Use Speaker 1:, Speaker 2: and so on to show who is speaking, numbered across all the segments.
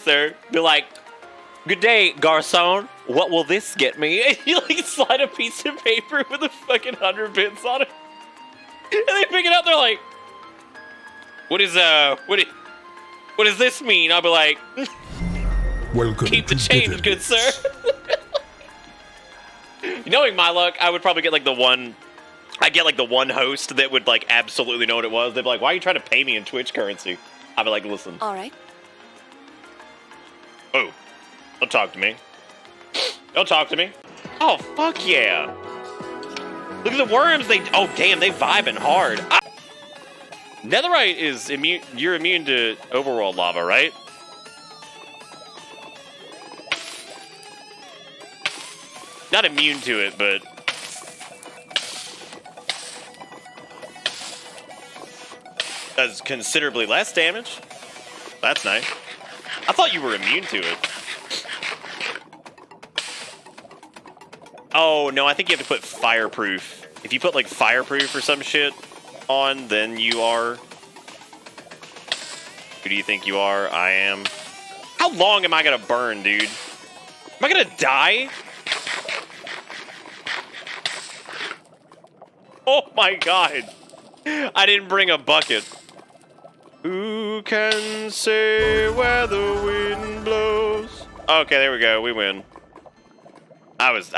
Speaker 1: sir. Be like, good day, garçon. What will this get me? And you like slide a piece of paper with a fucking 100 bits on it. And they pick it up, they're like, what does this mean? I'll be like,
Speaker 2: welcome
Speaker 1: keep the
Speaker 2: to
Speaker 1: change, good sir. Knowing my luck, I would probably get like the one host that would like absolutely know what it was. They'd be like, why are you trying to pay me in Twitch currency? I'd be like, listen.
Speaker 3: All right.
Speaker 1: Oh, don't talk to me. Don't talk to me. Oh, fuck yeah. Look at the worms. Oh, damn, they vibing hard. Netherite is immune. You're immune to overworld lava, right? Not immune to it, but does considerably less damage. That's nice. I thought you were immune to it. Oh, no, I think you have to put fireproof. If you put, like, fireproof or some shit on, then you are... Who do you think you are? I am. How long am I gonna burn, dude? Am I gonna die? Oh my god. I didn't bring a bucket. Who can say where the wind blows? Okay, there we go. We win. I was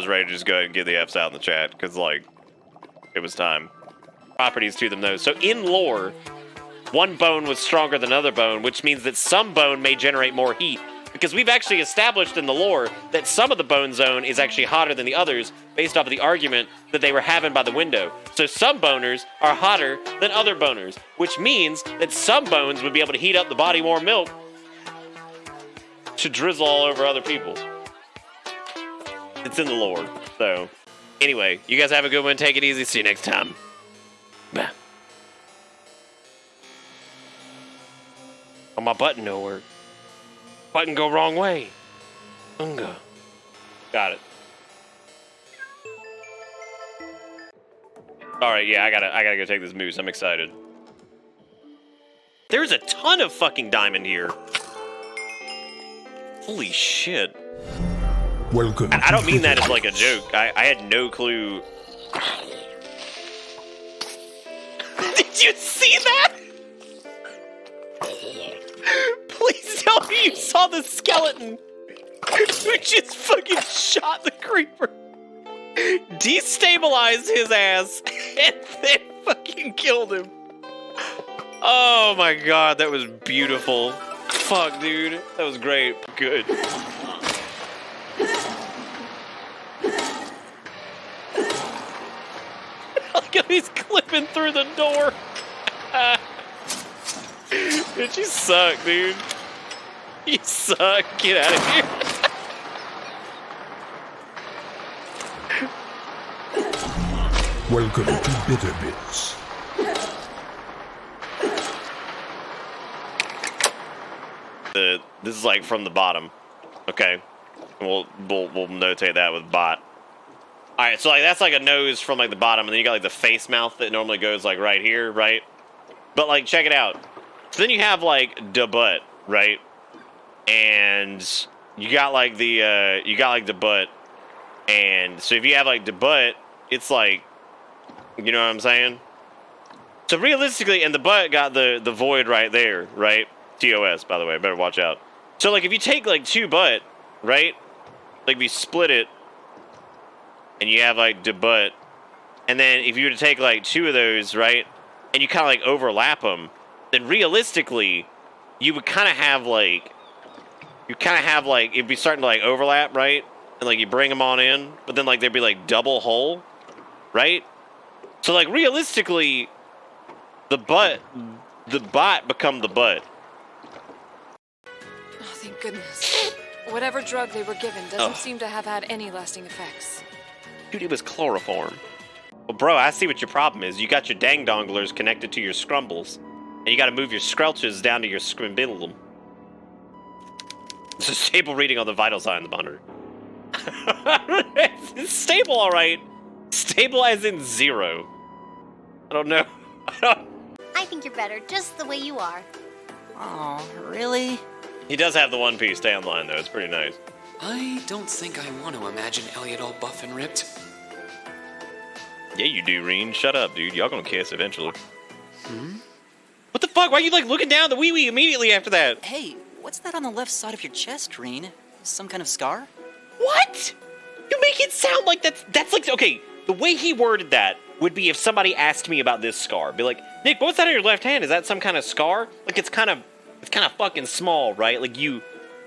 Speaker 1: ready to just go ahead and get the F's out in the chat because, like, it was time. Properties to them, though. So in lore, one bone was stronger than another bone, which means that some bone may generate more heat. Because we've actually established in the lore that some of the bone zone is actually hotter than the others based off of the argument that they were having by the window. So some boners are hotter than other boners, which means that some bones would be able to heat up the body warm milk to drizzle all over other people. It's in the lore. So, anyway, you guys have a good one. Take it easy. See you next time. Bye. Oh, my button don't work. Button go wrong way. Unga. Got it. Alright, yeah, I gotta go take this moose. I'm excited. There's a ton of fucking diamond here. Holy shit.
Speaker 2: Welcome.
Speaker 1: I don't mean that as like a joke. I had no clue. Did you see that? Please tell me you saw the skeleton who just fucking shot the creeper, destabilized his ass, and then fucking killed him. Oh my god, that was beautiful. Fuck, dude. That was great. Good. Look at he's clipping through the door. Dude, you suck, dude. You suck. Get out of here.
Speaker 2: Welcome to Bitter Bits.
Speaker 1: This is like from the bottom. Okay. We'll notate that with bot. Alright, so like that's like a nose from like the bottom, and then you got like the face mouth that normally goes like right here, right? But like check it out. So then you have like the butt, right? And you got like the butt. And so if you have like the butt, it's like, you know what I'm saying? So realistically, and the butt got the void right there, right? TOS, by the way, better watch out. So like if you take like two butt, right? Like if you split it and you have like the butt, and then if you were to take like two of those, right? And you kind of like overlap them, then realistically, you would kind of have like, it'd be starting to like overlap, right? And like you bring them on in, but then like there'd be like double hole, right? So like realistically, the bot become the butt.
Speaker 3: Oh, thank goodness. Whatever drug they were given doesn't seem to have had any lasting effects.
Speaker 1: Dude, it was chloroform. Well, bro, I see what your problem is. You got your dang-donglers connected to your scrumbles, and you gotta move your screlches down to your scrimbilum. It's a stable reading on the vital sign, the monitor. It's stable, alright. Stable as in 0. I don't know.
Speaker 4: I think you're better just the way you are.
Speaker 5: Oh, really?
Speaker 1: He does have the One Piece tan line, though. It's pretty nice.
Speaker 4: I don't think I want to imagine Elliot all buff and ripped.
Speaker 1: Yeah, you do, Reen. Shut up, dude. Y'all gonna kiss eventually. What the fuck? Why are you, like, looking down the wee-wee immediately after that?
Speaker 5: Hey, what's that on the left side of your chest, Reen? Some kind of scar?
Speaker 1: What? You make it sound like that's like, okay, the way he worded that would be if somebody asked me about this scar. Be like, Nick, what's that on your left hand? Is that some kind of scar? Like, it's kind of fucking small, right? Like, you're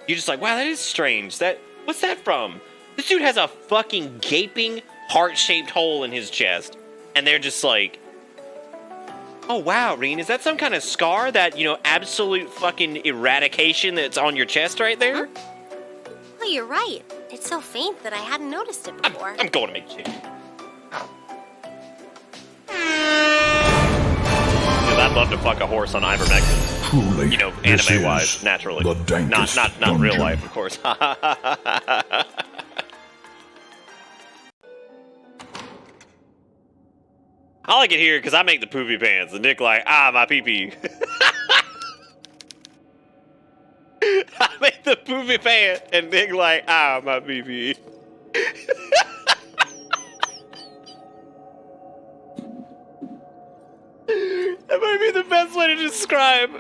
Speaker 1: just like, wow, that is strange. What's that from? This dude has a fucking gaping, heart-shaped hole in his chest. And they're just like, oh, wow, Reen, is that some kind of scar? That, absolute fucking eradication that's on your chest right there?
Speaker 6: Oh, you're right. It's so faint that I hadn't noticed it before.
Speaker 1: I'm going to make shit. Because I'd love to fuck a horse on ivermectin.
Speaker 2: Truly, this
Speaker 1: Anime-wise,
Speaker 2: is
Speaker 1: naturally.
Speaker 2: the dankest
Speaker 1: Not real
Speaker 2: dungeon.
Speaker 1: life, of course. I like it here because I make the poopy pants, and Nick like, my pee-pee. I make the poopy pants, and Nick like, my pee-pee. That might be the best way to describe.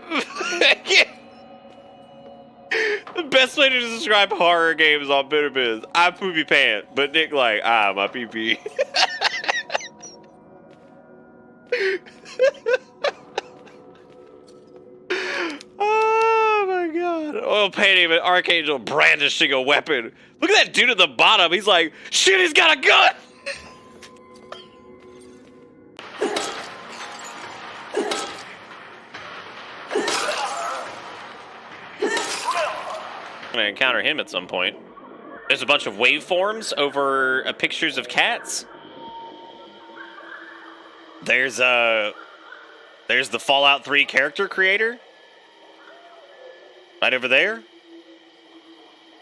Speaker 1: The best way to describe horror games on Bitter Biz. I poopy pant, but Nick like, my pee-pee. Oh my god. Oil painting of an archangel brandishing a weapon. Look at that dude at the bottom. He's like, shit, he's got a gun! I'm gonna encounter him at some point. There's a bunch of waveforms over pictures of cats. There's the Fallout 3 character creator. Right over there.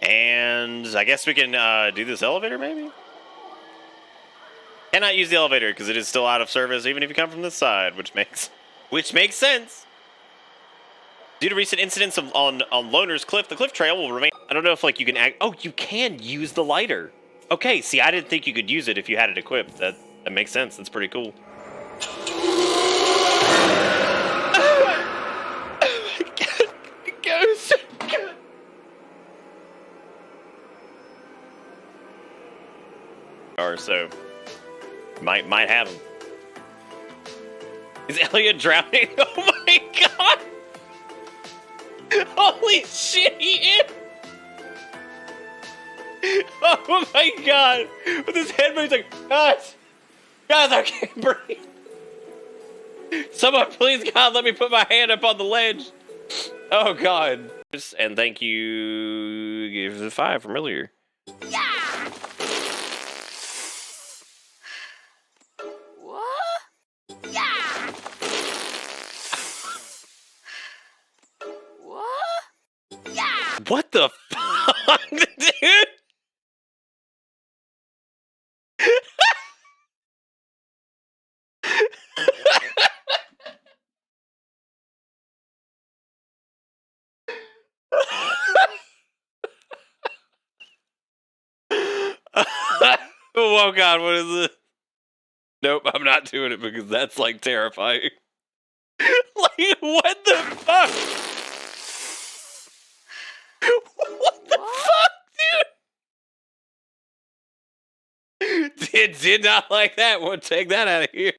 Speaker 1: And I guess we can do this elevator maybe? Cannot use the elevator because it is still out of service even if you come from this side, which makes sense. Due to recent incidents on Loner's Cliff, the cliff trail will remain. I don't know if you can oh, you can use the lighter. Okay, see, I didn't think you could use it if you had it equipped. That makes sense. That's pretty cool. Oh my god. It goes so good. Or so. Might have him. Is Elliot drowning? Oh my god! Holy shit, he is! Oh my god! With his head, he's like, guys, I can't breathe. Someone please, God, let me put my hand up on the ledge. Oh god. And thank you, give the 5 from earlier.
Speaker 6: Yeah!
Speaker 3: What?
Speaker 6: Yeah!
Speaker 3: What?
Speaker 6: Yeah!
Speaker 1: What the fuck, dude? Oh god, what is this? Nope, I'm not doing it because that's terrifying. What the fuck? What the fuck, dude? Did not like that one. Take that out of here.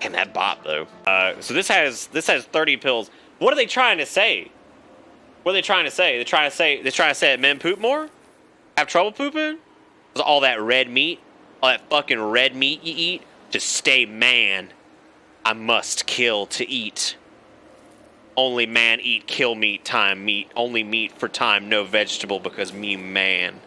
Speaker 1: And that bop though. So this has 30 pills. What are they trying to say? What are they trying to say? They're trying to say that men poop more? Have trouble pooping? All that red meat, all that fucking red meat you eat to stay man. I must kill to eat. Only man eat, kill meat, time meat. Only meat for time, no vegetable because me man.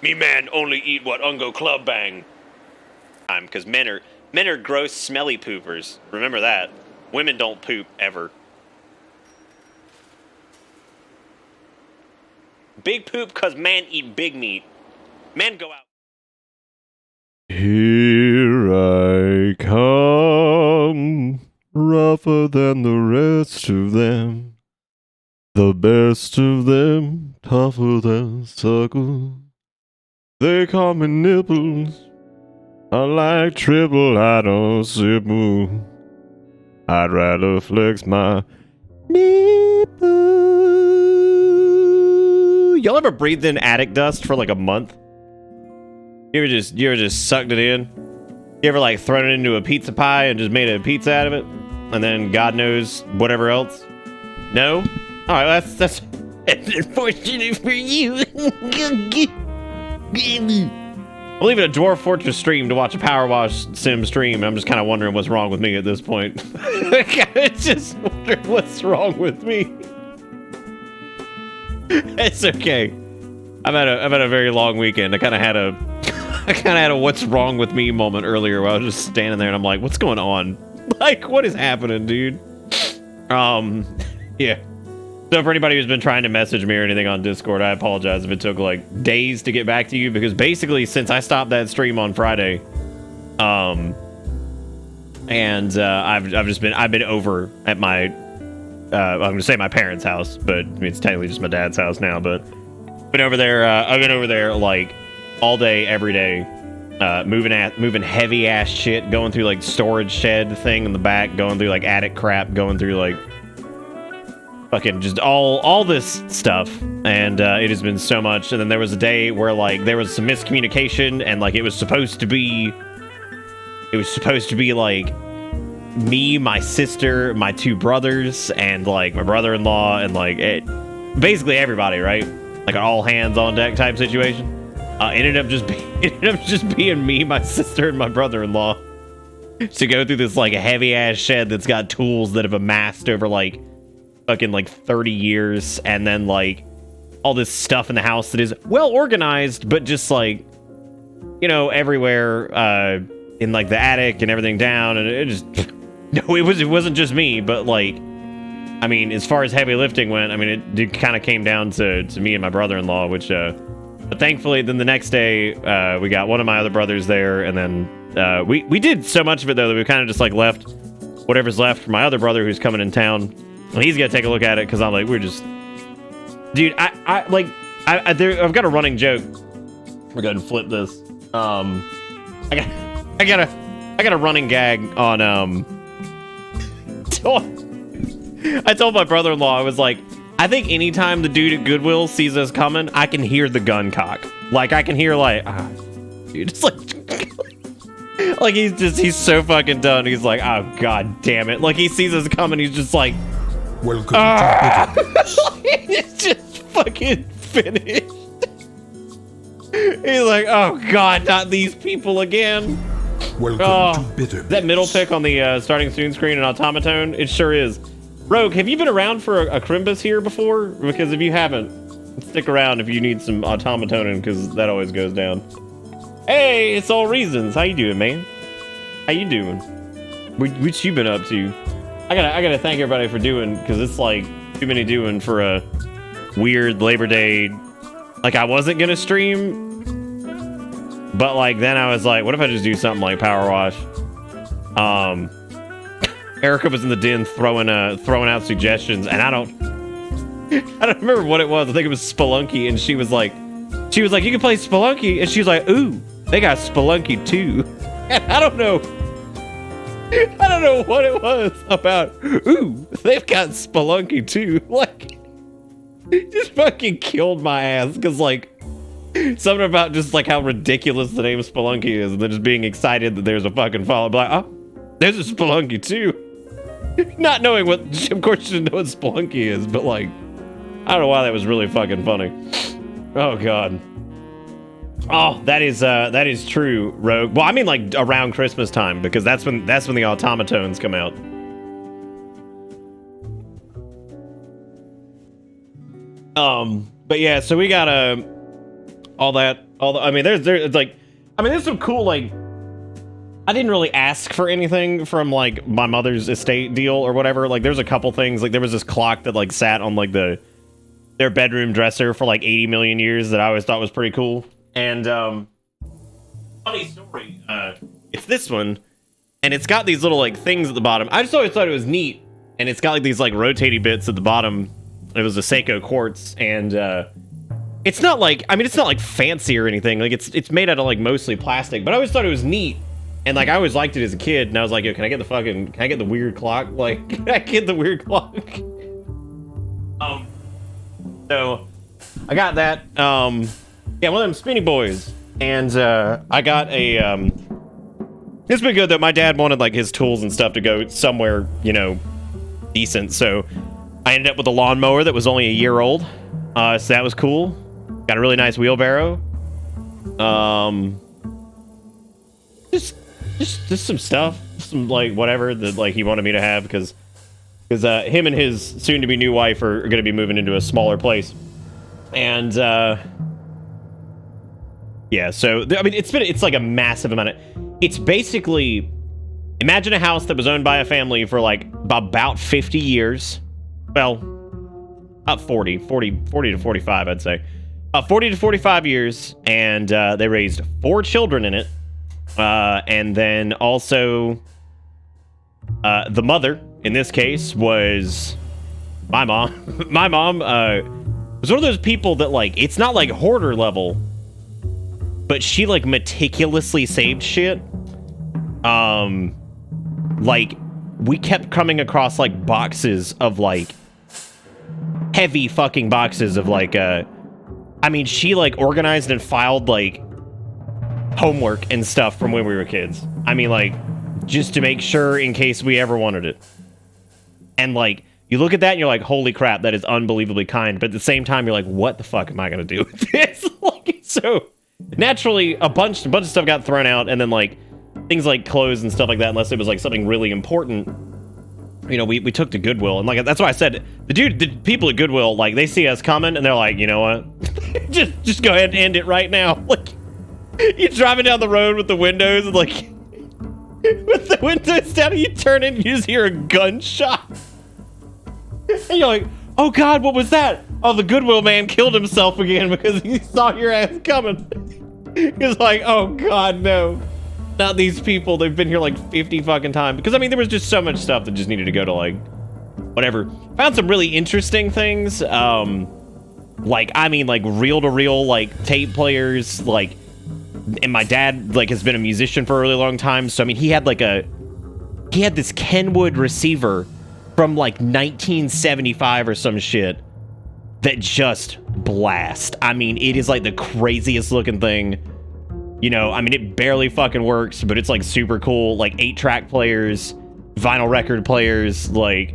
Speaker 1: Me man only eat what ungo club bang. Because men are gross, smelly poopers. Remember that. Women don't poop ever. Big poop because man eat big meat. Men go out.
Speaker 7: Here I come, rougher than the rest of them. The best of them, tougher than suckles. They call me nipples. I like triple, I don't simple. I'd rather flex my nipple. Y'all ever breathed in attic dust for like a month? You ever just sucked it in? You ever like thrown it into a pizza pie and just made a pizza out of it? And then God knows whatever else? No? Alright, that's unfortunate for you. I'll leave it a Dwarf Fortress stream to watch a Powerwash sim stream. I'm just kind of wondering what's wrong with me at this point. I just wondering what's wrong with me. It's okay. I've had a very long weekend. I kind of had a what's wrong with me moment earlier where I was just standing there and I'm like, what's going on? Like, what is happening, dude? Yeah. So for anybody who's been trying to message me or anything on Discord, I apologize if it took like days to get back to you, because basically since I stopped that stream on Friday, I've been over at my I'm gonna say my parents' house, but I mean, it's technically just my dad's house now, but been over there. I've been over there like all day, every day, moving heavy ass shit, going through like storage shed thing in the back, going through like attic crap, going through like fucking just all this stuff, and it has been so much. And then there was a day where like there was some miscommunication, and like it was supposed to be like me, my sister, my two brothers, and like my brother-in-law, and like basically everybody, right? Like an all hands on deck type situation. Ended up just being me, my sister, and my brother-in-law to go through this like heavy ass shed that's got tools that have amassed over like fucking like 30 years, and then like all this stuff in the house that is well organized, but just like, you know, everywhere in like the attic and everything down, and it just no, it wasn't just me, but like, I mean, as far as heavy lifting went, I mean, it kind of came down to me and my brother-in-law, which but thankfully then the next day we got one of my other brothers there, and then we did so much of it though that we kind of just like left whatever's left for my other brother who's coming in town. Well, he's gonna take a look at it, because I'm like, we're just, dude, I've got a running joke. We're gonna flip this. I got a running gag on I told my brother-in-law, I was like, I think anytime the dude at Goodwill sees us coming, I can hear the gun cock. Like I can hear like, dude, it's like like he's so fucking done. He's like, oh god damn it! Like he sees us coming, he's just like,
Speaker 2: Welcome to Bitter Bits.
Speaker 1: it's just fucking finished. He's like, oh god, not these people again.
Speaker 2: Welcome to Bitter Bits.
Speaker 1: That middle pick on the starting soon screen and automaton, it sure is. Rogue, have you been around for a Crimbus here before? Because if you haven't, stick around if you need some automatoning, because that always goes down. Hey, it's all reasons. How you doing, man? How you doing? What you been up to? I gotta thank everybody for doing, because it's like too many doing for a weird Labor Day. Like I wasn't gonna stream, but like then I was like, what if I just do something like Powerwash? Erica was in the den throwing out suggestions, and I don't remember what it was. I think it was Spelunky, and she was like, you can play Spelunky, and she was like, ooh, they got Spelunky too. And I don't know what it was about. Ooh, they've got Spelunky too. Like, it just fucking killed my ass, because like something about just like how ridiculous the name Spelunky is, and then just being excited that there's a fucking follow. Like, oh, there's a Spelunky too. Not knowing what, of course you didn't know what Spelunky is, but like, I don't know why that was really fucking funny. Oh god. Oh, that is true, Rogue. Well, I mean like around Christmas time, because that's when the automatones come out. But yeah, so we got I mean, there's like, I mean, there's some cool, like, I didn't really ask for anything from like my mother's estate deal or whatever. Like there's a couple things, like there was this clock that like sat on like the
Speaker 7: their bedroom dresser for like 80 million years that I always thought was pretty cool. And funny story, it's this one, and it's got these little like things at the bottom. I just always thought it was neat, and it's got like these like rotating bits at the bottom. It was a Seiko quartz, and it's not like, I mean, it's not like fancy or anything. Like it's made out of like mostly plastic, but I always thought it was neat. And like I always liked it as a kid, and I was like, yo, can I get the weird clock? Like, can I get the weird clock? So I got that. Yeah, one of them spinny boys. And I got a it's been good though. My dad wanted like his tools and stuff to go somewhere, you know, decent. So I ended up with a lawnmower that was only a year old. So that was cool. Got a really nice wheelbarrow. Just some stuff, some like whatever that like he wanted me to have because him and his soon-to-be new wife are going to be moving into a smaller place, and yeah. So I mean, it's like a massive amount of. It's basically, imagine a house that was owned by a family for like about 50 years. Well, about 40 to 45, I'd say. 40 to 45 years, and they raised 4 children in it. And then also, the mother, in this case, was my mom. My mom was one of those people that, like, it's not like hoarder level, but she, like, meticulously saved shit. Like, we kept coming across, like, boxes of, like, heavy fucking boxes of, like, I mean, she, like, organized and filed, like, homework and stuff from when we were kids. I mean, like, just to make sure in case we ever wanted it. And, like, you look at that and you're like, holy crap, that is unbelievably kind. But at the same time, you're like, what the fuck am I going to do with this? Like, so, naturally, a bunch of stuff got thrown out. And then, like, things like clothes and stuff like that, unless it was, like, something really important, you know, we took to Goodwill. And, like, that's why I said, the people at Goodwill, like, they see us coming and they're like, you know what? just go ahead and end it right now. Like, you're driving down the road with the windows and, like, with the windows down, and you turn in and you just hear a gunshot. And you're like, oh God, what was that? Oh, the Goodwill man killed himself again because he saw your ass coming. He's like, oh God, no. Not these people. They've been here like 50 fucking times. Because, I mean, there was just so much stuff that just needed to go to, like, whatever. Found some really interesting things. Like, I mean, like, reel-to-reel, like, tape players, like, and my dad, like, has been a musician for a really long time. So, I mean, he had this Kenwood receiver from, like, 1975 or some shit that just blast. I mean, it is, like, the craziest looking thing. You know, I mean, it barely fucking works, but it's, like, super cool. Like, 8-track players, vinyl record players, like,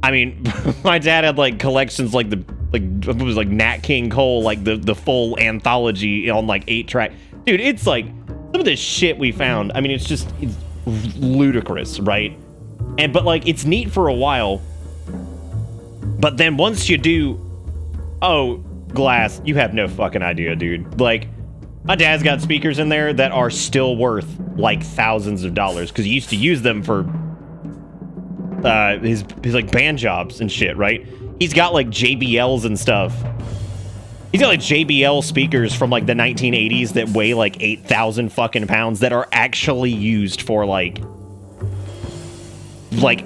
Speaker 7: I mean, my dad had, like, collections, like, it was, like, Nat King Cole, like, the full anthology on, like, 8-track. Dude, it's, like, some of the shit we found, I mean, it's ludicrous, right? But, like, it's neat for a while. But then once you do, oh, Glass, you have no fucking idea, dude. Like, my dad's got speakers in there that are still worth, like, thousands of dollars, because he used to use them for his like, band jobs and shit, right? He's got, like, JBLs and stuff. He's got, like, JBL speakers from, like, the 1980s that weigh, like, 8,000 fucking pounds that are actually used for, like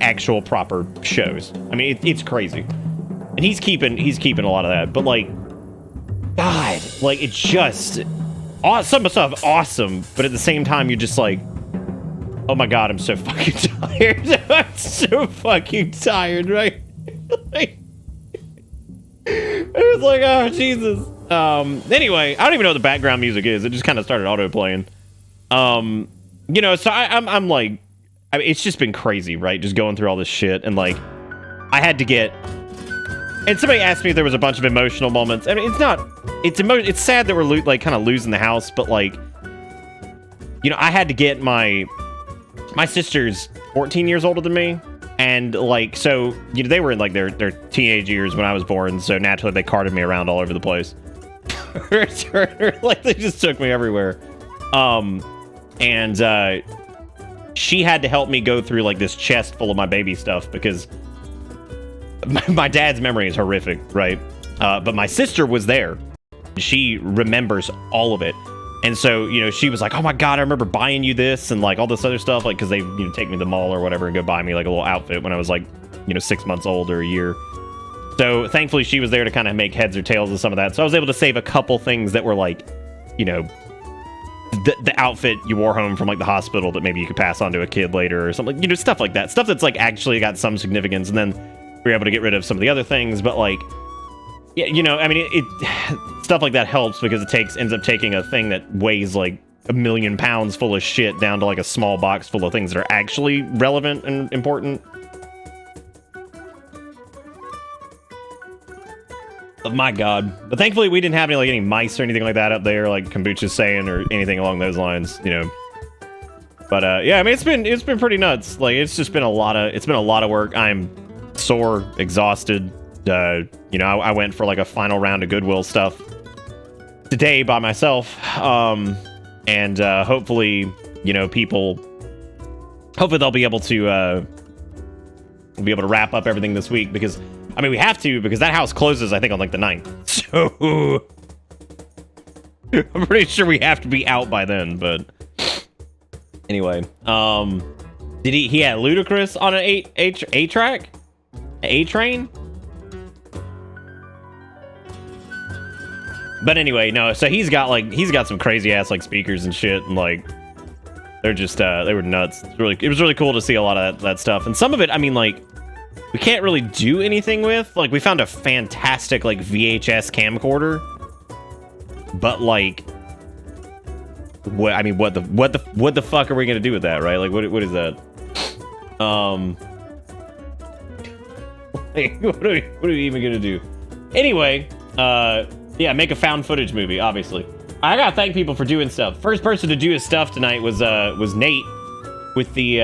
Speaker 7: actual proper shows. I mean, it's crazy. And he's keeping a lot of that. But, like, God, like, it's just some stuff awesome, but at the same time, you're just like, oh my God, I'm so fucking tired. I'm so fucking tired, right? Like, it was like, oh Jesus. Anyway, I don't even know what the background music is. It just kind of started auto playing. You know, so I'm like, I mean, it's just been crazy, right? Just going through all this shit, and like, I had to get. And somebody asked me if there was a bunch of emotional moments. I mean, it's not. It's sad that we're like kind of losing the house, but like, you know, I had to get my sister's 14 years older than me. And, like, so, you know, they were in, like, their teenage years when I was born, so naturally they carted me around all over the place. Like, they just took me everywhere. And she had to help me go through, like, this chest full of my baby stuff, because my dad's memory is horrific, right? But my sister was there. She remembers all of it. And so, you know, she was like, oh my God, I remember buying you this and like all this other stuff. Like, cause they, you know, take me to the mall or whatever and go buy me like a little outfit when I was like, you know, 6 months old or a year. So thankfully she was there to kind of make heads or tails of some of that. So I was able to save a couple things that were like, you know, the outfit you wore home from like the hospital that maybe you could pass on to a kid later or something, you know, stuff like that. Stuff that's like actually got some significance. And then we were able to get rid of some of the other things, but like, yeah, you know, I mean, it stuff like that helps because it ends up taking a thing that weighs like 1 million pounds full of shit down to like a small box full of things that are actually relevant and important. Oh my God. But thankfully we didn't have any mice or anything like that up there, like Kombucha's saying, or anything along those lines, you know. But yeah, I mean, it's been pretty nuts. Like, it's been a lot of work. I'm sore, exhausted. You know, I went for like a final round of Goodwill stuff today by myself. And hopefully, you know, hopefully they'll be able to wrap up everything this week, because I mean, we have to, because that house closes, I think, on like the 9th. So I'm pretty sure we have to be out by then, but anyway, he had Ludacris on an A-train? But anyway, no, so he's got some crazy ass like speakers and shit, and like they're just they were nuts. It was really cool to see a lot of that stuff. And some of it, I mean, like, we can't really do anything with. Like, we found a fantastic like VHS camcorder, but like, what the fuck are we gonna do with that, right? Like, what is that? Like, what are we even gonna do? Anyway, yeah, make a found footage movie, obviously. I gotta thank people for doing stuff. First person to do his stuff tonight was Nate with the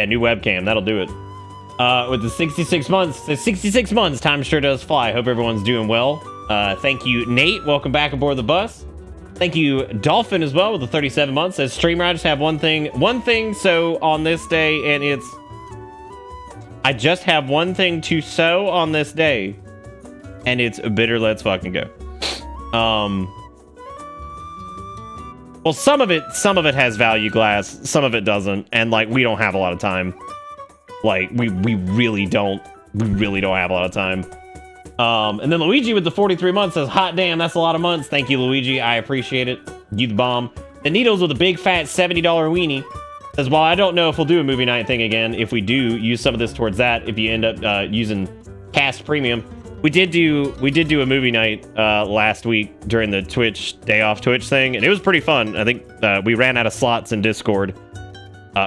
Speaker 7: new webcam. That'll do it. With the 66 months. The 66 months, time sure does fly. Hope everyone's doing well. Thank you, Nate. Welcome back aboard the bus. Thank you, Dolphin, as well, with the 37 months. Says, streamer, I just have one thing, so on this day, and it's... I just have one thing to sew on this day, and it's bitter. Let's fucking go. Well, some of it has value glass, some of it doesn't, and like, we don't have a lot of time. Like, we really don't have a lot of time. And then Luigi with the 43 months says, hot damn, that's a lot of months. Thank you, Luigi. I appreciate it. You the bomb. The Needles with a big fat $70 weenie says, well, I don't know if we'll do a movie night thing again. If we do, use some of this towards that. If you end up using Cast Premium. We did do a movie night last week during the Twitch day off Twitch thing, and it was pretty fun. I think we ran out of slots in Discord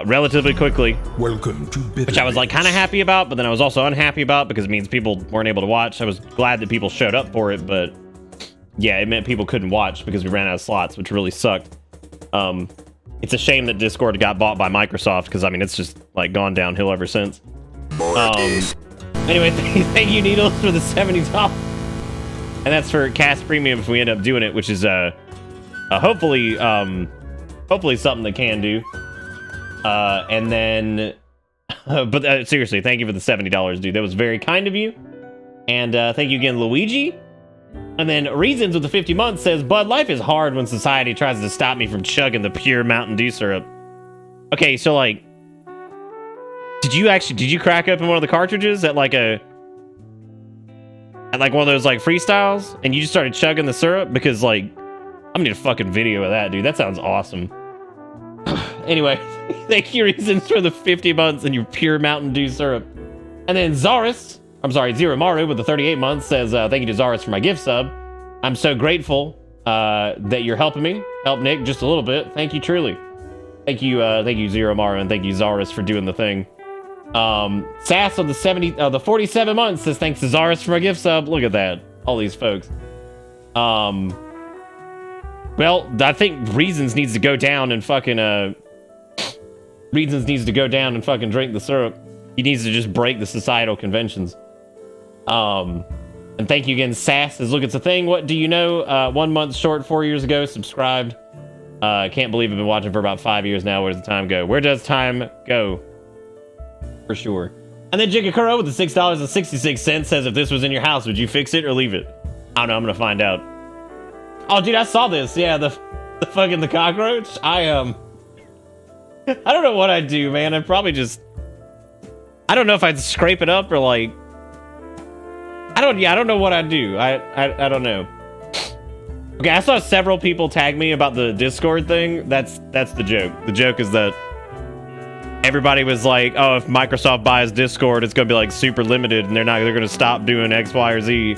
Speaker 7: relatively quickly.
Speaker 2: Welcome to Bitter
Speaker 7: which I was like kind of happy about, but then I was also unhappy about because it means people weren't able to watch. I was glad that people showed up for it, but yeah, it meant people couldn't watch because we ran out of slots, which really sucked. It's a shame that Discord got bought by Microsoft because I mean it's just like gone downhill ever since. Anyway, thank you, Needles, for the $70. And that's for Cast Premium if we end up doing it, which is hopefully something they can do. And then, but seriously, thank you for the $70, dude. That was very kind of you. And thank you again, Luigi. And then Reasons with the 50 months says, Bud, life is hard when society tries to stop me from chugging the pure Mountain Dew syrup. Okay, so like, did you crack open one of the cartridges at like one of those like freestyles and you just started chugging the syrup? Because like, I'm gonna need a fucking video of that, dude. That sounds awesome. Anyway, thank you, Reasons, for the 50 months and your pure Mountain Dew syrup. And then Zero Maru with the 38 months says, thank you to Zaris for my gift sub. I'm so grateful that you're helping me. Help Nick just a little bit. Thank you, truly. Thank you, Zero Maru, and thank you, Zaris, for doing the thing. Sass on the 47 months says, thanks to Zaris for my gift sub. Look at that. All these folks. Well, I think Reasons needs to go down and fucking drink the syrup. He needs to just break the societal conventions. And thank you again, Sass. Says, look, it's a thing. What do you know? 1 month short, 4 years ago, subscribed. Can't believe I've been watching for about 5 years now. Where does the time go? Where does time go? For sure. And then Jigakuro with the $6.66 says, if this was in your house, would you fix it or leave it? I don't know. I'm gonna find out. Oh, dude, I saw this. Yeah, the fucking the cockroach. I don't know what I'd do, man. I'd probably just. I don't know if I'd scrape it up or like. I don't know what I'd do. I don't know. Okay, I saw several people tag me about the Discord thing. That's the joke. The joke is that everybody was like, "Oh, if Microsoft buys Discord, it's gonna be like super limited, and they're gonna stop doing X, Y, or Z."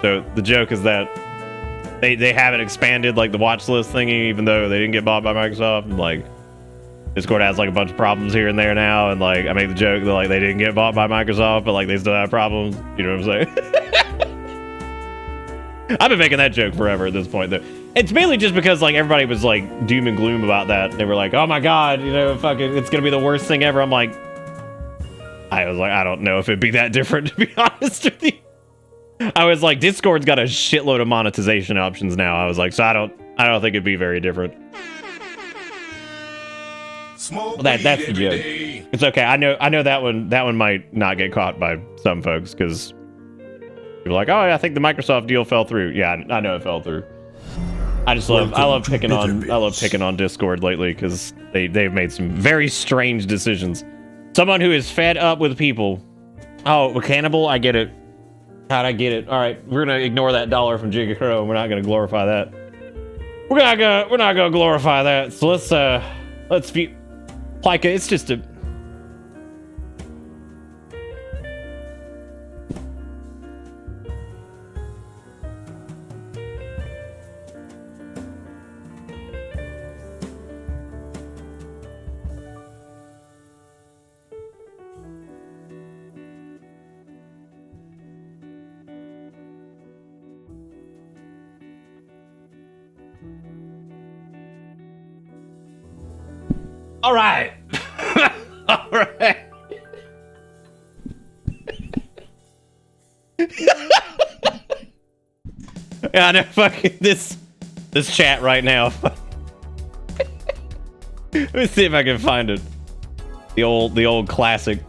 Speaker 7: So the joke is that they haven't expanded like the watch list thingy, even though they didn't get bought by Microsoft. And, like Discord has like a bunch of problems here and there now, and like I make the joke that like they didn't get bought by Microsoft, but like they still have problems. You know what I'm saying? I've been making that joke forever at this point, though. It's mainly just because like everybody was like doom and gloom about that. They were like, "Oh my god, you know, fucking, it's gonna be the worst thing ever." I'm like, I don't know if it'd be that different, to be honest with you. I was like, Discord's got a shitload of monetization options now. I was like, so I don't think it'd be very different. Well, that's the joke. It's okay. I know that one might not get caught by some folks because people are like, oh, I think the Microsoft deal fell through. Yeah, I know it fell through. I love picking on Discord lately because they've made some very strange decisions. Someone who is fed up with people. Oh, a cannibal? I get it. How'd I get it? All right, we're gonna ignore that dollar from Giga Crow. We're not gonna glorify that. We're not gonna glorify that. So let's view. Like it's just a. All right. All right. Yeah, I know. Fucking this chat right now. Let me see if I can find it. The old classic.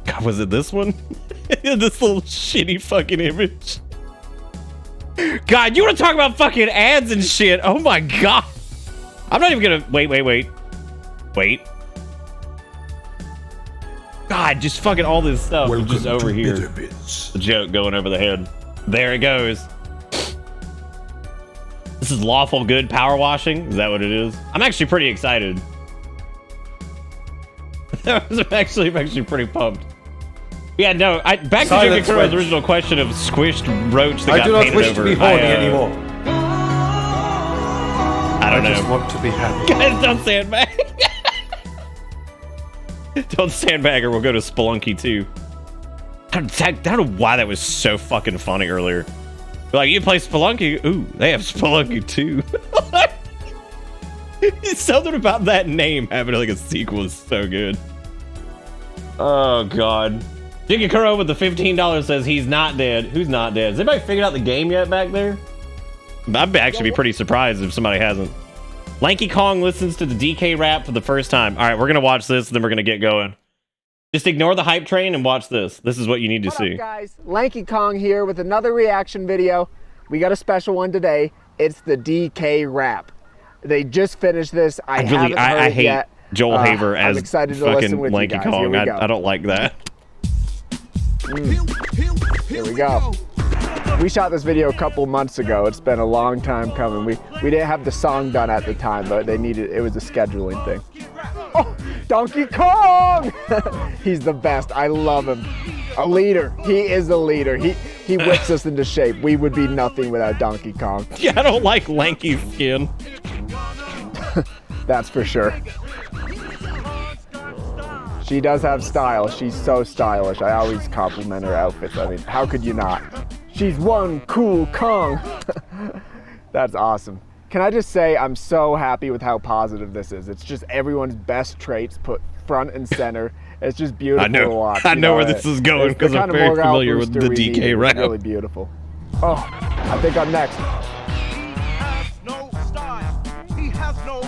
Speaker 7: God, was it this one? This little shitty fucking image. God, you want to talk about fucking ads and shit? Oh my god. I'm not even gonna... Wait. God, just fucking all this stuff is just over here. The joke going over the head. There it goes. This is lawful good power washing? Is that what it is? I'm actually pretty excited. I'm actually pretty pumped. Yeah, no, back to Giga Crow's original question of squished roach that got painted over. I do not wish to be horny anymore. I don't know. I just want to be happy. Guys, don't sandbag. Don't sandbag or we'll go to Spelunky 2. I don't know why that was so fucking funny earlier. Like, you play Spelunky? Ooh, they have Spelunky 2. Something about that name having like a sequel is so good. Oh, God. Jigakuro with the $15 says he's not dead. Who's not dead? Has anybody figured out the game yet back there? I'd actually be pretty surprised if somebody hasn't. Lanky Kong listens to the DK rap for the first time. All right, we're going to watch this, and then we're going to get going. Just ignore the hype train and watch this. This is what you need to see.
Speaker 8: What up, guys? Lanky Kong here with another reaction video. We got a special one today. It's the DK rap. They just finished this. I haven't heard it yet.
Speaker 7: Joel Haver as
Speaker 8: excited to
Speaker 7: fucking
Speaker 8: with
Speaker 7: Lanky Kong. I don't like that.
Speaker 8: Here we go. We shot this video a couple months ago. It's been a long time coming. We didn't have the song done at the time, but they needed it was a scheduling thing. Oh, Donkey Kong! He's the best. I love him. A leader. He is a leader. He whips us into shape. We would be nothing without Donkey Kong.
Speaker 7: Yeah, I don't like lanky skin.
Speaker 8: That's for sure. She does have style. She's so stylish. I always compliment her outfits. I mean, how could you not? She's one cool Kong. That's awesome. Can I just say I'm so happy with how positive this is. It's just everyone's best traits put front and center. It's just beautiful to watch.
Speaker 7: I know where this is going because I'm very familiar with the DK rap.
Speaker 8: It's really beautiful. Oh, I think I'm next.
Speaker 9: No style. He has no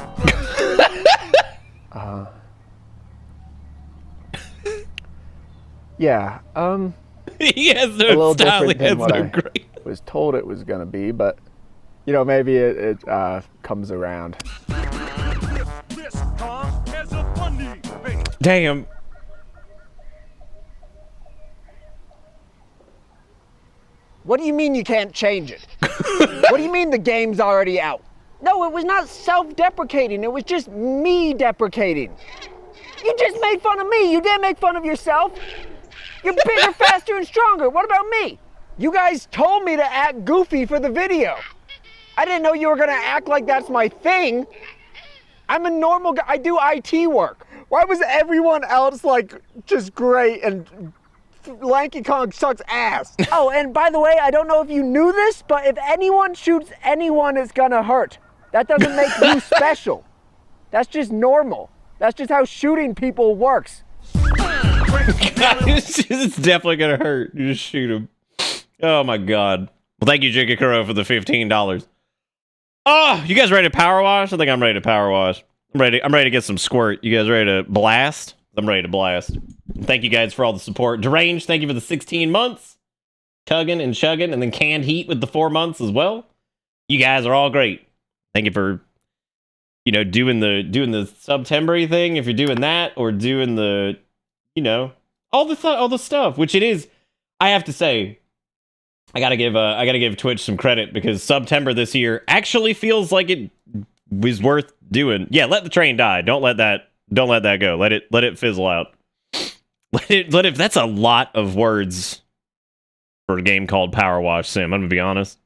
Speaker 8: Yeah,
Speaker 7: He has
Speaker 8: a
Speaker 7: no
Speaker 8: little
Speaker 7: style. He
Speaker 8: different
Speaker 7: has
Speaker 8: than what
Speaker 7: no
Speaker 8: I
Speaker 7: grace.
Speaker 8: was told it was gonna be, but you know, maybe it comes around.
Speaker 9: This car has a funny face.
Speaker 7: Damn.
Speaker 8: What do you mean you can't change it? What do you mean the game's already out? No, it was not self-deprecating. It was just me deprecating. You just made fun of me. You didn't make fun of yourself. You're bigger, faster, and stronger. What about me? You guys told me to act goofy for the video. I didn't know you were gonna act like that's my thing. I'm a normal guy. I do IT work. Why was everyone else like just great and Lanky Kong sucks ass? Oh, and by the way, I don't know if you knew this, but if anyone shoots anyone, it's gonna hurt. That doesn't make you special. That's just normal. That's just how shooting people works.
Speaker 7: It's definitely gonna hurt. You just shoot him. Oh my god. Well, thank you, Jigakuro, for the $15. Oh, you guys ready to power wash? I think I'm ready to power wash. I'm ready to get some squirt. You guys ready to blast? I'm ready to blast. Thank you guys for all the support. Deranged, thank you for the 16 months. Tugging and chugging, and then Canned Heat with the 4 months as well. You guys are all great. Thank you for, you know, doing the September thing. If you're doing that, or doing the, you know, all the stuff, which it is. I have to say, I gotta give Twitch some credit, because September this year actually feels like it was worth doing. Yeah, let the train die. Don't let that go. Let it fizzle out. Let it. That's a lot of words for a game called Powerwash Sim. I'm gonna be honest.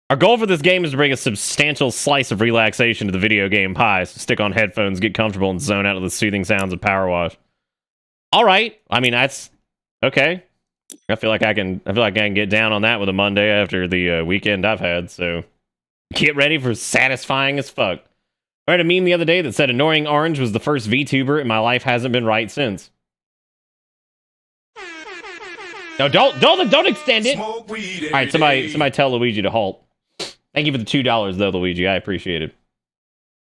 Speaker 7: Our goal for this game is to bring a substantial slice of relaxation to the video game pie. So stick on headphones, get comfortable, and zone out of the soothing sounds of Powerwash. All right. I mean, that's okay. I feel like I can get down on that with a Monday after the weekend I've had. So get ready for satisfying as fuck. I read a meme the other day that said Annoying Orange was the first VTuber and my life hasn't been right since. No, don't extend it. All right, somebody tell Luigi to halt. Thank you for the $2 though, Luigi. I appreciate it.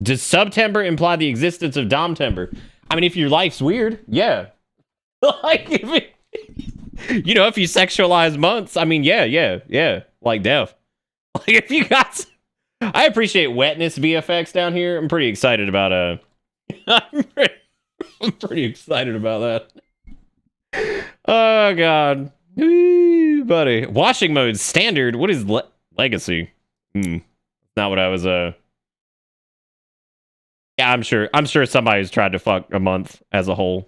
Speaker 7: Does September imply the existence of Domtember? I mean, if your life's weird, yeah. Like you know, if you sexualize months, I mean, yeah. Like Dev. Like if you got, I appreciate wetness VFX down here. I'm pretty excited about I'm pretty excited about that. Oh god, woo, buddy. Washing mode standard. What is legacy? Not what I was. Yeah, I'm sure somebody's tried to fuck a month as a whole.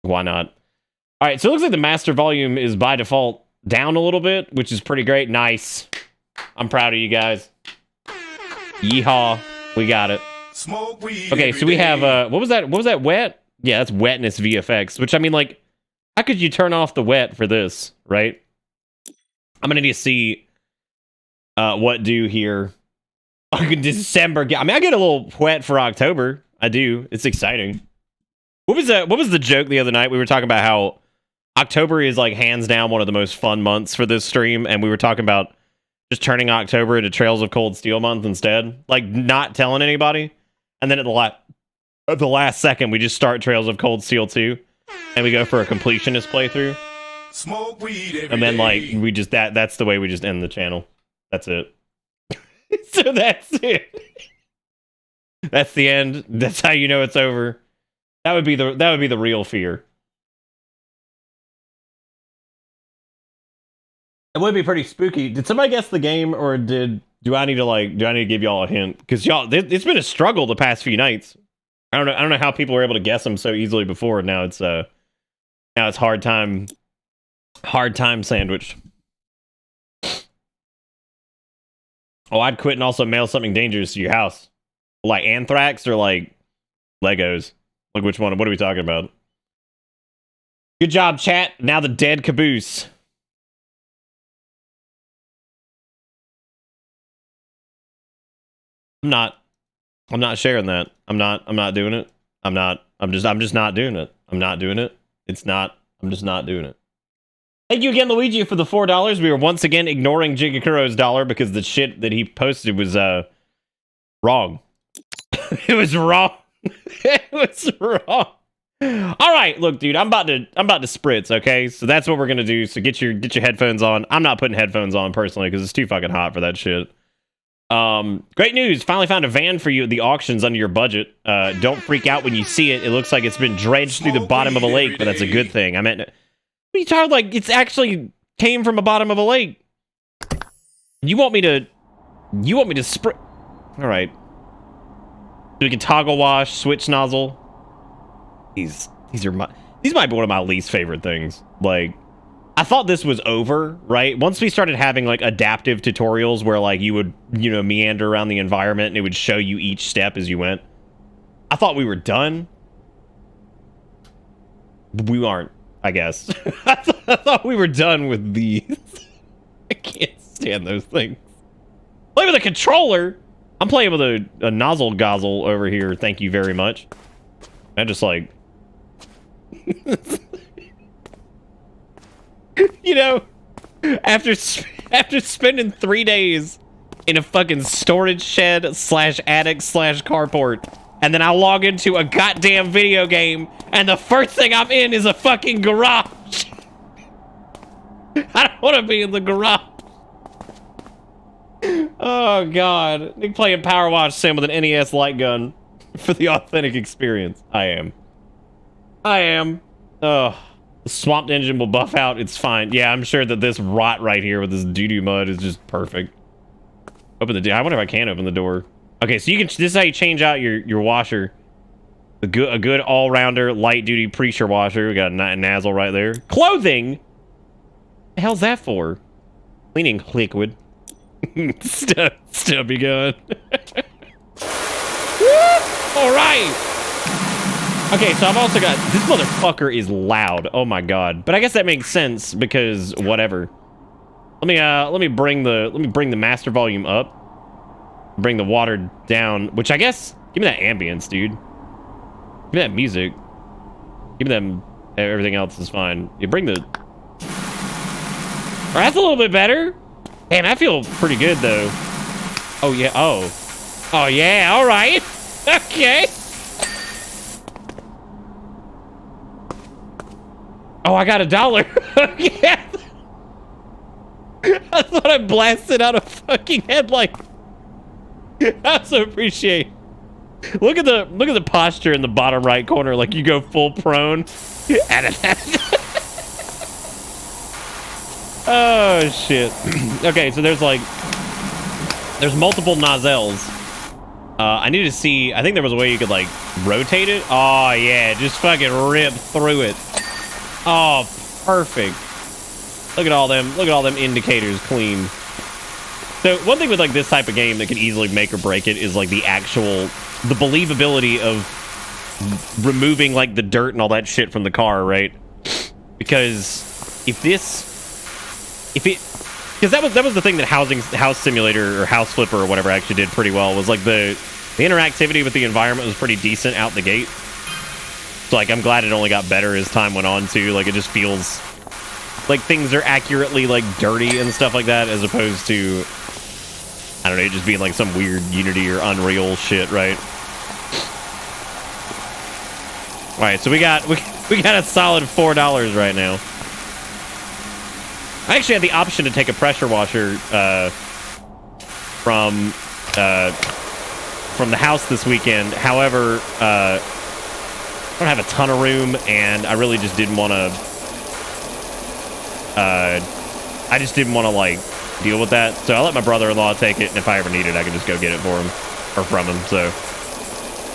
Speaker 7: Why not? All right, so it looks like the master volume is by default down a little bit, which is pretty great. Nice. I'm proud of you guys. Yeehaw. We got it. Okay, so we have what was that wet? Yeah, that's wetness VFX, which I mean, like, how could you turn off the wet for this, right? I'm gonna need to see what do here. December. I mean, I get a little wet for October. I do. It's exciting. What was the joke the other night? We were talking about how October is like hands down one of the most fun months for this stream, and we were talking about just turning October into Trails of Cold Steel month instead, like not telling anybody, and then at the last second we just start Trails of Cold Steel 2, and we go for a completionist playthrough.
Speaker 2: Smoke weed
Speaker 7: and then like we just that's the way we just end the channel. That's it. So that's it. That's the end. That's how you know it's over. That would be the real fear. It would be pretty spooky. Did somebody guess the game, or do I need to give y'all a hint? Because y'all, it's been a struggle the past few nights. I don't know how people were able to guess them so easily before. Now it's hard time sandwich. Oh, I'd quit and also mail something dangerous to your house, like anthrax or like Legos. Like which one? What are we talking about? Good job, chat. Now the dead caboose. I'm not sharing that. I'm not doing it. I'm just not doing it. I'm not doing it. I'm just not doing it. Thank you again, Luigi, for the $4. We were once again ignoring Jigakuro's dollar because the shit that he posted was wrong. It was wrong. It was wrong. All right, look, dude, I'm about to spritz, okay? So that's what we're gonna do. So get your headphones on. I'm not putting headphones on personally because it's too fucking hot for that shit. Great news! Finally found a van for you at the auctions under your budget. Don't freak out when you see it. It looks like it's been dredged through the bottom of a lake, but that's a good thing. I meant, what are you talking? Like it's actually came from the bottom of a lake. You want me to sprit? All right. We can toggle wash, switch nozzle. These might be one of my least favorite things. Like, I thought this was over, right? Once we started having like adaptive tutorials where like you would, you know, meander around the environment and it would show you each step as you went. I thought we were done. We aren't, I guess. I thought we were done with these. I can't stand those things. Play with a controller. I'm playing with a nozzle gozle over here. Thank you very much. I just like, you know, after spending 3 days in a fucking storage shed / attic / carport, and then I log into a goddamn video game, and the first thing I'm in is a fucking garage. I don't want to be in the garage. Oh god, Nick playing Powerwash Sim with an NES light gun for the authentic experience. I am. Oh, the swamped engine will buff out. It's fine. Yeah, I'm sure that this rot right here with this doo-doo mud is just perfect. Open the door. I wonder if I can open the door. Okay, so you can. This is how you change out your washer. A good all-rounder light-duty pressure washer. We got a nozzle right there. Clothing. What the hell's that for? Cleaning liquid. Stubby gun. All right. Okay, so I've also got this motherfucker is loud. Oh my god. But I guess that makes sense because whatever. Let me bring the master volume up. Bring the water down, which I guess give me that ambience, dude. Give me that music. Give me them. Everything else is fine. You bring the. Oh, that's a little bit better. Damn, I feel pretty good though. Oh yeah. Oh yeah. All right. Okay. Oh, I got $1. Yeah. I thought I blasted out a fucking headlight. I so appreciate. Look at the posture in the bottom right corner. Like you go full prone. Oh shit. Okay, so there's multiple nozzles. I need to see. I think there was a way you could like rotate it. Oh yeah, just fucking rip through it. Oh, perfect. Look at all them indicators clean. So one thing with like this type of game that could easily make or break it is like the believability of removing like the dirt and all that shit from the car, right? Because that was the thing that House Simulator or House Flipper or whatever actually did pretty well, was like the interactivity with the environment was pretty decent out the gate. So like I'm glad it only got better as time went on too. Like it just feels like things are accurately like dirty and stuff like that, as opposed to, I don't know, just being like some weird Unity or Unreal shit, right? All right, so we got a solid $4 right now. I actually had the option to take a pressure washer from the house this weekend. However, I don't have a ton of room, and I really just didn't want to. I just didn't want to like deal with that, so I let my brother-in-law take it, and if I ever need it, I can just go get it for him or from him. So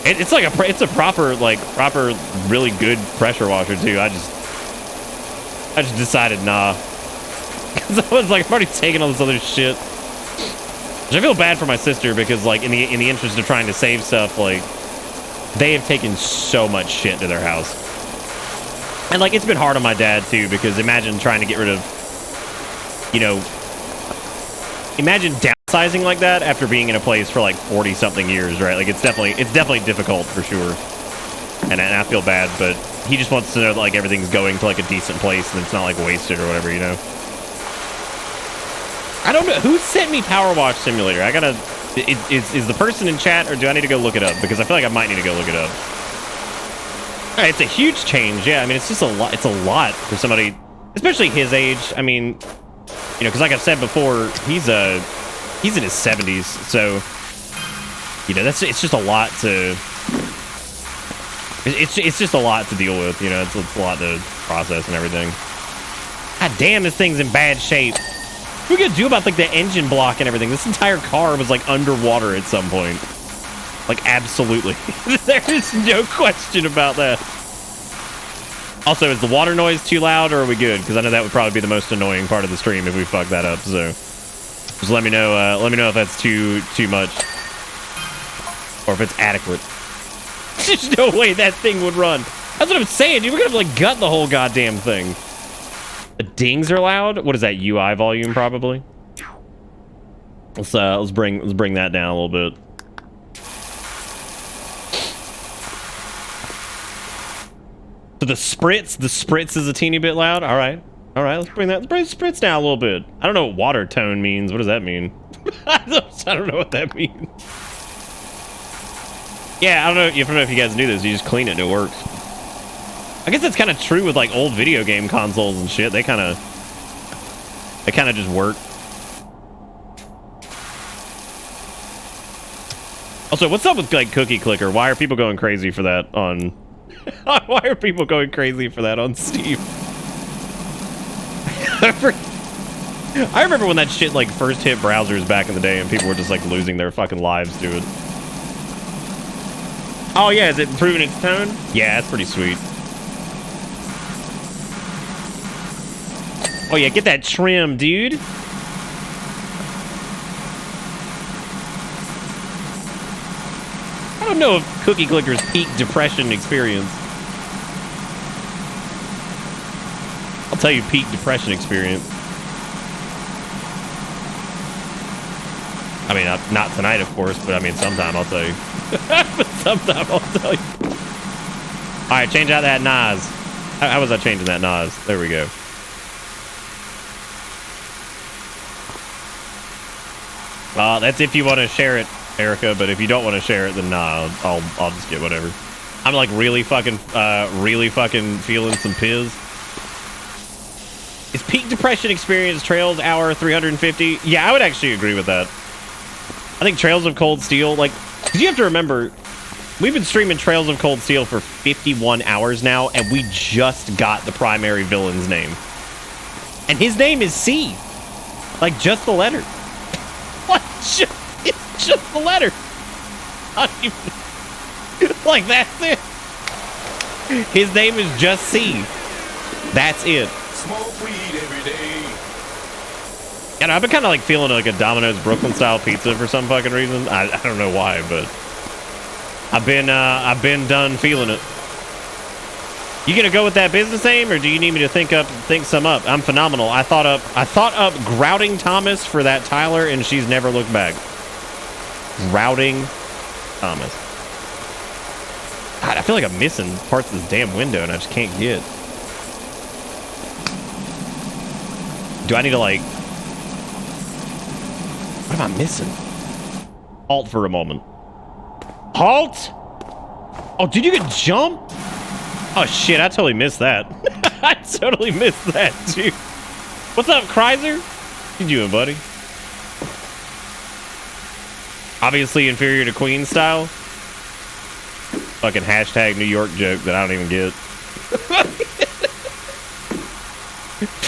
Speaker 7: it's like it's a proper really good pressure washer too. I just decided nah, because I was like, I'm already taking all this other shit. Which I feel bad for my sister, because like in the interest of trying to save stuff, like they have taken so much shit to their house. And like it's been hard on my dad too, because imagine trying to get rid of, you know, imagine downsizing like that after being in a place for like 40 something years, right? Like it's definitely difficult for sure. And I feel bad, but he just wants to know that like everything's going to like a decent place and it's not like wasted or whatever, you know. I don't know who sent me Powerwash Simulator. I gotta. Is the person in chat, or do I need to go look it up? Because I feel like I might need to go look it up. It's a huge change. Yeah, I mean, it's just a lot. It's a lot for somebody, especially his age. I mean, you know, because like I've said before, he's in his 70s, so you know it's just a lot to. It's just a lot to deal with. You know, it's a lot to process and everything. God damn, this thing's in bad shape. What are we gonna do about like the engine block and everything? This entire car was like underwater at some point. Like, absolutely. There is no question about that. Also, is the water noise too loud, or are we good? Because I know that would probably be the most annoying part of the stream if we fuck that up. So, just let me know. Let me know if that's too much, or if it's adequate. There's no way that thing would run. That's what I'm saying, dude. We're gonna like gut the whole goddamn thing. The dings are loud. What is that? UI volume, probably. Let's bring that down a little bit. So the spritz is a teeny bit loud. All right, let's bring the spritz down a little bit. I don't know what water tone means. What does that mean? I don't know what that means. Yeah, I don't know if you guys knew this. You just clean it and it works. I guess that's kind of true with like old video game consoles and shit. They kind of just work. Also, what's up with like Cookie Clicker? Why are people going crazy for that on? Why are people going crazy for that on Steam? I remember when that shit like first hit browsers back in the day and people were just like losing their fucking lives to it. Oh yeah, is it improving its tone? Yeah, that's pretty sweet. Oh yeah, get that trim, dude. I don't know if Cookie Clicker's peak depression experience. I'll tell you peak depression experience. I mean, not tonight, of course, but I mean, sometime I'll tell you. But sometime I'll tell you. All right, change out that Nas. How was I changing that Nas? There we go. That's if you want to share it, Erica, but if you don't want to share it, then nah, I'll just get whatever. I'm like really fucking feeling some piz. Is peak depression experience Trails hour 350? Yeah, I would actually agree with that. I think Trails of Cold Steel, like, because you have to remember, we've been streaming Trails of Cold Steel for 51 hours now, and we just got the primary villain's name. And his name is C. Like, just the letter. Like, it's just the letter. Not even, like, that's it. His name is just C. That's it.
Speaker 2: Smoke weed every day.
Speaker 7: And I've been kind of like feeling like a Domino's Brooklyn style pizza for some fucking reason. I don't know why, but I've been done feeling it. You gonna go with that business name, or do you need me to think some up? I'm phenomenal. I thought up Grouting Thomas for that Tyler, and she's never looked back. Grouting Thomas. God, I feel like I'm missing parts of this damn window, and I just can't get. Do I need to like? What am I missing? Halt for a moment. Halt! Oh, did you get jump? Oh shit, I totally missed that. I totally missed that, dude. What's up, Kreiser? How you doing, buddy? Obviously inferior to Queen style. Fucking hashtag New York joke that I don't even get.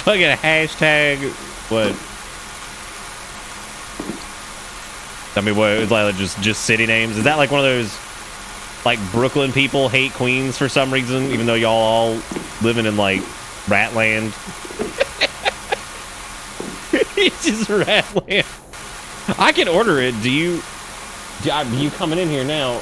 Speaker 7: Fucking hashtag what? I mean, what? It's like just city names. Is that like one of those? Like Brooklyn people hate Queens for some reason, even though y'all all living in like Ratland. It's just Ratland. I can order it. You coming in here now?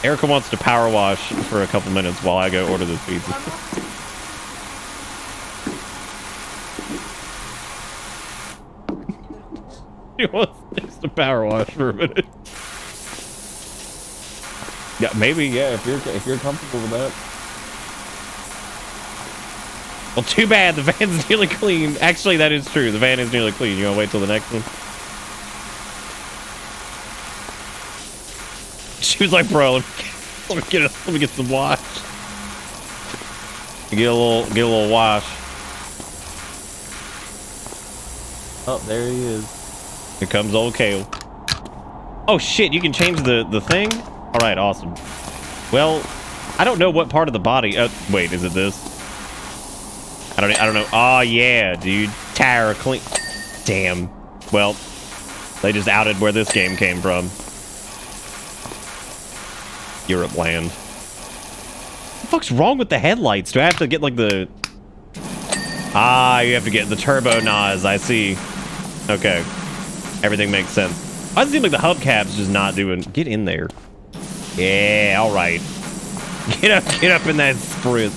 Speaker 7: Erica wants to power wash for a couple minutes while I go order this pizza. He wants just to power wash for a minute. Yeah, maybe. Yeah, if you're comfortable with that. Well, too bad. The van's nearly clean. Actually, that is true. The van is nearly clean. You want to wait till the next one? She was like, bro, let me get some wash. Get a little wash. Oh, there he is. Here comes old Kale. Oh shit, you can change the thing? All right, awesome. Well, I don't know what part of the body. Wait, is it this? I don't know. Oh yeah, dude. Tire clean. Damn. Well, they just outed where this game came from. Europe land. What the fuck's wrong with the headlights? Do I have to get like the... Ah, you have to get the turbo NOS. I see. Okay. Everything makes sense. Why does it seem like the hubcap's just not doing... Get in there. Yeah, all right. Get up in that sprint.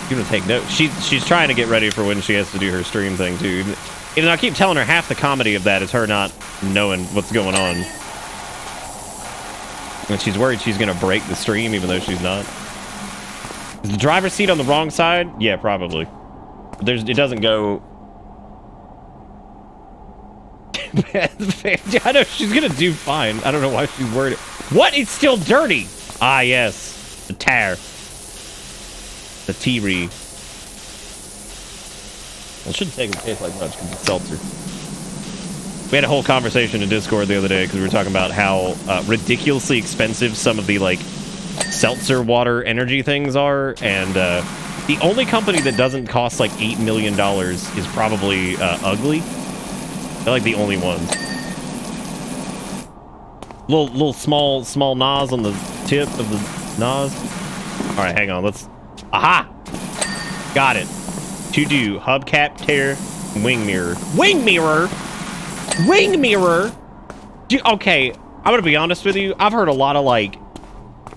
Speaker 7: She's gonna take notes. She's trying to get ready for when she has to do her stream thing too. Even though I keep telling her half the comedy of that is her not knowing what's going on. And she's worried she's gonna break the stream even though she's not. Is the driver's seat on the wrong side? Yeah, probably. It doesn't go. I know she's gonna do fine. I don't know why she's worried. What? It's still dirty. Ah, yes, the tire. The T-Re. Well, it shouldn't take a taste like much because it's seltzer. We had a whole conversation in Discord the other day because we were talking about how ridiculously expensive some of the like seltzer water energy things are, and the only company that doesn't cost like $8 million is probably Ugly. They're like the only ones. Little small NOS on the tip of the NOS. All right, hang on. Let's. Aha! Got it. To do hubcap tear, wing mirror. Wing mirror? Wing mirror? Okay, I'm gonna be honest with you. I've heard a lot of like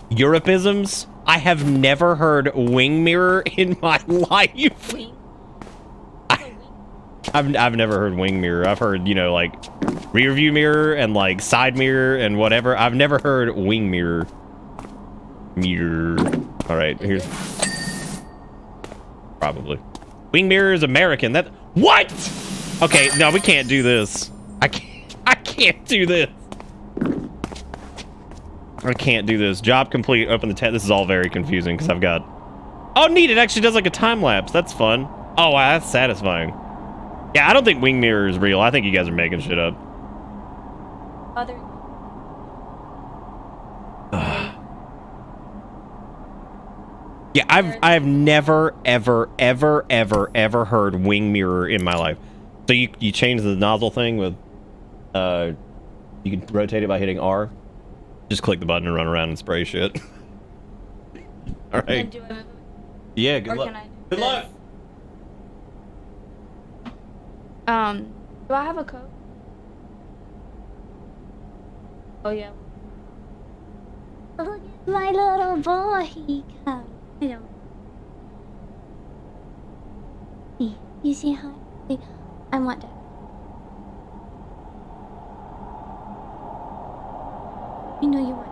Speaker 7: Europeisms. I have never heard wing mirror in my life. I've never heard wing mirror. I've heard, you know, like rear view mirror and like side mirror and whatever. I've never heard wing mirror. Mirror. All right, here's. Probably. Wing mirror is American. That what? Okay, no, we can't do this. I can't do this. I can't do this. Job complete. Open the tab. This is all very confusing because I've got. Oh, neat! It actually does like a time lapse. That's fun. Oh, wow, that's satisfying. Yeah, I don't think wing mirror is real. I think you guys are making shit up.
Speaker 6: Other.
Speaker 7: Yeah, I've never ever heard wing mirror in my life. So you change the nozzle thing with you can rotate it by hitting R. Just click the button and run around and spray shit. All right. Yeah, good luck. Good luck.
Speaker 10: Do I have a code? Oh yeah.
Speaker 6: Look at my little boy. He comes. I don't. Hey, you say hi. Hey, I want that. You know you want.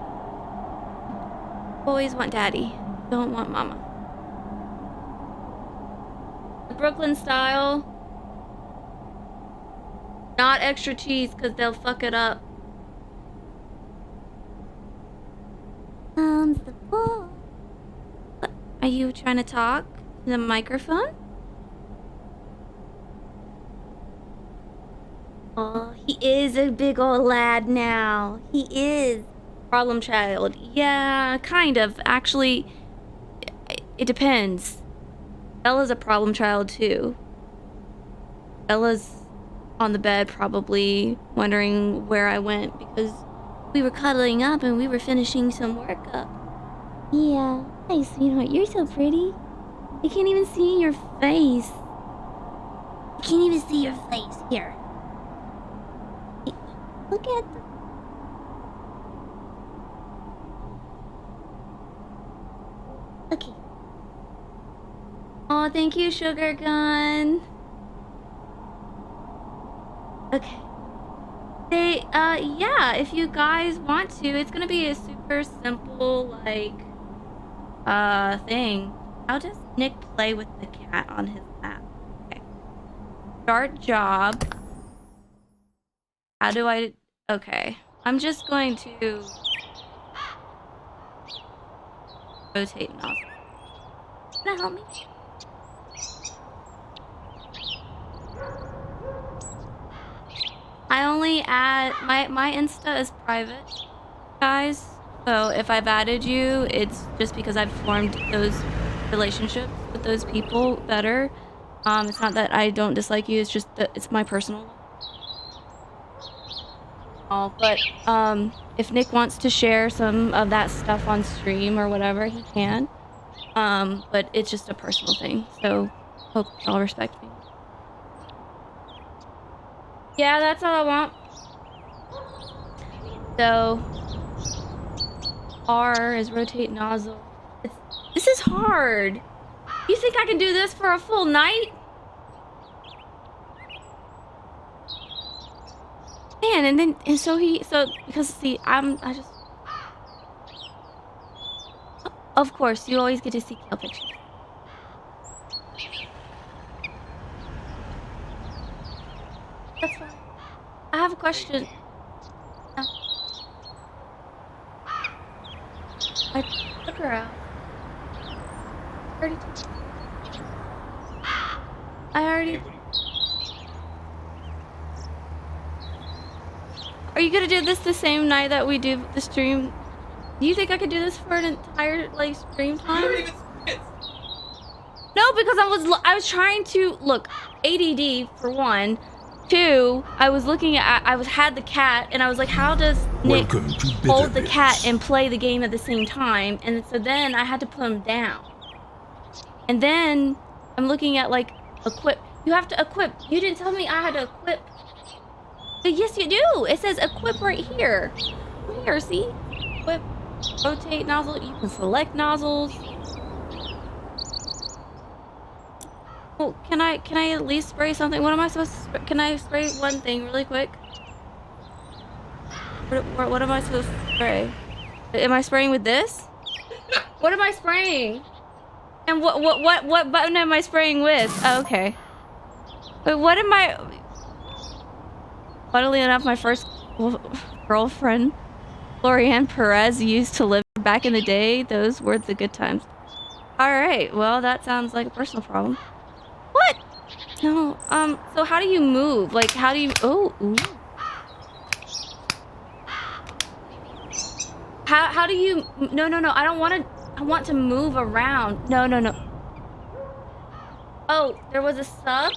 Speaker 10: Boys want daddy, don't want mama. The Brooklyn style. Not extra cheese, because they'll fuck it up.
Speaker 6: The boy.
Speaker 10: Are you trying to talk to the microphone?
Speaker 6: Oh, he is a big old lad now. He is.
Speaker 10: Problem child. Yeah, kind of. Actually, it depends. Bella's a problem child, too. Bella's on the bed, probably wondering where I went because we were cuddling up and we were finishing some work up.
Speaker 6: Yeah. Hey, sweetheart, you're so pretty. I can't even see your face. I can't even see your face. Here. Hey, look at the... Okay.
Speaker 10: Oh, thank you, Sugar Gun.
Speaker 6: Okay.
Speaker 10: Yeah, if you guys want to, it's gonna be a super simple, like, thing. How does Nick play with the cat on his lap? Okay. Start job. How do I... Okay. I'm just going to... rotate nozzle. Can that help me? I only add... My Insta is private, guys. So if I've added you, it's just because I've formed those relationships with those people better. It's not that I don't dislike you, it's just that it's my personal one. But if Nick wants to share some of that stuff on stream or whatever, he can. But it's just a personal thing, so hope y'all respect me. Yeah, that's all I want. So R is rotate nozzle. This is hard. You think I can do this for a full night? Man, and because see, I just, of course, you always get to see Kale pictures. That's fine. I have a question. I took her out. I already. Are you gonna do this the same night that we do the stream? Do you think I could do this for an entire like stream time? No, because I was trying to look ADD for one. Two, I was looking at had the cat and I was like, how does Nick hold the cat and play the game at the same time? And so then I had to put him down. And then I'm looking at like equip. You have to equip. You didn't tell me I had to equip. But yes, you do. It says equip right here. Here, see? Equip, rotate nozzle. You can select nozzles. Well, can I at least spray something? What am I supposed to spray? Can I spray one thing really quick? What am I supposed to spray? Am I spraying with this? What am I spraying? And what button am I spraying with? Oh, okay. But what am I... Funnily enough, my first girlfriend, Lorianne Perez, used to live back in the day. Those were the good times. Alright, well, that sounds like a personal problem. What? No, so how do you move? Like, how do you... Oh, ooh. How do you... No, I don't want to... I want to move around. No. Oh, there was a sub?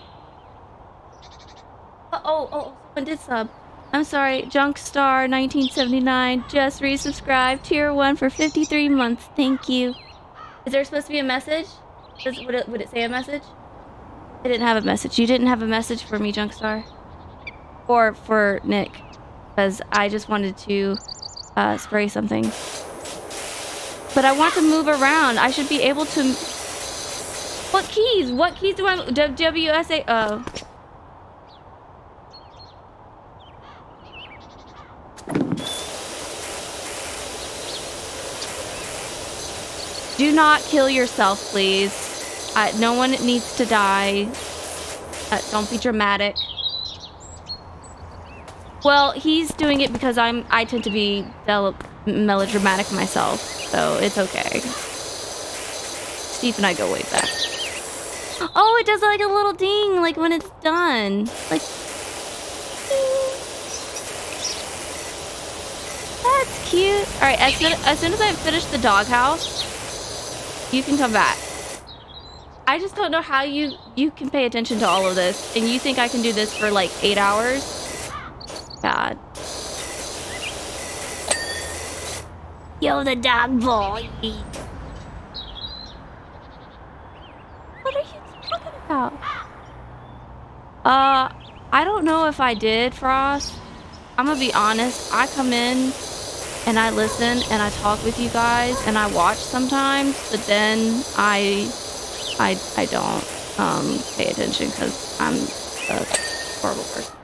Speaker 10: Oh, someone did sub. I'm sorry, Junkstar 1979 just resubscribed tier 1 for 53 months. Thank you. Is there supposed to be a message? Would it say a message? I didn't have a message. You didn't have a message for me, Junkstar? Or for Nick? Because I just wanted to spray something. But I want to move around. I should be able to... What keys? What keys do I... WSA... Oh. Do not kill yourself, please. No one needs to die. Don't be dramatic. Well, he's doing it because I tend to be melodramatic myself, so it's okay. Steve and I go way back. Oh, it does like a little ding, like when it's done. Like, that's cute. All right, as soon as I finish the doghouse, you can come back. I just don't know how you can pay attention to all of this, and you think I can do this for like 8 hours? God. Yo, the dog boy. What are you talking about? I don't know if I did, Frost. I'm gonna be honest. I come in and I listen and I talk with you guys and I watch sometimes, but then I don't pay attention because I'm a horrible person.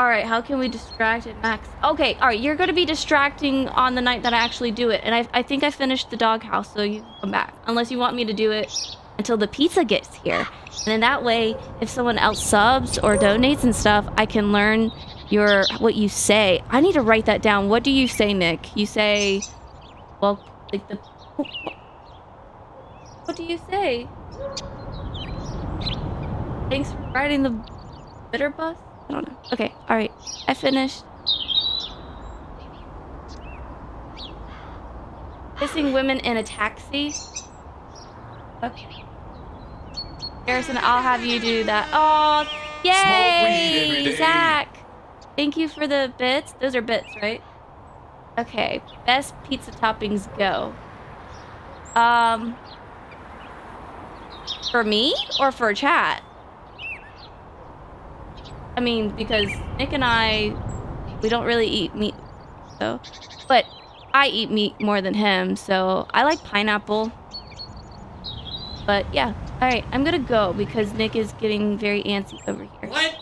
Speaker 10: All right, how can we distract it, Max? Okay, all right, you're going to be distracting on the night that I actually do it. And I think I finished the doghouse, so you can come back. Unless you want me to do it until the pizza gets here. And then that way, if someone else subs or donates and stuff, I can learn what you say. I need to write that down. What do you say, Nick? You say, well, like the... What do you say? Thanks for riding the bitter bus? I don't know. Okay, alright. I finished. Kissing women in a taxi? Okay. Harrison, I'll have you do that. Oh, yay! Zach! Thank you for the bits. Those are bits, right? Okay. Best pizza toppings go. For me or for chat? I mean, because Nick and I, we don't really eat meat, so. But I eat meat more than him, so I like pineapple. But yeah, all right, I'm gonna go because Nick is getting very antsy over here.
Speaker 4: What?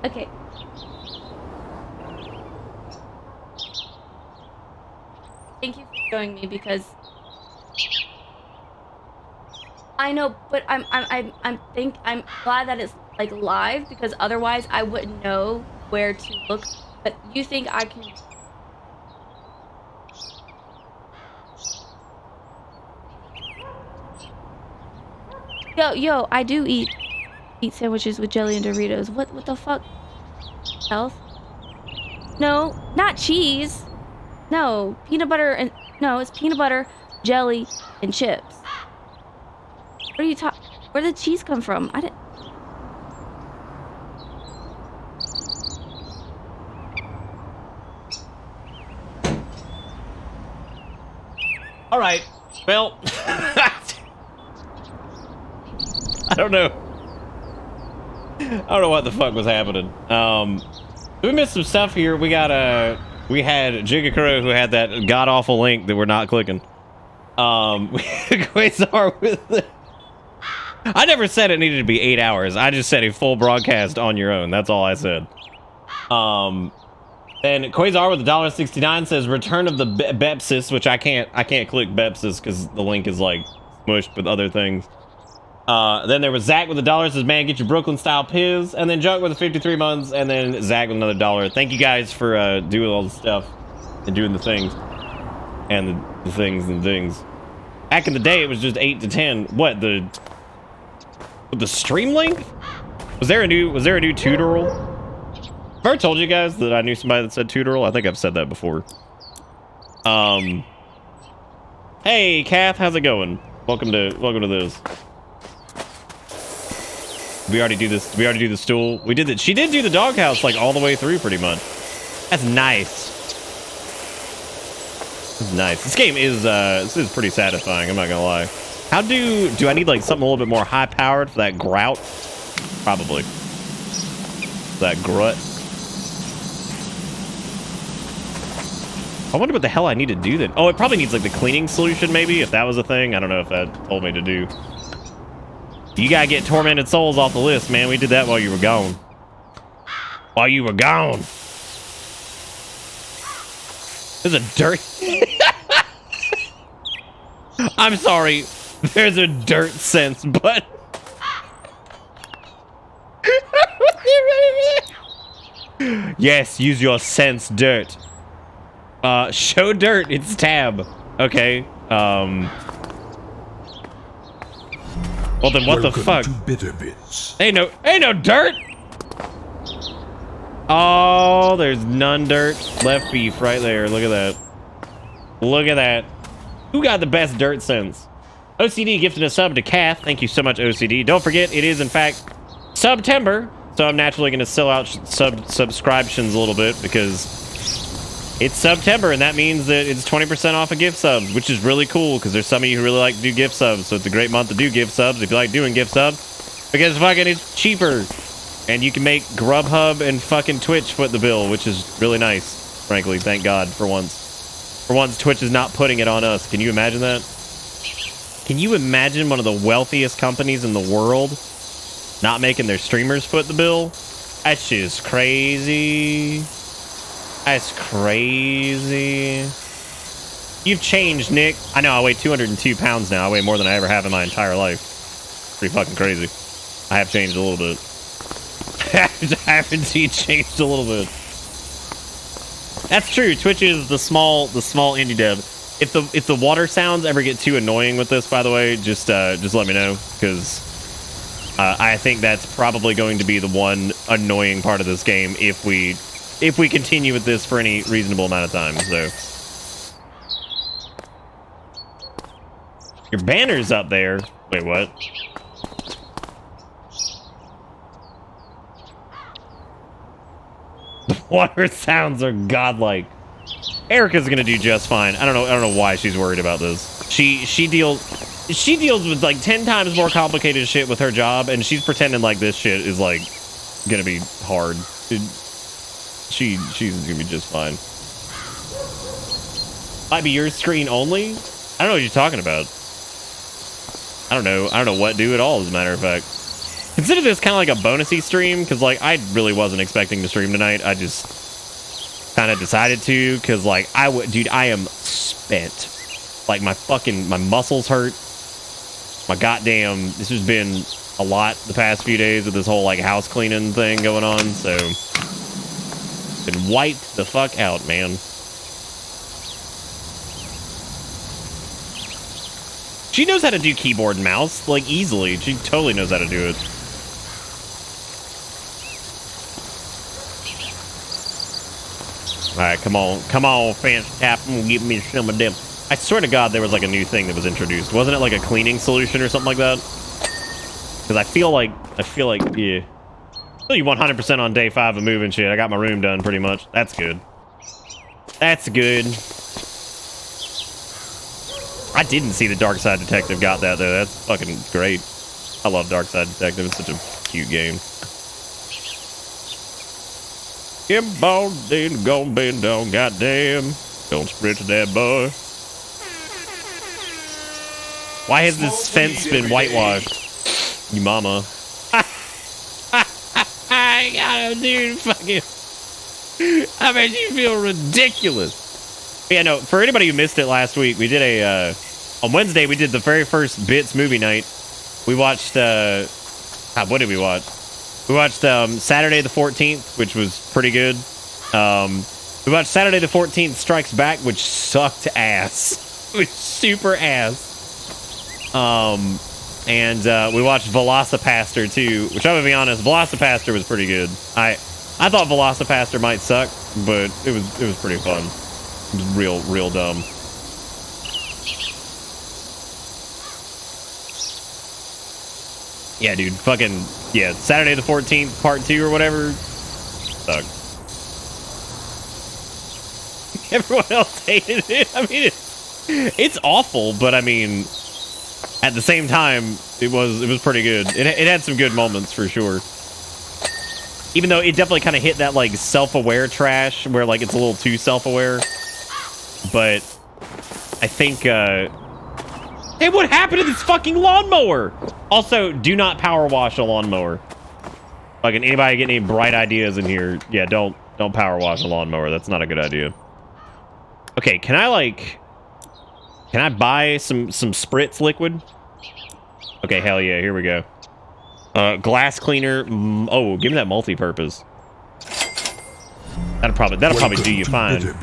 Speaker 10: Okay. Thank you for showing me because I know, but I'm glad that it's like live because otherwise I wouldn't know where to look. But you think I can? Yo, I do eat sandwiches with jelly and Doritos. What the fuck? Health? No, not cheese. No, peanut butter and no, it's peanut butter, jelly, and chips. What are you talking? Where did cheese come from? I didn't.
Speaker 7: All right. Well, I don't know. I don't know what the fuck was happening. We missed some stuff here. We had Jigakuro who had that god awful link that we're not clicking. We had Quasar with the... I never said it needed to be 8 hours. I just said a full broadcast on your own. That's all I said. Then Quasar with $1.69 says return of the Bepsis, which I can't click Bepsis because the link is like smushed with other things. Then there was Zach with $1 says, man, get your Brooklyn style piz. And then Junk with the 53 months. And then Zach with another $1. Thank you guys for doing all the stuff and doing the things. And the things and things. Back in the day, it was just 8 to 10. What, the stream length? Was there a new tutorial? Have I ever told you guys that I knew somebody that said tutorial? I think I've said that before. Hey, Kath, how's it going? Welcome to this. We already do this. We already do the stool. We did it. She did do the doghouse like all the way through, pretty much. That's nice. This is nice. This game is this is pretty satisfying. I'm not gonna lie. How do I need like something a little bit more high powered for that grout? Probably. That grut. I wonder what the hell I need to do then. Oh, it probably needs like the cleaning solution, maybe, if that was a thing. I don't know if that told me to do. You gotta get tormented souls off the list, man. We did that while you were gone. While you were gone. There's a dirt. I'm sorry. There's a dirt sense, but. Yes, use your sense, dirt. Show dirt. It's tab. Okay. Well then, what the fuck? Ain't no dirt. Oh, there's none dirt. Left beef right there. Look at that. Look at that. Who got the best dirt sense? OCD gifted a sub to Kath. Thank you so much, OCD. Don't forget, it is in fact September, so I'm naturally going to sell out subscriptions a little bit because it's September, and that means that it's 20% off of gift subs, which is really cool because there's some of you who really like to do gift subs, so it's a great month to do gift subs if you like doing gift subs because fucking it's cheaper. And you can make Grubhub and fucking Twitch foot the bill, which is really nice, frankly. Thank God for once. For once, Twitch is not putting it on us. Can you imagine that? Can you imagine one of the wealthiest companies in the world not making their streamers foot the bill. That's just crazy. That's crazy. You've changed, Nick. I know, I weigh 202 pounds now. I weigh more than I ever have in my entire life. Pretty fucking crazy. I have changed a little bit. I haven't changed a little bit. That's true. Twitch is the small indie dev. If the water sounds ever get too annoying with this, by the way, just let me know, because I think that's probably going to be the one annoying part of this game if we continue with this for any reasonable amount of time. So your banner's up there. Wait, what? The water sounds are godlike. Erica's gonna do just fine. I don't know why she's worried about this. She deals with like 10 times more complicated shit with her job, and she's pretending like this shit is like gonna be hard. She's gonna be just fine. Might be your screen only? I don't know what you're talking about. I don't know what do at all, as a matter of fact. Consider this kind of like a bonusy stream, because like I really wasn't expecting to stream tonight. I just kind of decided to, because like dude, I am spent. Like my muscles hurt. My goddamn, this has been a lot the past few days with this whole like house cleaning thing going on, so been wiped the fuck out, man. She knows how to do keyboard and mouse, like easily. She totally knows how to do it. All right, come on, Fancy Captain, give me some of them. I swear to God, there was like a new thing that was introduced. Wasn't it like a cleaning solution or something like that? Because I feel like, yeah. I feel you 100% on day 5 of moving shit. I got my room done pretty much. That's good. That's good. I didn't see the Dark Side Detective got that though. That's fucking great. I love Dark Side Detective. It's such a cute game. Get ball, then gonna bend down, goddamn. Don't sprint to that boy. Why has this fence been whitewashed? You mama. I got him, dude. Fucking. I bet you feel ridiculous. Yeah, no, for anybody who missed it last week, we did on Wednesday, we did the very first Bits movie night. We watched, what did we watch? We watched Saturday the 14th, which was pretty good. We watched Saturday the 14th Strikes Back, which sucked ass. It was super ass. And we watched Velocipaster too, which I'm gonna be honest, Velocipaster was pretty good. I thought Velocipaster might suck, but it was pretty fun. It was real dumb. Yeah, dude, fucking, yeah, Saturday the 14th, part 2 or whatever, sucked. Everyone else hated it. I mean, it's awful, but I mean, at the same time, it was pretty good. It had some good moments for sure. Even though it definitely kind of hit that like self-aware trash, where like it's a little too self-aware. But I think, hey, what happened to this fucking lawnmower? Also, do not power wash a lawnmower. Fucking anybody get any bright ideas in here? Yeah, don't power wash a lawnmower. That's not a good idea. Okay, can I buy some Spritz liquid? Okay, hell yeah, here we go. Glass cleaner. Oh, give me that multi-purpose. That'll probably do you fine.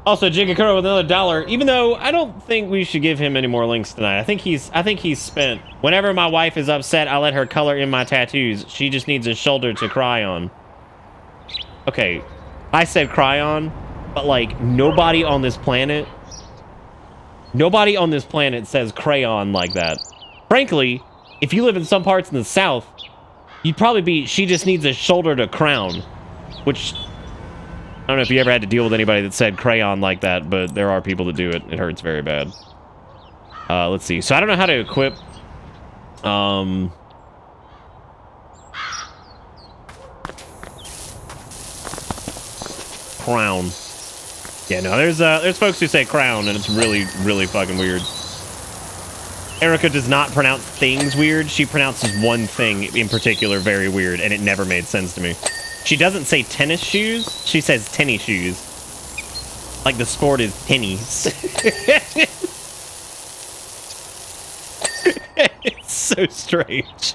Speaker 7: Also, Jigakuro with another $1. Even though I don't think we should give him any more links tonight. I think he's spent. Whenever my wife is upset, I let her color in my tattoos. She just needs a shoulder to cry on. Okay, I said cry on, but like nobody on this planet says crayon like that. Frankly, if you live in some parts in the South, you'd probably be she just needs a shoulder to crown, which I don't know if you ever had to deal with anybody that said crayon like that, but there are people that do it. It hurts very bad. Let's see. So I don't know how to equip. Crown. Yeah, no, there's folks who say crown, and it's really, really fucking weird. Erica does not pronounce things weird. She pronounces one thing in particular very weird, and it never made sense to me. She doesn't say tennis shoes. She says tenny shoes. Like the sport is tennies. It's so strange.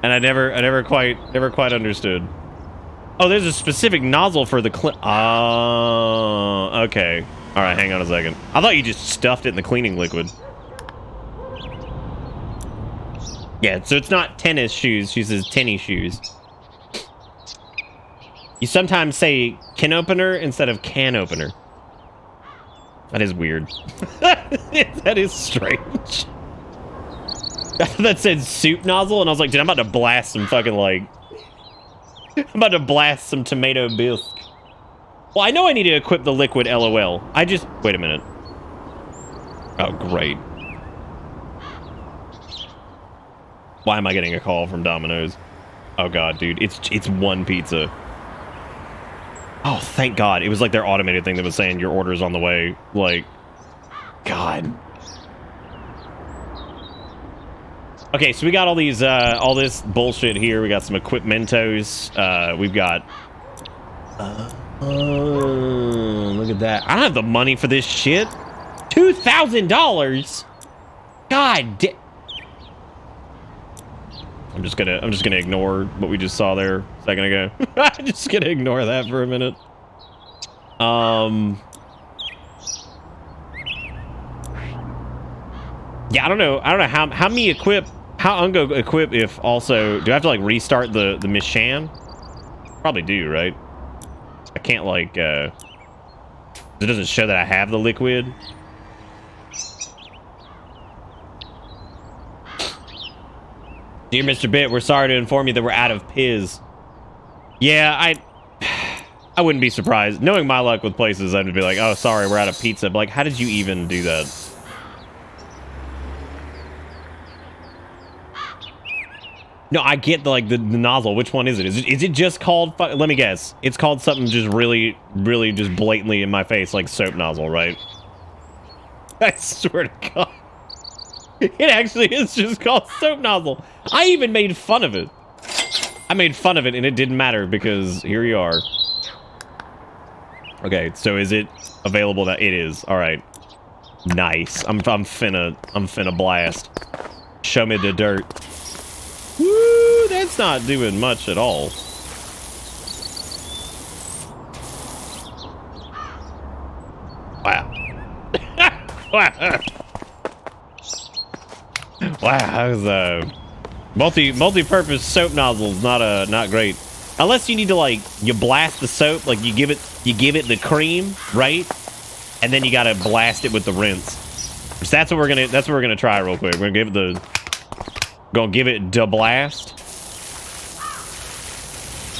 Speaker 7: And I never quite understood. Oh, there's a specific nozzle for the oh, okay. All right, hang on a second. I thought you just stuffed it in the cleaning liquid. Yeah, so it's not tennis shoes. She says tenny shoes. You sometimes say can opener instead of can opener. That is weird. That is strange. That said soup nozzle, and I was like, dude, I'm about to blast some fucking, like... I'm about to blast some tomato bisque. Well, I know I need to equip the liquid LOL. I just... Wait a minute. Oh, great. Why am I getting a call from Domino's? Oh, God, dude. It's one pizza. Oh, thank God. It was like their automated thing that was saying your order's on the way. Like, God. Okay, so we got all these, all this bullshit here. We got some equipmentos. We've got... look at that. I don't have the money for this shit. $2,000? God damn. I'm just gonna ignore what we just saw there a second ago. I'm just gonna ignore that for a minute. Yeah, I don't know how me equip, how Ungo equip if also, do I have to like restart the Mishan? Probably do, right? I can't like, it doesn't show that I have the liquid. Dear Mr. Bit, we're sorry to inform you that we're out of Piz. Yeah, I wouldn't be surprised. Knowing my luck with places, I'd be like, oh, sorry, we're out of pizza. But like, how did you even do that? No, I get the nozzle. Which one is it? Is it just called, let me guess. It's called something just really, really just blatantly in my face, like soap nozzle, right? I swear to God. It actually is just called soap nozzle. I even made fun of it. I made fun of it and it didn't matter because here you are. Okay, so is it available? That it is. All right. Nice. I'm finna blast. Show me the dirt. Woo, that's not doing much at all. Wow. Wow. Wow, that was multi-purpose soap nozzles, not great. Unless you need to like you blast the soap, like you give it the cream, right? And then you gotta blast it with the rinse. So that's what we're gonna try real quick. We're gonna give it the blast.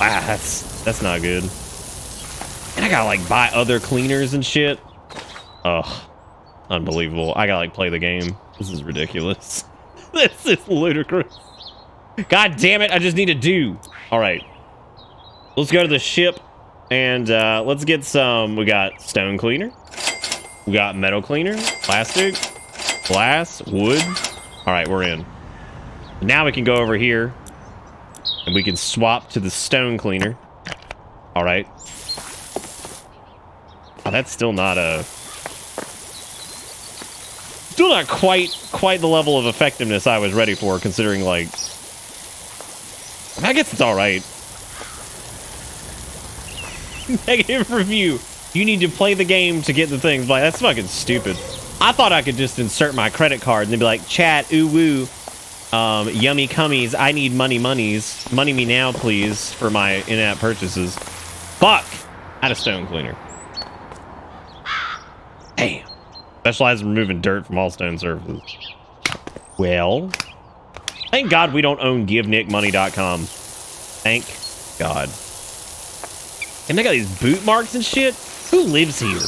Speaker 7: Wow, that's not good. And I gotta like buy other cleaners and shit. Ugh, unbelievable. I gotta like play the game. This is ridiculous. This is ludicrous. God damn it, I just need to do. All right. Let's go to the ship and let's get some. We got stone cleaner. We got metal cleaner, plastic, glass, wood. All right, we're in. Now we can go over here and we can swap to the stone cleaner. All right. Oh, that's still not quite the level of effectiveness I was ready for, considering like I guess it's all right. Negative review. You need to play the game to get the things. Like, that's fucking stupid. I thought I could just insert my credit card and they'd be like, chat, ooh woo, yummy cummies, I need monies. Money me now, please, for my in-app purchases. Fuck! Out of stone cleaner. Damn. Specializes in removing dirt from all stone surfaces. Well, thank God we don't own GiveNickMoney.com. Thank God. And they got these boot marks and shit. Who lives here?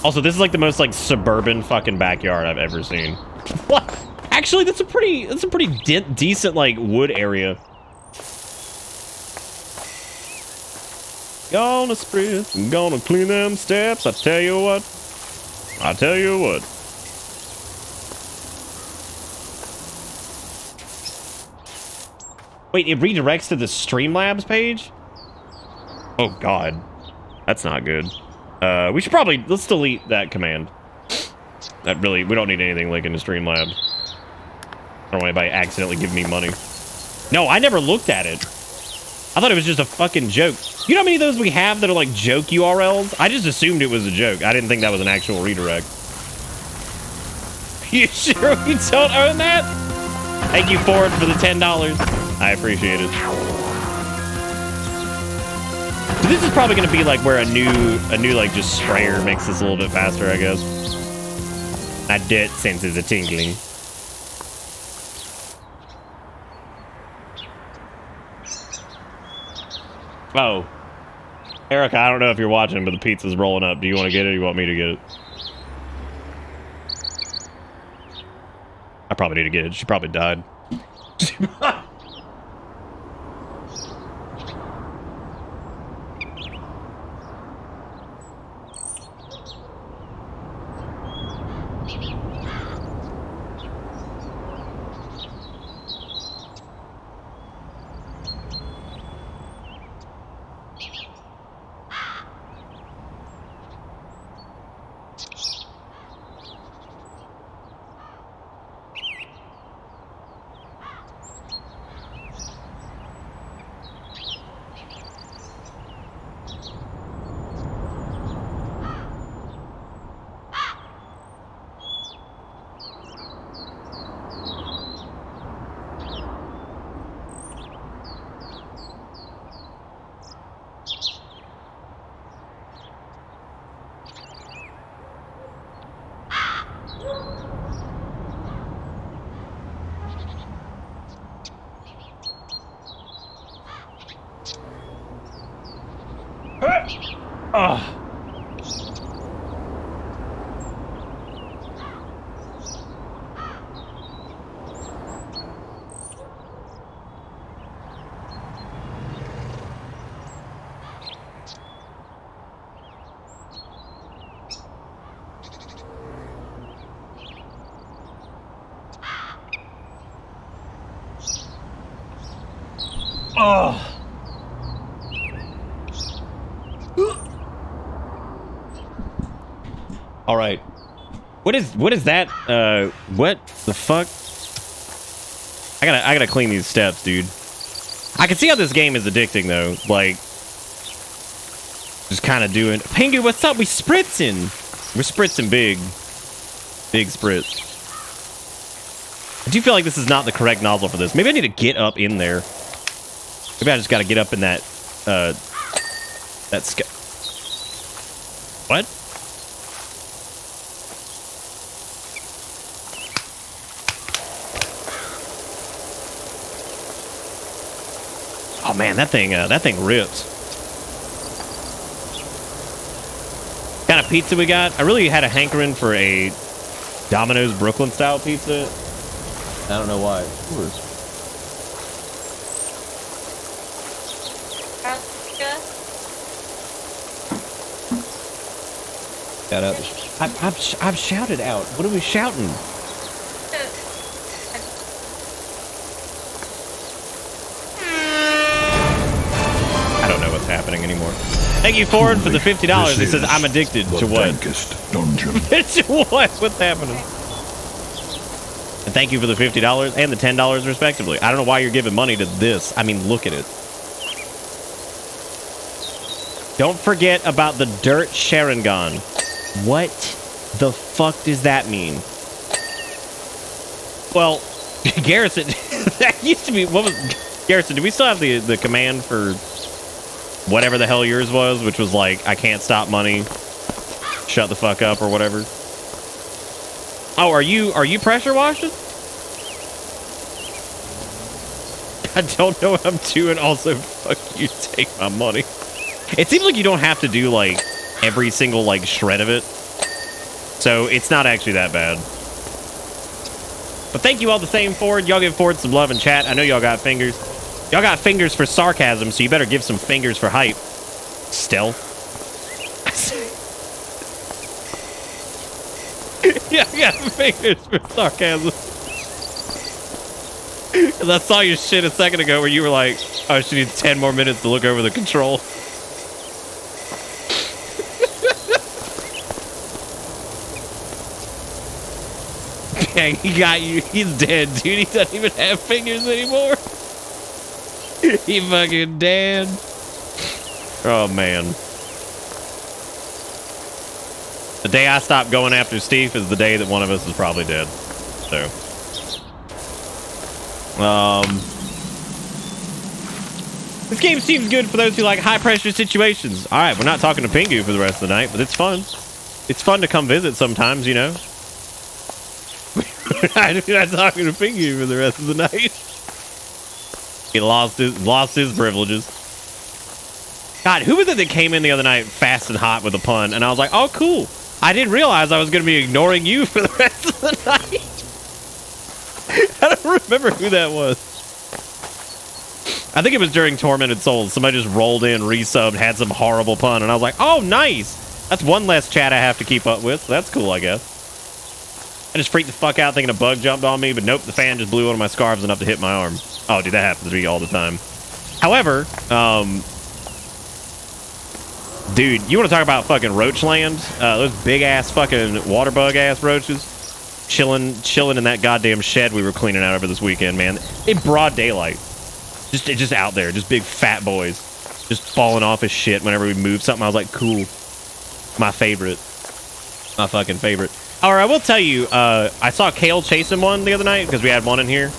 Speaker 7: Also, this is like the most like suburban fucking backyard I've ever seen. What? Actually, that's a pretty decent like wood area. Gonna spritz and gonna clean them steps. I tell you what. I tell you what. Wait, it redirects to the Streamlabs page? Oh god. That's not good. We should probably, let's delete that command. That really, we don't need anything linking to Streamlabs. I don't want anybody accidentally give me money. No, I never looked at it. I thought it was just a fucking joke. You know how many of those we have that are like joke URLs? I just assumed it was a joke. I didn't think that was an actual redirect. You sure we don't own that? Thank you, Ford, for the $10. I appreciate it. So this is probably going to be like where a new like just sprayer makes this a little bit faster, I guess. My dirt senses are tingling. Oh. Erica, I don't know if you're watching, but the pizza's rolling up. Do you want to get it or you want me to get it? I probably need to get it. She probably died. Oh. Oh. All right. What is that? What the fuck? I gotta clean these steps, dude. I can see how this game is addicting though. Like, just kind of doing. Pingu, what's up? We spritzing. We're spritzing big. Big spritz. I do feel like this is not the correct nozzle for this. Maybe I need to get up in there. Maybe I just gotta get up in that, What? Oh man, that thing rips. What kind of pizza we got? I really had a hankering for a Domino's Brooklyn style pizza. I don't know why. Shout out. I've shouted out. What are we shouting? I don't know what's happening anymore. Thank you, Ford, for the $50. He says I'm addicted to what? To what? What's happening? And thank you for the $50 and the $10 respectively. I don't know why you're giving money to this. I mean, look at it. Don't forget about the dirt Sharingan. What the fuck does that mean? Well, Garrison, that used to be, what was, Garrison, do we still have the command for whatever the hell yours was, which was like, I can't stop money, shut the fuck up or whatever? Oh, are you pressure washing? I don't know what I'm doing. Also, fuck you, take my money. It seems like you don't have to do like every single like shred of it, so it's not actually that bad. But thank you all the same, Ford. Y'all give Ford some love in chat. I know y'all got fingers. Y'all got fingers for sarcasm, so you better give some fingers for hype. Stealth. Yeah, I got fingers for sarcasm. 'Cause I saw your shit a second ago where you were like, oh, she needs 10 more minutes to look over the control. Dang, he got you. He's dead, dude. He doesn't even have fingers anymore. He fucking dead. Oh, man. The day I stopped going after Steve is the day that one of us is probably dead. So. This game seems good for those who like high-pressure situations. All right, we're not talking to Pingu for the rest of the night, but it's fun. It's fun to come visit sometimes, you know. I'm not talking to Pingu for the rest of the night. He lost his privileges. God, who was it that came in the other night fast and hot with a pun? And I was like, oh, cool. I didn't realize I was going to be ignoring you for the rest of the night. I don't remember who that was. I think it was during Tormented Souls. Somebody just rolled in, resubbed, had some horrible pun, and I was like, oh, nice. That's one less chat I have to keep up with, so that's cool, I guess. I just freaked the fuck out thinking a bug jumped on me, but nope, the fan just blew one of my scarves enough to hit my arm. Oh, dude, that happens to me all the time. However, dude, you want to talk about fucking roach land? Those big-ass fucking water-bug-ass roaches chilling in that goddamn shed we were cleaning out over this weekend, man. In broad daylight. Just out there. Just big fat boys. Just falling off his shit whenever we moved something. I was like, cool. My favorite. My fucking favorite. All right, I will tell you, I saw Kale chasing one the other night because we had one in here.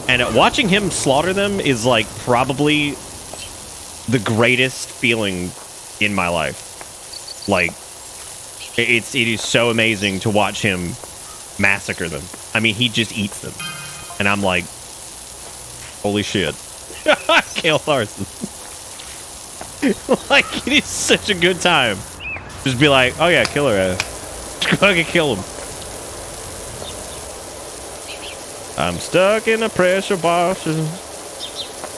Speaker 7: And watching him slaughter them is like probably the greatest feeling in my life. Like, it is so amazing to watch him massacre them. I mean, he just eats them. And I'm like, holy shit. Kale Larson. Like, it is such a good time. Just be like, oh yeah, kill her ass. Just fucking kill him. I'm stuck in a pressure washer,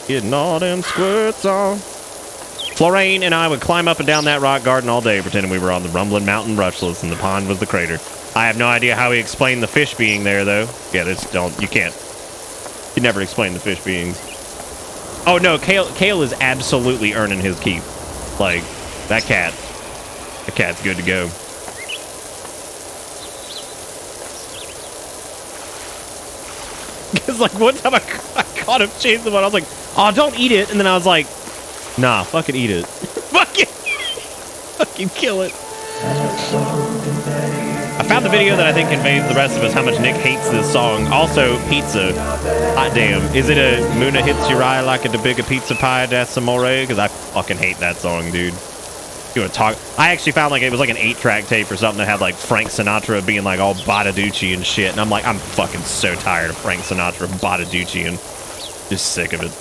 Speaker 7: getting all them squirts on. Florane and I would climb up and down that rock garden all day, pretending we were on the rumbling mountain rushless and the pond was the crater. I have no idea how he explained the fish being there, though. Yeah, you can't. You never explain the fish beings. Oh no, Kale is absolutely earning his keep. Like, that cat's good to go. Because like one time I caught him chasing one, I was like, oh, don't eat it. And then I was like, nah, fucking eat it. fucking kill it. I found the video that I think conveys the rest of us how much Nick hates this song. Also, pizza. Hot damn. Is it a Muna hits your eye like a bigger pizza pie, that's amore? Because I fucking hate that song, dude. You want to talk? I actually found like it was like an 8-track tape or something that had like Frank Sinatra being like all Bottaducci and shit. And I'm like, I'm fucking so tired of Frank Sinatra, Bottaducci, and just sick of it.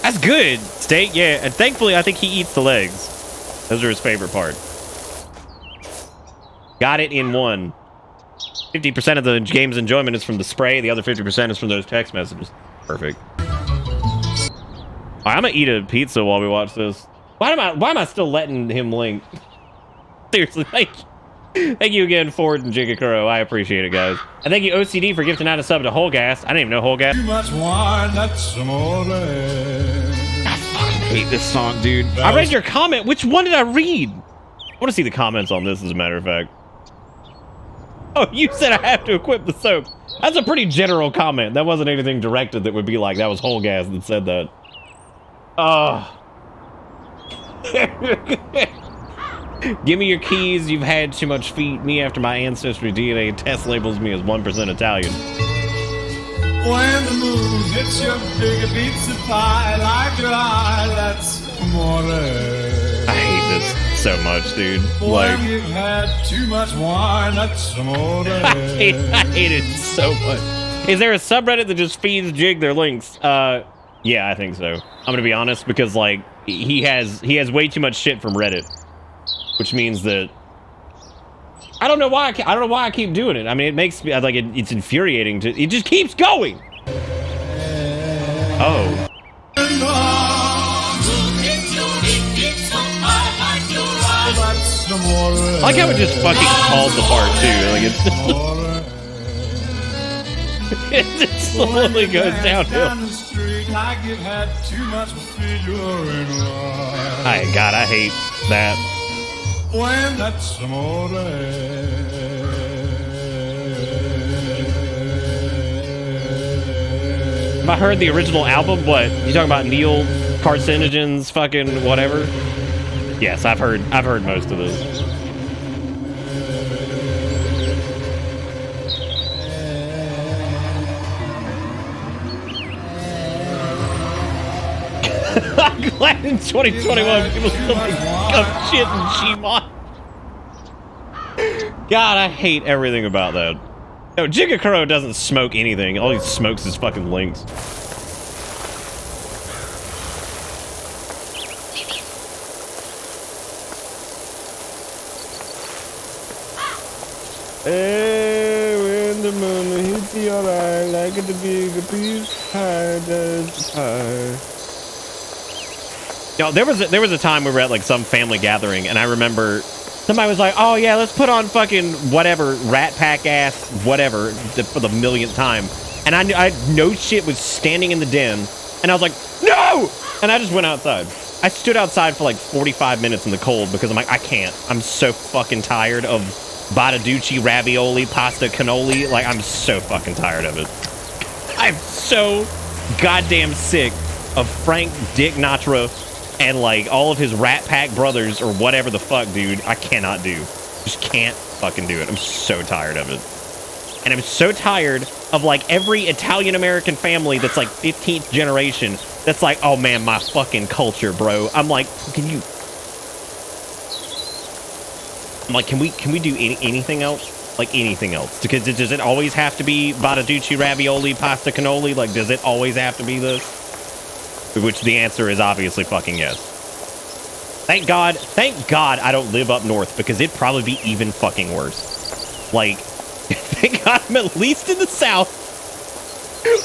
Speaker 7: That's good, Steak. Yeah, and thankfully I think he eats the legs. Those are his favorite part. Got it in one. 50% of the game's enjoyment is from the spray. The other 50% is from those text messages. Perfect. All right, I'm gonna eat a pizza while we watch this. Why am I still letting him link? Seriously, thank you again, Ford and Jigakuro. I appreciate it, guys. And thank you, OCD, for gifting out a sub to Holgast. I didn't even know Holgast.
Speaker 9: Too much wine, that's amore.
Speaker 7: I fucking hate this song, dude. I read your comment. Which one did I read? I want to see the comments on this, as a matter of fact. Oh, you said I have to equip the soap. That's a pretty general comment. That wasn't anything directed that would be like, that was Holgast that said that. Oh. Give me your keys. You've had too much feet. Me after my ancestry DNA test labels me as 1% Italian.
Speaker 9: When the moon hits your big pizza pie like your eye, that's amore.
Speaker 7: I hate this so much, dude. Like,
Speaker 9: when you've had too much wine, that's amore.
Speaker 7: I hate it so much. Is there a subreddit that just feeds Jig their links? Yeah, I think so. I'm gonna be honest, because like he has way too much shit from Reddit, which means that I don't know why I keep doing it. I mean, it makes me like it's infuriating to. It just keeps going. Oh. I like how it just fucking falls apart too. Like it just slowly goes downhill. My God, I hate that.
Speaker 9: When that's amore.
Speaker 7: Have I heard the original album? What? You talking about Neil Carcinogen's fucking whatever? Yes, I've heard most of those. I'm glad in 2021 people still think of shit and Gmod. God, I hate everything about that. No, Jigakuro doesn't smoke anything. All he smokes is fucking links. Hey, when the moon hits your eye like a big piece pie does pie. You know, there was a time we were at like some family gathering, and I remember somebody was like, "Oh yeah, let's put on fucking whatever Rat Pack ass whatever for the millionth time," and I no shit was standing in the den, and I was like, "No!" and I just went outside. I stood outside for like 45 minutes in the cold because I'm like, I can't. I'm so fucking tired of Badaducci, ravioli, pasta, cannoli. Like, I'm so fucking tired of it. I'm so goddamn sick of Frank Dick Natra and like all of his Rat Pack brothers or whatever the fuck, dude. I cannot do. Just can't fucking do it. I'm so tired of it. And I'm so tired of like every Italian American family that's like 15th generation that's like, oh man, my fucking culture, bro. I'm like, can we do anything else? Like anything else? Because does it always have to be Badaducci, ravioli, pasta, cannoli? Like, does it always have to be this? Which the answer is obviously fucking yes. Thank God I don't live up north because it'd probably be even fucking worse. Like, thank God I'm at least in the south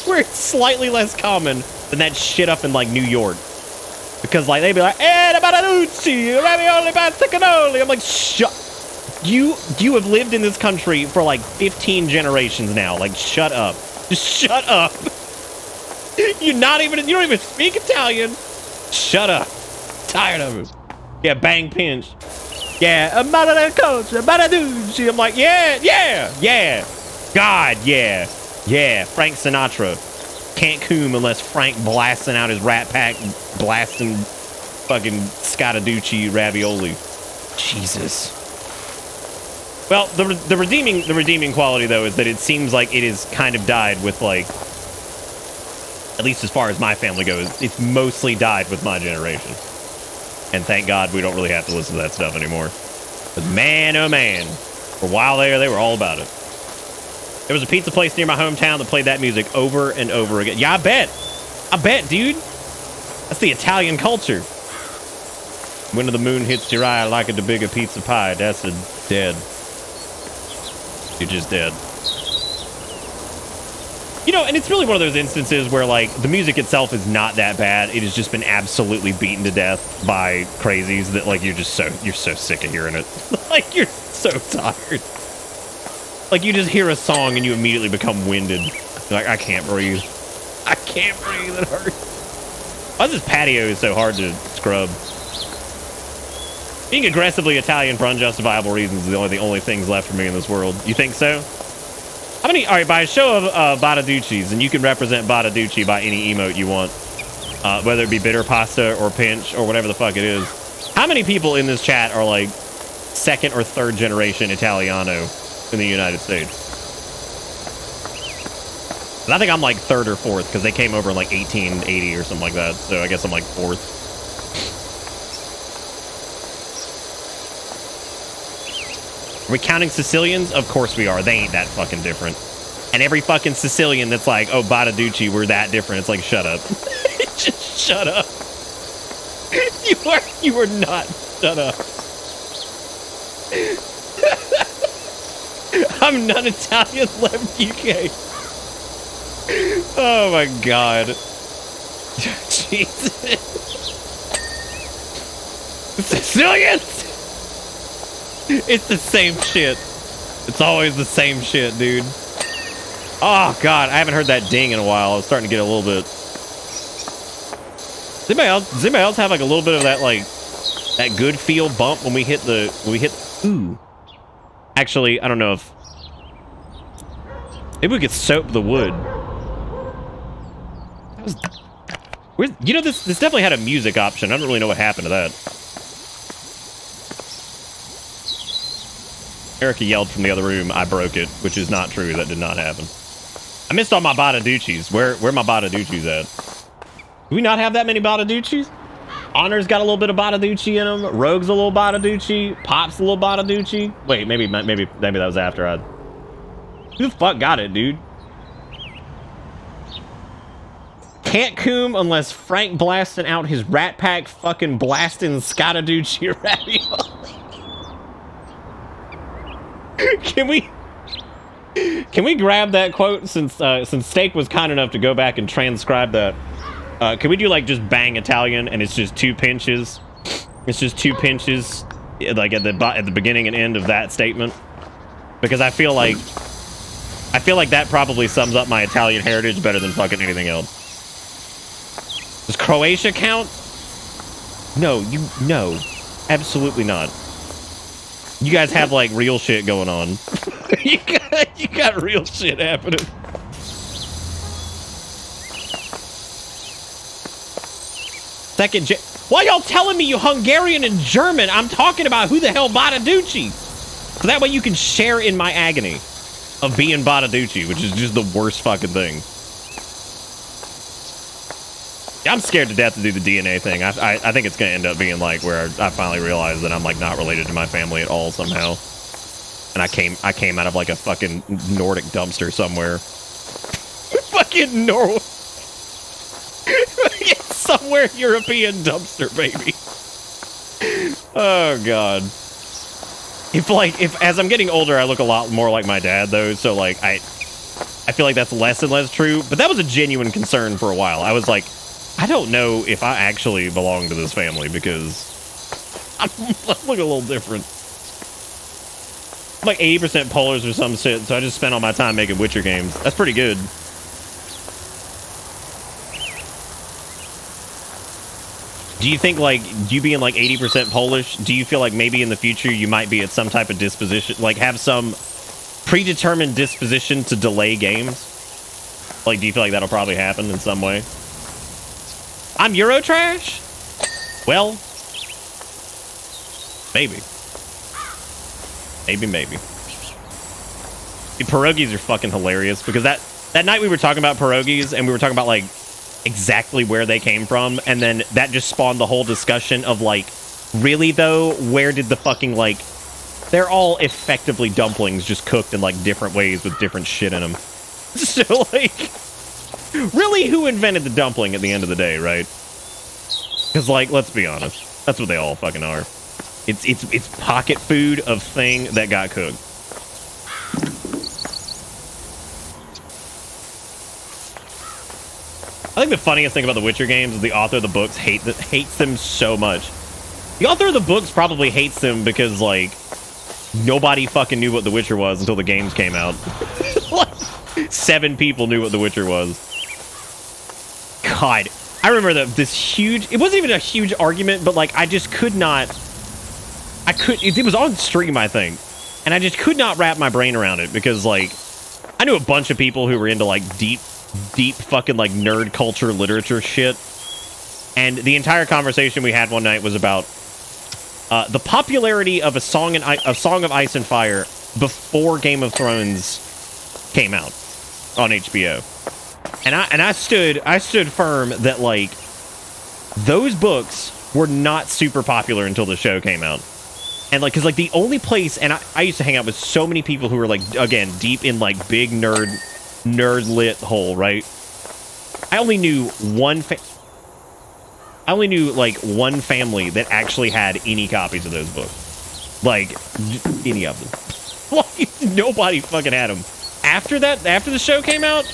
Speaker 7: where it's slightly less common than that shit up in like New York. Because like they'd be like, eh, Badaducci, ravioli, pasta, cannoli. I'm like, shut. You have lived in this country for like 15 generations now. Like, shut up. Just shut up. You don't even speak Italian. Shut up. Tired of it. Yeah, bang pinch. Yeah, I'm Badaducci. I'm like, yeah. God, yeah. Frank Sinatra. Can't coom unless Frank blasting out his Rat Pack, blasting fucking Scataducci ravioli. Jesus. Well, the redeeming quality though is that it seems like it has kind of died with like, at least as far as my family goes, it's mostly died with my generation. And thank God we don't really have to listen to that stuff anymore. But man, oh man, for a while there, they were all about it. There was a pizza place near my hometown that played that music over and over again. Yeah, I bet, dude. That's the Italian culture. When the moon hits your eye like a bigger pizza pie, that's a dead. You're just dead. You know, and it's really one of those instances where, like, the music itself is not that bad. It has just been absolutely beaten to death by crazies that, like, you're so sick of hearing it. Like, you're so tired. Like, you just hear a song and you immediately become winded. You're like, I can't breathe. I can't breathe. It hurts. Why is this patio so hard to scrub? Being aggressively Italian for unjustifiable reasons is the only things left for me in this world. You think so? How many? All right, by a show of Badaduccis, and you can represent Badaducci by any emote you want, whether it be bitter pasta or pinch or whatever the fuck it is. How many people in this chat are like second or third generation Italiano in the United States? And I think I'm like third or fourth because they came over in like 1880 or something like that. So I guess I'm like fourth. Are we counting Sicilians? Of course we are. They ain't that fucking different. And every fucking Sicilian that's like, oh, Badaducci, we're that different. It's like, shut up. Just shut up. You are not. Shut up. I'm not Italian, left UK. Oh my God. Jesus. Sicilians! It's the same shit. It's always the same shit, dude. Oh god, I haven't heard that ding in a while. I was starting to get a little bit. Does anybody else have like a little bit of that like that good feel bump when we hit ooh. Actually, I don't know if maybe we could soap the wood. You know, this definitely had a music option. I don't really know what happened to that. Erica yelled from the other room, I broke it, which is not true. That did not happen. I missed all my Badaducci's. Where my Badaducci's at? Do we not have that many Badaducci's? Honor's got a little bit of Badaducci in him. Rogue's a little Badaducci. Pop's a little Badaducci. Wait, maybe that was after I... Who the fuck got it, dude? Can't coom unless Frank blasting out his Rat Pack fucking blasting Scataducci ravioli. Can we grab that quote since Steak was kind enough to go back and transcribe that? Can we do like just bang Italian and it's just 2 pinches? It's just 2 pinches like at the beginning and end of that statement, because I feel like that probably sums up my Italian heritage better than fucking anything else. Does Croatia count? No, absolutely not. You guys have like real shit going on. you got real shit happening. Why y'all telling me you Hungarian and German? I'm talking about who the hell Badaducci. So that way you can share in my agony of being Badaducci, which is just the worst fucking thing. I'm scared to death to do the DNA thing. I think it's gonna end up being like where I finally realize that I'm like not related to my family at all somehow. And I came out of like a fucking Nordic dumpster somewhere. Fucking Norway. Somewhere European dumpster, baby. Oh god. If as I'm getting older I look a lot more like my dad though, so like I feel like that's less and less true, but that was a genuine concern for a while. I was like, I don't know if I actually belong to this family because I look a little different. I'm like 80% Polish or some shit, so I just spent all my time making Witcher games. That's pretty good. Do you think, like, you being like 80% Polish, do you feel like maybe in the future you might be at some type of disposition, like have some predetermined disposition to delay games? Like, do you feel like that'll probably happen in some way? I'm Eurotrash? Well, maybe. Maybe. The pierogies are fucking hilarious because that night we were talking about pierogies and we were talking about like exactly where they came from, and then that just spawned the whole discussion of like, really though, where did the fucking like, they're all effectively dumplings just cooked in like different ways with different shit in them. So like, really, who invented the dumpling at the end of the day, right? Because like, let's be honest, that's what they all fucking are. It's pocket food of thing that got cooked. I think the funniest thing about the Witcher games is the author of the books hates them so much. The author of the books probably hates them because, like, nobody fucking knew what The Witcher was until the games came out. Like, 7 people knew what The Witcher was. God, I remember this huge... It wasn't even a huge argument, but, like, I just could not... It was on stream, I think. And I just could not wrap my brain around it because, like, I knew a bunch of people who were into, like, deep fucking like nerd culture literature shit, and the entire conversation we had one night was about the popularity of a Song of Ice and Fire before Game of Thrones came out on HBO, and I stood firm that like those books were not super popular until the show came out, and like because like the only place, and I used to hang out with so many people who were like again deep in like big nerd lit hole, right? I only knew one family that actually had any copies of those books, like any of them. Like nobody fucking had them. After the show came out,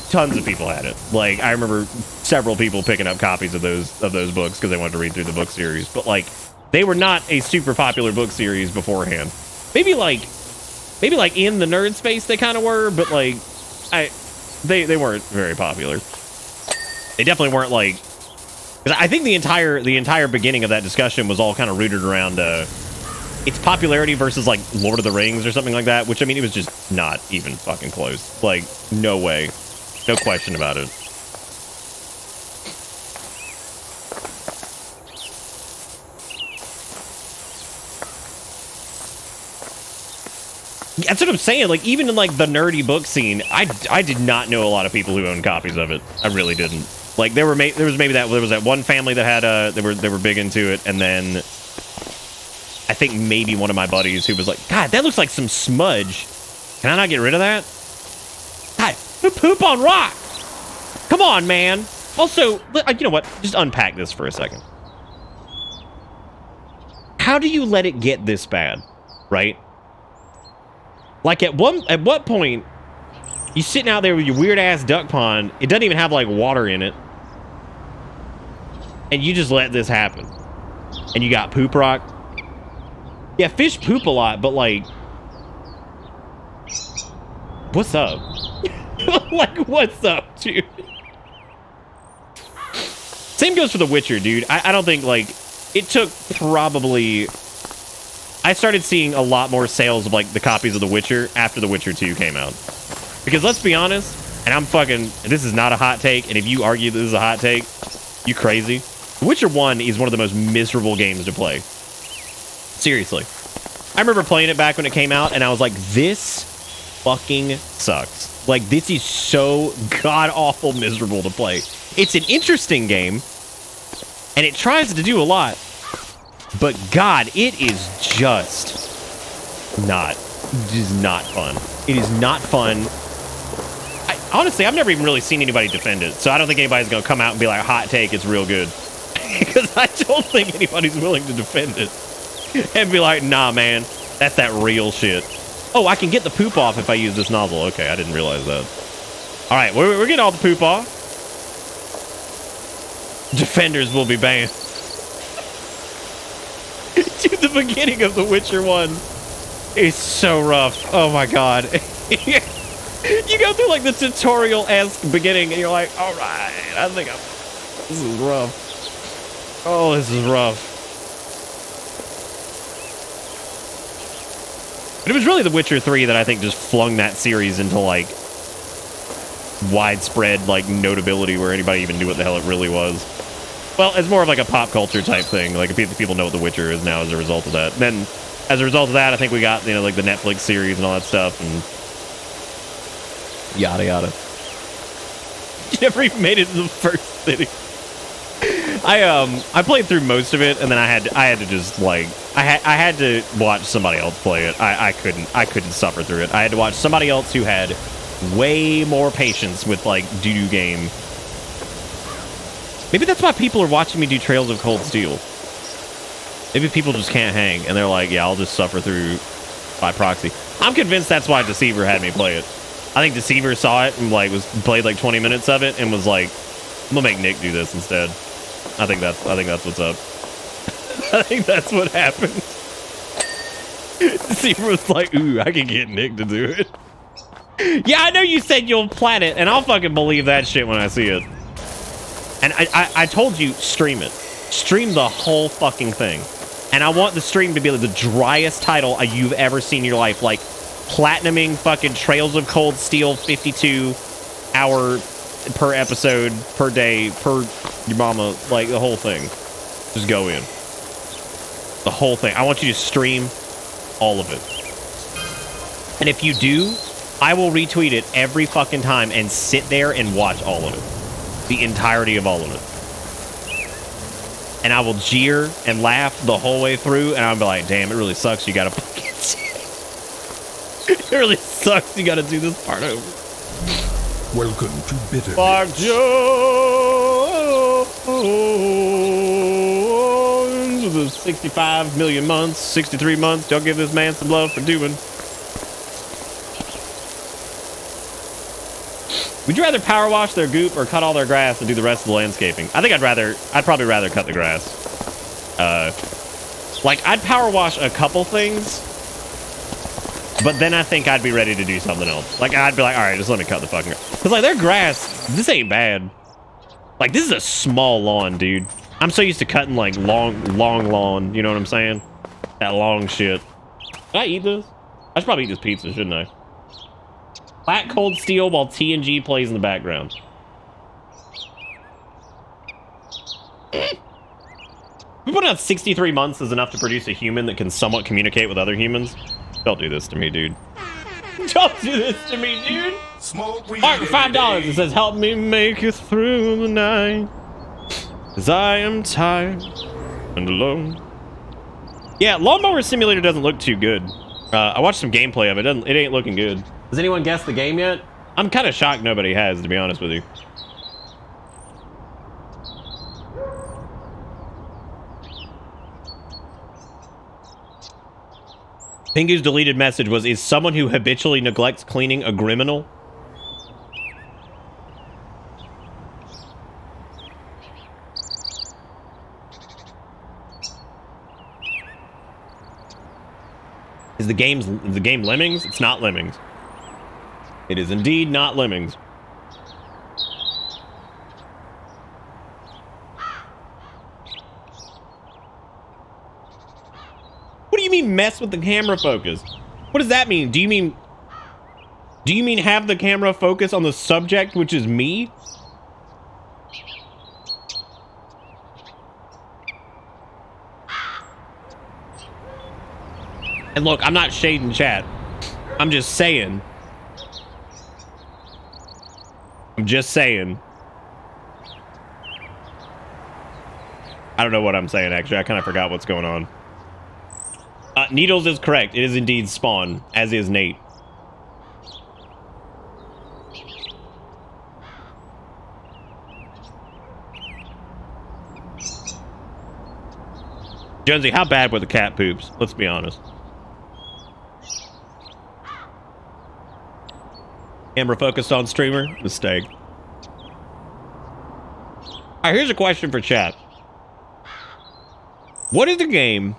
Speaker 7: tons of people had it. Like I remember several people picking up copies of those books because they wanted to read through the book series. But like They were not a super popular book series beforehand. Maybe like in the nerd space they kind of were, but like they weren't very popular. They definitely weren't like, because I think the entire beginning of that discussion was all kind of rooted around its popularity versus like Lord of the Rings or something like that, which I mean, it was just not even fucking close. Like, no way. No question about it. That's what I'm saying. Like, even in like the nerdy book scene, I did not know a lot of people who owned copies of it. I really didn't. Like, there was that one family that had they were big into it, and then I think maybe one of my buddies who was like, God, that looks like some smudge. Can I not get rid of that? God, poop on rock. Come on, man. Also, you know what? Just unpack this for a second. How do you let it get this bad, right? Like at what point you sitting out there with your weird ass duck pond, it doesn't even have like water in it, and you just let this happen, and you got poop rock. Yeah, fish poop a lot, but like, what's up? Like, what's up, dude? Same goes for The Witcher, dude. I don't think, like, it took probably... I started seeing a lot more sales of, like, the copies of The Witcher after The Witcher 2 came out. Because let's be honest, and I'm fucking... This is not a hot take, and if you argue this is a hot take, you crazy. The Witcher 1 is one of the most miserable games to play. Seriously. I remember playing it back when it came out, and I was like, this fucking sucks. Like, this is so god-awful miserable to play. It's an interesting game, and it tries to do a lot, but God, it is just not fun. It is not fun. Honestly, I've never even really seen anybody defend it, so I don't think anybody's going to come out and be like, hot take, it's real good. Because I don't think anybody's willing to defend it. And be like, nah, man, that's that real shit. Oh, I can get the poop off if I use this nozzle. Okay, I didn't realize that. All right, we're getting all the poop off. Defenders will be banned. Dude, the beginning of The Witcher 1 is so rough. Oh my God. You go through like the tutorial-esque beginning and you're like, all right, I think this is rough. Oh, this is rough. But it was really The Witcher 3 that I think just flung that series into like widespread like notability where anybody even knew what the hell it really was. Well, it's more of like a pop culture type thing. Like people know what The Witcher is now as a result of that. Then as a result of that, I think we got, you know, like the Netflix series and all that stuff and yada yada. You never even made it to the first city. I played through most of it, and then I had to just like I had to watch somebody else play it. I couldn't suffer through it. I had to watch somebody else who had way more patience with like doo-doo game. Maybe that's why people are watching me do Trails of Cold Steel. Maybe people just can't hang, and they're like, yeah, I'll just suffer through by proxy. I'm convinced that's why Deceiver had me play it. I think Deceiver saw it and like played like 20 minutes of it and was like, I'm gonna make Nick do this instead. I think that's what's up. I think that's what happened. Deceiver was like, ooh, I can get Nick to do it. Yeah, I know you said you'll plan it, and I'll fucking believe that shit when I see it. And I told you, stream it. Stream the whole fucking thing. And I want the stream to be like the driest title you've ever seen in your life. Like, platinuming fucking Trails of Cold Steel 52 hour per episode, per day, per your mama, like the whole thing. Just go in. The whole thing. I want you to stream all of it. And if you do, I will retweet it every fucking time and sit there and watch all of it. The entirety of all of it. And I will jeer and laugh the whole way through, and I'll be like, damn, it really sucks you gotta fucking it really sucks you gotta do this part over.
Speaker 2: Welcome to Bitter.
Speaker 7: Fuck Jones. The 65 million months, 63 months. Don't give this man some love for doing. Would you rather power wash their goop or cut all their grass and do the rest of the landscaping? I think I'd probably rather cut the grass. Like, I'd power wash a couple things, but then I think I'd be ready to do something else. Like, I'd be like, all right, just let me cut the fucking grass. Because, like, their grass, this ain't bad. Like, this is a small lawn, dude. I'm so used to cutting, like, long lawn. You know what I'm saying? That long shit. Can I eat this? I should probably eat this pizza, shouldn't I? Flat cold steel while TNG plays in the background. We put out 63 months is enough to produce a human that can somewhat communicate with other humans. Don't do this to me, dude. Don't do this to me, dude. Mark, $5. It says, help me make it through the night. 'Cause I am tired and alone. Yeah, Lawnmower Simulator doesn't look too good. I watched some gameplay of it. It ain't looking good. Has anyone guessed the game yet? I'm kind of shocked nobody has, to be honest with you. Pingu's deleted message was, is someone who habitually neglects cleaning a criminal? Is the game Lemmings? It's not Lemmings. It is indeed not Lemmings. What do you mean mess with the camera focus? What does that mean? Do you mean have the camera focus on the subject, which is me? And look, I'm not shading chat. I'm just saying. I'm just saying. I don't know what I'm saying, actually. I kind of forgot what's going on. Needles is correct. It is indeed Spawn, as is Nate. Jonesy, how bad were the cat poops? Let's be honest. Camera focused on streamer? Mistake. Alright, here's a question for chat. What is the game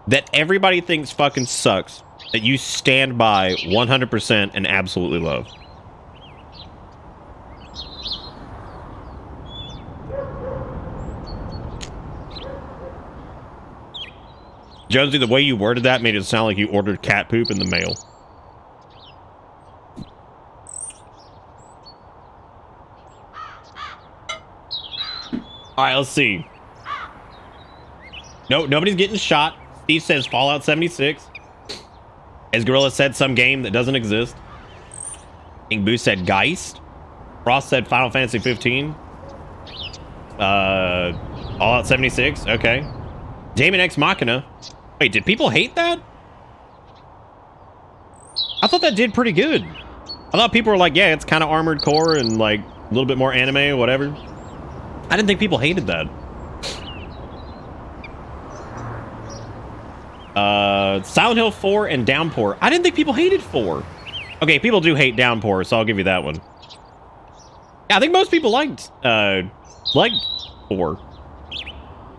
Speaker 7: that everybody thinks fucking sucks that you stand by 100% and absolutely love? Jonesy, the way you worded that made it sound like you ordered cat poop in the mail. Alright, let's see. No, nobody's getting shot. Steve says Fallout 76. As Gorilla said, some game that doesn't exist. King Boo said Geist. Frost said Final Fantasy 15. Fallout 76. Okay. Damon X Machina. Wait, did people hate that? I thought that did pretty good. I thought people were like, yeah, it's kind of Armored Core and like a little bit more anime or whatever. I didn't think people hated that. Silent Hill 4 and Downpour. I didn't think people hated 4. Okay, people do hate Downpour, so I'll give you that one. Yeah, I think most people liked 4. I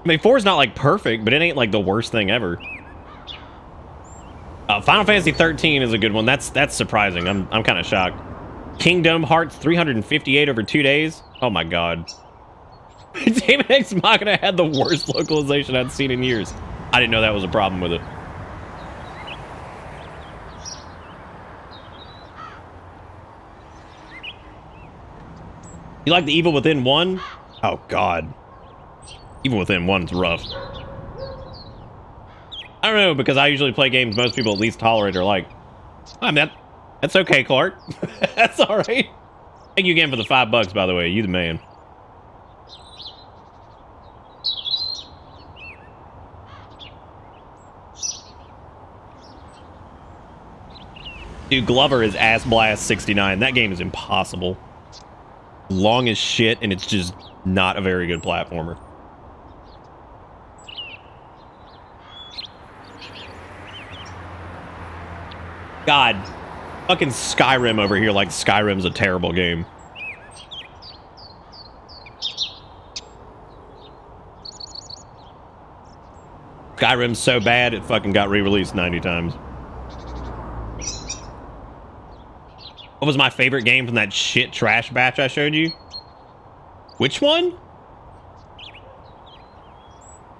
Speaker 7: mean, 4 is not like perfect, but it ain't like the worst thing ever. Final Fantasy 13 is a good one. That's surprising. I'm kind of shocked. Kingdom Hearts 358 over 2 days. Oh my god. Damon X Machina had the worst localization I'd seen in years. I didn't know that was a problem with it. You like the Evil Within 1? Oh god. Evil Within 1's rough. I don't know, because I usually play games most people at least tolerate or like. I mean, that's okay, Clark. That's alright. Thank you again for the $5, by the way. You the man. Dude, Glover is Ass Blast 69. That game is impossible. Long as shit, and it's just not a very good platformer. God. Fucking Skyrim over here like Skyrim's a terrible game. Skyrim's so bad it fucking got re-released 90 times. What was my favorite game from that shit trash batch I showed you? Which one?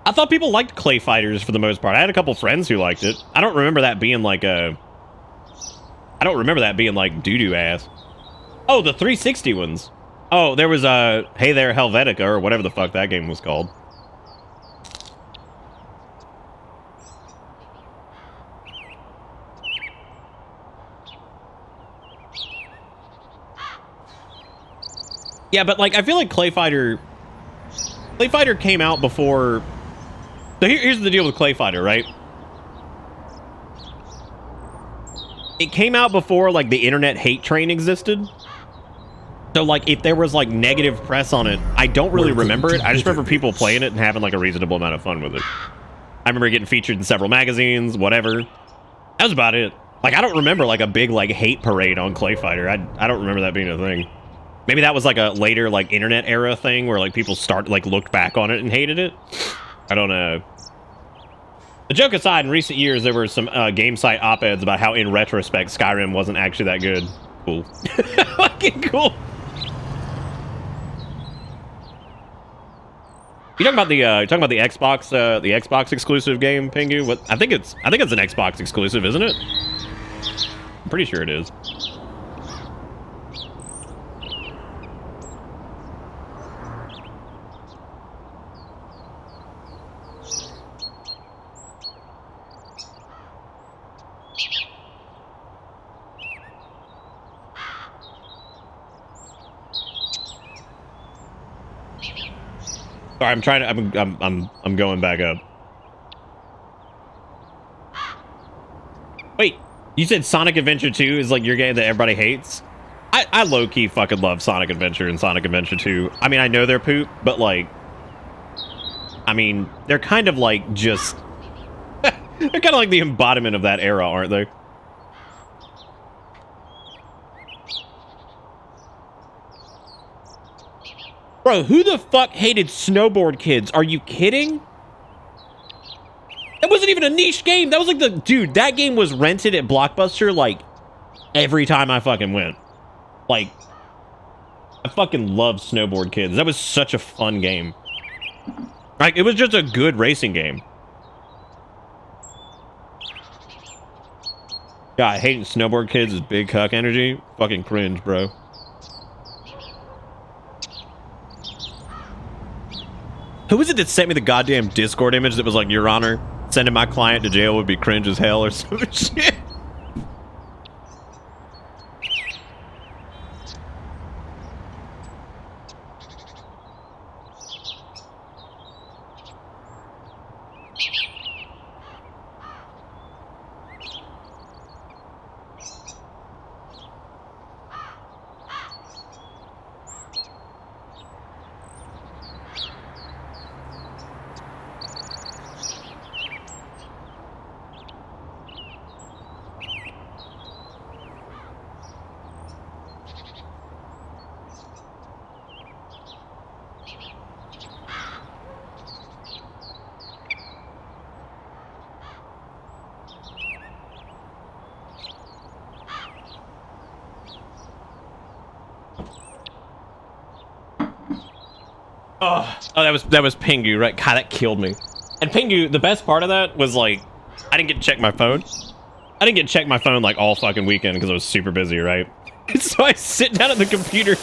Speaker 7: I thought people liked Clay Fighters for the most part. I had a couple friends who liked it. I don't remember that being like a... I don't remember that being like doo-doo ass. Oh, the 360 ones. Oh, there was a Hey There Helvetica or whatever the fuck that game was called. Yeah, but like I feel like Clay Fighter came out before. So here's the deal with Clay Fighter, right? It came out before like the internet hate train existed. So like if there was like negative press on it, I don't really remember it. I just remember people playing it and having like a reasonable amount of fun with it. I remember getting featured in several magazines, whatever. That was about it. Like I don't remember like a big like hate parade on Clay Fighter. I don't remember that being a thing. Maybe that was like a later like internet era thing where like people looked back on it and hated it. I don't know. The joke aside, in recent years there were some game site op-eds about how in retrospect Skyrim wasn't actually that good. Cool. Fucking cool. You talking about the Xbox exclusive game, Pingu? What I think it's an Xbox exclusive, isn't it? I'm pretty sure it is. Sorry, I'm going back up. Wait, you said Sonic Adventure 2 is like your game that everybody hates? I low-key fucking love Sonic Adventure and Sonic Adventure 2. I mean, I know they're poop, but like, I mean, they're kind of like just, they're kind of like the embodiment of that era, aren't they? Bro, who the fuck hated Snowboard Kids? Are you kidding? That wasn't even a niche game. That was like dude, that game was rented at Blockbuster like every time I fucking went. Like, I fucking love Snowboard Kids. That was such a fun game. Like, it was just a good racing game. God, hating Snowboard Kids is big cuck energy. Fucking cringe, bro. Who was it that sent me the goddamn Discord image that was like, Your Honor, sending my client to jail would be cringe as hell or some shit? Oh, that was Pingu, right? God, that killed me. And Pingu, the best part of that was like, I didn't get to check my phone. I didn't get to check my phone like all fucking weekend because I was super busy, right? So I sit down at the computer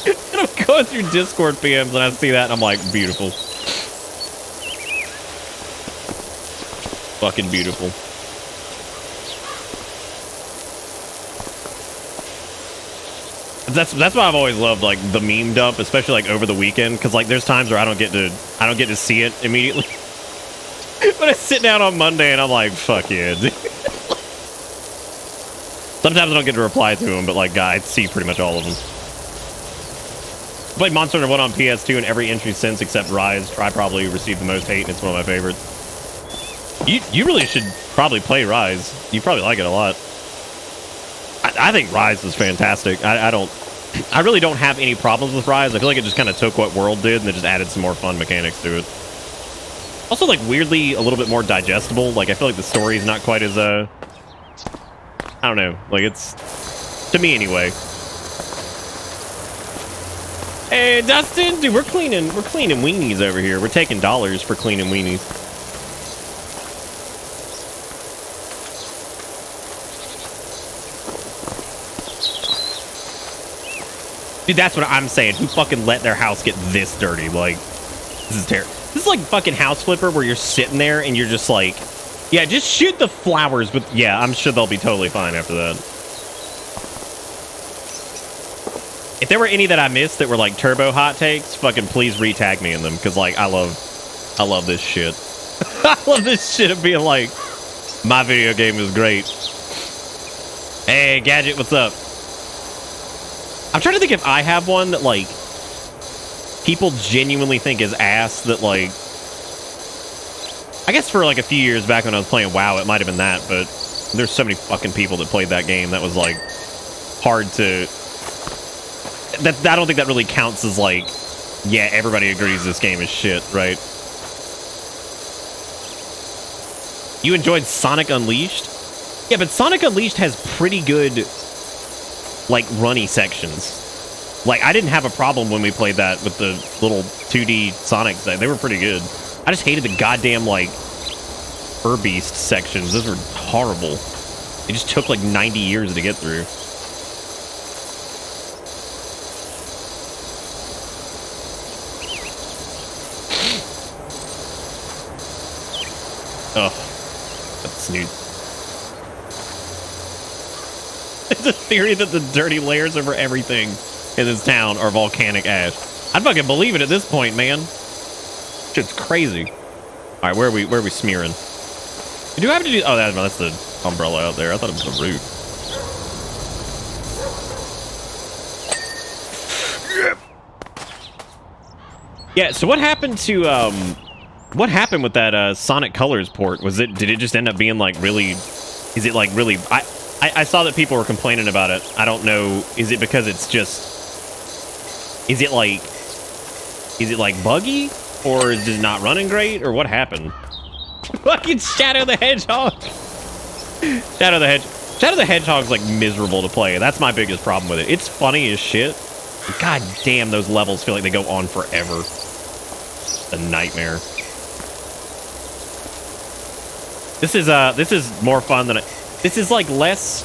Speaker 7: and I'm going through Discord PMs and I see that and I'm like, beautiful. Fucking beautiful. That's why I've always loved like the meme dump, especially like over the weekend, because like there's times where I don't get to see it immediately. But I sit down on Monday and I'm like, fuck yeah. Sometimes I don't get to reply to them, but like I see pretty much all of them. I played Monster Hunter 1 on PS2 and every entry since except Rise. I probably received the most hate and it's one of my favorites. You really should probably play Rise. You probably like it a lot. I think Rise is fantastic. I really don't have any problems with Rise. I feel like it just kind of took what World did and it just added some more fun mechanics to it. Also, like, weirdly a little bit more digestible. Like, I feel like the story is not quite as, I don't know. Like, it's, to me anyway. Hey, Dustin, dude, we're cleaning weenies over here. We're taking dollars for cleaning weenies. Dude, that's what I'm saying. Who fucking let their house get this dirty? Like, this is terrible. This is like fucking House Flipper where you're sitting there and you're just like, yeah, just shoot the flowers. But yeah, I'm sure they'll be totally fine after that. If there were any that I missed that were like turbo hot takes, fucking please retag me in them, because like I love this shit. I love this shit of being like, my video game is great. Hey, Gadget, what's up? I'm trying to think if I have one that like people genuinely think is ass that like, I guess for like a few years back when I was playing WoW, it might have been that, but there's so many fucking people that played that game that was like hard to. I don't think that really counts as like, yeah, everybody agrees this game is shit, right? You enjoyed Sonic Unleashed? Yeah, but Sonic Unleashed has pretty good, like, runny sections. Like, I didn't have a problem when we played that with the little 2D Sonics. They were pretty good. I just hated the goddamn, like, Beast sections. Those were horrible. It just took, like, 90 years to get through. Oh, that's neat. There's a theory that the dirty layers over everything in this town are volcanic ash. I'd fucking believe it at this point, man. Shit's crazy. All right, where are we smearing? Do I have to do? Oh, that's the umbrella out there. I thought it was the root. Yeah. So what happened to What happened with that Sonic Colors port? Did it just end up being like really? Is it like really? I saw that people were complaining about it. I don't know. Is it because it's just? Is it like buggy, or is it not running great, or what happened? Fucking Shadow the Hedgehog. Shadow the Hedgehog's like miserable to play. That's my biggest problem with it. It's funny as shit. God damn, those levels feel like they go on forever. A nightmare. This is more fun than this is like less.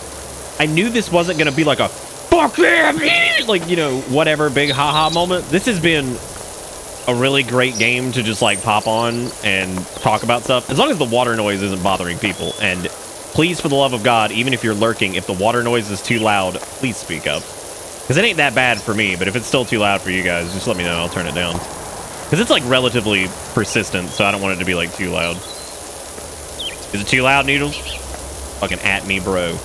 Speaker 7: I knew this wasn't gonna be like a fuck them, like, you know, whatever big haha moment. This has been a really great game to just like pop on and talk about stuff, as long as the water noise isn't bothering people. And please, for the love of God, even if you're lurking, if the water noise is too loud, please speak up, because it ain't that bad for me. But if it's still too loud for you guys, just let me know. I'll turn it down, because it's like relatively persistent, so I don't want it to be like too loud. Is it too loud, Noodles? Fucking at me, bro.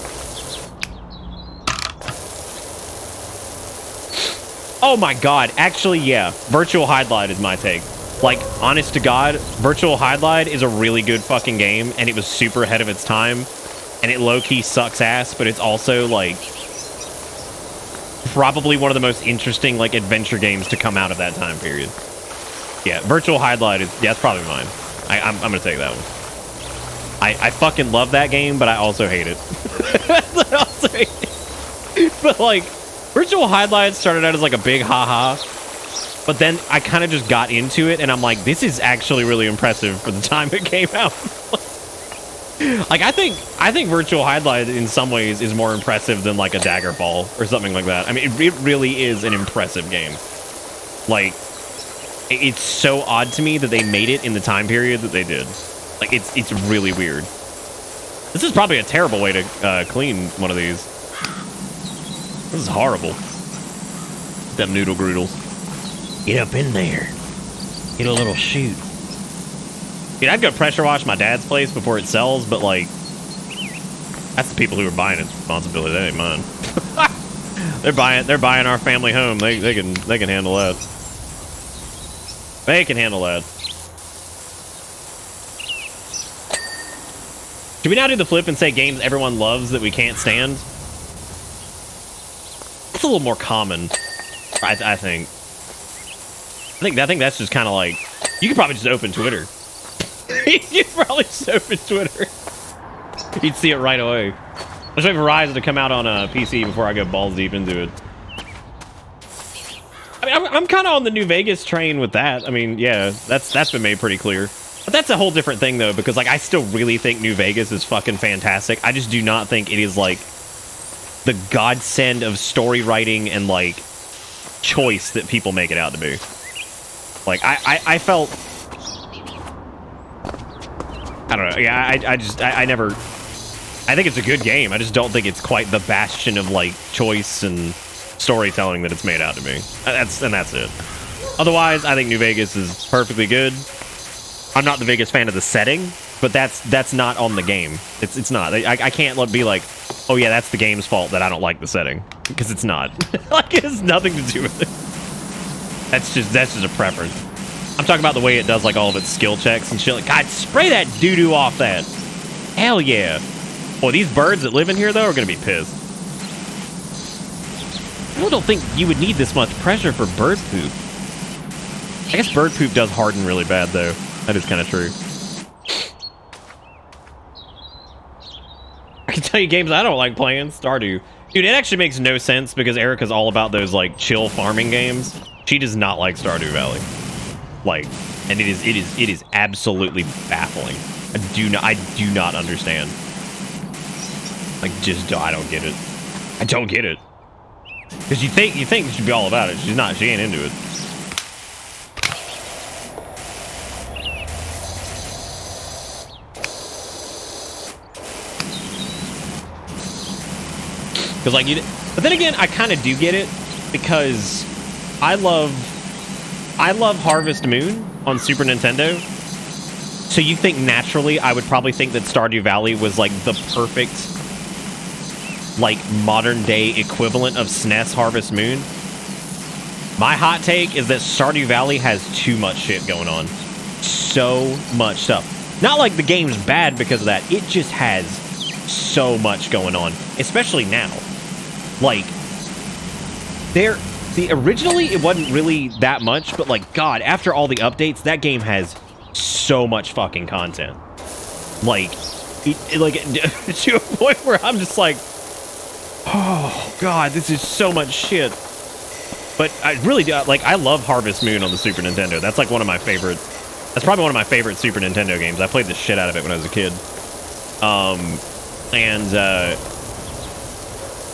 Speaker 7: Oh my god, actually, yeah. Virtual Highlight is my take. Like, honest to God, Virtual Highlight is a really good fucking game, and it was super ahead of its time, and it low-key sucks ass, but it's also, like, probably one of the most interesting, like, adventure games to come out of that time period. Yeah, Virtual Highlight is, yeah, it's probably mine. I'm gonna take that one. I fucking love that game, but I also hate it. But like, Virtual Highlights started out as like a big haha, but then I kind of just got into it, and I'm like, this is actually really impressive for the time it came out. Like, I think Virtual Highlight in some ways is more impressive than like a Daggerfall or something like that. I mean, it really is an impressive game. Like, it's so odd to me that they made it in the time period that they did. Like, it's really weird. This is probably a terrible way to clean one of these. This is horrible. Them noodle groodles. Get up in there. Get a little shoot. Dude, I'd go pressure wash my dad's place before it sells, but like, that's the people who are buying its responsibility. That ain't mine. They're buying our family home. They can handle that. They can handle that. Should we now do the flip and say games everyone loves that we can't stand? It's a little more common, I think. I think that's just kind of like, you could probably just open Twitter. You probably so open Twitter. You'd see it right away. Let's wait for Rise to come out on a PC before I go balls deep into it. I mean, I'm kind of on the New Vegas train with that. I mean, yeah, that's been made pretty clear. But that's a whole different thing, though, because, like, I still really think New Vegas is fucking fantastic. I just do not think it is, like, the godsend of story writing and, like, choice that people make it out to be. Like, I felt... I don't know. Yeah, I never... I think it's a good game. I just don't think it's quite the bastion of, like, choice and storytelling that it's made out to be. That's it. Otherwise, I think New Vegas is perfectly good. I'm not the biggest fan of the setting, but that's not on the game. It's not. I can't be like, oh yeah, that's the game's fault that I don't like the setting, because it's not. Like, it has nothing to do with it. That's just a preference. I'm talking about the way it does, like, all of its skill checks and shit. Like, God, spray that doo-doo off that. Hell yeah. Boy, these birds that live in here, though, are going to be pissed. I really don't think you would need this much pressure for bird poop. I guess bird poop does harden really bad, though. That is kind of true. I can tell you games I don't like playing. Stardew. Dude, it actually makes no sense because Erica's all about those, like, chill farming games. She does not like Stardew Valley. Like, and it is absolutely baffling. I do not understand. Like, I don't get it. I don't get it. Because you think she'd be all about it. She's not. She ain't into it. Because, like, but then again, I kind of do get it because I love Harvest Moon on Super Nintendo. So you think naturally I would probably think that Stardew Valley was, like, the perfect, like, modern day equivalent of SNES Harvest Moon. My hot take is that Stardew Valley has too much shit going on. So much stuff. Not like the game's bad because of that. It just has so much going on, especially now. Like, originally it wasn't really that much, but, like, God, after all the updates, that game has so much fucking content. Like, like to a point where I'm just like, oh God, this is so much shit. But I really do, like, I love Harvest Moon on the Super Nintendo. That's like one of my favorite. That's probably one of my favorite Super Nintendo games. I played the shit out of it when I was a kid.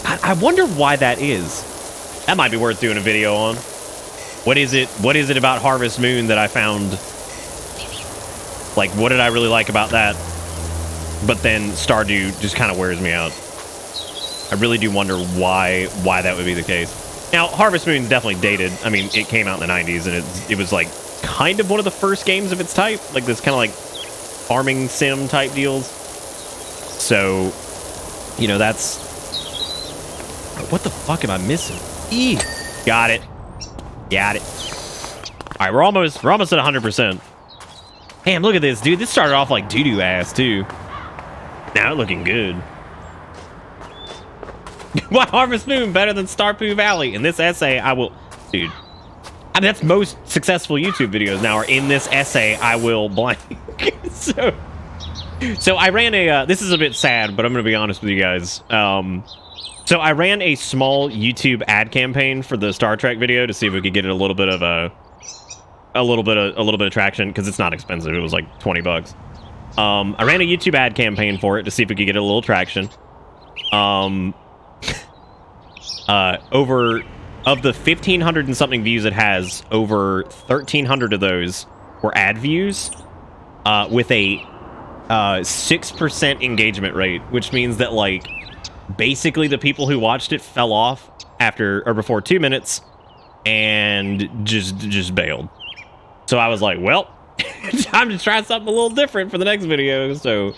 Speaker 7: I wonder why that is. That might be worth doing a video on. What is it about Harvest Moon that I found? Like, what did I really like about that? But then Stardew just kind of wears me out. I really do wonder why that would be the case. Now, Harvest Moon's definitely dated. I mean, it came out in the 90s, and it was, like, kind of one of the first games of its type. Like, this kind of, like, farming sim type deals. So, you know, that's... What the fuck am I missing? Eee! Got it. Got it. Alright, we're almost at 100%. Damn, look at this, dude. This started off like doo-doo ass, too. Now it's looking good. Why Harvest Moon better than Stardew Valley? In this essay, I will... Dude. I mean, that's most successful YouTube videos now are in this essay, I will blank. So I ran a... this is a bit sad, but I'm going to be honest with you guys. So I ran a small YouTube ad campaign for the Star Trek video to see if we could get it a little bit of a little bit of traction, because it's not expensive. It was like $20. I ran a YouTube ad campaign for it to see if we could get a little traction. Over of the 1,500 and something views it has, over 1,300 of those were ad views, with a 6% engagement rate, which means that, like, basically the people who watched it fell off after or before 2 minutes and just bailed. So I was like, well, time to try something a little different for the next video. So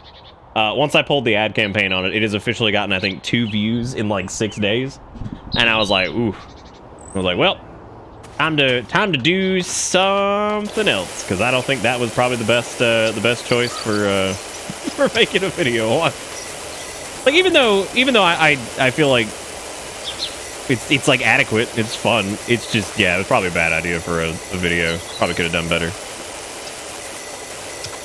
Speaker 7: once I pulled the ad campaign on it, it has officially gotten, I think, 2 views in like 6 days. And I was like, ooh. I was like, well, time to do something else, because I don't think that was probably the best choice for making a video. Like, even though I feel like it's like adequate, it's fun, it's just, yeah, it was probably a bad idea for a video. Probably could have done better.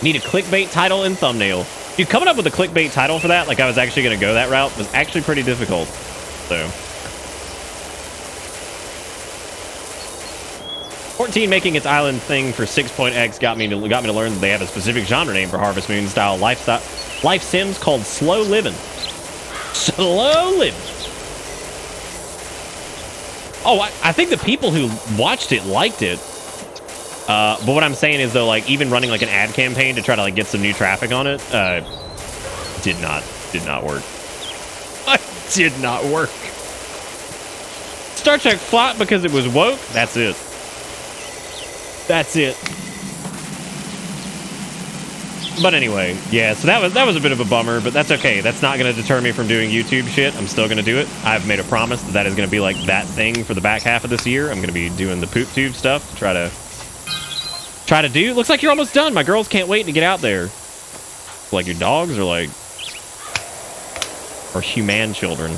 Speaker 7: Need a clickbait title and thumbnail. Dude, coming up with a clickbait title for that, like I was actually going to go that route, was actually pretty difficult. So. 14 making its island thing for 6.x got me to learn that they have a specific genre name for Harvest Moon style life sims called slow living. Slow living. Oh, I think the people who watched it liked it. But what I'm saying is though, like even running like an ad campaign to try to like get some new traffic on it, did not work. Did not work. Star Trek flopped because it was woke. That's it. That's it. But anyway, yeah, so that was a bit of a bummer, but that's okay. That's not going to deter me from doing YouTube shit. I'm still going to do it. I've made a promise that is going to be like that thing for the back half of this year. I'm going to be doing the poop tube stuff to try to do. Looks like you're almost done. My girls can't wait to get out there. Like your dogs or human children.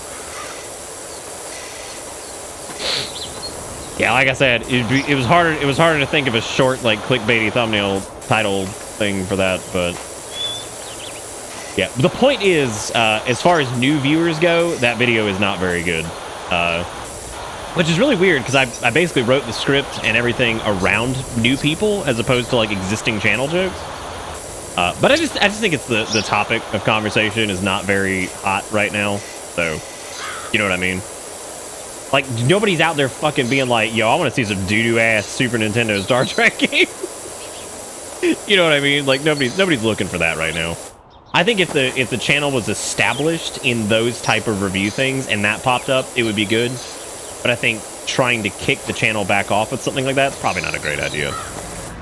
Speaker 7: Yeah, like I said, it was harder to think of a short, like, clickbaity thumbnail title thing for that, but yeah. The point is, as far as new viewers go, that video is not very good, which is really weird because I basically wrote the script and everything around new people as opposed to like existing channel jokes. But I just think it's the topic of conversation is not very hot right now, so you know what I mean. Like, nobody's out there fucking being like, yo, I want to see some doo-doo ass Super Nintendo Star Trek game. You know what I mean? Like, nobody's looking for that right now. I think if the channel was established in those type of review things and that popped up, it would be good. But I think trying to kick the channel back off with something like that's probably not a great idea.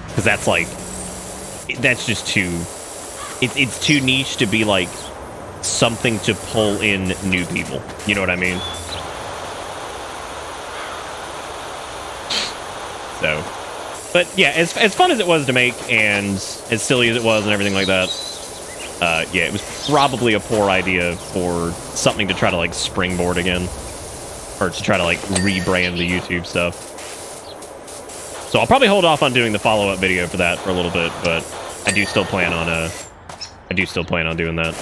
Speaker 7: Because that's like, that's just too, it's too niche to be like something to pull in new people. You know what I mean? So, but yeah, as fun as it was to make and as silly as it was and everything like that, yeah, it was probably a poor idea for something to try to like springboard again, or to try to like rebrand the YouTube stuff. So I'll probably hold off on doing the follow-up video for that for a little bit, but I do still plan on doing that.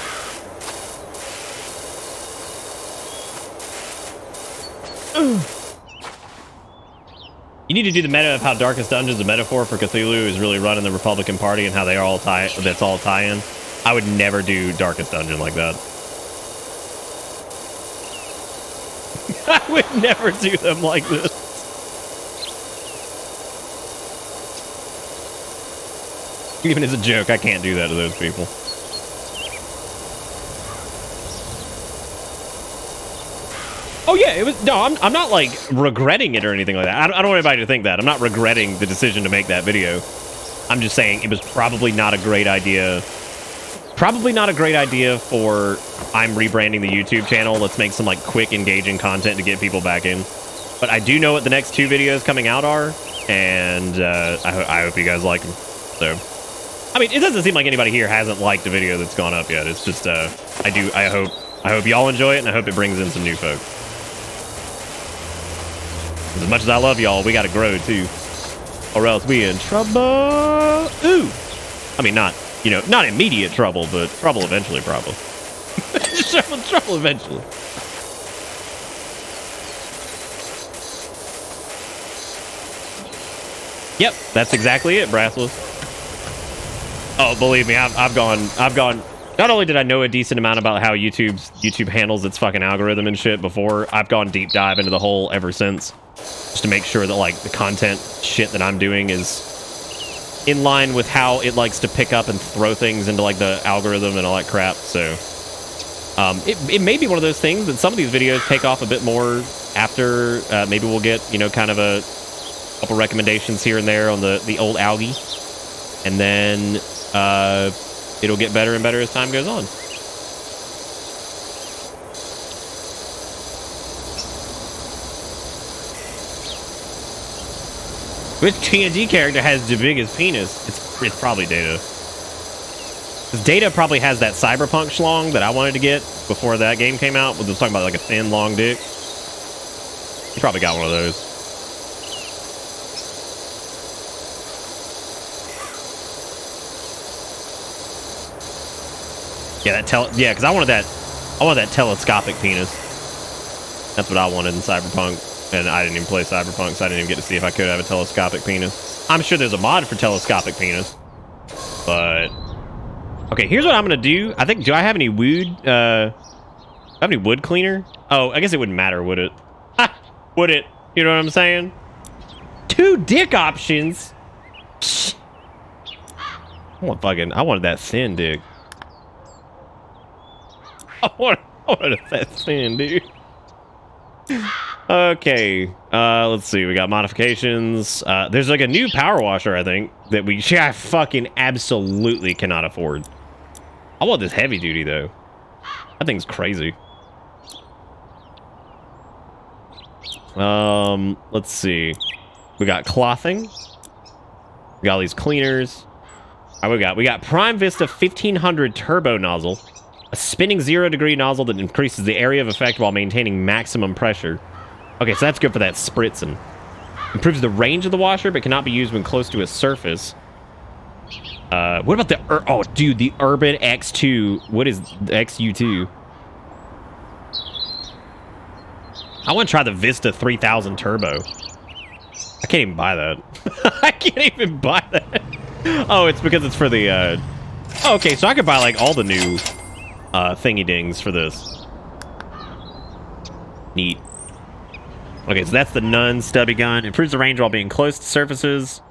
Speaker 7: You need to do the meta of how Darkest Dungeon's a metaphor for Cthulhu is really running the Republican Party and how they are all that's all tie-in. I would never do Darkest Dungeon like that. I would never do them like this. Even as a joke, I can't do that to those people. Oh yeah, it was. No, I'm not like regretting it or anything like that. I don't want anybody to think that. I'm not regretting the decision to make that video. I'm just saying it was probably not a great idea. Probably not a great idea for I'm rebranding the YouTube channel. Let's make some like quick, engaging content to get people back in. But I do know what the next 2 videos coming out are, and I hope you guys like them. So, I mean, it doesn't seem like anybody here hasn't liked the video that's gone up yet. It's just I hope y'all enjoy it, and I hope it brings in some new folks. As much as I love y'all, we gotta grow too, or else we in trouble. Ooh, I mean, not immediate trouble, but trouble eventually, probably. trouble eventually. Yep, that's exactly it, Brassless. Oh, believe me, I've gone. Not only did I know a decent amount about how YouTube handles its fucking algorithm and shit before, I've gone deep dive into the whole ever since, just to make sure that like the content shit that I'm doing is in line with how it likes to pick up and throw things into like the algorithm and all that crap. So it may be one of those things that some of these videos take off a bit more after. Maybe we'll get kind of a couple recommendations here and there on the old algae, and then it'll get better and better as time goes on. Which TNG character has the biggest penis? It's probably Data. 'Cause Data probably has that cyberpunk schlong that I wanted to get before that game came out. We was talking about like a thin, long dick. He probably got one of those. Yeah, because I wanted that telescopic penis. That's what I wanted in Cyberpunk. And I didn't even play Cyberpunk, so I didn't even get to see if I could have a telescopic penis. I'm sure there's a mod for telescopic penis. But okay, here's what I'm gonna do. I think, do I have any wood cleaner? Oh, I guess it wouldn't matter, would it? Ha! Would it? You know what I'm saying? 2 dick options. I wanted that thin dick. I wanted that thin, dude. Okay, let's see. We got modifications. There's like a new power washer, I think, that I fucking absolutely cannot afford. I want this heavy duty though. That thing's crazy. Let's see. We got clothing. We got all these cleaners. All right, we got Prime Vista 1500 turbo nozzle, a spinning 0-degree nozzle that increases the area of effect while maintaining maximum pressure. Okay, so that's good for that spritzing. Improves the range of the washer, but cannot be used when close to a surface. What about the Urban X2? What is the XU2? I want to try the Vista 3000 Turbo. I can't even buy that. I can't even buy that. Oh, it's because it's for the, Oh, okay, so I could buy, like, all the new, thingy-dings for this. Neat. Okay, so that's the Nun stubby gun. Improves the range while being close to surfaces.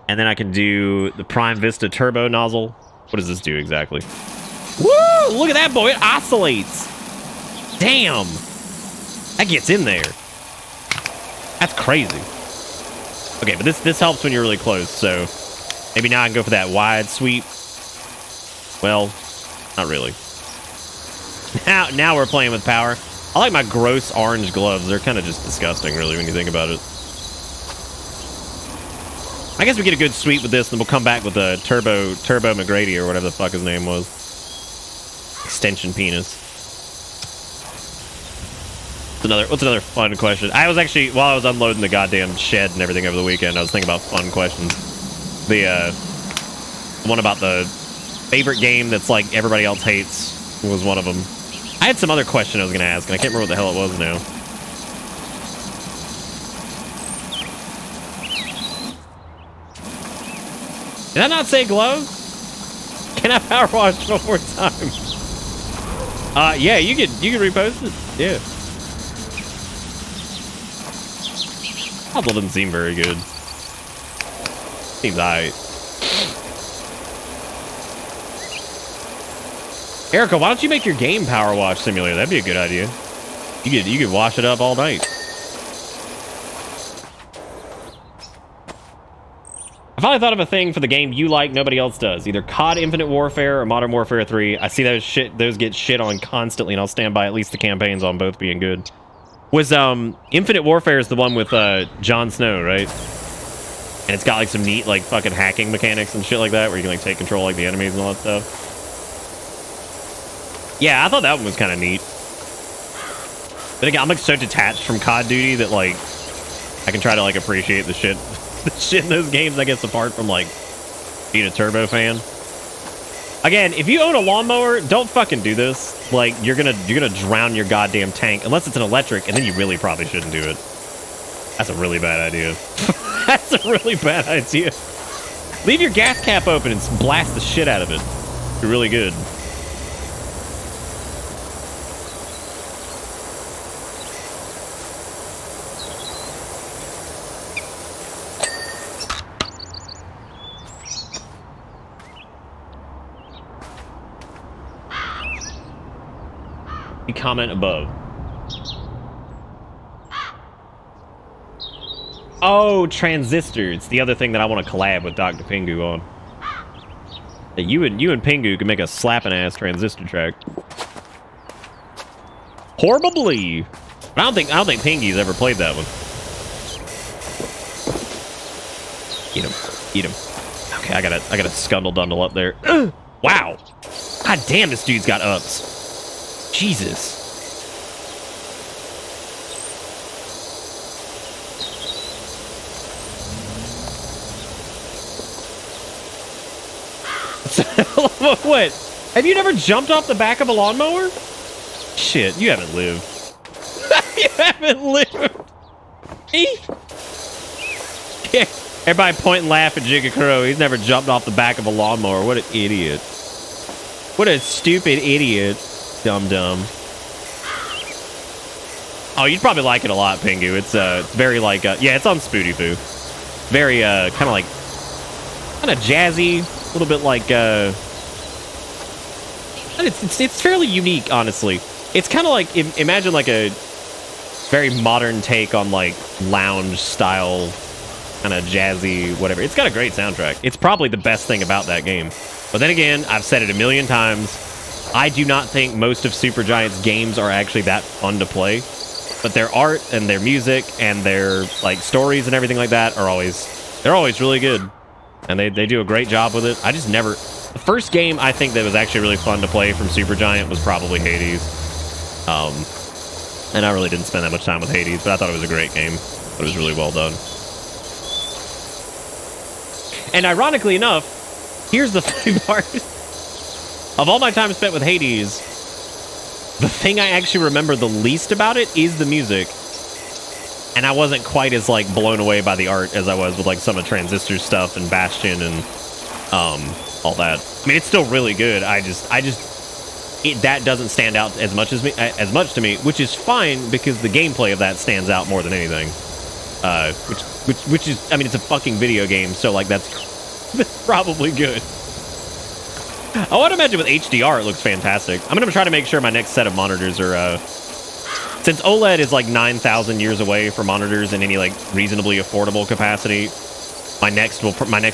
Speaker 7: And then I can do the Prime Vista Turbo nozzle. What does this do exactly? Woo! Look at that, boy. It oscillates. Damn. That gets in there. That's crazy. Okay, but this helps when you're really close, so maybe now I can go for that wide sweep. Well, not really. Now we're playing with power. I like my gross orange gloves. They're kind of just disgusting, really, when you think about it. I guess we get a good sweep with this, and we'll come back with a Turbo McGrady, or whatever the fuck his name was. Extension penis. What's another fun question? I was actually, while I was unloading the goddamn shed and everything over the weekend, I was thinking about fun questions. The one about the favorite game that's like everybody else hates was one of them. I had some other question I was going to ask, and I can't remember what the hell it was now. Did I not say glove? Can I power wash one more time? Yeah, you could repost it. Yeah. Puzzle doesn't seem very good. Seems alright. Erica, why don't you make your game Power Wash Simulator? That'd be a good idea. You could wash it up all night. I finally thought of a thing for the game you like, nobody else does. Either COD Infinite Warfare or Modern Warfare 3. I see those get shit on constantly, and I'll stand by at least the campaigns on both being good. Was Infinite Warfare is the one with Jon Snow, right? And it's got like some neat like fucking hacking mechanics and shit like that, where you can like take control of, like the enemies and all that stuff. Yeah, I thought that one was kind of neat. But again, I'm like so detached from COD Duty that like I can try to like appreciate the shit in those games, I guess, apart from like being a Turbo fan. Again, if you own a lawnmower, don't fucking do this. Like you're gonna drown your goddamn tank unless it's an electric, and then you really probably shouldn't do it. That's a really bad idea. That's a really bad idea. Leave your gas cap open and blast the shit out of it. You're really good. Comment above. Oh, Transistor. It's the other thing that I want to collab with Dr. Pingu on. You and Pingu can make a slapping ass Transistor track. Horribly. I don't think Pingu's ever played that one. Eat him. Okay, I gotta scundle dundle up there. Wow. God damn, this dude's got ups. Jesus. What? Have you never jumped off the back of a lawnmower? Shit, you haven't lived. You haven't lived. Yeah. Everybody point and laugh at Jigga Crow. He's never jumped off the back of a lawnmower. What an idiot. What a stupid idiot. Dum-dum. Oh, you'd probably like it a lot, Pingu. It's very like, yeah, it's on Spooty Foo. Very, kind of jazzy. A little bit like, it's fairly unique, honestly. It's kind of like, imagine like a very modern take on like lounge style, kind of jazzy, whatever. It's got a great soundtrack. It's probably the best thing about that game. But then again, I've said it a million times. I do not think most of Supergiant's games are actually that fun to play. But their art and their music and their like stories and everything like that are they're always really good. And they do a great job with it. I just never... The first game I think that was actually really fun to play from Supergiant was probably Hades. And I really didn't spend that much time with Hades, but I thought it was a great game. It was really well done. And ironically enough, here's the funny part. Of all my time spent with Hades, the thing I actually remember the least about it is the music. And I wasn't quite as like blown away by the art as I was with like some of Transistor's stuff and Bastion and all that. I mean, it's still really good. That doesn't stand out as much to me, which is fine because the gameplay of that stands out more than anything. Which is, I mean, it's a fucking video game, so like that's probably good. I would imagine with HDR it looks fantastic. I'm gonna try to make sure my next set of monitors are, since OLED is like 9,000 years away for monitors in any like reasonably affordable capacity. My next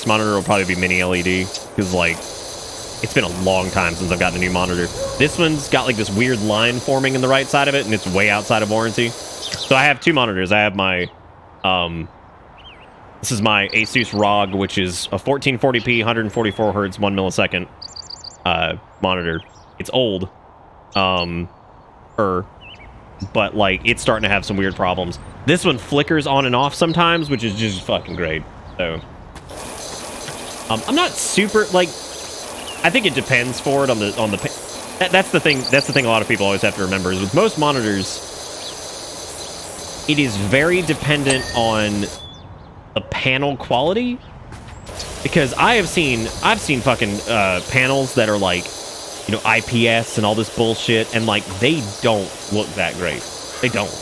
Speaker 7: monitor will probably be mini LED because like it's been a long time since I've gotten a new monitor. This one's got like this weird line forming in the right side of it, and it's way outside of warranty. So I have two monitors. I have my this is my Asus ROG, which is a 1440p, 144 hertz, 1 millisecond monitor. It's old, but like it's starting to have some weird problems. This one flickers on and off sometimes, which is just fucking great. So I'm not super like. I think it depends for it on the. That's the thing. That's the thing. A lot of people always have to remember is with most monitors, it is very dependent on the panel quality. Because I've seen fucking panels that are like, you know, IPS and all this bullshit, and like they don't look that great. They don't.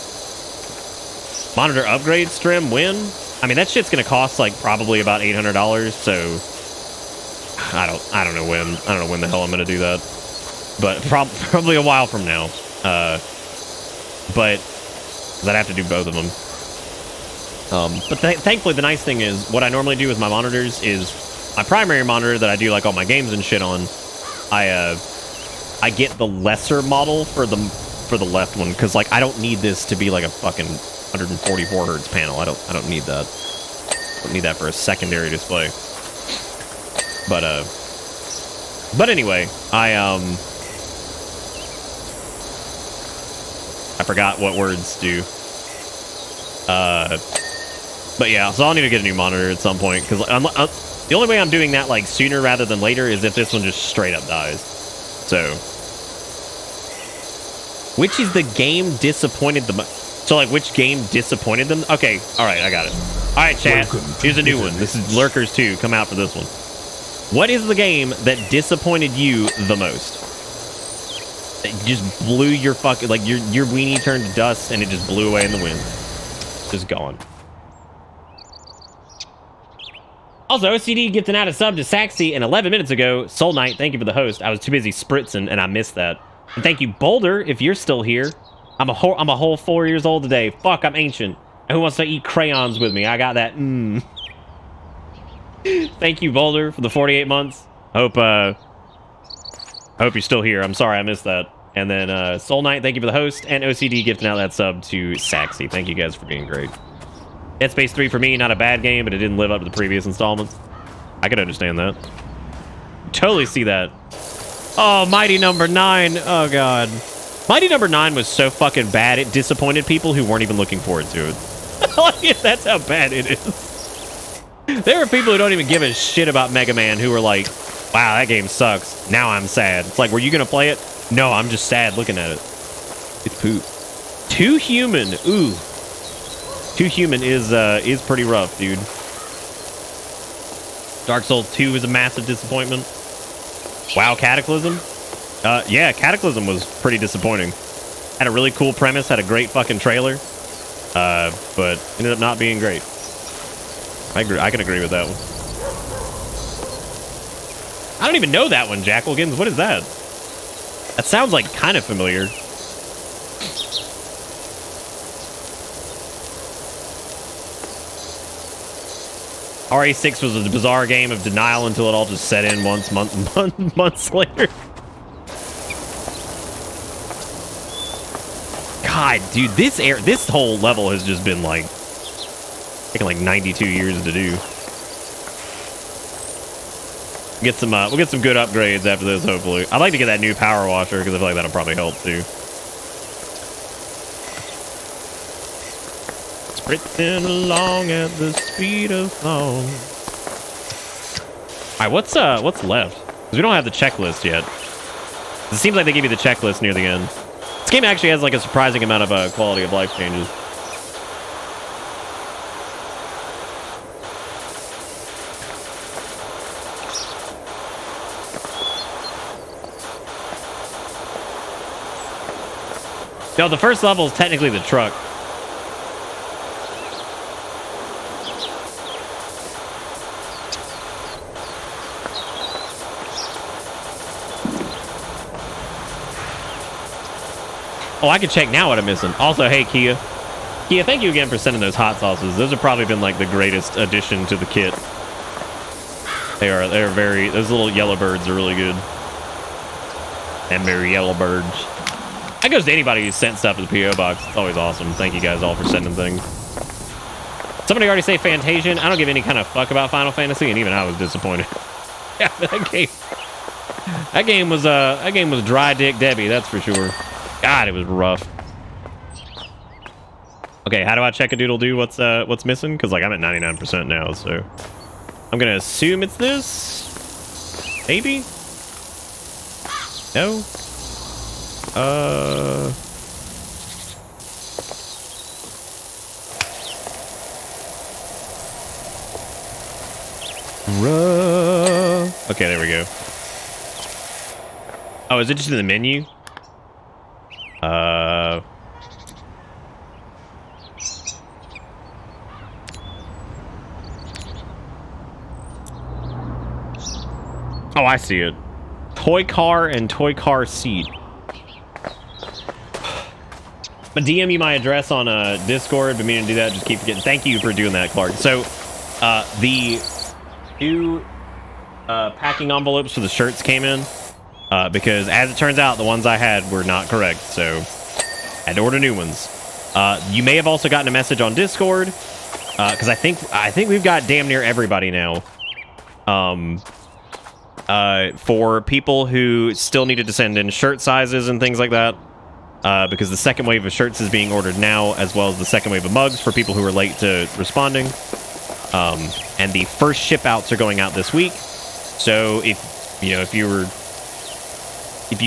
Speaker 7: Monitor upgrade stream win. I mean, that shit's gonna cost like probably about $800. So I don't know when. I don't know when the hell I'm gonna do that. But probably a while from now. But 'cause I'd have to do both of them. But thankfully, the nice thing is what I normally do with my monitors is my primary monitor that I do like all my games and shit on. I get the lesser model for the left one because like I don't need this to be like a fucking 144 hertz panel. I don't need that. I don't need that for a secondary display. But anyway, I forgot what words do. But yeah, so I'll need to get a new monitor at some point because the only way I'm doing that like sooner rather than later is if this one just straight up dies. So, which is the game disappointed the most? So like, which game disappointed them? Okay, all right, I got it. All right, chat. Here's a new one. This is Lurkers 2. Come out for this one. What is the game that disappointed you the most? That just blew your fucking like your weenie turned to dust and it just blew away in the wind. Just gone. Also, OCD gets an out of sub to Saxy, and 11 minutes ago, Soul Knight, thank you for the host. I was too busy spritzing, and I missed that. And thank you, Boulder, if you're still here. I'm a whole 4 years old today. Fuck, I'm ancient. And who wants to eat crayons with me? I got that. Thank you, Boulder, for the 48 months. Hope you're still here. I'm sorry I missed that. And then Soul Knight, thank you for the host, and OCD gifting out that sub to Saxy. Thank you guys for being great. Dead Space 3 for me, not a bad game, but it didn't live up to the previous installments. I could understand that. Totally see that. Oh, Mighty Number 9. Oh, God. Mighty Number 9 was so fucking bad, it disappointed people who weren't even looking forward to it. That's how bad it is. There are people who don't even give a shit about Mega Man who were like, Wow, that game sucks. Now I'm sad. It's like, were you gonna play it? No, I'm just sad looking at it. It's poop. 2 Human. Ooh. 2 Human is pretty rough, dude. Dark Souls 2 is a massive disappointment. WoW Cataclysm. Yeah, Cataclysm was pretty disappointing. Had a really cool premise, had a great fucking trailer, but ended up not being great. I agree. I can agree with that one. I don't even know that one, Jackalgins. What is that? That sounds like kind of familiar. RE6 was a bizarre game of denial until it all just set in months later. God, dude, this whole level has just been like taking like 92 years to do. We'll get some good upgrades after this, hopefully. I'd like to get that new power washer because I feel like that'll probably help too. Spritzing along at the speed of song. All right, what's left? Because we don't have the checklist yet. It seems like they give you the checklist near the end. This game actually has like a surprising amount of quality of life changes. No, the first level is technically the truck. Oh, I can check now what I'm missing. Also, hey, Kia. Kia, thank you again for sending those hot sauces. Those have probably been like the greatest addition to the kit. They're very, those little yellow birds are really good. And very yellow birds. That goes to anybody who sent stuff to the P.O. box. It's always awesome. Thank you guys all for sending things. Somebody already say Fantasian. I don't give any kind of fuck about Final Fantasy, and even I was disappointed. Yeah, that game was dry dick Debbie, that's for sure. God, it was rough. Okay, how do I check a doodle do what's missing? Because like I'm at 99% now, so I'm gonna assume it's this. Maybe? No? Okay, there we go. Oh, is it just in the menu? Oh, I see it. Toy car and toy car seat. I'm gonna DM you my address on Discord, but meaning to do that, just keep forgetting. Thank you for doing that, Clark. So, the new packing envelopes for the shirts came in because, as it turns out, the ones I had were not correct. So, I had to order new ones. You may have also gotten a message on Discord because I think we've got damn near everybody now. For people who still needed to send in shirt sizes and things like that. Because the second wave of shirts is being ordered now, as well as the second wave of mugs for people who are late to responding. And the first ship outs are going out this week. So if you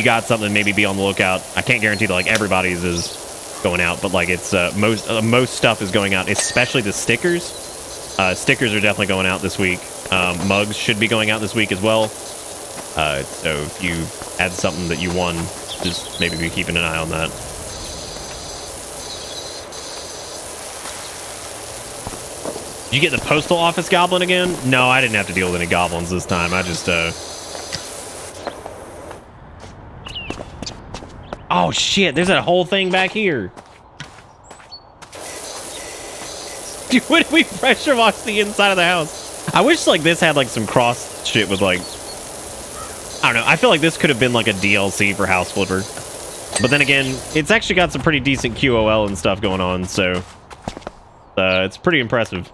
Speaker 7: got something, maybe be on the lookout. I can't guarantee that like everybody's is going out, but like it's most stuff is going out, especially the stickers. Stickers are definitely going out this week. Mugs should be going out this week as well. So if you had something that you won, just maybe be keeping an eye on that. Did you get the postal office goblin again? No, I didn't have to deal with any goblins this time. I just Oh shit, there's that whole thing back here. Dude, when we pressure wash the inside of the house? I wish like this had like some cross shit with like, I don't know. I feel like this could have been like a DLC for House Flipper. But then again, it's actually got some pretty decent QOL and stuff going on, so it's pretty impressive.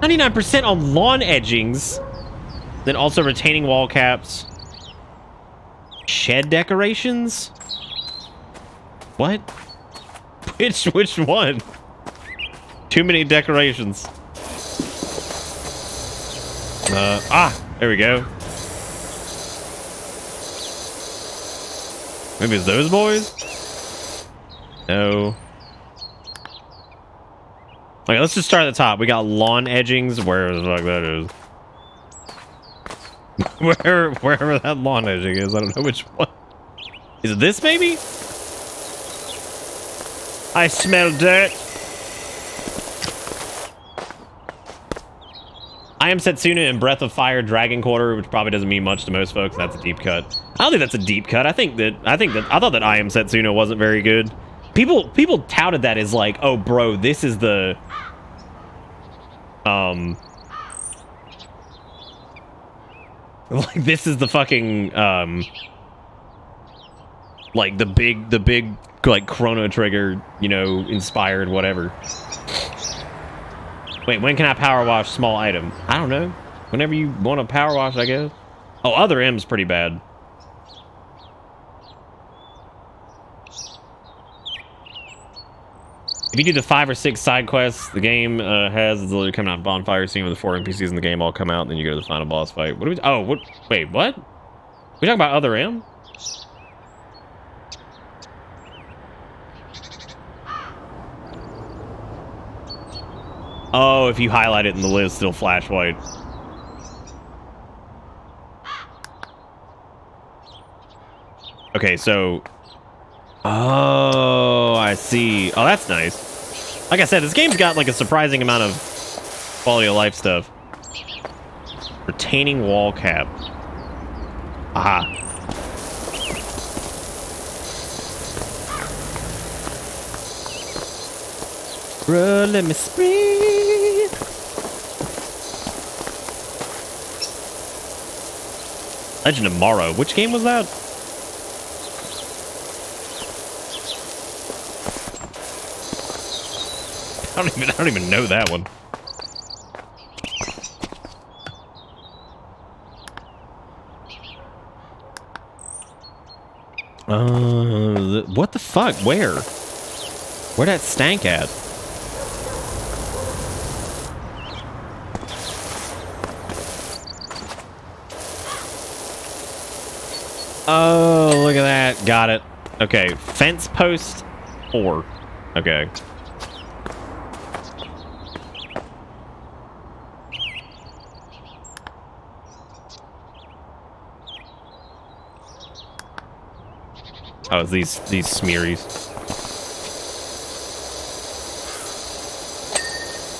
Speaker 7: 99% on lawn edgings. Then also retaining wall caps. Shed decorations? What? Which one? Too many decorations. There we go. Maybe it's those boys? No. Okay, let's just start at the top. We got lawn edgings. Where the fuck that is? Wherever that lawn edging is. I don't know which one. Is it this maybe? I smell dirt. I am Setsuna in Breath of Fire Dragon Quarter, which probably doesn't mean much to most folks. That's a deep cut. I don't think that's a deep cut. I thought that I am Setsuna wasn't very good. People touted that as like, oh bro, this is the like this is the fucking like the big like Chrono Trigger, you know, inspired whatever. Wait, when can I power wash small item? I don't know. Whenever you want to power wash, I guess. Oh, other M's pretty bad. If you do the 5 or 6 side quests the game has, it's literally coming out bonfire scene with the 4 NPCs in the game all come out, and then you go to the final boss fight. What do we? Oh, what? Wait, what? We talking about other M? Oh, if you highlight it in the list, it'll flash white. Okay, so... Oh, I see. Oh, that's nice. Like I said, this game's got like a surprising amount of quality of life stuff. Retaining wall cap. Aha. Run, let me spree. Legend of Morrow. Which game was that? I don't even know that one. What the fuck? Where? Where'd that stank at? Oh, look at that. Got it. Okay, fence post 4. Okay. Oh, it's these smearies.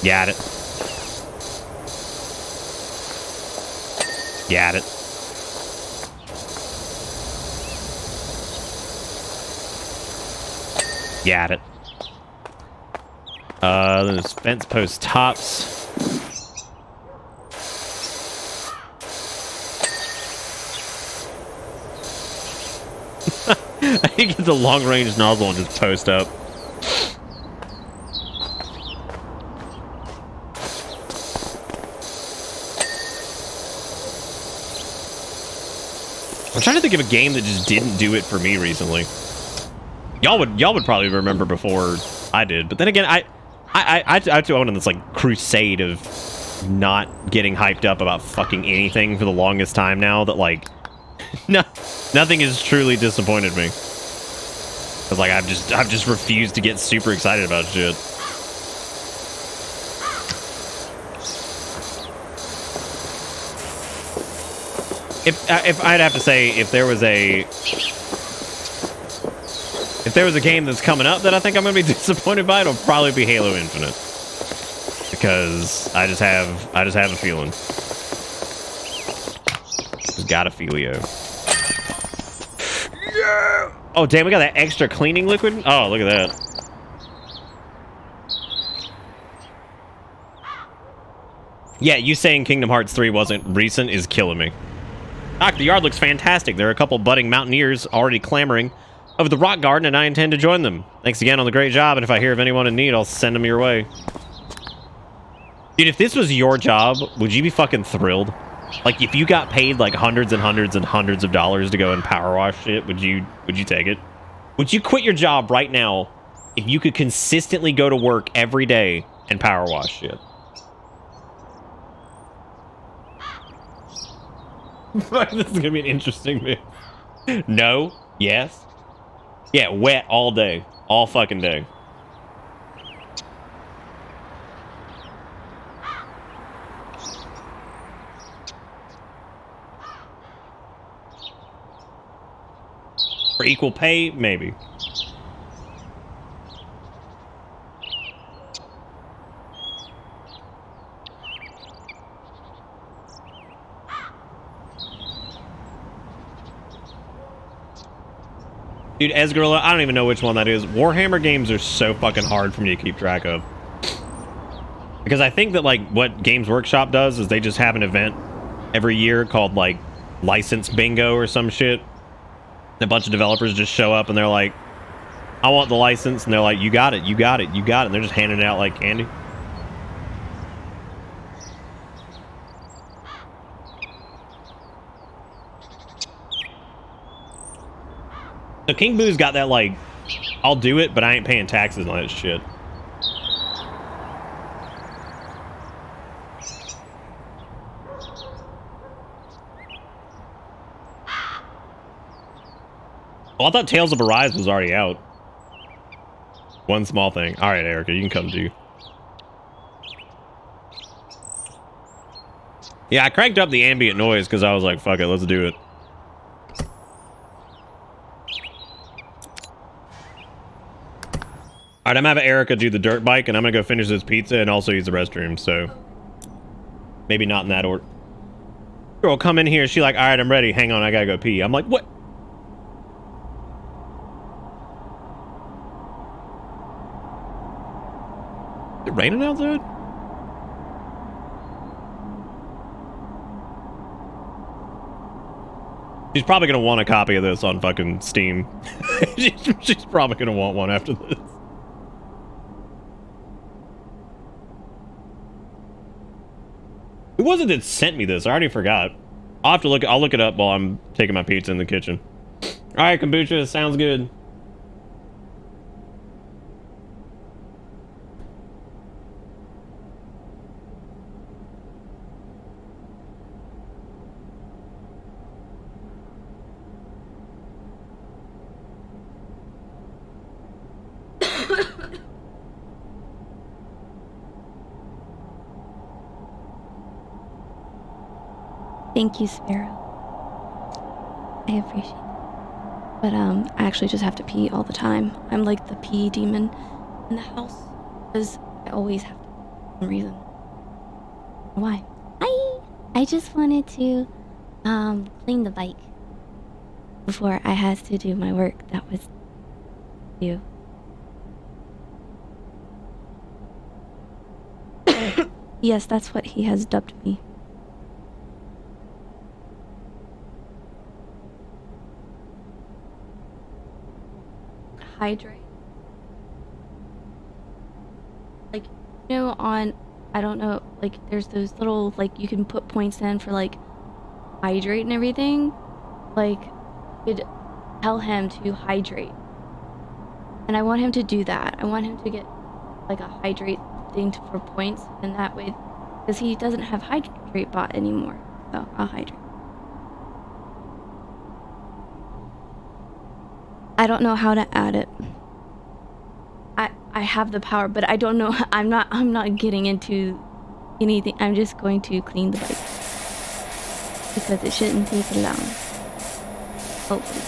Speaker 7: Got it. Got it. Got it. Then there's fence post tops. I can get the long range nozzle and just post up. I'm trying to think of a game that just didn't do it for me recently. Y'all would probably remember before I did, but then again, I too own this like crusade of not getting hyped up about fucking anything for the longest time now that like nothing has truly disappointed me. Cause like I've just refused to get super excited about shit. If I'd have to say if there was a game that's coming up that I think I'm gonna be disappointed by, it'll probably be Halo Infinite. Because I just have a feeling. Just got a feelio. Yeah! Oh damn, we got that extra cleaning liquid? Oh, look at that. Yeah, you saying Kingdom Hearts 3 wasn't recent is killing me. Doc, the yard looks fantastic. There are a couple budding mountaineers already clamoring over the rock garden, and I intend to join them. Thanks again on the great job, and if I hear of anyone in need, I'll send them your way. Dude, if this was your job, would you be fucking thrilled? Like, if you got paid like hundreds and hundreds and hundreds of dollars to go and power wash shit, would you take it? Would you quit your job right now if you could consistently go to work every day and power wash shit? This is gonna be an interesting move. No. Yes. Yeah, wet all day. All fucking day. For equal pay, maybe. Dude, Esgarilla, I don't even know which one that is. Warhammer games are so fucking hard for me to keep track of. Because I think that, like, what Games Workshop does is they just have an event every year called, like, License Bingo or some shit. And a bunch of developers just show up and they're like, I want the license. And they're like, you got it, you got it, you got it. And they're just handing it out like candy. So King Boo's got that, like, I'll do it, but I ain't paying taxes on that shit. Oh, I thought Tales of Arise was already out. One small thing. All right, Erica, you can come too. Yeah, I cranked up the ambient noise because I was like, fuck it, let's do it. All right, I'm having Erica do the dirt bike, and I'm gonna go finish this pizza and also use the restroom. So maybe not in that order. Girl, come in here. She like, all right, I'm ready. Hang on, I gotta go pee. I'm like, what? Is it raining outside? She's probably gonna want a copy of this on fucking Steam. she's probably gonna want one after this. Who was it that sent me this? I already forgot. I'll have to look. I'll look it up while I'm taking my pizza in the kitchen. All right, kombucha, sounds good.
Speaker 10: Thank you, Sparrow. I appreciate it. But I actually just have to pee all the time. I'm like the pee demon in the house because I always have to for some reason. Why?
Speaker 6: I just wanted to clean the bike
Speaker 10: Before I had to do my work, that was you. Yes, that's what he has dubbed me. Hydrate. Like, you know, on, I don't know, like, there's those little, like, you can put points in for, like, hydrate and everything. Like, you could tell him to hydrate. And I want him to do that. I want him to get, like, a hydrate thing for points, and that way, because he doesn't have hydrate bot anymore. So, I'll hydrate. I don't know how to add it. I have the power, but I don't know. I'm not getting into anything. I'm just going to clean the bike because it shouldn't take long. Hopefully.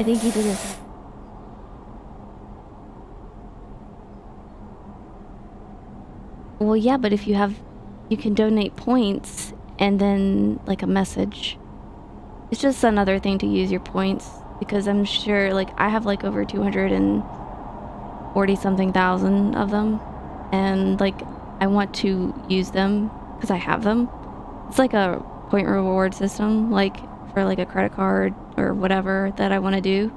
Speaker 10: I think he did it. Well, yeah, but if you can donate points and then like a message. It's just another thing to use your points, because I'm sure, like, I have like over 240 something thousand of them, and like I want to use them because I have them. It's like a point reward system, like for like a credit card or whatever that I want to do,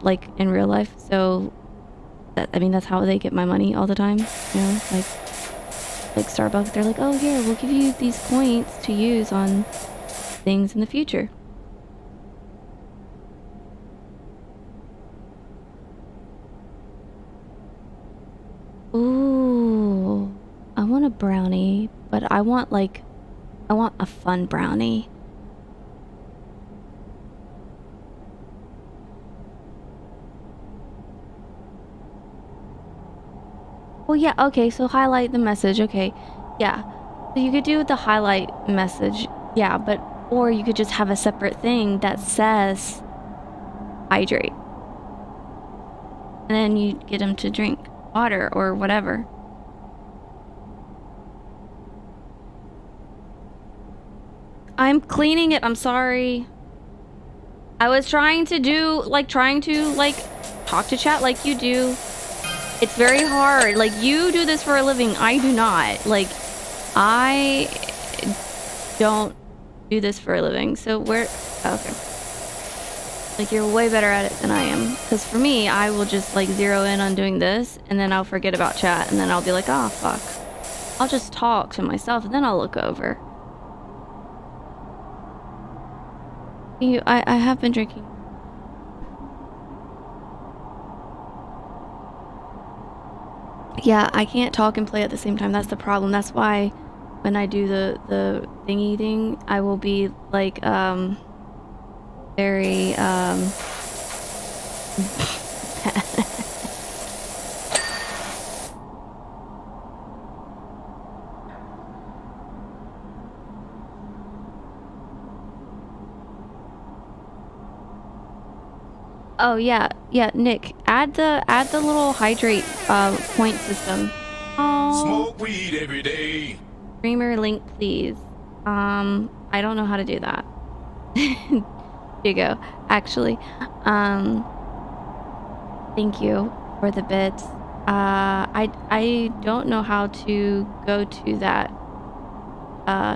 Speaker 10: like in real life. So that, I mean, that's how they get my money all the time, you know, like Starbucks, they're like, oh, here, we'll give you these points to use on things in the future. Ooh, I want a brownie, but I want like I want a fun brownie. Well, yeah, okay, so highlight the message, okay. Yeah, so you could do the highlight message, yeah, but, or you could just have a separate thing that says hydrate. And then you get them to drink water or whatever. I'm cleaning it, I'm sorry. I was trying to talk to chat like you do. It's very hard. Like, you do this for a living. I do not. Like, I don't do this for a living. So where... Okay. Like, you're way better at it than I am. Because for me, I will just, like, zero in on doing this. And then I'll forget about chat. And then I'll be like, oh, fuck. I'll just talk to myself. And then I'll look over. I have been drinking. Yeah, I can't talk and play at the same time. That's the problem. That's why when I do the thingy thing, I will be like very Oh yeah, Nick, add the little hydrate point system. Oh.
Speaker 9: Smoke weed every day.
Speaker 10: Streamer link, please. I don't know how to do that. Here you go. Actually, thank you for the bits. I don't know how to go to that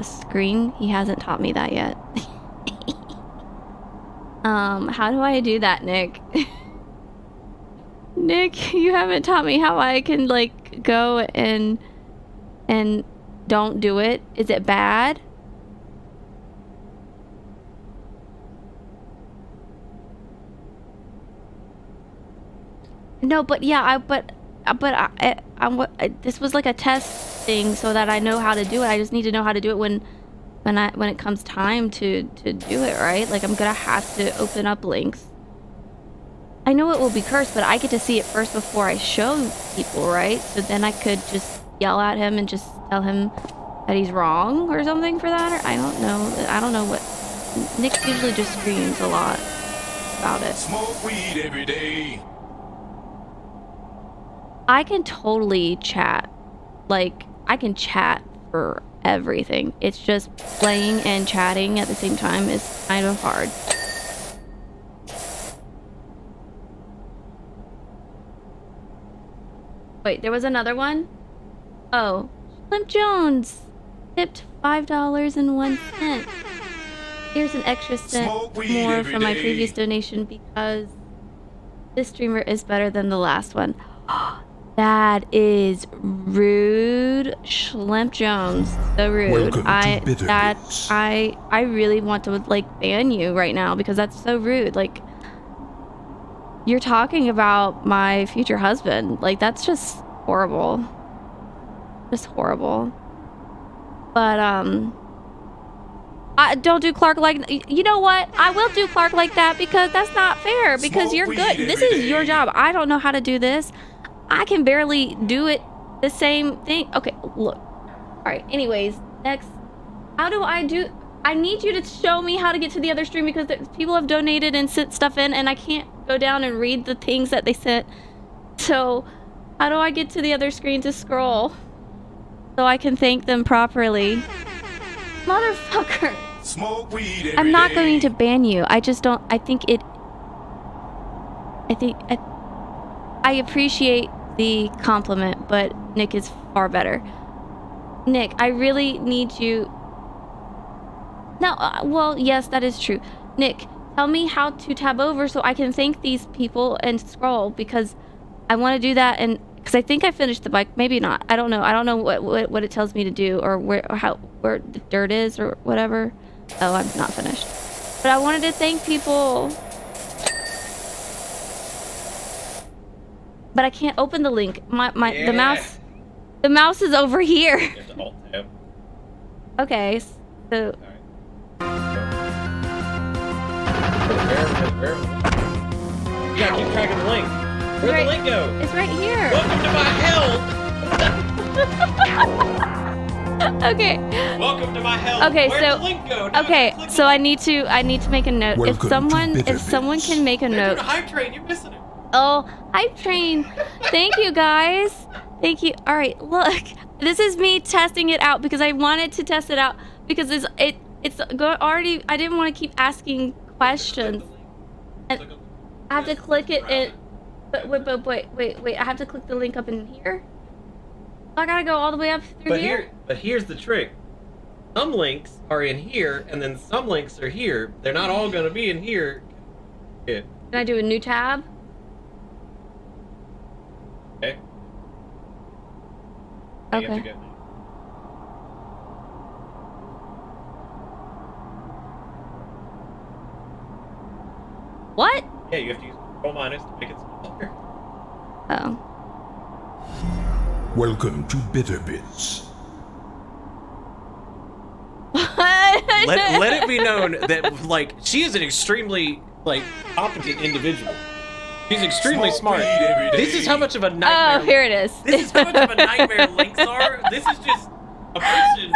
Speaker 10: screen. He hasn't taught me that yet. How do I do that, Nick? Nick, you haven't taught me how I can, like, go and don't do it. Is it bad? No, but yeah, this was like a test thing so that I know how to do it. I just need to know how to do it when it comes time to do it, right? Like, I'm gonna have to open up links. I know it will be cursed, but I get to see it first before I show people, right? So then I could just yell at him and just tell him that he's wrong or something for that, or I don't know what. Nick usually just screams a lot about it.
Speaker 9: Smoke weed every day.
Speaker 10: I can totally chat. Like, I can chat for everything. It's just playing and chatting at the same time is kind of hard. Wait, there was another one? Oh, Slim Jones tipped $5.01. Here's an extra cent more from my previous donation because this streamer is better than the last one. That is rude, Schlemp Jones. So rude. I really want to, like, ban you right now because that's so rude. Like, you're talking about my future husband. Like, that's just horrible. Just horrible. But I don't do Clark like. You know what? I will do Clark like that because that's not fair. Because you're good. This is your job. I don't know how to do this. I can barely do it the same thing. Okay, look. Alright, anyways, next. How do I do... I need you to show me how to get to the other stream because people have donated and sent stuff in and I can't go down and read the things that they sent. So, how do I get to the other screen to scroll? So I can thank them properly. Motherfucker!
Speaker 9: Smoke weed every
Speaker 10: I'm not
Speaker 9: day.
Speaker 10: going to ban you. I just don't... I appreciate the compliment, but Nick is far better. Nick, I really need you... No, well, yes, that is true. Nick, tell me how to tab over so I can thank these people and scroll, because I want to do that, and because I think I finished the bike. Maybe not. I don't know. I don't know what it tells me to do, or where the dirt is, or whatever. Oh, I'm not finished. But I wanted to thank people. But I can't open the link. The mouse is over here.
Speaker 7: You have to alt tab.
Speaker 10: Okay, So
Speaker 7: Where? You gotta keep track of the link. Where'd the link go?
Speaker 10: it's right here.
Speaker 7: Welcome to my hell.
Speaker 10: Okay.
Speaker 7: Welcome to my hell.
Speaker 10: Okay,
Speaker 7: Where'd
Speaker 10: so
Speaker 7: the link go? Now
Speaker 10: okay,
Speaker 7: click
Speaker 10: so I need to make a note.
Speaker 2: Welcome
Speaker 10: If
Speaker 2: to
Speaker 10: someone
Speaker 2: Bitterfits.
Speaker 10: can make a
Speaker 7: They're
Speaker 10: note.
Speaker 7: doing a hype train. You're missing it.
Speaker 10: Oh, hype train. Thank you guys. Thank you. All right, look. This is me testing it out because I wanted to test it out because already I didn't want to keep asking questions. And I have to click it in but wait, I have to click the link up in here? I gotta go all the way up through here?
Speaker 7: But here's the trick. Some links are in here, and then some links are here. They're not all gonna be in here. Yeah.
Speaker 10: Can I do a new tab?
Speaker 7: Okay. You have to
Speaker 10: Okay.
Speaker 7: go.
Speaker 10: What?
Speaker 7: Yeah, you have to use control minus to make it smaller.
Speaker 10: Oh.
Speaker 2: Welcome to Bitterbits.
Speaker 7: Let it be known that like she is an extremely competent individual. She's extremely smart. This is how much of a nightmare.
Speaker 10: Oh, here it is.
Speaker 7: This is how much of a nightmare links are. This is just a person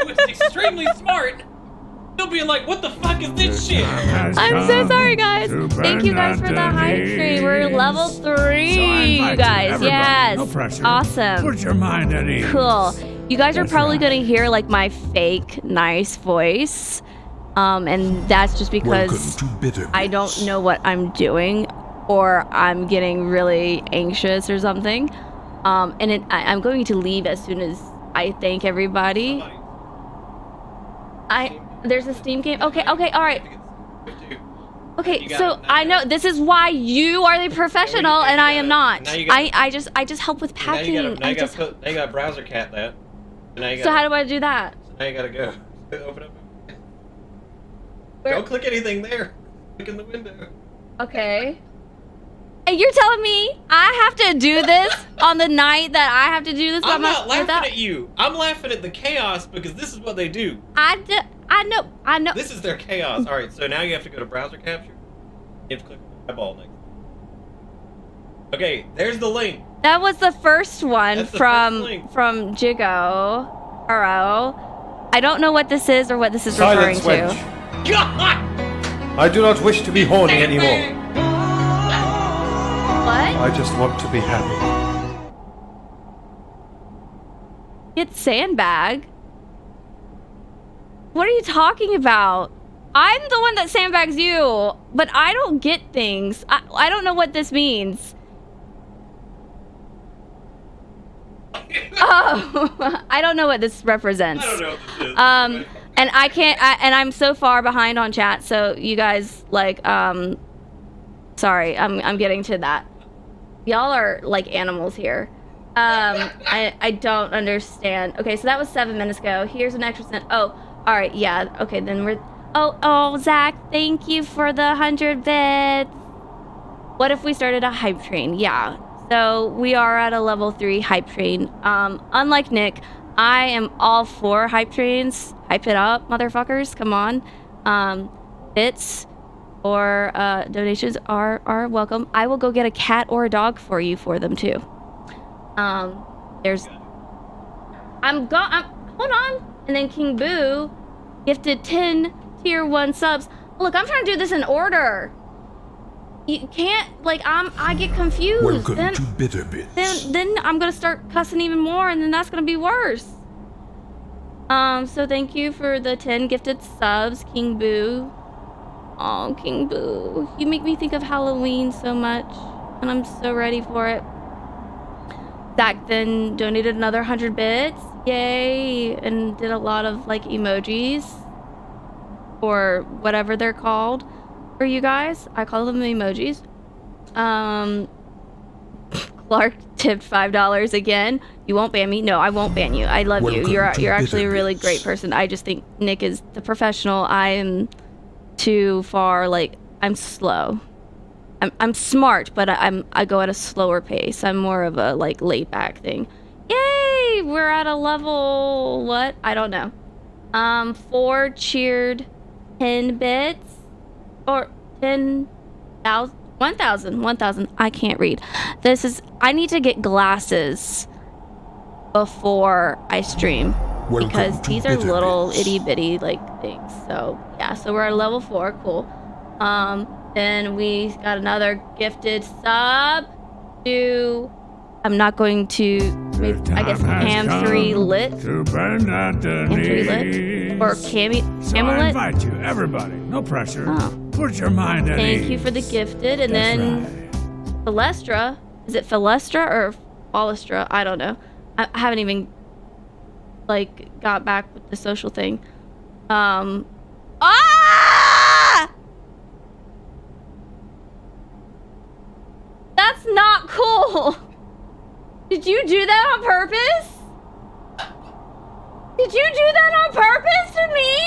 Speaker 7: who is extremely smart. They'll be like, "What the fuck is this shit?"
Speaker 10: I'm so sorry, guys. Thank you guys for the hype train. We're level 3, you guys. Yes.
Speaker 2: No pressure.
Speaker 10: Awesome.
Speaker 2: Put your mind at ease.
Speaker 10: Cool. You guys are
Speaker 2: That's
Speaker 10: probably
Speaker 2: right.
Speaker 10: gonna hear like my fake nice voice, and that's just because
Speaker 2: Welcome to Bitterbits.
Speaker 10: I don't know what I'm doing, or I'm getting really anxious or something. I'm going to leave as soon as I thank everybody. There's a Steam game. Okay, all right. Okay, so I know this is why you are the professional and I am not. I just help with packing.
Speaker 7: Now you gotta browser cat that.
Speaker 10: So how do I do that?
Speaker 7: Now you gotta go. Open up.
Speaker 10: Where-
Speaker 7: Don't click anything there. Click in the window.
Speaker 10: Okay. And you're telling me I have to do this on the night that I have to do this?
Speaker 7: I'm not laughing at you. I'm laughing at the chaos because this is what they do.
Speaker 10: I know.
Speaker 7: This is their chaos. All right, so now you have to go to browser capture. You have to click the eyeball next. Okay, there's the link.
Speaker 10: That was the first one
Speaker 7: That's the
Speaker 10: from
Speaker 7: first link.
Speaker 10: Jigo. I don't know what this is or what this is referring
Speaker 11: Silence,
Speaker 10: to.
Speaker 11: wench.
Speaker 7: God!
Speaker 11: I do not wish to be horny anymore.
Speaker 10: What?
Speaker 11: I just want to be happy.
Speaker 10: It's sandbag. What are you talking about? I'm the one that sandbags you, but I don't get things. I don't know what this means. Oh, I don't know what this represents.
Speaker 7: I don't know what this is.
Speaker 10: And I can't, and I'm so far behind on chat, so you guys, like, sorry, I'm getting to that. Y'all are like animals here. I don't understand. Okay, so that was 7 minutes ago. Here's an extra cent. Oh, all right, yeah, okay, then we're, oh, Zach, thank you for the 100 bits. What if we started a hype train? Yeah, so we are at a level 3 hype train. Unlike Nick, I am all for hype trains. Hype it up, motherfuckers, come on. Bits or donations are welcome. I will go get a cat or a dog for you for them too. There's, hold on. And then King Boo gifted 10 tier 1 subs. Look, I'm trying to do this in order. You can't, like, I get confused.
Speaker 2: Welcome
Speaker 10: then,
Speaker 2: to Bitterbits.
Speaker 10: then I'm gonna start cussing even more, and then that's gonna be worse. So thank you for the 10 gifted subs, King Boo. Oh, King Boo, you make me think of Halloween so much, and I'm so ready for it. Zach then donated another 100 bits, yay, and did a lot of like emojis, or whatever they're called for you guys. I call them emojis. Clark tipped $5 again. You won't ban me? No, I won't ban you. I love you. You're actually a really great person. I just think Nick is the professional. I am too far, like, I'm slow. I'm smart, but I go at a slower pace. I'm more of a like laid back thing. Yay! We're at a level, what? I don't know. 4 cheered 10 bits. Or 10,000. 1,000. I can't read. I need to get glasses before I stream. Because these are little itty bitty like things. So yeah, so we're at level 4, cool. Then we got another gifted sub to I'm not going to I guess Cam 3 lit. Cam 3 lit. Or Camulet.
Speaker 2: I invite you, everybody. No pressure.
Speaker 10: Oh.
Speaker 2: Put your mind at ease.
Speaker 10: Thank you for the gifted. And then Philestra. Is it Philestra or Philestra? I don't know. I haven't even got back with the social thing. Ah! That's not cool. Did you do that on purpose? Did you do that on purpose to me?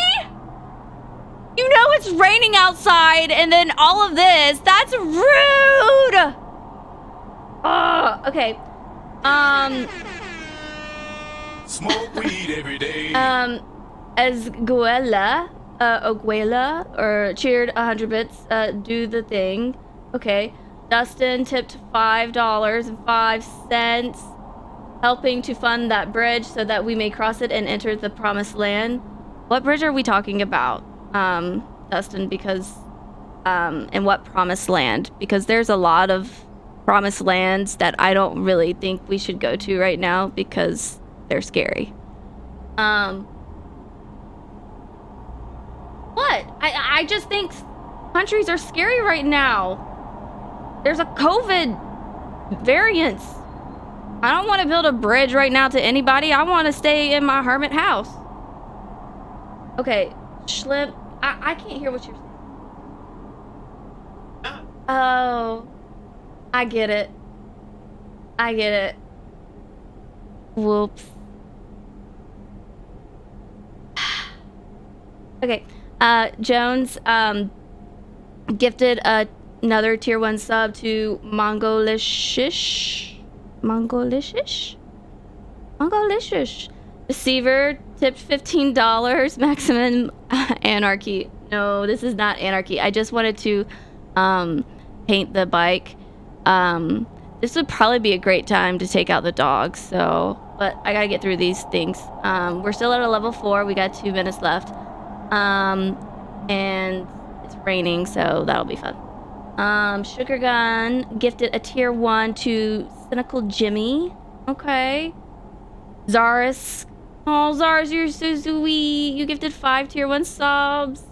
Speaker 10: You know it's raining outside and then all of this. That's rude. Okay.
Speaker 9: Smoke weed every day.
Speaker 10: As Oguela, or cheered 100 bits, do the thing. Okay. Dustin tipped $5.05, helping to fund that bridge so that we may cross it and enter the promised land. What bridge are we talking about, Dustin? Because, and what promised land? Because there's a lot of promised lands that I don't really think we should go to right now because they're scary. What? I just think countries are scary right now. There's a COVID variant. I don't want to build a bridge right now to anybody. I want to stay in my hermit house. Okay, Schlimp. I can't hear what you're saying. Oh, I get it. Whoops. Okay, Jones gifted another tier 1 sub to Mongolicious. Deceiver tipped $15. Maximum anarchy. No, this is not anarchy. I just wanted to paint the bike. This would probably be a great time to take out the dogs. So, but I gotta get through these things. We're still at a level 4. We got 2 minutes left. And it's raining, so that'll be fun. Sugar Gun gifted a tier 1 to Cynical Jimmy. Okay. Zaris. Oh, Zaris, you're so sweet. You gifted 5 tier 1 subs.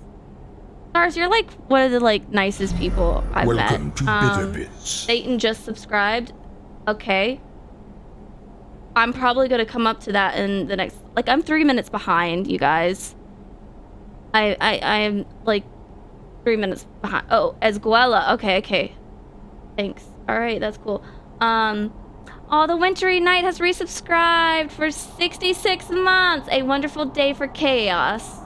Speaker 10: Zaris, you're one of the nicest people I've met.
Speaker 2: Welcome to Bitterbits.
Speaker 10: Satan just subscribed. Okay. I'm probably gonna come up to that in the next I'm 3 minutes behind, you guys. I am 3 minutes behind. Oh, Esguela. Okay. Thanks. Alright, that's cool. Oh, the Wintry Knight has resubscribed for 66 months. A wonderful day for chaos.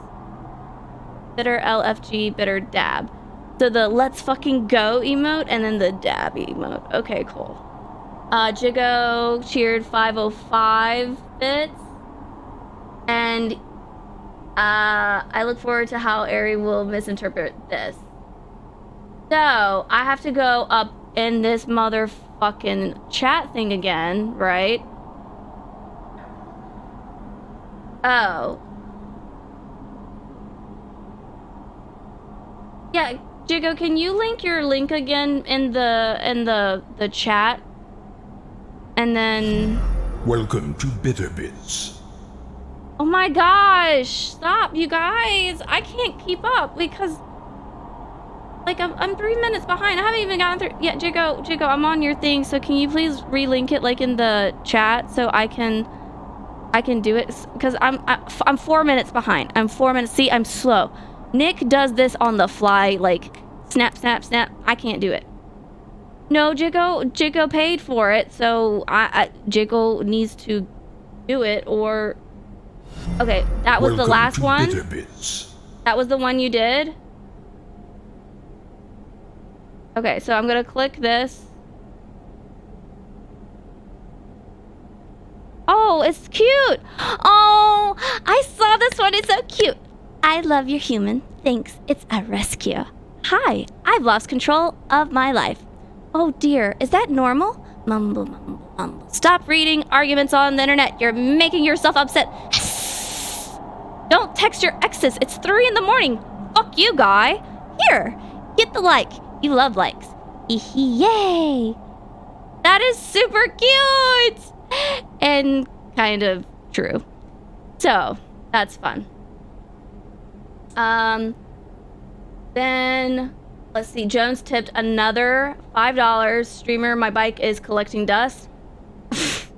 Speaker 10: Bitter LFG, bitter dab. So the let's fucking go emote and then the dab emote. Okay, cool. Jigo cheered 505 bits. And I look forward to how Ari will misinterpret this. So, I have to go up in this motherfucking chat thing again, right? Oh. Yeah, Jigo, can you link your link again in the chat? And then...
Speaker 2: Welcome to Bitterbits.
Speaker 10: Oh my gosh! Stop, you guys! I can't keep up because, I'm 3 minutes behind. I haven't even gotten through. Yeah, Jigo, I'm on your thing. So can you please relink it in the chat so I can do it? Because I'm 4 minutes behind. I'm 4 minutes. See, I'm slow. Nick does this on the fly, snap, snap, snap. I can't do it. No, Jigo paid for it, so Jigo needs to do it or. Okay, that was the last one? That was the one you did? Okay, so I'm gonna click this. Oh, it's cute! Oh, I saw
Speaker 6: Oh, this one is so cute. I love your human. Thanks. It's a rescue. Hi, I've lost control of my life. Oh dear, is that normal? Mumble, mumble, mumble. Stop reading arguments on the internet. You're making yourself upset. Don't text your exes. It's 3 in the morning. Fuck you, guy. Here, get the like. You love likes. Yay. That is super cute. And kind of true. So, that's fun. Then, let's see. Jones tipped another $5. Streamer, my bike is collecting dust. Okay,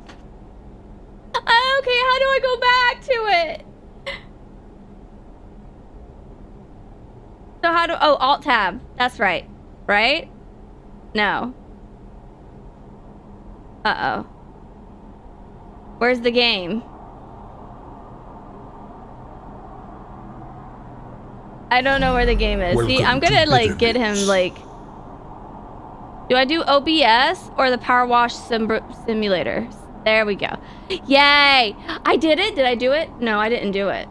Speaker 6: how do I go back to it? So how do... Oh, Alt-Tab. That's right. Right? No. Uh-oh. Where's the game? I don't know where the game is. See, I'm gonna, like, get him, like... Do I do OBS or the Powerwash simulator? There we go. Yay! I did it? Did I do it? No, I didn't do it.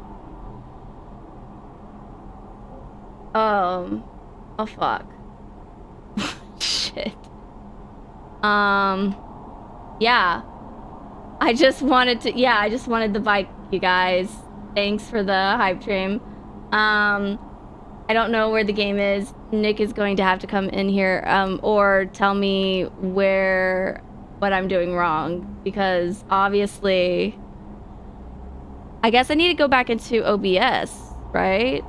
Speaker 6: Oh, fuck. Shit. Yeah. I just wanted the bike, you guys. Thanks for the hype stream. I don't know where the game is. Nick is going to have to come in here, or tell me what I'm doing wrong, because obviously, I guess I need to go back into OBS, right?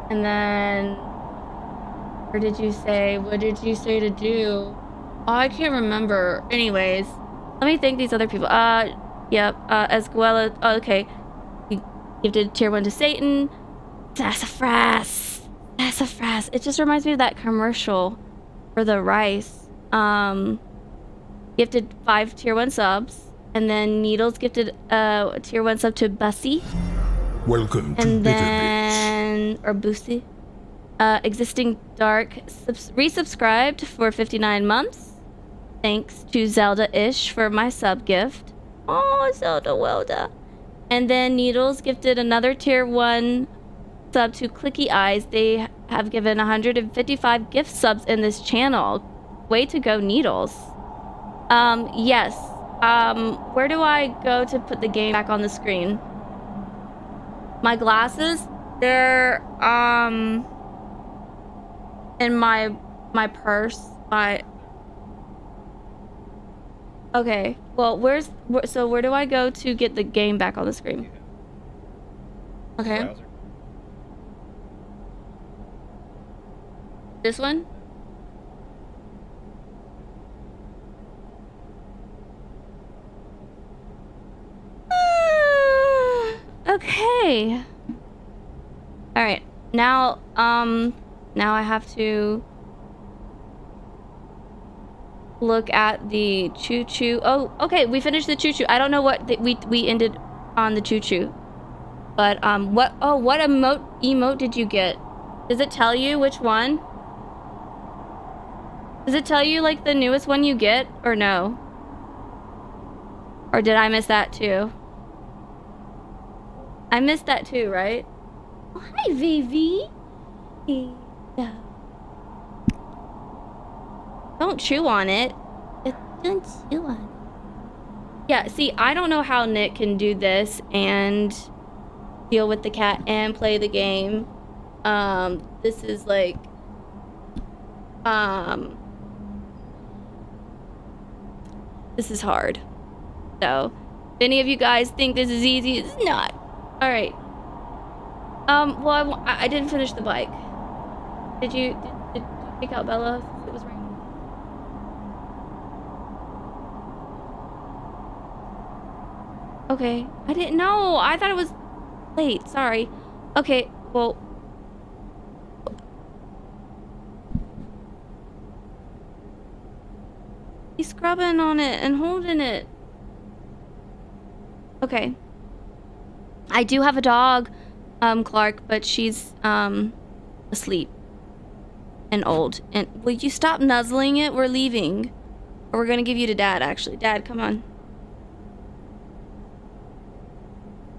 Speaker 6: And then, what did you say to do? Oh, I can't remember. Anyways, let me thank these other people. Yep, Escuela, okay. We gifted tier 1 to Satan. Sassafras. It just reminds me of that commercial for the rice. Gifted 5 tier 1 subs. And then Needles gifted a tier 1 sub to Bussy.
Speaker 2: Welcome to
Speaker 6: And
Speaker 2: Bitter
Speaker 6: then... Or Boosty. Existing Dark resubscribed for 59 months. Thanks to Zelda-ish for my sub gift. Oh, Zelda Welda. And then Needles gifted another tier 1 sub to Clicky Eyes. They have given 155 gift subs in this channel. Way to go, Needles. Yes. Where do I go to put the game back on the screen? My glasses, they're, in my purse. Okay, well, where do I go to get the game back on the screen? Okay. Browser. This one? Okay. All right. Now I have to look at the choo-choo. Oh, okay, we finished the choo-choo. I don't know what we ended on the choo-choo. But what emote did you get? Does it tell you which one? Does it tell you like the newest one you get or no? Or did I miss that too? I missed that too, right? Oh, hi, Vivi. Yeah. Don't chew on it. Don't chew on it. Yeah, see, I don't know how Nick can do this and deal with the cat and play the game. This is like... This is hard. So, if any of you guys think this is easy, it's not. Alright. Well, I didn't finish the bike. Did you pick out Bella? It was raining. Okay. I didn't know. I thought it was late. Sorry. Okay, well... He's scrubbing on it and holding it. Okay. I do have a dog, Clark, but she's, asleep. And old. And will you stop nuzzling it? We're leaving. Or we're gonna give you to Dad, actually. Dad, come on.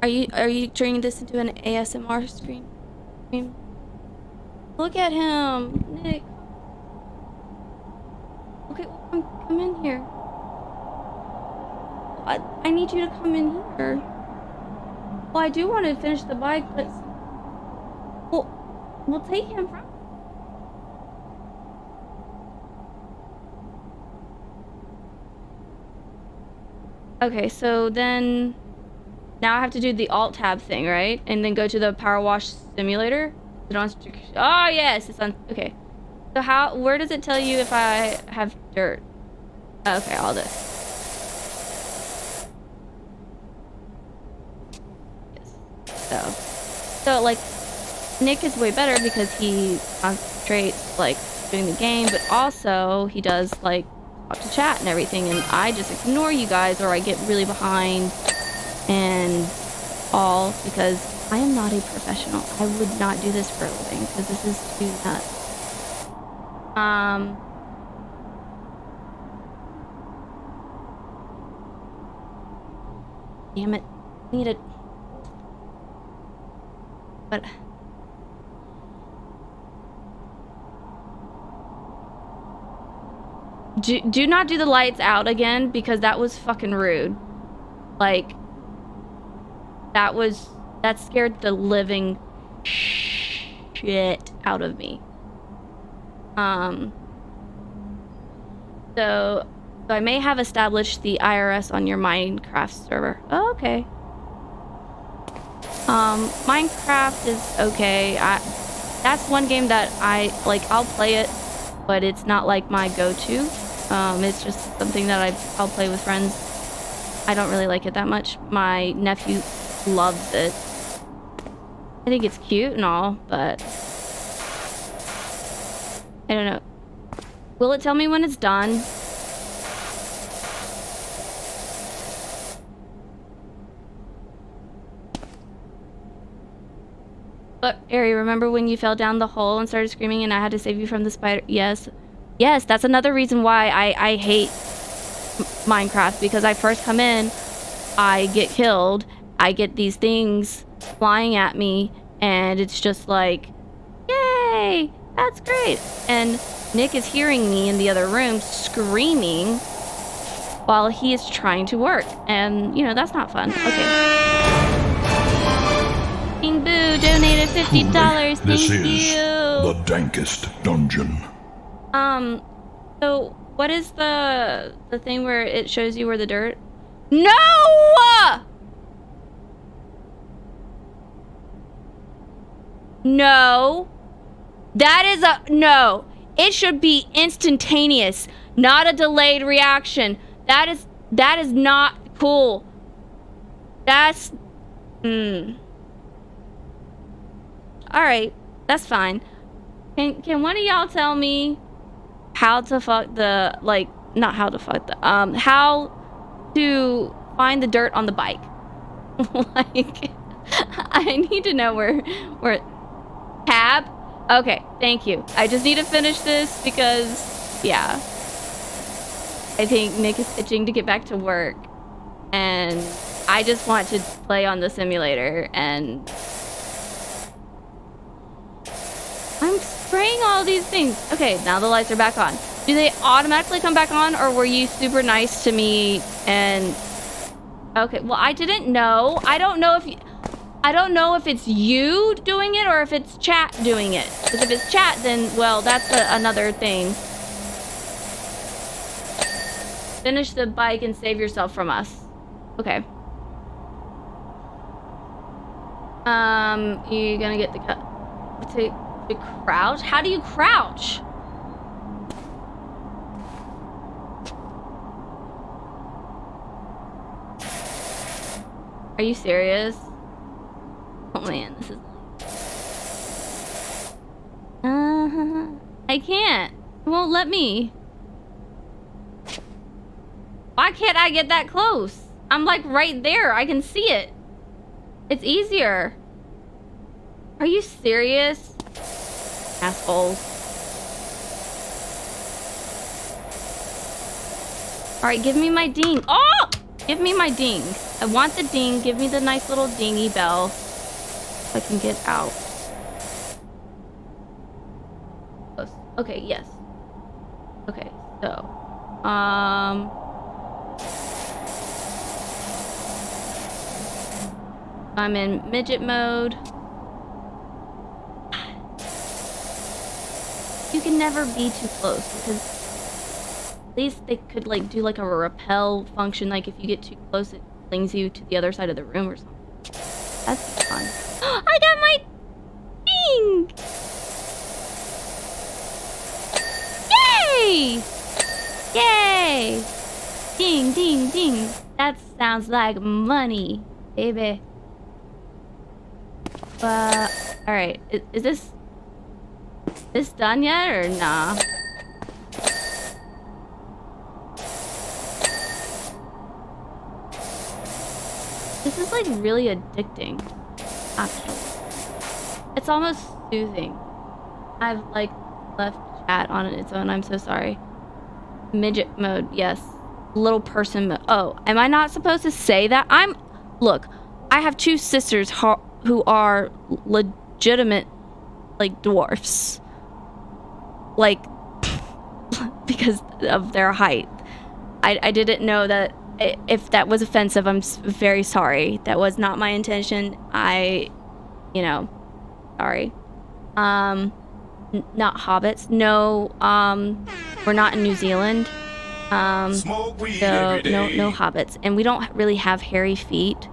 Speaker 10: Are you turning this into an ASMR stream? Look at him, Nick. Okay, well, come in here. I need you to come in here. Well, I do want to finish the bike, but we'll take him from. Okay, so then now I have to do the alt tab thing, right? And then go to the Powerwash simulator. Is it on? Oh yes, it's on. Okay. So where does it tell you if I have dirt? Okay, all this. Yes. So like Nick is way better because he concentrates like doing the game, but also he does like talk to chat and everything, and I just ignore you guys or I get really behind and all because I am not a professional. I would not do this for a living because this is too nuts. Damn it. I need it. But do not do the lights out again because that was fucking rude. Like that scared the living shit out of me. So I may have established the IRS on your Minecraft server. Oh, okay. Minecraft is okay. That's one game that I'll play it, but it's not like my go-to. It's just something that I'll play with friends. I don't really like it that much. My nephew loves it. I think it's cute and all, but I don't know. Will it tell me when it's done? But Ari, remember when you fell down the hole and started screaming and I had to save you from the spider? Yes. Yes, that's another reason why I hate Minecraft, because I first come in, I get killed, I get these things flying at me, and it's just like, yay, that's great. And Nick is hearing me in the other room screaming while he is trying to work, and you know, that's not fun. Okay. King Boo donated $50. Thank
Speaker 2: This
Speaker 10: you.
Speaker 2: is the dankest dungeon.
Speaker 10: So what is the thing where it shows you where the dirt? No! No. That is no. It should be instantaneous, not a delayed reaction. That is not cool. That's all right, that's fine. Can one of y'all tell me how to fuck the, like, not how to fuck the, how to find the dirt on the bike? Like, I need to know where, tab? Okay, thank you. I just need to finish this because, yeah. I think Nick is itching to get back to work. And I just want to play on the simulator, and I'm spraying all these things. Okay, now the lights are back on. Do they automatically come back on, or were you super nice to me and... Okay, well, I didn't know. I don't know if it's you doing it or if it's chat doing it. Because if it's chat, then, well, that's another thing. Finish the bike and save yourself from us. Okay. You're gonna get the cut. To crouch? How do you crouch? Are you serious? Oh man, this is... I can't. It won't let me. Why can't I get that close? I'm like right there. I can see it. It's easier. Are you serious? Assholes. Alright, give me my ding. Oh! Give me my ding. I want the ding. Give me the nice little dingy bell so I can get out. Okay, yes. Okay, so, I'm in midget mode. You can never be too close because at least they could like do like a repel function. Like if you get too close, it flings you to the other side of the room or something. That's fun. I got my ding! Yay! Yay! Ding, ding, ding. That sounds like money, baby. Alright. Is this done yet or nah? This is like really addicting, actually. It's almost soothing. I've like left chat on its own. I'm so sorry. Midget mode, yes. Little person mode. Oh, am I not supposed to say that? Look, I have two sisters who are legitimate, like, dwarfs. Like, because of their height. I didn't know that. If that was offensive, I'm very sorry. That was not my intention. Sorry. Not hobbits. No, we're not in New Zealand.
Speaker 9: Smoke weed
Speaker 10: So
Speaker 9: every day.
Speaker 10: no hobbits. And we don't really have hairy feet.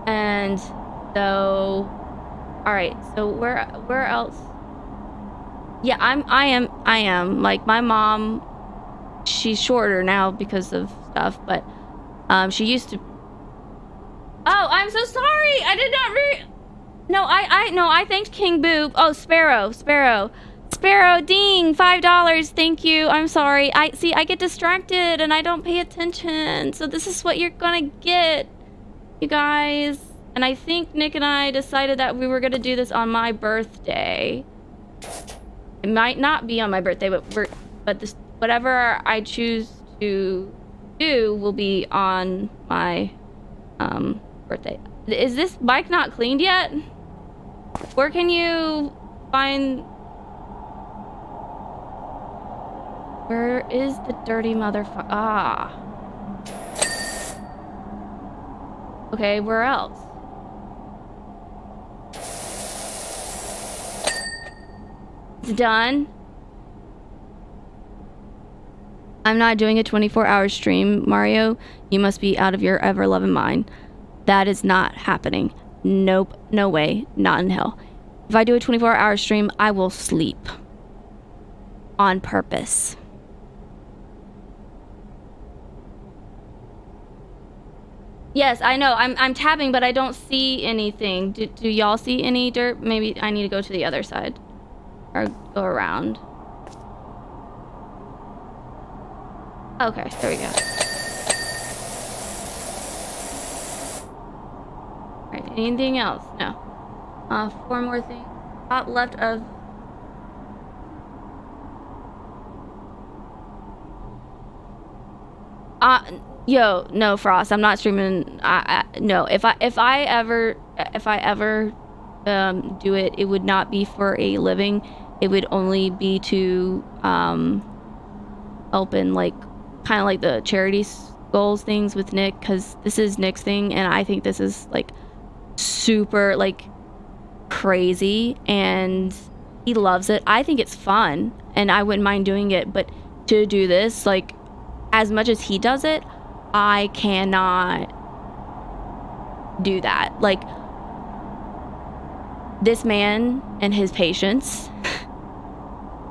Speaker 10: And so, alright, so where else? Yeah, I am. Like, my mom, she's shorter now because of stuff, but she used to. Oh, I'm so sorry. I did not No, I thanked King Boob. Oh, Sparrow, ding, $5. Thank you. I'm sorry. I get distracted and I don't pay attention. So this is what you're gonna get, you guys. And I think Nick and I decided that we were gonna do this on my birthday. It might not be on my birthday, but this, whatever I choose to do will be on my birthday. Is this bike not cleaned yet? Where can you find? Where is the dirty motherfucker? Ah. Okay, where else? It's done. I'm not doing a 24-hour stream, Mario. You must be out of your ever-loving mind. That is not happening. Nope. No way. Not in hell. If I do a 24-hour stream, I will sleep. On purpose. Yes, I know. I'm tabbing, but I don't see anything. Do y'all see any dirt? Maybe I need to go to the other side. Or go around. Okay, there we go. Alright, anything else? No. 4 more things. Top left of... Yo, no, Frost, I'm not streaming. No, if I ever do it, it would not be for a living. It would only be to help in like kind of like the charity goals things with Nick, because this is Nick's thing, and I think this is like super like crazy, and he loves it. I think it's fun, and I wouldn't mind doing it, but to do this, like, as much as he does it, I cannot do that. Like, this man and his patience,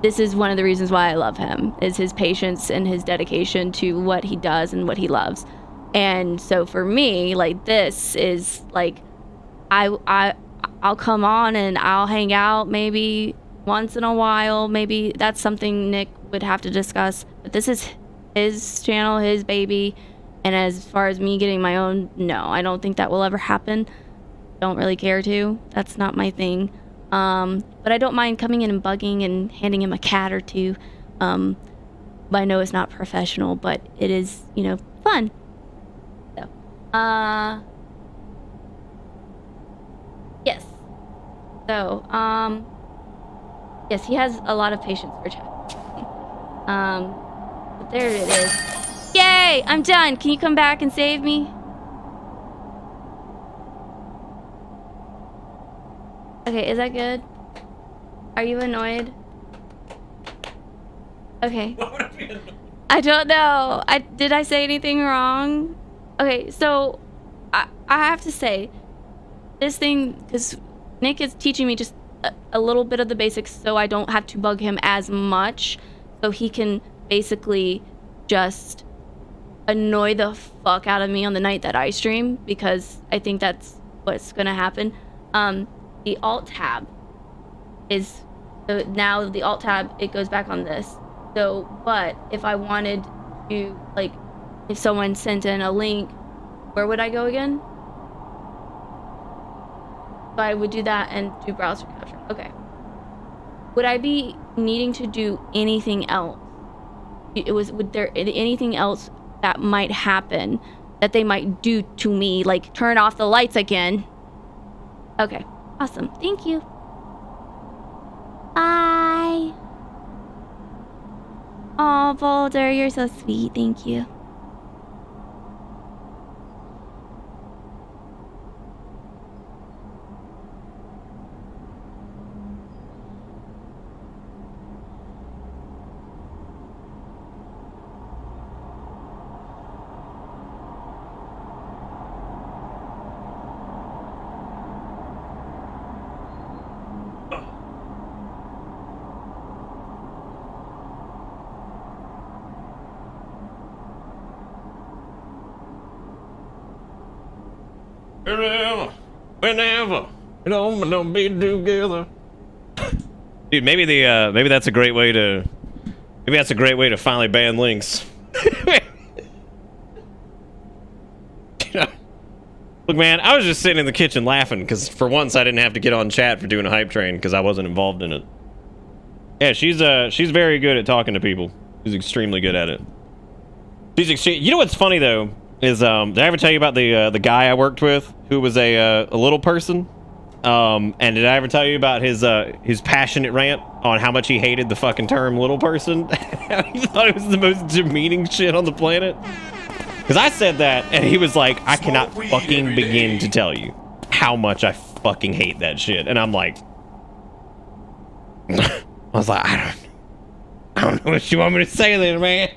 Speaker 10: this is one of the reasons why I love him, is his patience and his dedication to what he does and what he loves. And so for me, like, this is like, I'll come on and I'll hang out maybe once in a while. Maybe that's something Nick would have to discuss, but this is his channel, his baby. And as far as me getting my own, no, I don't think that will ever happen. Don't really care to. That's not my thing. But I don't mind coming in and bugging and handing him a cat or two. I know it's not professional, but it is, you know, fun. So, yes. So, yes, he has a lot of patience for chat. But there it is. Yay! I'm done. Can you come back and save me? Okay, is that good? Are you annoyed? Okay. I don't know. Did I say anything wrong? Okay, so I have to say this thing, because Nick is teaching me just a little bit of the basics so I don't have to bug him as much, so he can basically just annoy the fuck out of me on the night that I stream, because I think that's what's gonna happen. The alt tab is, so now the alt tab, it goes back on this. So, but if I wanted to, like, if someone sent in a link, where would I go again? So I would do that and do browser capture. Okay. Would I be needing to do anything else? Would there anything else that might happen that they might do to me, like turn off the lights again? Okay. Awesome. Thank you. Bye. Oh, Boulder, you're so sweet. Thank you.
Speaker 7: Whenever, you know, don't be together. Dude, maybe that's a great way to, finally ban links. Look, man, I was just sitting in the kitchen laughing because for once I didn't have to get on chat for doing a hype train because I wasn't involved in it. Yeah, she's very good at talking to people. She's extremely good at it. You know what's funny though is did I ever tell you about the guy I worked with who was a little person? And did I ever tell you about his passionate rant on how much he hated the fucking term little person? He thought it was the most demeaning shit on the planet. Because I said that, and he was like, I cannot fucking begin to tell you how much I fucking hate that shit. And I'm like, I was like, I don't know what you want me to say there, man.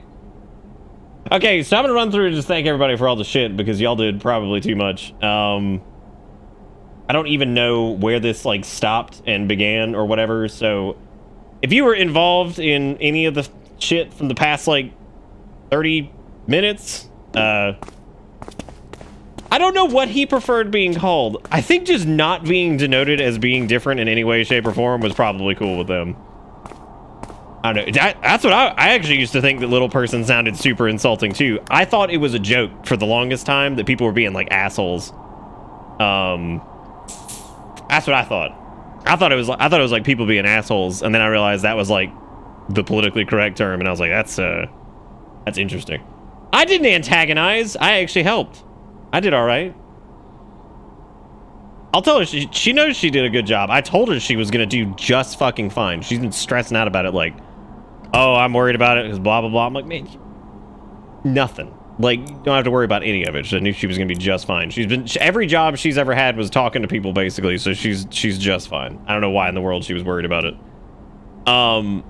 Speaker 7: Okay, so I'm gonna run through and just thank everybody for all the shit because y'all did probably too much. I don't even know where this like stopped and began or whatever. So if you were involved in any of the shit from the past like 30 minutes, I don't know what he preferred being called. I think just not being denoted as being different in any way, shape, or form was probably cool with them. I don't know. That's what I actually used to think that little person sounded super insulting too. I thought it was a joke for the longest time that people were being like assholes. That's what I thought. I thought it was like people being assholes, and then I realized that was like the politically correct term, and I was like, that's interesting. I didn't antagonize. I actually helped. I did all right. I'll tell her she knows she did a good job. I told her she was gonna do just fucking fine. She's been stressing out about it, like, oh, I'm worried about it because blah blah blah. I'm like, man, nothing. Like, you don't have to worry about any of it. She knew she was gonna be just fine. Every job she's ever had was talking to people basically, so she's just fine. I don't know why in the world she was worried about it. I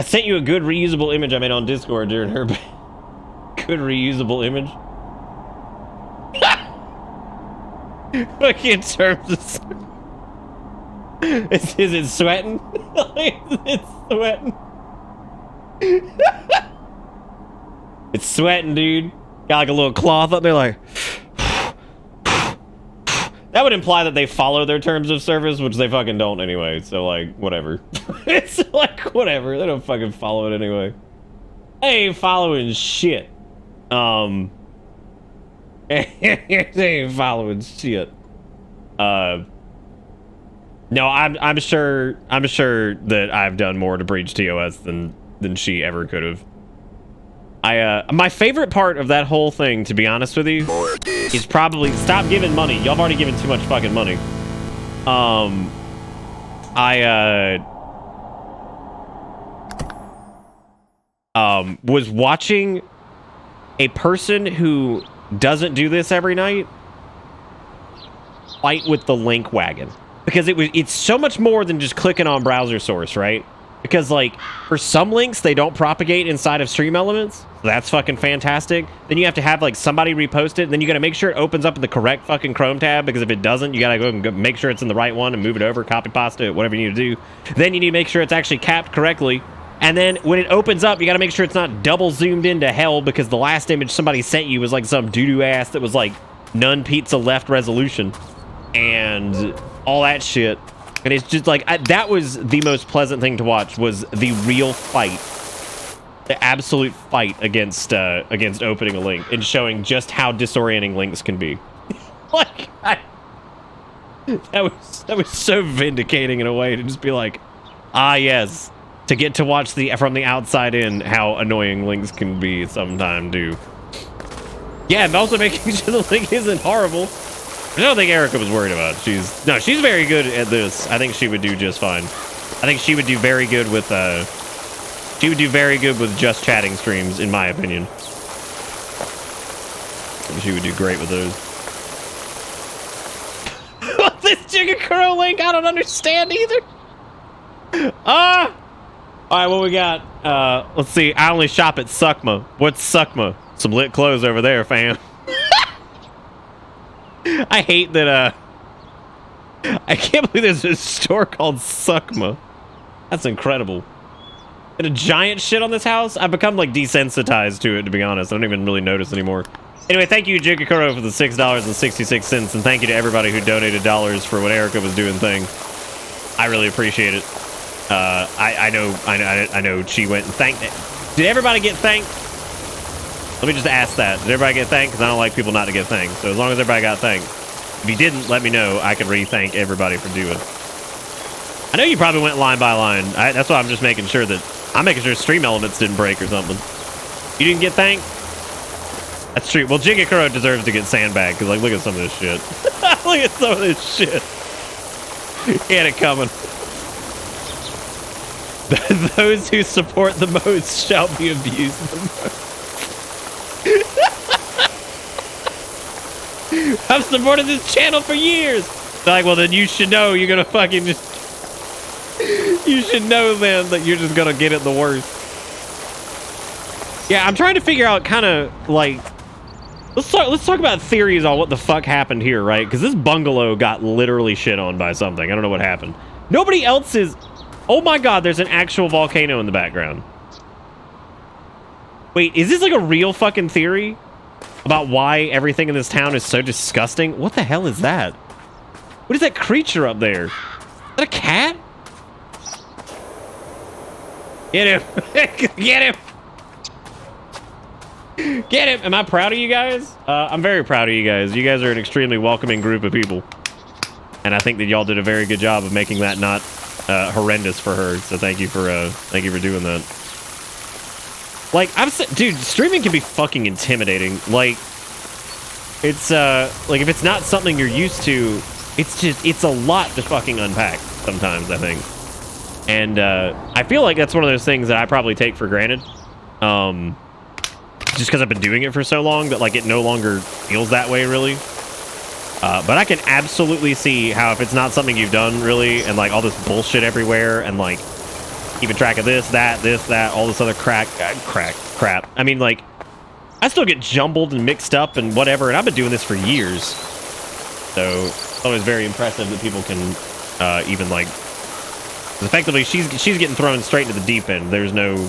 Speaker 7: sent you a good reusable image I made on Discord during her good reusable image. Like in terms of is it sweating? It's sweating. It's sweating, dude. Got like a little cloth up there, like. That would imply that they follow their terms of service, which they fucking don't anyway. So like, whatever. It's like whatever. They don't fucking follow it anyway. They ain't following shit. They ain't following shit. No, I'm sure that I've done more to breach TOS than than she ever could have. My favorite part of that whole thing, to be honest with you, is probably stop giving money. Y'all have already given too much fucking money. Was watching a person who doesn't do this every night fight with the link wagon, because it's so much more than just clicking on browser source, right? Because like for some links they don't propagate inside of stream elements. That's fucking fantastic. Then you have to have like somebody repost it, and then you got to make sure it opens up in the correct fucking Chrome tab, because if it doesn't, you got to go and make sure it's in the right one and move it over, copy pasta it, whatever you need to do. Then you need to make sure it's actually capped correctly. And then when it opens up, you got to make sure it's not double zoomed into hell, because the last image somebody sent you was like some doo-doo ass that was like none pizza left resolution and all that shit. And it's just like, that was the most pleasant thing to watch, was the real fight, the absolute fight against opening a link and showing just how disorienting links can be. Like, that was so vindicating in a way, to just be like, ah, yes, to get to watch from the outside in how annoying links can be sometime too. Yeah, and also making sure the link isn't horrible. I don't think Erica was worried about it. She's very good at this. I think she would do just fine. I think she would do very good with just chatting streams, in my opinion. She would do great with those. What's this Jigakuro link? I don't understand either. All right, what we got? Let's see. I only shop at Suckma. What's Suckma? Some lit clothes over there, fam. I hate that, I can't believe there's a store called Suckma. That's incredible. And a giant shit on this house? I've become, like, desensitized to it, to be honest. I don't even really notice anymore. Anyway, thank you, Jigakuro, for the $6.66, and thank you to everybody who donated dollars for what Erica was doing thing. I really appreciate it. I know she went and thanked it. Did everybody get thanked? Let me just ask that. Did everybody get thanked? Because I don't like people not to get thanked. So as long as everybody got thanked. If you didn't, let me know. I could re-thank everybody for doing. I know you probably went line by line. That's why I'm just making sure that... I'm making sure stream elements didn't break or something. You didn't get thanked? That's true. Well, Jigakuro deserves to get sandbagged, because, like, look at some of this shit. Look at some of this shit. He had it coming. Those who support the most shall be abused the most. I've supported this channel for years. They're like, well, then you should know you're gonna fucking just... You should know then that you're just gonna get it the worst. Yeah, I'm trying to figure out kind of like... Let's talk about theories on what the fuck happened here, right? Because this bungalow got literally shit on by something. I don't know what happened. Nobody else is... Oh my god, there's an actual volcano in the background. Wait, is this like a real fucking theory about why everything in this town is so disgusting? What the hell is that? What is that creature up there? Is that a cat? Get him! Get him! Get him! Am I proud of you guys? I'm very proud of you guys. You guys are an extremely welcoming group of people. And I think that y'all did a very good job of making that not horrendous for her. So thank you for doing that. Like, dude, streaming can be fucking intimidating. Like, it's, like, if it's not something you're used to, it's a lot to fucking unpack sometimes, I think. And, I feel like that's one of those things that I probably take for granted. Just because I've been doing it for so long that, like, it no longer feels that way, really. But I can absolutely see how if it's not something you've done, really, and, like, all this bullshit everywhere, and, like, keeping track of this, that, all this other crap. I mean, like, I still get jumbled and mixed up and whatever, and I've been doing this for years. So it's always very impressive that people can even, like, effectively she's getting thrown straight into the deep end. There's no,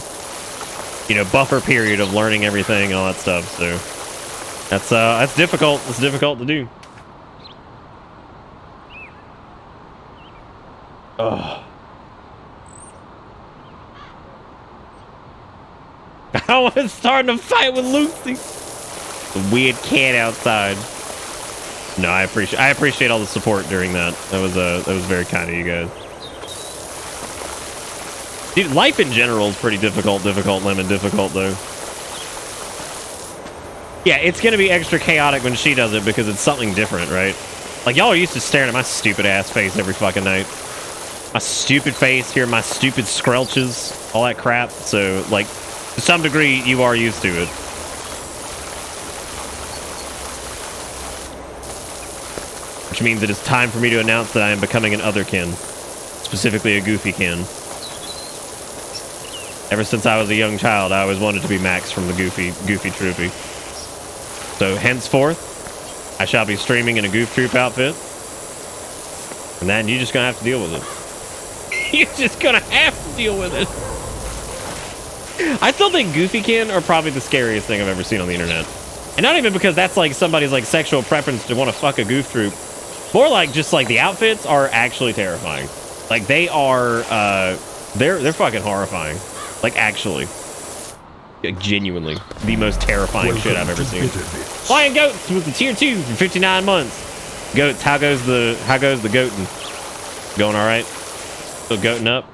Speaker 7: you know, buffer period of learning everything and all that stuff. So that's difficult. It's difficult to do. Ugh. I was starting to fight with Lucy. The weird cat outside. No, I appreciate all the support during that. That was very kind of you guys. Dude, life in general is pretty difficult, lemon, difficult, though. Yeah, it's gonna be extra chaotic when she does it because it's something different, right? Like, y'all are used to staring at my stupid ass face every fucking night. My stupid face, hear my stupid squelches, all that crap. So, like, to some degree, you are used to it. Which means it is time for me to announce that I am becoming an otherkin. Specifically a goofykin. Ever since I was a young child, I always wanted to be Max from the Goofy Troopy. So henceforth, I shall be streaming in a Goof Troop outfit. And then you're just gonna have to deal with it. You're just gonna have to deal with it. I still think Goofykin are probably the scariest thing I've ever seen on the internet. And not even because that's like somebody's like sexual preference to want to fuck a Goof Troop. More like just like the outfits are actually terrifying. Like they are, they're fucking horrifying. Like actually. Like, genuinely. The most terrifying shit I've ever seen. Flying goats with the tier 2 for 59 months. Goats, how goes the goating? Going alright? Still goating up?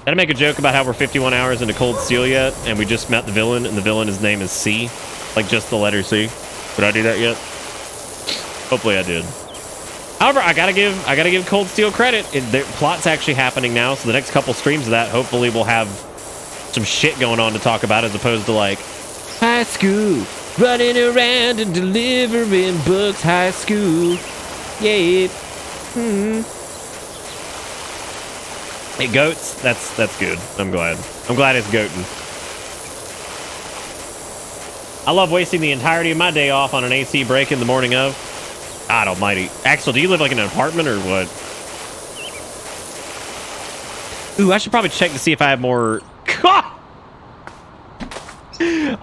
Speaker 7: Did I make a joke about how we're 51 hours into Cold Steel yet, and we just met the villain, and the villain, his name is C? Like just the letter C. Did I do that yet? Hopefully I did. However, I gotta give Cold Steel credit. The plot's actually happening now, so the next couple streams of that, hopefully we'll have some shit going on to talk about, as opposed to like high school, running around and delivering books. High school, yeah. Hey, goats. That's good. I'm glad it's goating. I love wasting the entirety of my day off on an AC break in the morning of. God almighty. Axel, do you live like in an apartment or what? Ooh, I should probably check to see if I have more.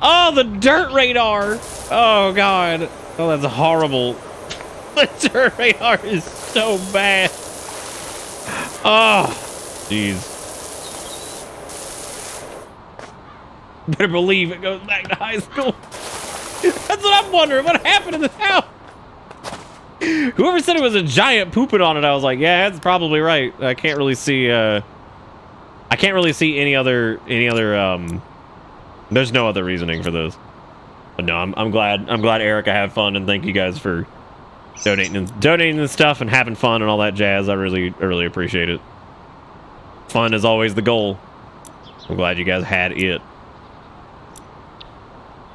Speaker 7: Oh, the dirt radar. Oh, God. Oh, that's horrible. The dirt radar is so bad. Oh, jeez. Better believe it goes back to high school. That's what I'm wondering. What happened in this house? Whoever said it was a giant pooping on it, I was like, yeah, that's probably right. I can't really see any other there's no other reasoning for this. But no, I'm glad Erica had fun, and thank you guys for donating the stuff and having fun and all that jazz. I really appreciate it. Fun is always the goal. I'm glad you guys had it.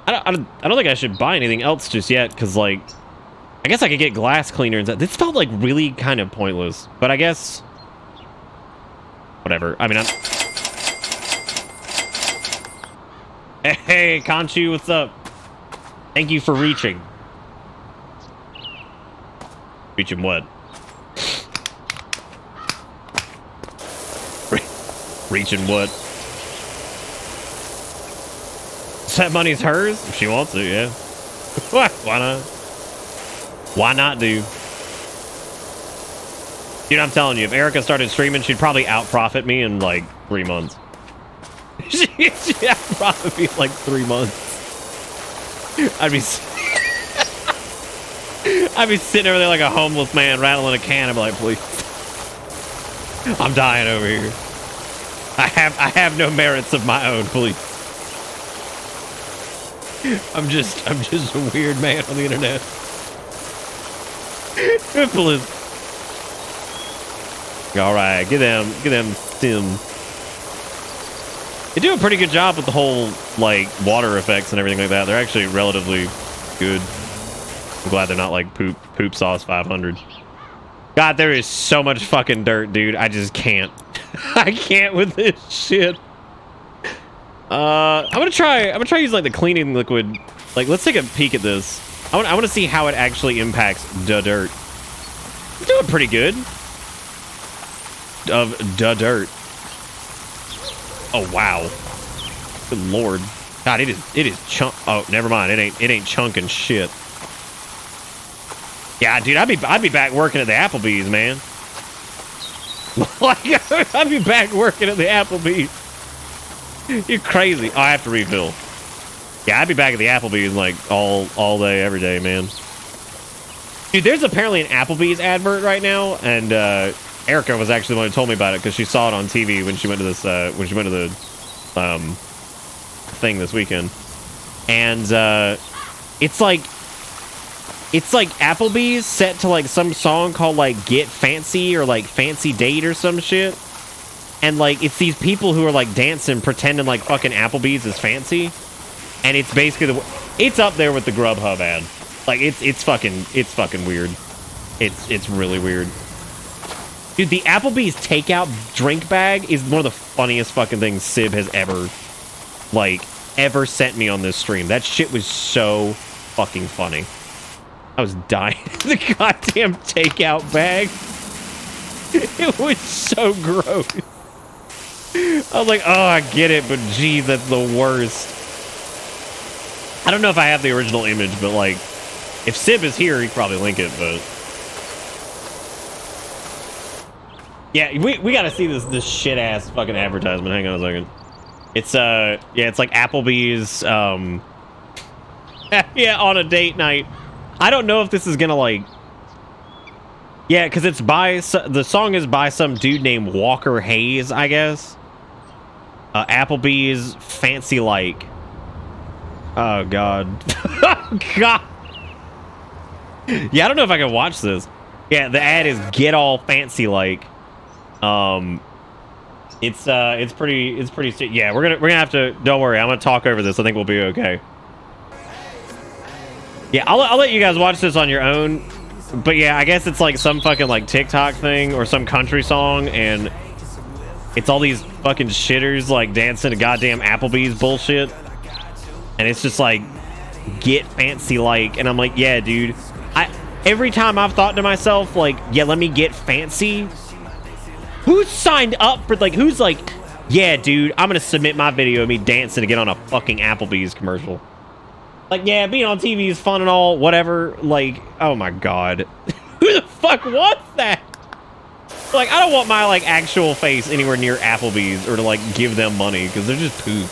Speaker 7: I don't think I should buy anything else just yet, because like I guess I could get glass cleaner and this felt like really kind of pointless, but I guess whatever. I mean, hey, Conchu, what's up? Thank you for reaching. Reaching what? Reaching what? So that money's hers? If she wants it, yeah. Why not? Why not, dude? Dude, I'm telling you, if Erica started streaming, she'd probably out-profit me in like 3 months. She'd out-profit me in like 3 months. I'd be sitting over there like a homeless man rattling a can. I'd be like, please. I'm dying over here. I have no merits of my own, please. I'm just a weird man on the internet. Please. All right, get them stim. They do a pretty good job with the whole like water effects and everything like that. They're actually relatively good. I'm glad they're not like poop sauce 500. God, there is so much fucking dirt, dude. I just can't. I can't with this shit. I'm gonna try using like the cleaning liquid. Like, let's take a peek at this. I want to see how it actually impacts the dirt. It's doing pretty good. Of the dirt. Oh wow. Good lord. God, it is chunk. Oh, never mind. It ain't chunking shit. Yeah, dude, I'd be back working at the Applebee's, man. Like, I'd be back working at the Applebee's. You're crazy. Oh, I have to refill. Yeah, I'd be back at the Applebee's like all day, every day, man. Dude, there's apparently an Applebee's advert right now, and Erica was actually the one who told me about it because she saw it on TV when she went to this thing this weekend. And it's like Applebee's set to like some song called like Get Fancy or like Fancy Date or some shit. And like it's these people who are like dancing pretending like fucking Applebee's is fancy. And it's basically it's up there with the Grubhub ad. Like it's fucking weird. It's really weird. Dude, the Applebee's takeout drink bag is one of the funniest fucking things Sib has ever sent me on this stream. That shit was so fucking funny. I was dying. The goddamn takeout bag. It was so gross. I was like, oh, I get it, but geez, that's the worst. I don't know if I have the original image, but like, if Sib is here, he could probably link it, but... Yeah, we gotta see this shit-ass fucking advertisement. Hang on a second. It's, yeah, it's like Applebee's, yeah, on a date night. I don't know if this is gonna, like... Yeah, because it's by... The song is by some dude named Walker Hayes, I guess. Applebee's Fancy Like. Oh, God. Oh, God. Yeah, I don't know if I can watch this. Yeah, the ad is Get All Fancy Like. It's pretty... Yeah, we're gonna have to... Don't worry, I'm gonna talk over this. I think we'll be okay. Yeah, I'll let you guys watch this on your own. But yeah, I guess it's like some fucking like TikTok thing or some country song, and it's all these fucking shitters like dancing to goddamn Applebee's bullshit. And it's just like, get fancy like, and I'm like, yeah, dude. Every time I've thought to myself, like, yeah, let me get fancy. Who's signed up for, like, who's like, yeah, dude, I'm gonna submit my video of me dancing to get on a fucking Applebee's commercial. Like, yeah, being on TV is fun and all, whatever. Like, oh my God. Who the fuck wants that? Like, I don't want my, like, actual face anywhere near Applebee's or to, like, give them money, because they're just poop.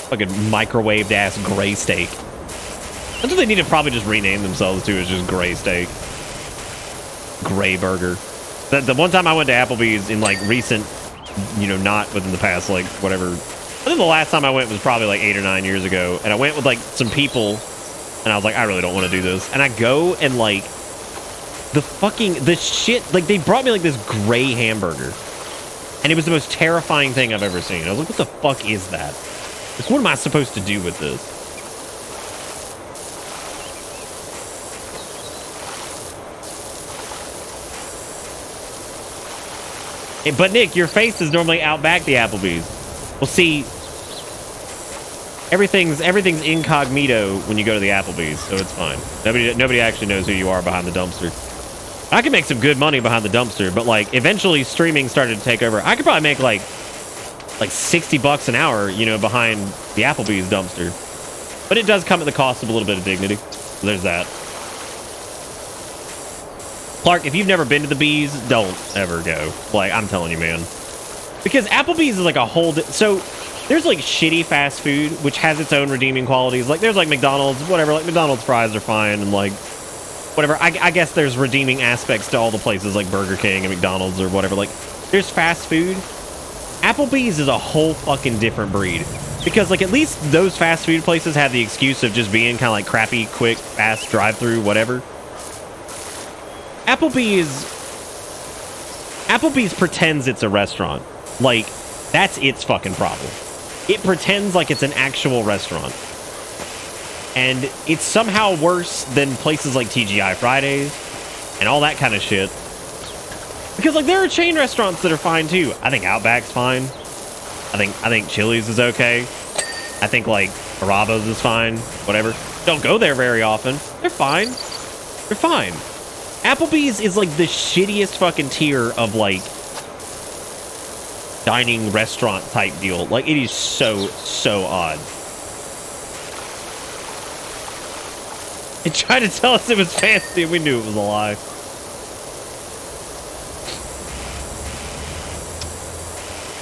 Speaker 7: Fucking microwaved ass gray steak. That's what they need to probably just rename themselves to, is just gray steak. Gray burger. The one time I went to Applebee's in, like, recent, you know, not within the past, like, whatever. I think the last time I went was probably, like, 8 or 9 years ago. And I went with, like, some people. And I was like, I really don't want to do this. And I go and, like, the shit, like, they brought me, like, this gray hamburger. And it was the most terrifying thing I've ever seen. I was like, what the fuck is that? Like, what am I supposed to do with this? But Nick, your face is normally out back the Applebee's. Well, see, everything's incognito when you go to the Applebee's, so it's fine. Nobody actually knows who you are behind the dumpster. I could make some good money behind the dumpster, but like eventually streaming started to take over. I could probably make like $60 an hour, you know, behind the Applebee's dumpster. But it does come at the cost of a little bit of dignity. So there's that. Clark, if you've never been to the Bees, don't ever go. Like, I'm telling you, man. Because Applebee's is like a whole... So, there's like shitty fast food, which has its own redeeming qualities. Like, there's like McDonald's, whatever. Like, McDonald's fries are fine and like... Whatever. I guess there's redeeming aspects to all the places like Burger King and McDonald's or whatever. Like, there's fast food. Applebee's is a whole fucking different breed. Because, like, at least those fast food places have the excuse of just being kind of like crappy, quick, fast, drive-through, whatever. Applebee's pretends it's a restaurant. Like, that's its fucking problem. It pretends like it's an actual restaurant. And it's somehow worse than places like TGI Fridays and all that kind of shit. Because, like, there are chain restaurants that are fine, too. I think Outback's fine. I think Chili's is okay. I think, like, Carrabba's is fine. Whatever. Don't go there very often. They're fine. They're fine. Applebee's is like the shittiest fucking tier of like dining restaurant type deal. Like, it is so odd. It tried to tell us it was fancy and we knew it was a lie.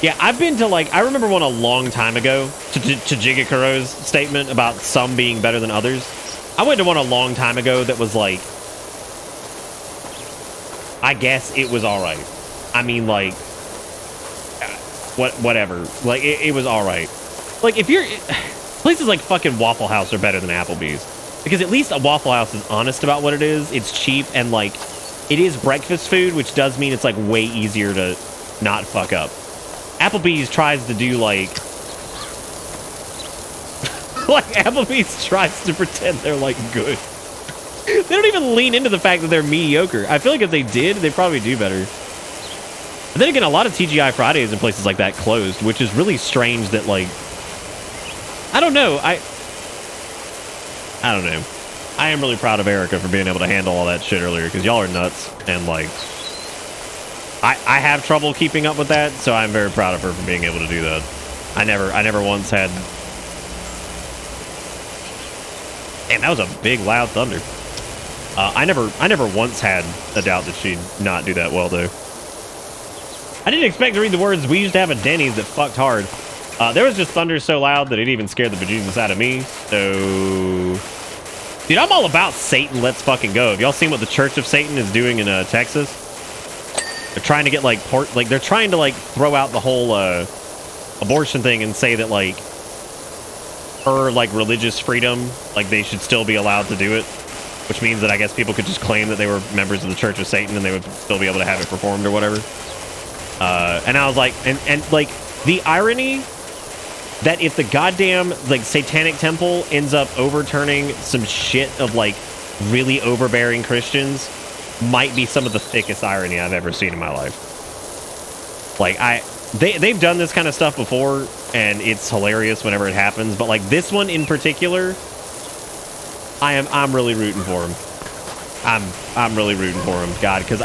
Speaker 7: Yeah, I've been to like, I remember one a long time ago to Jigakaro's statement about some being better than others. I went to one a long time ago that was like, I guess it was all right. I mean, like, whatever. Like, it was all right. Like, if you're places like fucking Waffle House are better than Applebee's, because at least a Waffle House is honest about what it is. It's cheap, and like, it is breakfast food, which does mean it's like way easier to not fuck up. Applebee's tries to do like Applebee's tries to pretend they're like good. They don't even lean into the fact that they're mediocre. I feel like if they did, they'd probably do better. But then again, a lot of TGI Fridays and places like that closed, which is really strange that, like, I don't know. I don't know. I am really proud of Erica for being able to handle all that shit earlier, because y'all are nuts, and, like, I have trouble keeping up with that, so I'm very proud of her for being able to do that. I never once had... Damn, that was a big, loud thunder. I never once had a doubt that she'd not do that well, though. I didn't expect to read the words, "We used to have a Denny's that fucked hard." There was just thunder so loud that it even scared the bejesus out of me. So, dude, I'm all about Satan. Let's fucking go. Have y'all seen what the Church of Satan is doing in Texas? They're trying to get like they're trying to like throw out the whole abortion thing and say that like for like religious freedom, like they should still be allowed to do it, which means that I guess people could just claim that they were members of the Church of Satan and they would still be able to have it performed or whatever. And I was like, and like the irony that if the goddamn like satanic temple ends up overturning some shit of like really overbearing Christians might be some of the thickest irony I've ever seen in my life. Like they've done this kind of stuff before and it's hilarious whenever it happens, but like this one in particular, I'm really rooting for him. I'm really rooting for him, God, because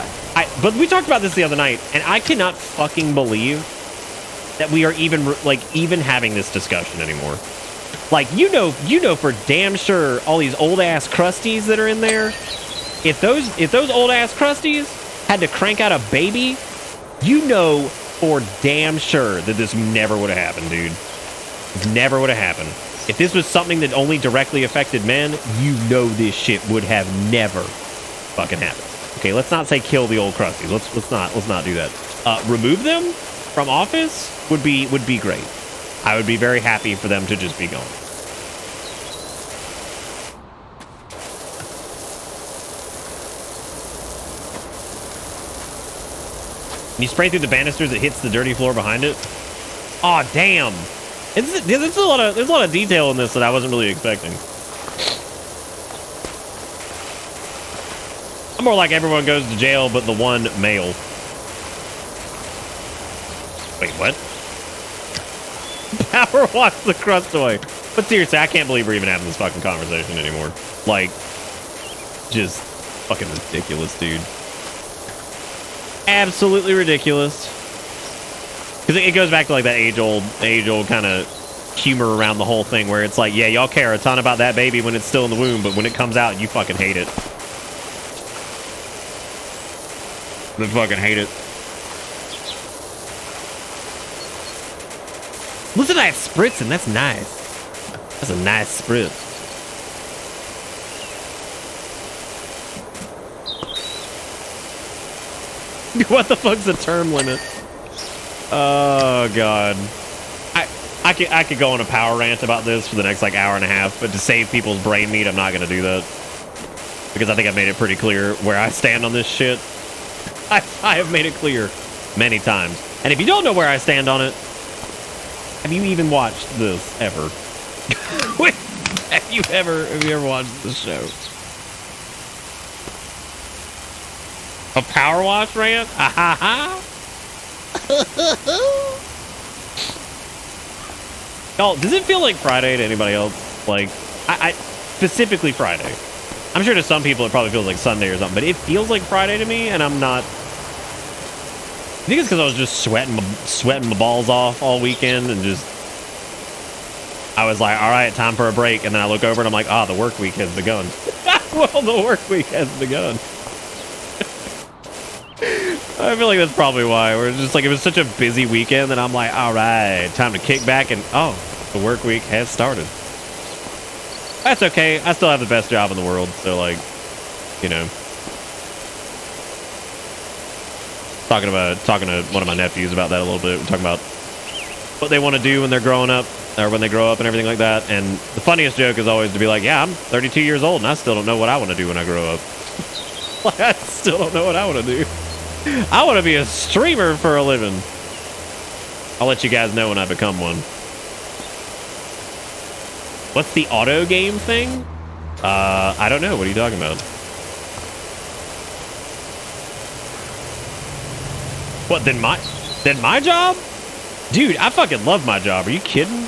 Speaker 7: but we talked about this the other night, and I cannot fucking believe that we are even having this discussion anymore. Like, you know for damn sure all these old ass crusties that are in there. If those old ass crusties had to crank out a baby, you know for damn sure that this never would have happened, dude. Never would have happened. If this was something that only directly affected men, you know this shit would have never fucking happened. Okay, let's not say kill the old crusties. Let's not do that. Remove them from office would be great. I would be very happy for them to just be gone. When you spray through the banisters, it hits the dirty floor behind it. Aw, damn. There's a lot of detail in this that I wasn't really expecting. I'm more like everyone goes to jail, but the one male. Wait, what? Powerwash the crust away. But seriously, I can't believe we're even having this fucking conversation anymore. Like, just fucking ridiculous, dude. Absolutely ridiculous. Because it goes back to like that age-old kind of humor around the whole thing where it's like, yeah, y'all care a ton about that baby when it's still in the womb, but when it comes out, you fucking hate it. I fucking hate it. Listen to that spritzing. That's nice. That's a nice spritz. What the fuck's the term limit? Oh god. I could go on a power rant about this for the next like hour and a half, but to save people's brain meat, I'm not gonna do that. Because I think I've made it pretty clear where I stand on this shit. I have made it clear many times. And if you don't know where I stand on it, have you even watched this ever? have you ever watched this show? A power wash rant? Y'all, does it feel like Friday to anybody else? Like, I specifically Friday. I'm sure to some people it probably feels like Sunday or something, but it feels like Friday to me, and I'm not. I think it's because I was just sweating my balls off all weekend, and just I was like, all right, time for a break, and then I look over and I'm like, the work week has begun. Well, the work week has begun. I feel like that's probably why. We're just like, it was such a busy weekend that I'm like, all right, time to kick back, and the work week has started. That's okay. I still have the best job in the world, so like, you know. talking to one of my nephews about that a little bit. We're talking about what they want to do when they're growing up, or when they grow up and everything like that. And the funniest joke is always to be like, yeah, I'm 32 years old and I still don't know what I want to do when I grow up. Like, I still don't know what I want to do. I want to be a streamer for a living. I'll let you guys know when I become one. What's the auto game thing? I don't know. What are you talking about? What, then my job? Dude, I fucking love my job. Are you kidding?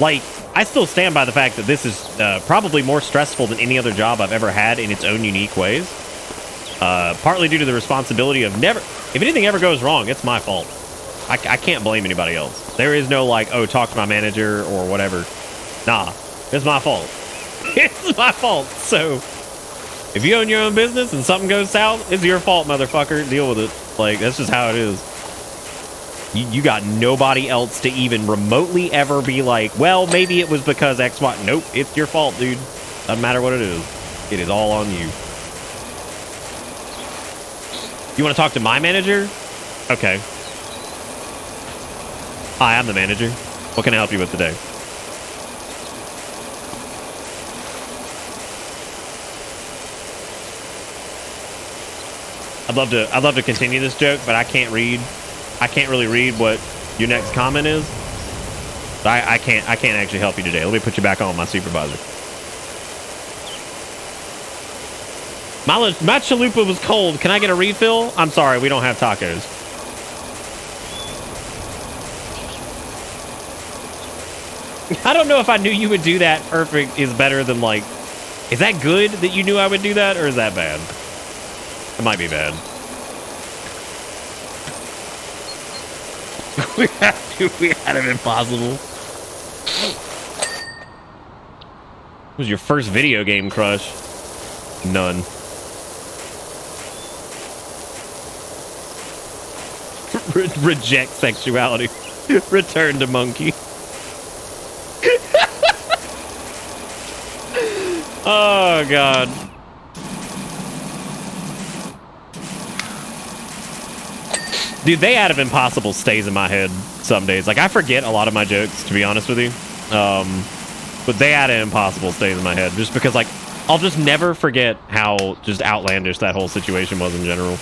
Speaker 7: Like, I still stand by the fact that this is probably more stressful than any other job I've ever had in its own unique ways. Partly due to the responsibility of if anything ever goes wrong, it's my fault. I can't blame anybody else. There is no like, oh, talk to my manager or whatever. Nah, it's my fault. It's my fault. So if you own your own business and something goes south, it's your fault, motherfucker. Deal with it. Like, that's just how it is. You got nobody else to even remotely ever be like, well, maybe it was because X, Y. Nope, it's your fault, dude. Doesn't matter what it is. It is all on you. You want to talk to my manager? Okay. Hi, I'm the manager. What can I help you with today? I'd love to continue this joke, but I can't really read what your next comment is. So I can't actually help you today. Let me put you back on, my supervisor. My chalupa was cold. Can I get a refill? I'm sorry, we don't have tacos. I don't know if I knew you would do that. Perfect is better than like, is that good that you knew I would do that, or is that bad? It might be bad. we had it impossible. What was your first video game crush? None. Reject sexuality. Return to monkey. Oh, God. Dude, they out of impossible stays in my head some days. Like, I forget a lot of my jokes, to be honest with you. But they out of impossible stays in my head. Just because, like, I'll just never forget how just outlandish that whole situation was in general.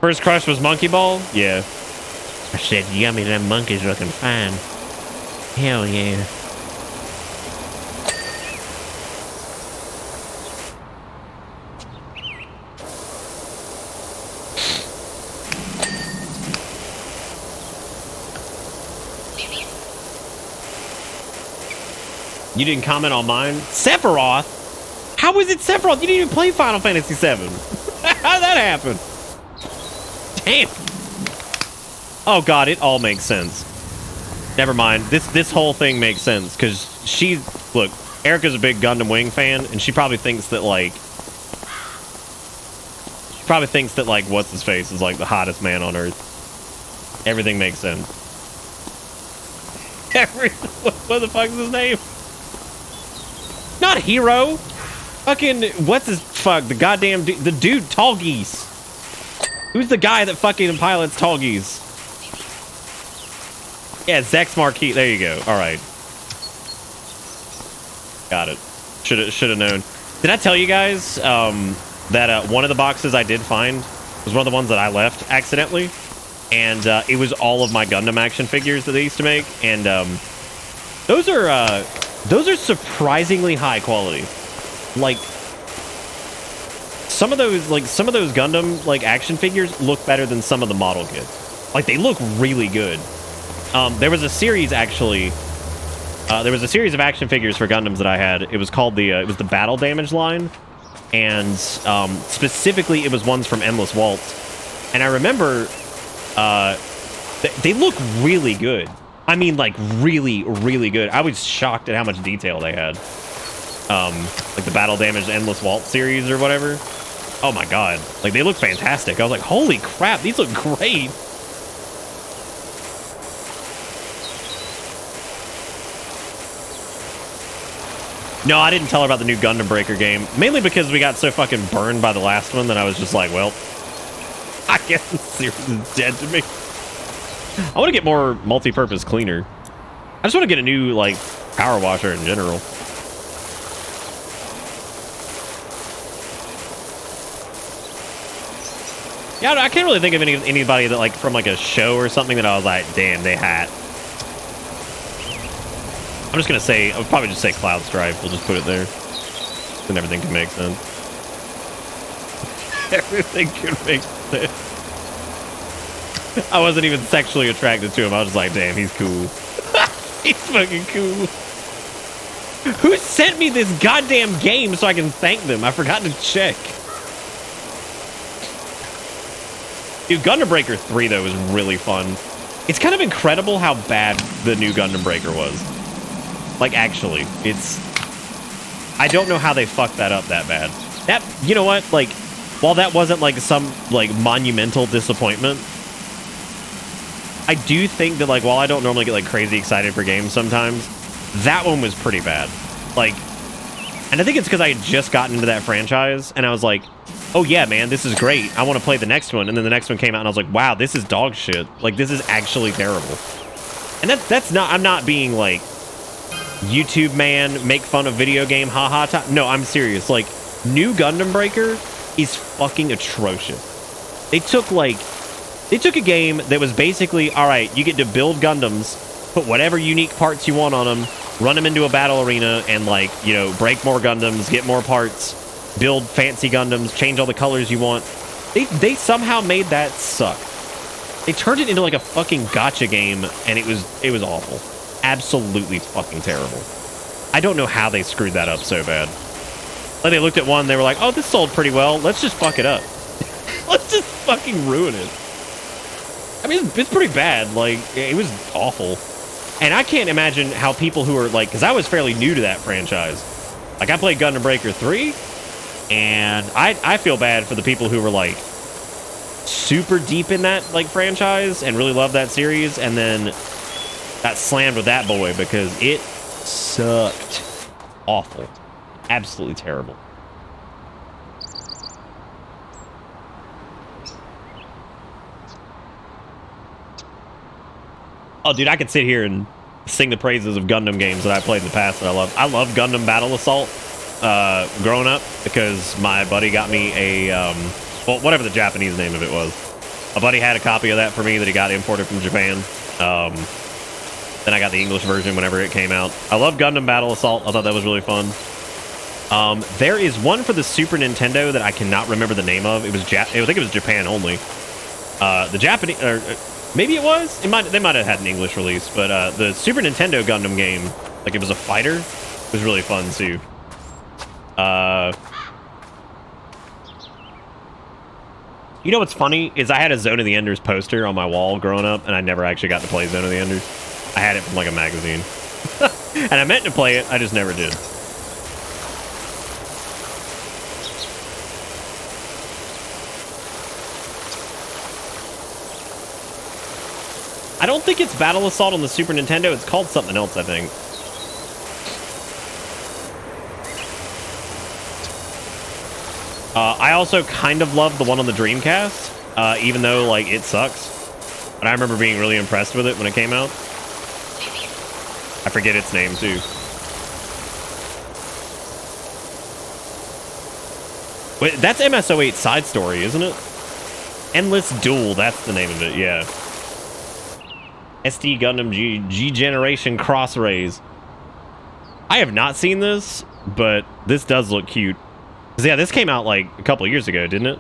Speaker 7: First crush was Monkey Ball? Yeah. I said, yummy, them monkeys looking fine. Hell yeah. You didn't comment on mine? Sephiroth? How was it Sephiroth? You didn't even play Final Fantasy VII. How'd that happen? Damn. Oh god, it all makes sense. Never mind. This whole thing makes sense because look, Erica's a big Gundam Wing fan, and she probably thinks that like what's his face is like the hottest man on earth. Everything makes sense. What the fuck is his name? Not Hero. Fucking what's his fuck? The goddamn the dude Tall Geese. Who's the guy that fucking pilots Tall Geese? Yeah, Zex Marquis. There you go. All right. Got it. Should have known. Did I tell you guys that one of the boxes I did find was one of the ones that I left accidentally? And it was all of my Gundam action figures that they used to make. And those are surprisingly high quality. Like, some of those Gundam like action figures look better than some of the model kits. Like, they look really good. There was a series actually. There was a series of action figures for Gundams that I had. It was called the Battle Damage line, and specifically it was ones from Endless Waltz. And I remember they look really good. I mean, like really, really good. I was shocked at how much detail they had. Like the Battle Damage Endless Waltz series or whatever. Oh my god, like they look fantastic. I was like, holy crap, these look great. No, I didn't tell her about the new Gundam Breaker game. Mainly because we got so fucking burned by the last one that I was just like, well, I guess the series is dead to me. I want to get more multi-purpose cleaner. I just want to get a new, like, power washer in general. Yeah, I can't really think of anybody that, like, from, like, a show or something that I was like, damn, they had. I'm just going to say, I would probably just say Cloud Strife. We'll just put it there. And everything can make sense. Everything can make sense. I wasn't even sexually attracted to him. I was just like, damn, he's cool. He's fucking cool. Who sent me this goddamn game so I can thank them? I forgot to check. Dude, Gundam Breaker 3, though, was really fun. It's kind of incredible how bad the new Gundam Breaker was. Like, actually, it's... I don't know how they fucked that up that bad. That, you know what? Like, while that wasn't, like, some, like, monumental disappointment, I do think that, like, while I don't normally get, like, crazy excited for games sometimes, that one was pretty bad. Like, and I think it's because I had just gotten into that franchise, and I was like, oh, yeah, man, this is great. I want to play the next one. And then the next one came out, and I was like, wow, this is dog shit. Like, this is actually terrible. And that's not... I'm not being, like, YouTube man, make fun of video game, haha. No, I'm serious. Like, new Gundam Breaker is fucking atrocious. They took a game that was basically, all right, you get to build Gundams, put whatever unique parts you want on them, run them into a battle arena, and, like, you know, break more Gundams, get more parts, build fancy Gundams, change all the colors you want. They somehow made that suck. They turned it into, like, a fucking gacha game, and it was awful. Absolutely fucking terrible. I don't know how they screwed that up so bad. Like, they looked at one, they were like, oh, this sold pretty well. Let's just fuck it up. Let's just fucking ruin it. I mean, it's pretty bad. Like, it was awful. And I can't imagine how people who are, like, because I was fairly new to that franchise. Like, I played Gundam Breaker 3, and I feel bad for the people who were, like, super deep in that, like, franchise and really love that series, and then got slammed with that boy because it sucked. Awful. Absolutely terrible. Oh, dude, I could sit here and sing the praises of Gundam games that I played in the past that I love. I love Gundam Battle Assault growing up because my buddy got me a, well, whatever the Japanese name of it was. A buddy had a copy of that for me that he got imported from Japan. Then I got the English version whenever it came out. I love Gundam Battle Assault. I thought that was really fun. There is one for the Super Nintendo that I cannot remember the name of. It was I think it was Japan only. The Japanese, or maybe it was. They might have had an English release, but the Super Nintendo Gundam game, like, it was a fighter, was really fun too. You know what's funny is I had a Zone of the Enders poster on my wall growing up, and I never actually got to play Zone of the Enders. I had it from, like, a magazine. And I meant to play it, I just never did. I don't think it's Battle Assault on the Super Nintendo. It's called something else, I think. I also kind of love the one on the Dreamcast, even though, like, it sucks. But I remember being really impressed with it when it came out. I forget its name, too. Wait, that's MSO8 Side Story, isn't it? Endless Duel, that's the name of it, yeah. SD Gundam G Generation Cross Rays. I have not seen this, but this does look cute. 'Cause, yeah, this came out like a couple years ago, didn't it?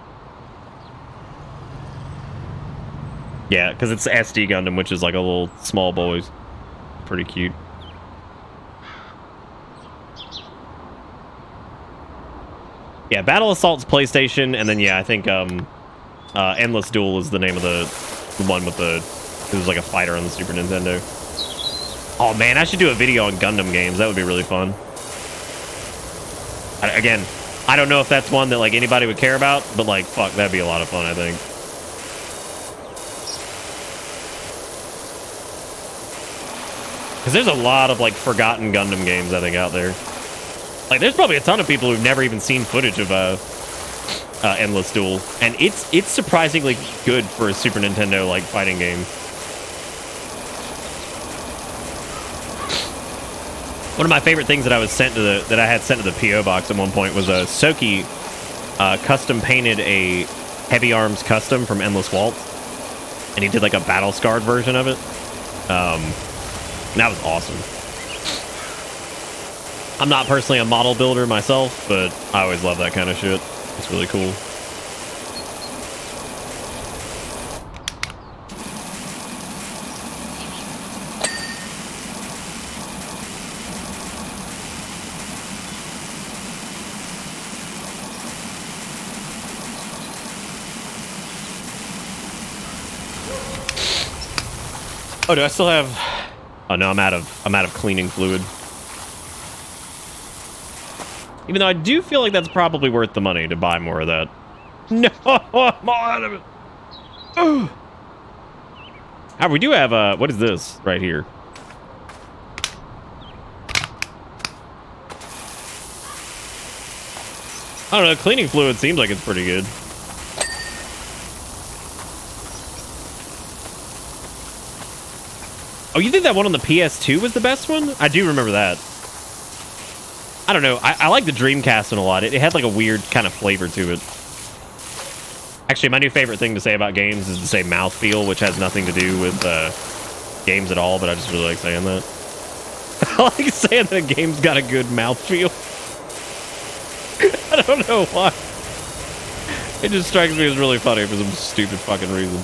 Speaker 7: Yeah, because it's SD Gundam, which is like a little small boys. Pretty cute. Yeah, Battle Assault's PlayStation, and then yeah, I think Endless Duel is the name of the one with the... It was like a fighter on the Super Nintendo. Oh man, I should do a video on Gundam games. That would be really fun. Again, I don't know if that's one that like anybody would care about, but like, fuck, that'd be a lot of fun, I think. Because there's a lot of like forgotten Gundam games, I think, out there. Like, there's probably a ton of people who've never even seen footage of Endless Duel, and it's surprisingly good for a Super Nintendo like fighting game. One of my favorite things that I was sent to that I had sent to the PO box at one point was Soki custom painted a Heavy Arms custom from Endless Waltz, and he did like a battle scarred version of it. And that was awesome. I'm not personally a model builder myself, but I always love that kind of shit. It's really cool. Oh, do I still have? Oh no, I'm out of cleaning fluid. Even though I do feel like that's probably worth the money to buy more of that. No, I'm all out of it. Oh. We do have what is this right here? I don't know. Cleaning fluid seems like it's pretty good. Oh, you think that one on the PS2 was the best one? I do remember that. I don't know. I like the Dreamcast one a lot. It had like a weird kind of flavor to it. Actually, my new favorite thing to say about games is to say mouthfeel, which has nothing to do with games at all, but I just really like saying that. I like saying that a game's got a good mouthfeel. I don't know why. It just strikes me as really funny for some stupid fucking reason.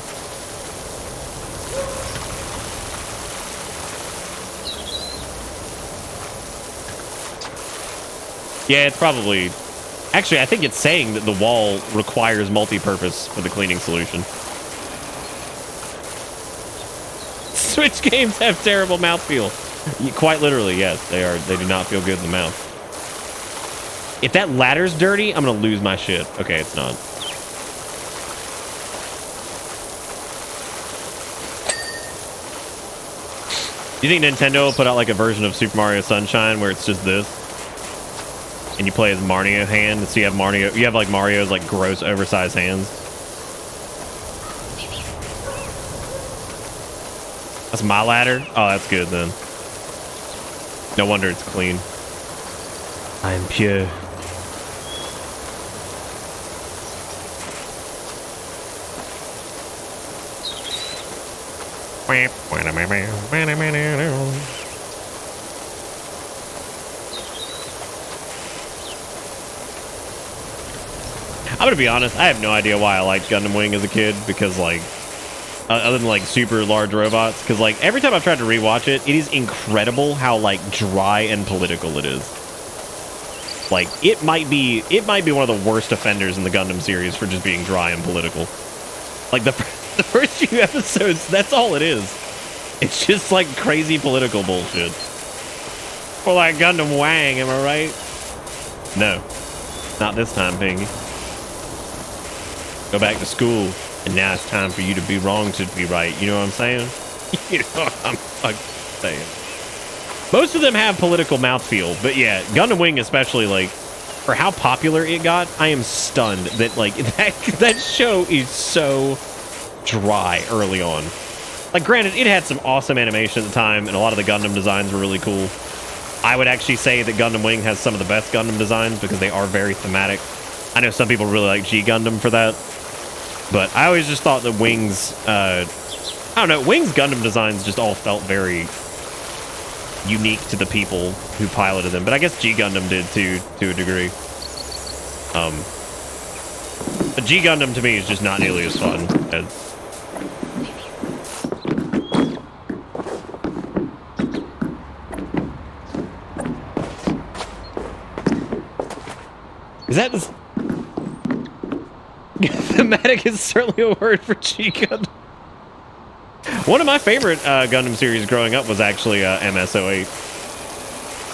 Speaker 7: Yeah, it's probably... Actually, I think it's saying that the wall requires multi-purpose for the cleaning solution. Switch games have terrible mouthfeel. Quite literally, yes, they are. They do not feel good in the mouth. If that ladder's dirty, I'm gonna lose my shit. Okay, it's not. Do you think Nintendo will put out like a version of Super Mario Sunshine where it's just this? And you play as Mario hand, so you have like Mario's like gross oversized hands. That's my ladder? Oh, that's good then. No wonder it's clean. I am pure. I'm gonna be honest, I have no idea why I liked Gundam Wing as a kid, because like, other than like super large robots, because like every time I've tried to rewatch it, it is incredible how like dry and political it is. Like it might be one of the worst offenders in the Gundam series for just being dry and political. Like the first few episodes, that's all it is. It's just like crazy political bullshit. Or like Gundam Wang, am I right? No, not this time, Pingy. Go back to school, and now it's time for you to be wrong to be right. You know what I'm saying? You know what I'm fucking saying. Most of them have political mouthfeel, but yeah, Gundam Wing especially, like, for how popular it got, I am stunned that, like, that show is so dry early on. Like, granted, it had some awesome animation at the time, and a lot of the Gundam designs were really cool. I would actually say that Gundam Wing has some of the best Gundam designs because they are very thematic. I know some people really like G Gundam for that. But I always just thought that Wing's, I don't know, Wing's Gundam designs just all felt very unique to the people who piloted them. But I guess G Gundam did too, to a degree. But G Gundam to me is just not nearly as fun as... Is that this? Thematic is certainly a word for G Gundam. One of my favorite Gundam series growing up was actually MS-08.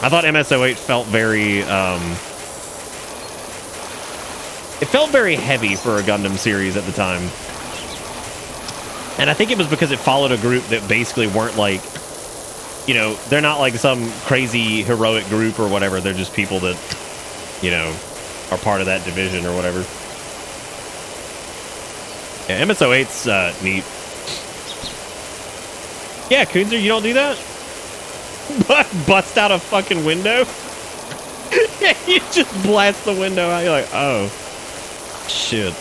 Speaker 7: I thought MS-08 felt very, it felt very heavy for a Gundam series at the time. And I think it was because it followed a group that basically weren't like, you know, they're not like some crazy heroic group or whatever. They're just people that, you know, are part of that division or whatever. Yeah, MSO8's neat. Yeah, Kunzer, you don't do that? Bust out a fucking window? Yeah, you just blast the window out. You're like, oh, shit.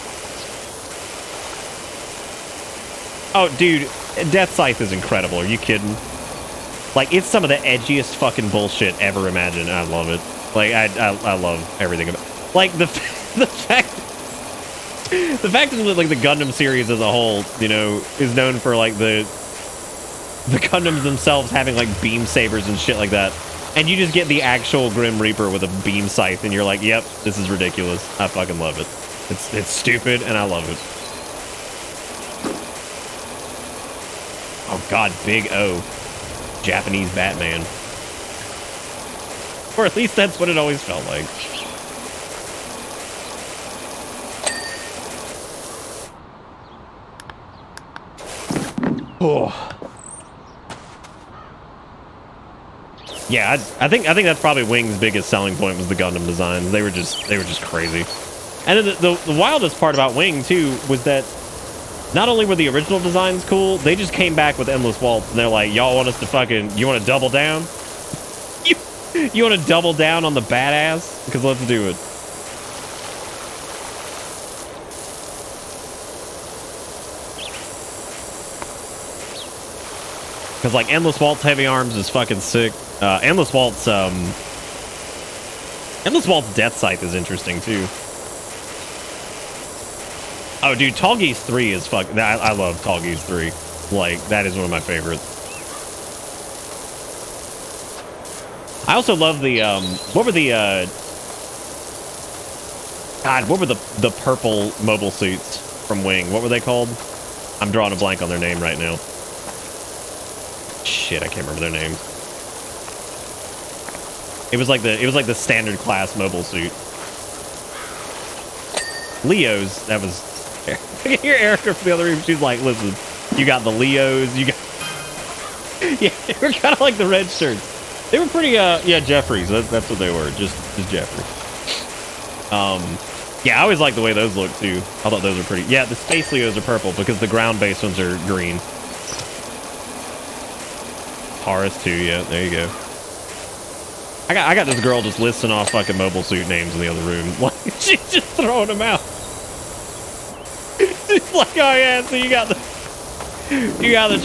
Speaker 7: Oh, dude, Death Scythe is incredible. Are you kidding? Like, it's some of the edgiest fucking bullshit ever imagined. I love it. Like, I love everything about it. Like, the fact that, like, the Gundam series as a whole, you know, is known for, like, the Gundams themselves having, like, beam sabers and shit like that. And you just get the actual Grim Reaper with a beam scythe, and you're like, yep, this is ridiculous. I fucking love it. It's stupid, and I love it. Oh, God, Big O. Japanese Batman. Or at least that's what it always felt like. Oh. Yeah, I think that's probably Wing's biggest selling point was the Gundam designs. They were just crazy. And then the wildest part about Wing too was that not only were the original designs cool, they just came back with Endless Waltz and they're like, y'all want us to fucking, you want to double down? You want to double down on the badass? Because let's do it. Because like Endless Waltz Heavy Arms is fucking sick. Endless Waltz Death Scythe is interesting too. Oh, dude, Tall Geese 3 is fucking. I love Tall Geese 3. Like, that is one of my favorites. I also love the what were the the purple mobile suits from Wing? What were they called? I'm drawing a blank on their name right now. Shit, I can't remember their names. It was like the standard class mobile suit. Leo's, that was. I can hear Erica from the other room. She's like, listen, you got the Leos, you got. Yeah, they were kind of like the red shirts. They were pretty, yeah, Jeffries. That's what they were, just Jeffries. Yeah, I always like the way those look too. I thought those were pretty. Yeah, the Space Leos are purple because the ground-based ones are green. Taurus too, yeah, there you go. I got this girl just listing off fucking mobile suit names in the other room. Like, she's just throwing them out. She's like, oh yeah, so you got the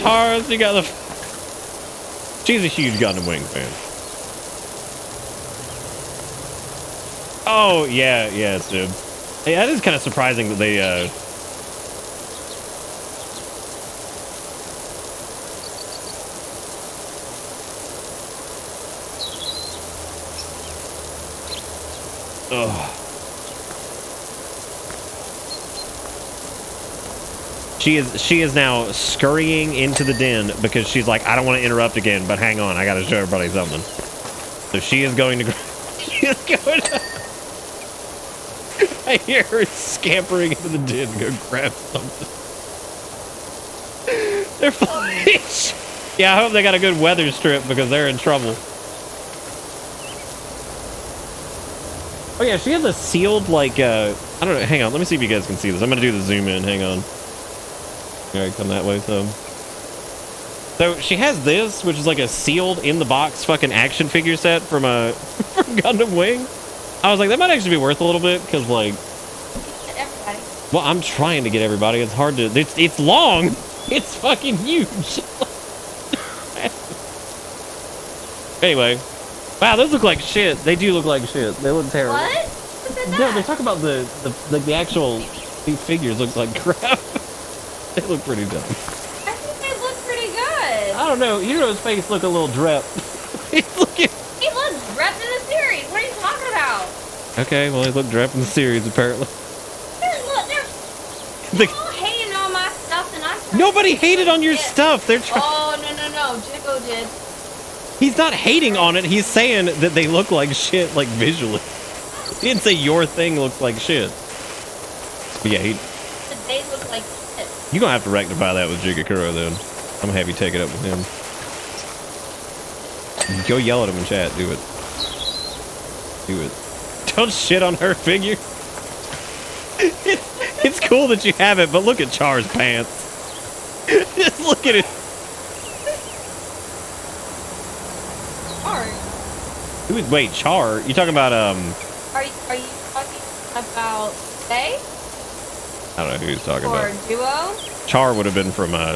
Speaker 7: Taurus, you got the. She's a huge Gundam Wing fan. Oh yeah, it's dude. Hey, that is kind of surprising that they Ugh. She is now scurrying into the den because she's like, I don't want to interrupt again, but hang on, I gotta show everybody something. So she is going to. She is going to. I hear her scampering into the den to go grab something. They're flying. Yeah, I hope they got a good weather strip because they're in trouble. Oh yeah, she has a sealed like I don't know. Hang on, let me see if you guys can see this. I'm gonna do the zoom in. Hang on. All right, come that way. So she has this, which is like a sealed in the box fucking action figure set from from Gundam Wing. I was like, that might actually be worth a little bit because like,
Speaker 6: Everybody.
Speaker 7: well, I'm trying to get everybody. It's hard to. It's long. It's fucking huge. Anyway, wow, those look like shit. They do look like shit. They look terrible.
Speaker 6: What?
Speaker 7: No, they talk about the actual these figures look like crap. They look pretty dumb.
Speaker 6: I think they look pretty good.
Speaker 7: I don't know. Hero's face look a little drep. He's looking.
Speaker 6: He looks drepped in the series. What are you talking about?
Speaker 7: Okay, well, he looked drep in the series apparently.
Speaker 6: They're all hating on my stuff, and I.
Speaker 7: Nobody hated on your stuff. They're trying.
Speaker 6: Oh no! Jiggo did.
Speaker 7: He's not hating on it. He's saying that they look like shit, like visually. He didn't say your thing looks like shit. But yeah,
Speaker 6: They look like shit.
Speaker 7: You're gonna have to rectify that with Jigakuro then. I'm gonna have you take it up with him. Go yell at him in chat. Do it. Do it. Don't shit on her figure. It's cool that you have it, but look at Char's pants. Just look at it.
Speaker 10: Char.
Speaker 7: Wait, Char? You talking about
Speaker 10: Are you talking about Faye?
Speaker 7: I don't know who he's talking
Speaker 10: Or
Speaker 7: about.
Speaker 10: Duo?
Speaker 7: Char would have been from I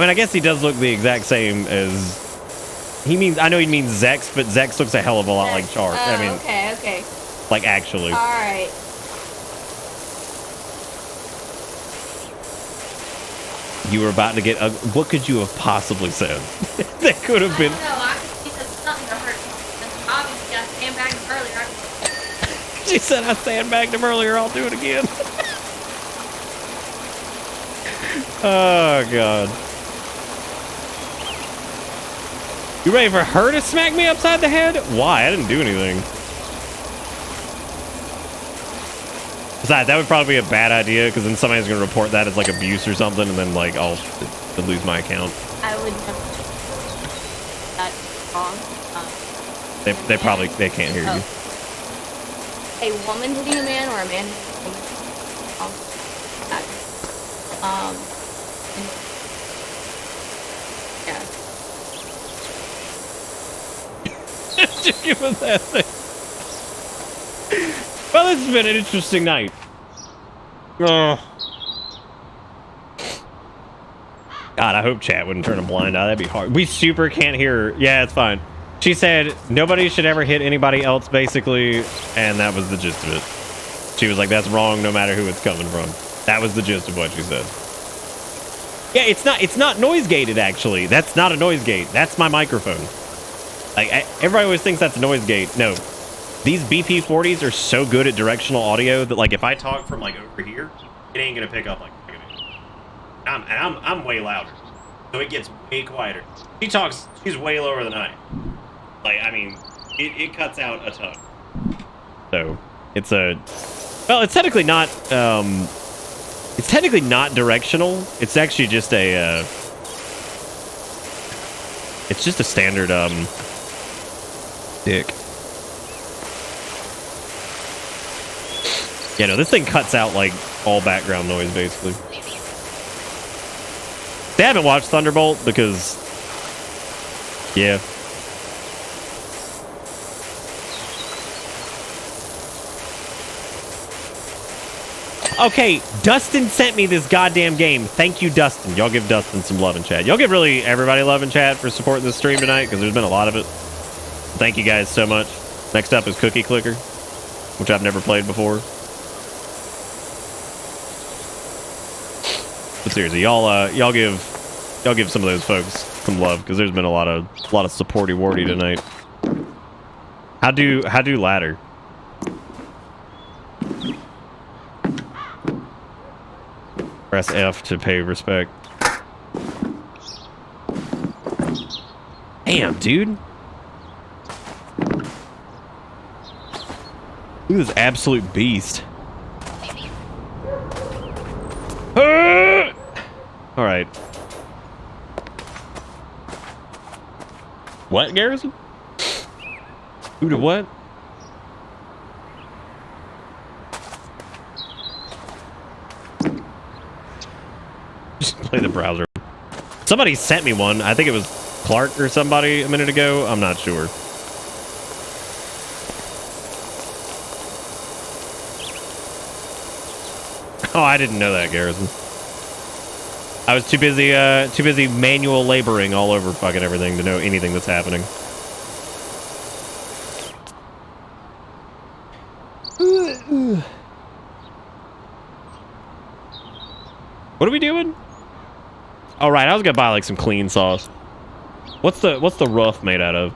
Speaker 7: mean, I guess he does look the exact same as I know he means Zex, but Zex looks a hell of a lot like Char. I mean,
Speaker 10: okay.
Speaker 7: like actually.
Speaker 10: All right.
Speaker 7: You were about to get what could you have possibly said? That could have been.
Speaker 10: I don't know. I said something to hurt. Obviously, I sandbagged him earlier.
Speaker 7: She said I sandbagged him earlier. I'll do it again. Oh god. You ready for her to smack me upside the head? Why? I didn't do anything. Besides, that would probably be a bad idea because then somebody's gonna report that as like abuse or something, and then like I'll lose my account.
Speaker 10: I would never. That wrong.
Speaker 7: They can't hear you.
Speaker 10: A woman hitting a man or a man hitting a woman. Yeah.
Speaker 7: Just give us that thing. Well, this has been an interesting night. God, I hope chat wouldn't turn a blind eye. That'd be hard. We super can't hear her. Yeah, it's fine. She said nobody should ever hit anybody else, basically, and that was the gist of it. She was like, that's wrong no matter who it's coming from. That was the gist of what she said. Yeah, it's not noise gated, actually. That's not a noise gate. That's my microphone. Like, everybody always thinks that's a noise gate. No. These BP40s are so good at directional audio that, like, if I talk from, like, over here, it ain't gonna pick up like it is. I'm way louder. So it gets way quieter. She's way lower than I am. Like, I mean, it cuts out a ton. So, it's technically not, it's technically not directional. It's actually just it's just a standard, dick. Yeah, no, this thing cuts out, like, all background noise, basically. They haven't watched Thunderbolt because, yeah. Okay, Dustin sent me this goddamn game. Thank you, Dustin. Y'all give Dustin some love in chat. Y'all give really everybody love in chat for supporting this stream tonight because there's been a lot of it. Thank you guys so much. Next up is Cookie Clicker, which I've never played before. But seriously, y'all give some of those folks some love because there's been a lot of supporty warty tonight. How do ladder? Press F to pay respect. Damn, dude. Look at this absolute beast. All right. What, Garrison? Who to what? Just play the browser. Somebody sent me one. I think it was Clark or somebody a minute ago. I'm not sure. Oh, I didn't know that, Garrison. I was too busy manual laboring all over fucking everything to know anything that's happening. What are we doing? All right, I was gonna buy like some clean sauce. What's the rough made out of?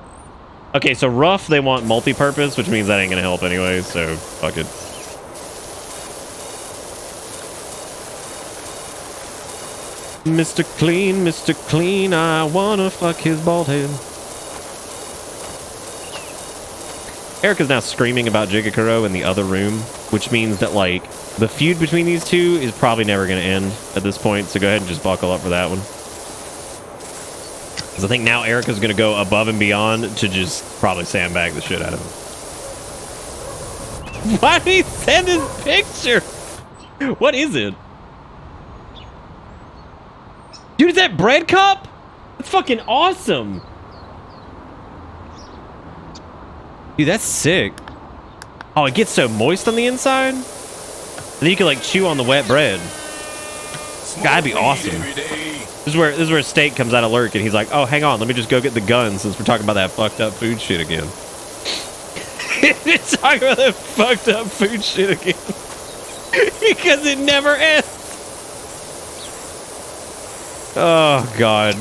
Speaker 7: Okay, so rough they want multi-purpose, which means that ain't gonna help anyway. So fuck it. Mr. Clean, I wanna fuck his bald head. Erica's now screaming about Jigakuro in the other room, which means that, like, the feud between these two is probably never gonna end at this point, so go ahead and just buckle up for that one. Because I think now Erica's going to go above and beyond to just probably sandbag the shit out of him. Why did he send his picture? What is it? Dude, is that bread cup? That's fucking awesome. Dude, that's sick. Oh, it gets so moist on the inside? And then you can like chew on the wet bread. That'd be awesome. This is where Steak comes out of lurk and he's like, oh, hang on, let me just go get the gun since we're talking about that fucked up food shit again. Talking about that fucked up food shit again. Because it never ends. Oh, God.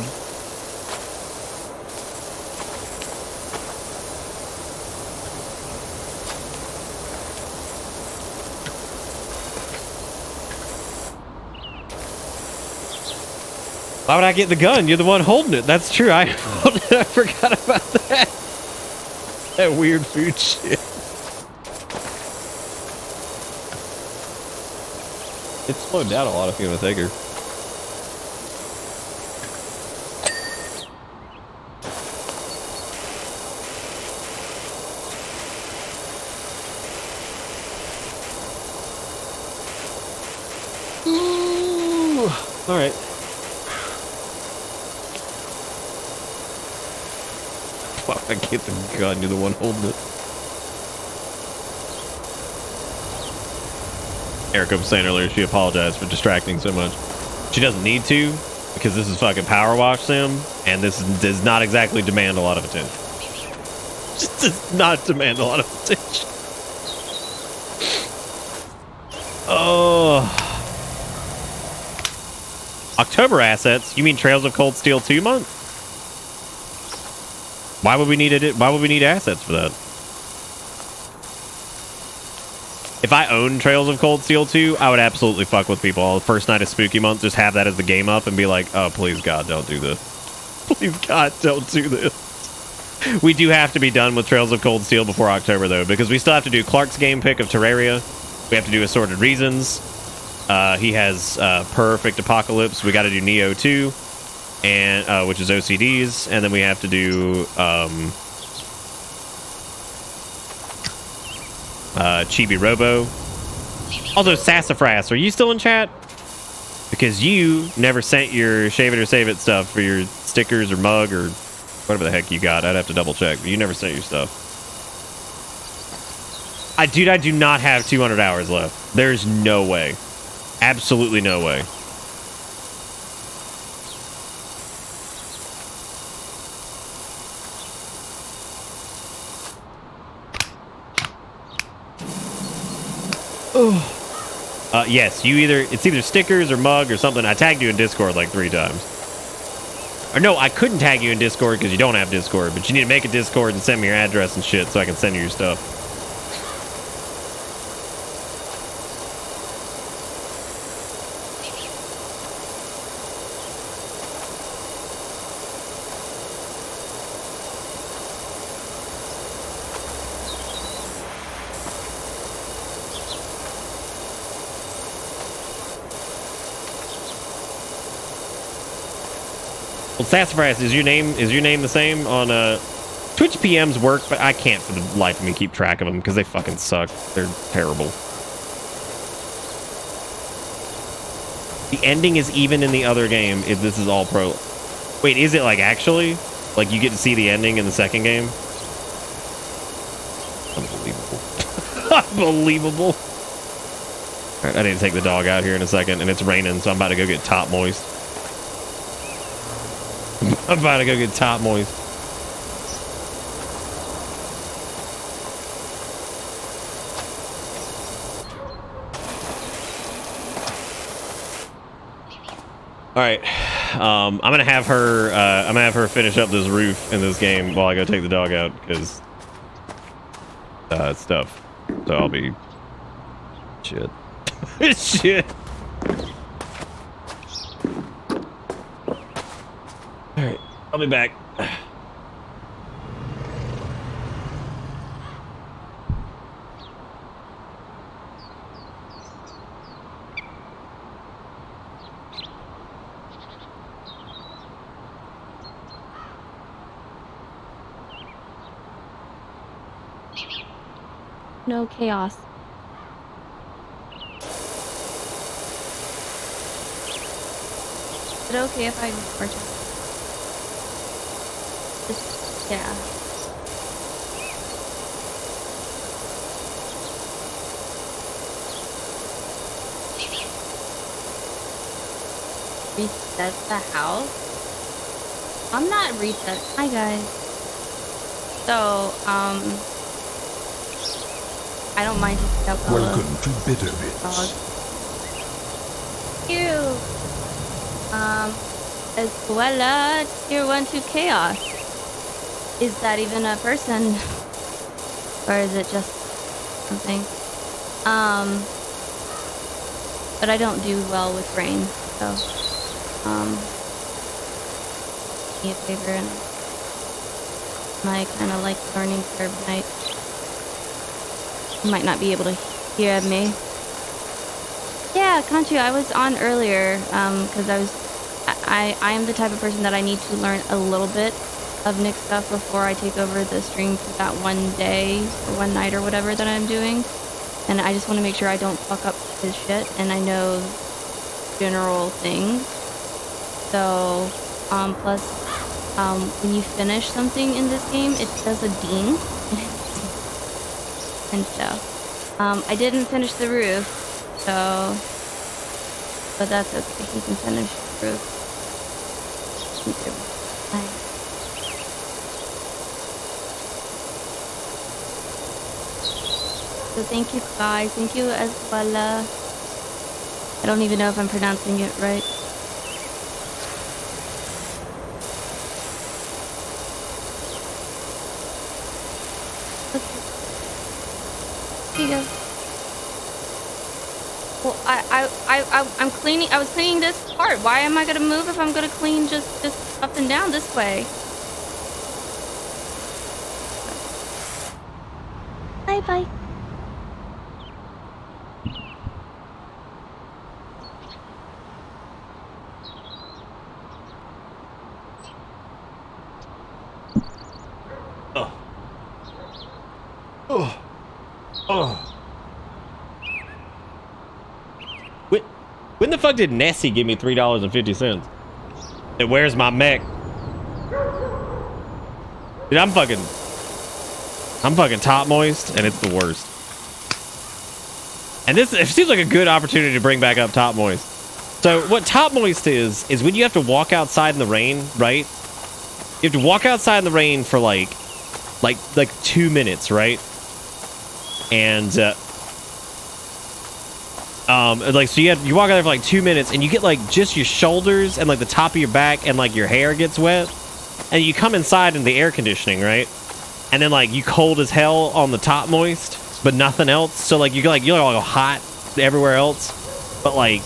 Speaker 7: Why would I get the gun? You're the one holding it. That's true. I forgot about that. That weird food shit. It slowed down a lot if you're gonna take her. Ooh. All right. Why would I get the gun? You're the one holding it. Erica was saying earlier she apologized for distracting so much. She doesn't need to, because this is fucking Powerwash sim, and this does not exactly demand a lot of attention. Just does not demand a lot of attention. Oh. October assets? You mean Trails of Cold Steel 2 month? Why would we need it? Why would we need assets for that? If I own Trails of Cold Steel 2, I would absolutely fuck with people. The first night of Spooky Month, just have that as the game up and be like, oh, please, God, don't do this. Please, God, don't do this. We do have to be done with Trails of Cold Steel before October, though, because we still have to do Clark's game pick of Terraria. We have to do Assorted Reasons. He has Perfect Apocalypse. We got to do Neo 2. And which is OCDs, and then we have to do Chibi Robo. Also, Sassafras, are you still in chat? Because you never sent your Shave It or Save It stuff for your stickers or mug or whatever the heck you got. I'd have to double check, but you never sent your stuff. Dude, I do not have 200 hours left. There's no way. Absolutely no way. Yes, it's either stickers or mug or something. I tagged you in Discord like 3 times. Or no, I couldn't tag you in Discord because you don't have Discord, but you need to make a Discord and send me your address and shit so I can send you your stuff. Well, Sassafras, is your name the same on Twitch PMs work, but I can't for the life of me keep track of them because they fucking suck. They're terrible. The ending is even in the other game if this is all pro. Wait, is it like actually? Like you get to see the ending in the second game? Unbelievable. Unbelievable. Alright, I need to take the dog out here in a second, and it's raining, so I'm about to go get top moist. I'm about to go get top moist. All right, I'm gonna have her finish up this roof in this game while I go take the dog out because stuff. So I'll be shit. Shit. All right, I'll be back.
Speaker 10: No chaos. Is it okay if I report you? Just, yeah. Reset the house? I'm not reset. Hi guys. So, I don't mind to help
Speaker 2: Welcome to Bitter Bits.
Speaker 10: Cute. Escuela Tier 1 to Chaos. Is that even a person? Or is it just something? But I don't do well with rain, so, me a favor and my kind of like learning curve night. You might not be able to hear me. Yeah, Conchu, I was on earlier, because I am the type of person that I need to learn a little bit of Nick stuff before I take over the stream for that one day or one night or whatever that I'm doing. And I just want to make sure I don't fuck up his shit and I know general things. So, plus, when you finish something in this game, it does a ding. And stuff. I didn't finish the roof, so, but that's okay. He can finish the roof. Nice. So thank you, Kai. Thank you as well. I don't even know if I'm pronouncing it right. Here you go. Well, I'm cleaning. I was cleaning this part. Why am I gonna move if I'm gonna clean just up and down this way? Bye bye.
Speaker 7: When the fuck did Nessie give me $3.50? And where's my mech? Dude, I'm fucking top moist, and it's the worst. And this, it seems like a good opportunity to bring back up top moist. So what top moist is when you have to walk outside in the rain, right? You have to walk outside in the rain for like 2 minutes, right? And like, so you walk out there for like 2 minutes and you get like just your shoulders and like the top of your back and like your hair gets wet, and you come inside in the air conditioning, right? And then like you cold as hell on the top moist, but nothing else. So like you're all hot everywhere else, but like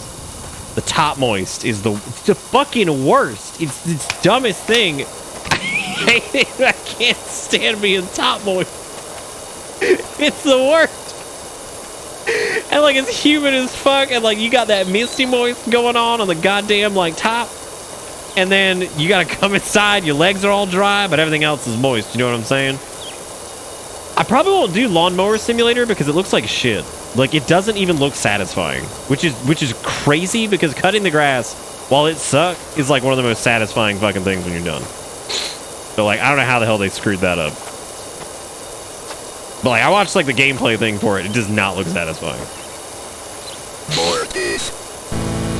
Speaker 7: the top moist is the fucking worst. It's the dumbest thing. I hate it. I can't stand being top moist. It's the worst. And like it's humid as fuck, and like you got that misty moist going on the goddamn like top, and then you gotta come inside, your legs are all dry, but everything else is moist. You know what I'm saying? I probably won't do Lawnmower Simulator because it looks like shit. Like it doesn't even look satisfying, which is crazy because cutting the grass, while it sucks, is like one of the most satisfying fucking things when you're done. So like I don't know how the hell they screwed that up. But like I watched like the gameplay thing for it. It does not look satisfying.
Speaker 2: More of this.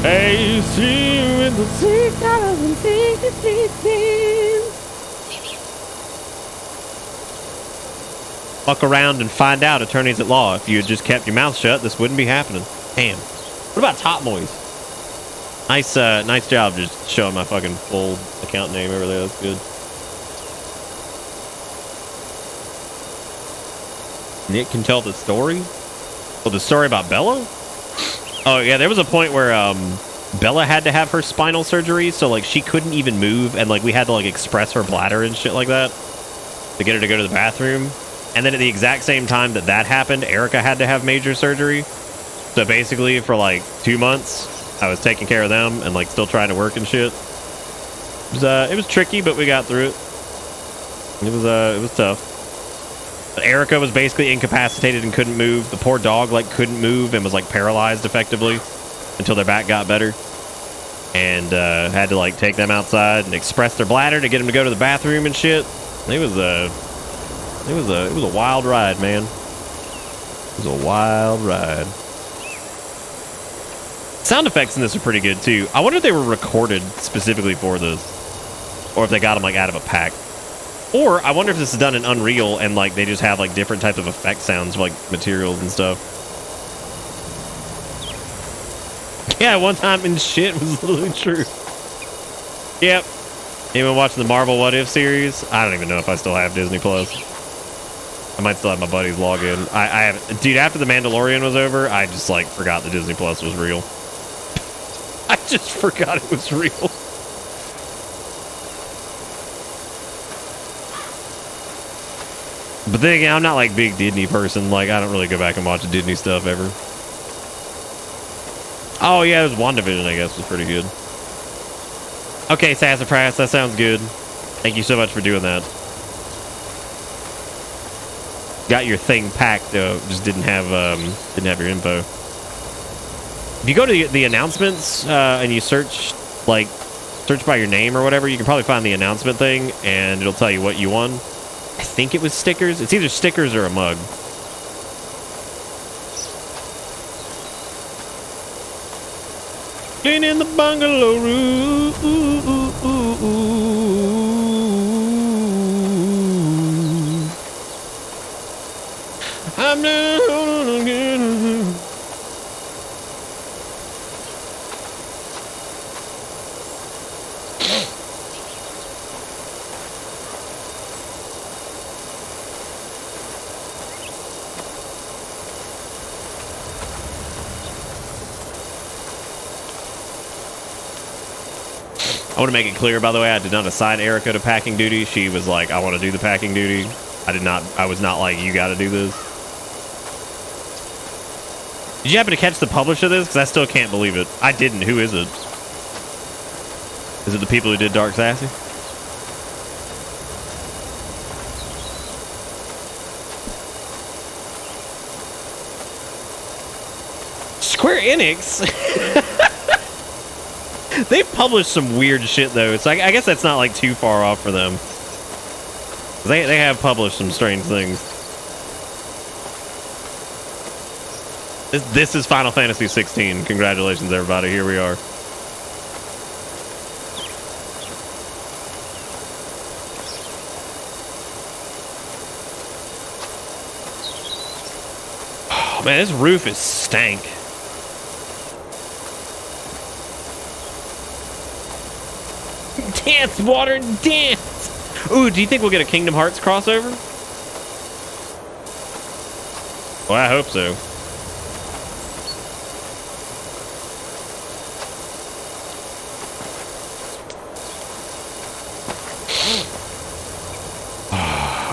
Speaker 7: Hey, see you in the 6,066. Fuck around and find out, attorneys at law. If you had just kept your mouth shut, this wouldn't be happening. Damn. What about Top Moist? Nice job just showing my fucking full account name over there. That's good. Nick can tell the story? Oh, the story about Bella? Oh, yeah, there was a point where Bella had to have her spinal surgery, so, like, she couldn't even move, and, like, we had to, like, express her bladder and shit like that to get her to go to the bathroom. And then at the exact same time that happened, Erica had to have major surgery. So basically, for, like, 2 months, I was taking care of them and, like, still trying to work and shit. It was tricky, but we got through it. It was tough. Erica was basically incapacitated and couldn't move. The poor dog like couldn't move and was like paralyzed effectively until their back got better, and had to like take them outside and express their bladder to get them to go to the bathroom and shit. It was a wild ride, man. It was a wild ride. Sound effects in this are pretty good too. I wonder if they were recorded specifically for this, or if they got them like out of a pack. Or I wonder if this is done in Unreal and like they just have like different types of effect sounds, like materials and stuff. Yeah, one time in shit was literally true. Yep. Anyone watching the Marvel What If series? I don't even know if I still have Disney Plus. I might still have my buddies log in. I have, dude. After the Mandalorian was over, I just like forgot that Disney Plus was real. I just forgot it was real. But then again, I'm not like big Disney person. Like, I don't really go back and watch Disney stuff ever. Oh yeah, there's WandaVision, I guess, was pretty good. Okay, Sassafras, that sounds good. Thank you so much for doing that. Got your thing packed though, just didn't have your info. If you go to the announcements and you search by your name or whatever, you can probably find the announcement thing and it'll tell you what you won. I think it was stickers. It's either stickers or a mug. Cleaning the bungalow room. I'm I want to make it clear, by the way, I did not assign Erica to packing duty. She was like, I want to do the packing duty. I was not like, you got to do this. Did you happen to catch the publisher of this? Because I still can't believe it. I didn't. Who is it? Is it the people who did Dark Sassy? Square Enix? They published some weird shit though, so I guess that's not like too far off for them. They have published some strange things. This is Final Fantasy 16. Congratulations, everybody. Here we are. Oh man, this roof is stank. Dance, water, dance! Ooh, do you think we'll get a Kingdom Hearts crossover? Well, I hope so.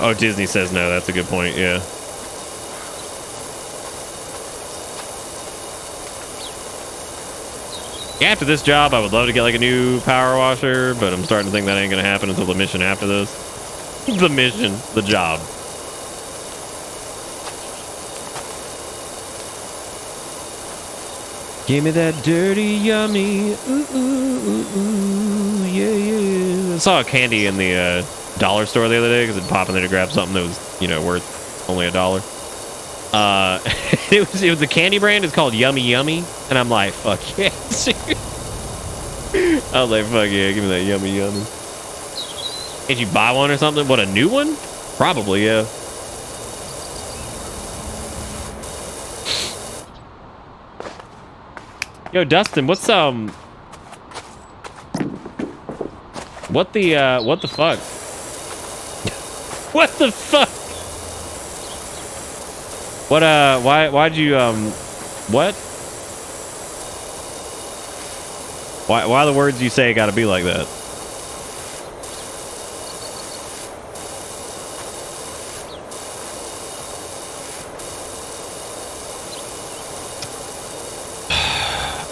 Speaker 7: Oh, Disney says no. That's a good point, yeah. Yeah, after this job, I would love to get like a new power washer, but I'm starting to think that ain't gonna happen until the mission after this. The mission, the job. Give me that dirty yummy. Ooh, ooh, ooh, ooh, yeah, yeah. I saw a candy in the dollar store the other day because I'd pop in there to grab something that was, you know, worth only $1. It was the candy brand is called Yummy Yummy, and I'm like, fuck yeah, dude. I was like, fuck yeah, give me that Yummy Yummy. Did you buy one or something? What, a new one? Probably, yeah. Yo, Dustin, what's what the fuck? What the fuck? What, why'd you, what? Why the words you say gotta be like that?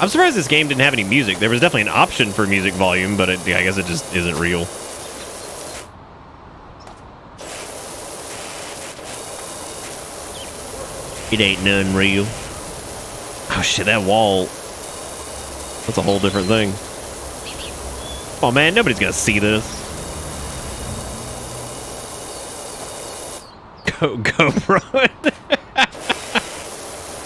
Speaker 7: I'm surprised this game didn't have any music. There was definitely an option for music volume, but I guess it just isn't real. It ain't none real. Oh shit, that wall. That's a whole different thing. Oh man, nobody's gonna see this. GoPro.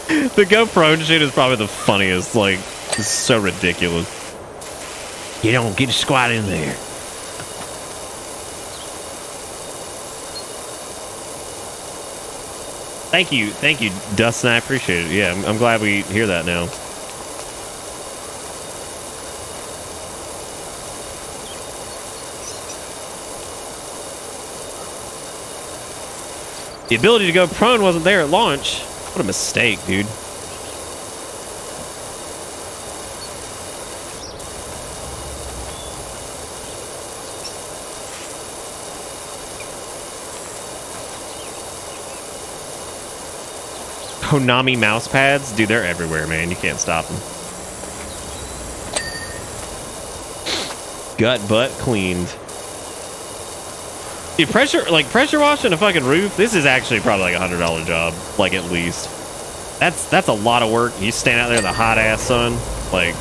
Speaker 7: The GoPro shit is probably the funniest. Like, it's so ridiculous. You don't get to squat in there. Thank you, Dustin. I appreciate it. Yeah, I'm glad we hear that now. The ability to go prone wasn't there at launch. What a mistake, dude. Konami mouse pads? Dude, they're everywhere, man. You can't stop them. Gut butt cleaned. Dude, pressure washing a fucking roof, this is actually probably like $100 job. Like, at least. That's a lot of work. You stand out there in the hot ass sun. Like,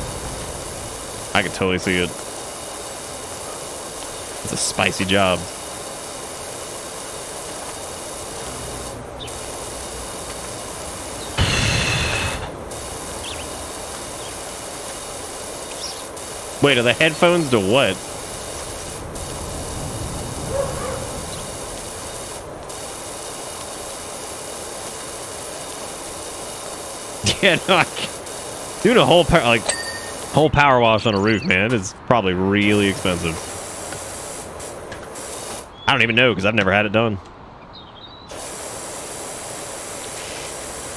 Speaker 7: I could totally see it. It's a spicy job. Wait, are the headphones to what? Yeah, no, doing a whole power wash on a roof, man, is probably really expensive. I don't even know because I've never had it done.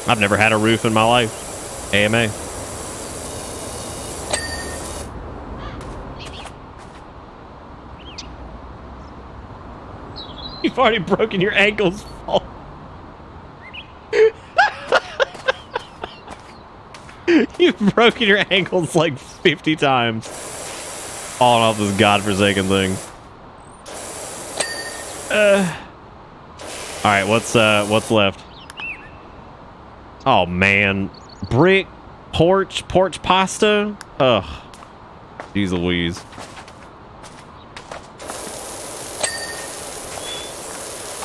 Speaker 7: I've never had a roof in my life. AMA. You've already broken your ankles. You've broken your ankles like 50 times. Falling off this godforsaken thing. Alright, what's left? Oh man. Brick, porch pasta? Ugh. Jeez Louise.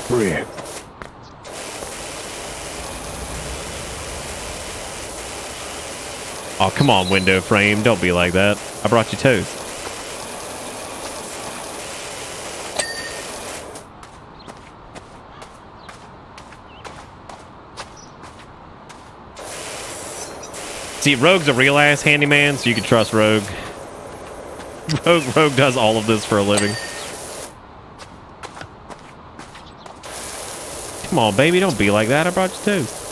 Speaker 2: Brick.
Speaker 7: Oh, come on, window frame. Don't be like that. I brought you toast. See, Rogue's a real ass handyman, so you can trust Rogue. Rogue does all of this for a living. Come on, baby, don't be like that. I brought you toast.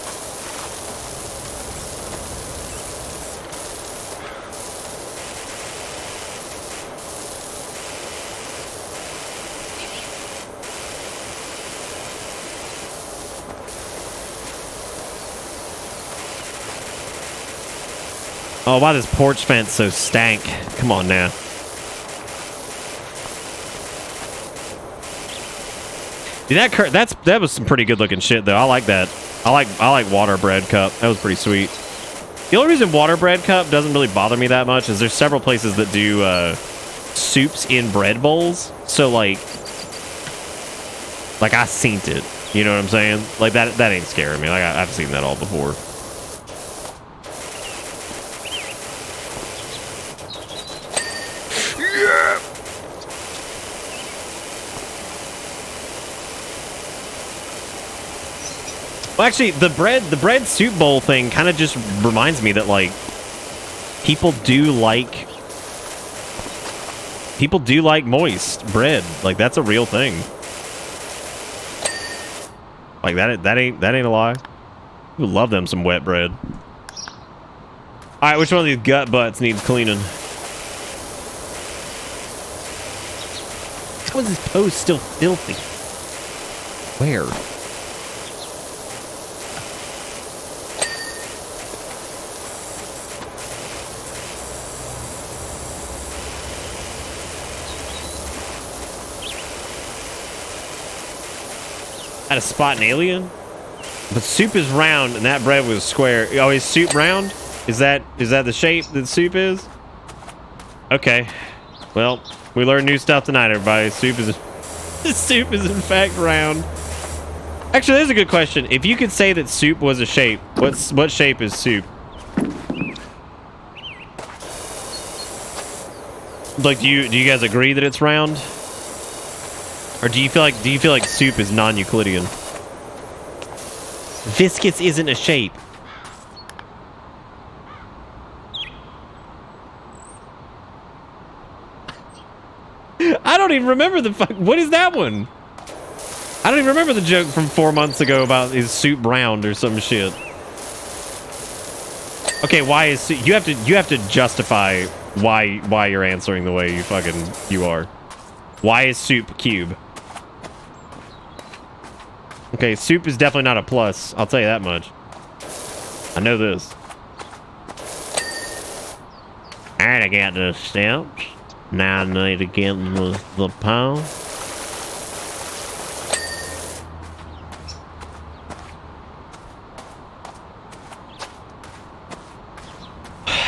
Speaker 7: Oh, why this porch fence so stank? Come on now. Dude, that was some pretty good looking shit though. I like that. I like water bread cup. That was pretty sweet. The only reason water bread cup doesn't really bother me that much is there's several places that do soups in bread bowls. So like I seen it. You know what I'm saying? Like that ain't scaring me. Like I've seen that all before. Well, actually, the bread soup bowl thing kind of just reminds me that like people do like moist bread. Like that's a real thing. Like that ain't a lie. We love them some wet bread. All right, which one of these gut butts needs cleaning? How is this post still filthy? Where? At a spot an alien? But soup is round and that bread was square. Oh, is soup round? Is that the shape that soup is? Okay. Well, we learned new stuff tonight, everybody. Soup is soup is in fact round. Actually, there's a good question. If you could say that soup was a shape, what shape is soup? Like, do you guys agree that it's round? Or do you feel like soup is non-Euclidean? Viscous isn't a shape. I don't even remember the fuck. What is that one? I don't even remember the joke from 4 months ago about is soup round or some shit. Okay, why is soup? You have to justify why you're answering the way you are. Why is soup cube? Okay, soup is definitely not a plus. I'll tell you that much. I know this. Alright, I got the steps. Now I need to get the pole.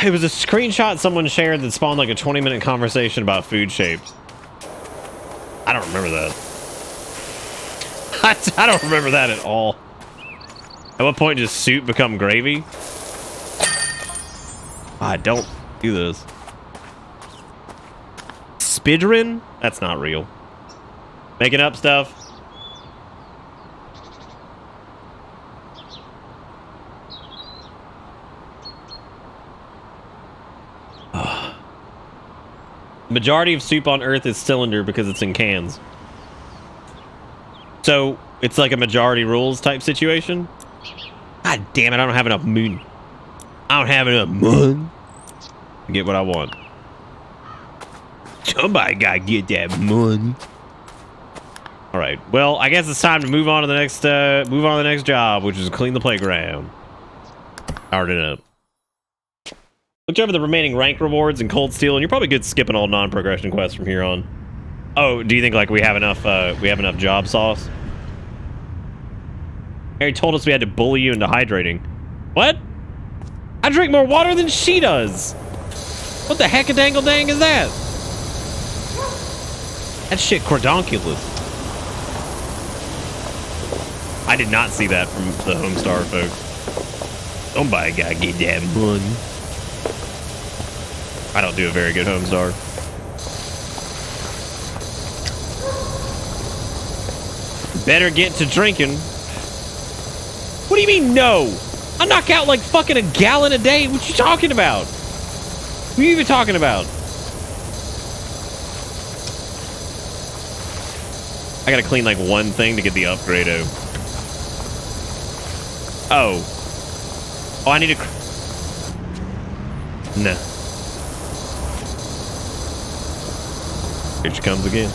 Speaker 7: It was a screenshot someone shared that spawned like a 20-minute conversation about food shapes. I don't remember that. I don't remember that at all. At what point does soup become gravy? I don't do this. Spidrin? That's not real. Making up stuff. The majority of soup on Earth is cylinder because it's in cans. So, it's like a majority rules type situation. God damn it, I don't have enough moon. I don't have enough moon to get what I want. Somebody gotta get that money. Alright, well, I guess it's time to move on to the next job, which is clean the playground. Powered it up. Looked over the remaining rank rewards in Cold Steel, and you're probably good skipping all non-progression quests from here on. Oh, do you think like we have enough job sauce? Harry told us we had to bully you into hydrating. What? I drink more water than she does. What the heck a dangle dang is that? That shit cordonculous. I did not see that from the Homestar folks. Somebody gotta get that money. I don't do a very good Homestar. Better get to drinking. What do you mean no? I knock out like fucking a gallon a day. What you talking about? What are you even talking about? I gotta clean like one thing to get the upgrade. Oh, I need to. No. Here she comes again.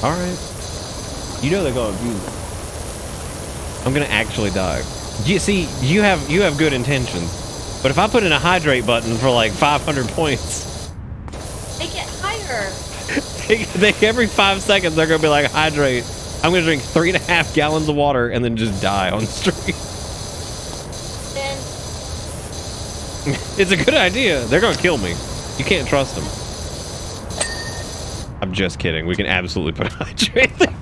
Speaker 7: All right. You know they're gonna abuse it. I'm gonna actually die. You see, you have good intentions, but if I put in a hydrate button for like 500 points,
Speaker 10: They get higher.
Speaker 7: every 5 seconds they're gonna be like hydrate. I'm gonna drink 3.5 gallons of water and then just die on stream.
Speaker 10: Then
Speaker 7: It's a good idea. They're gonna kill me. You can't trust them. I'm just kidding. We can absolutely put a hydrate there.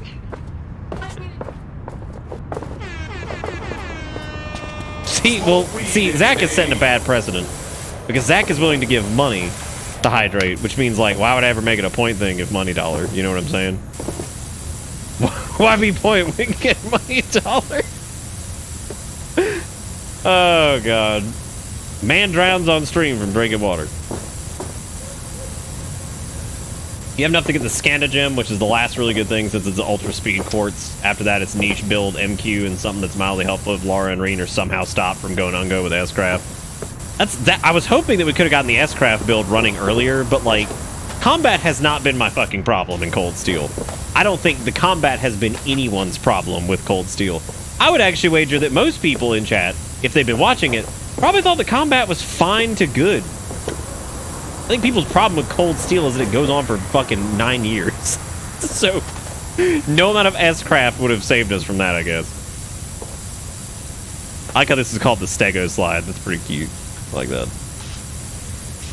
Speaker 7: See, Zach is setting a bad precedent because Zach is willing to give money to hydrate, which means like, why would I ever make it a point thing if money dollar? You know what I'm saying? Why be point? We can get money dollar. Oh god, man drowns on stream from drinking water. You have enough to get the Skanda gem, which is the last really good thing since it's the ultra speed quartz. After that, it's niche build MQ and something that's mildly helpful if Laura and Reen are somehow stopped from going ungo with S-Craft. I was hoping that we could have gotten the S-Craft build running earlier, but like combat has not been my fucking problem in Cold Steel. I don't think the combat has been anyone's problem with Cold Steel. I would actually wager that most people in chat, if they've been watching it, probably thought the combat was fine to good. I think people's problem with Cold Steel is that it goes on for fucking 9 years. So, no amount of S-Craft would have saved us from that, I guess. I like how this is called the Stego Slide. That's pretty cute. I like that.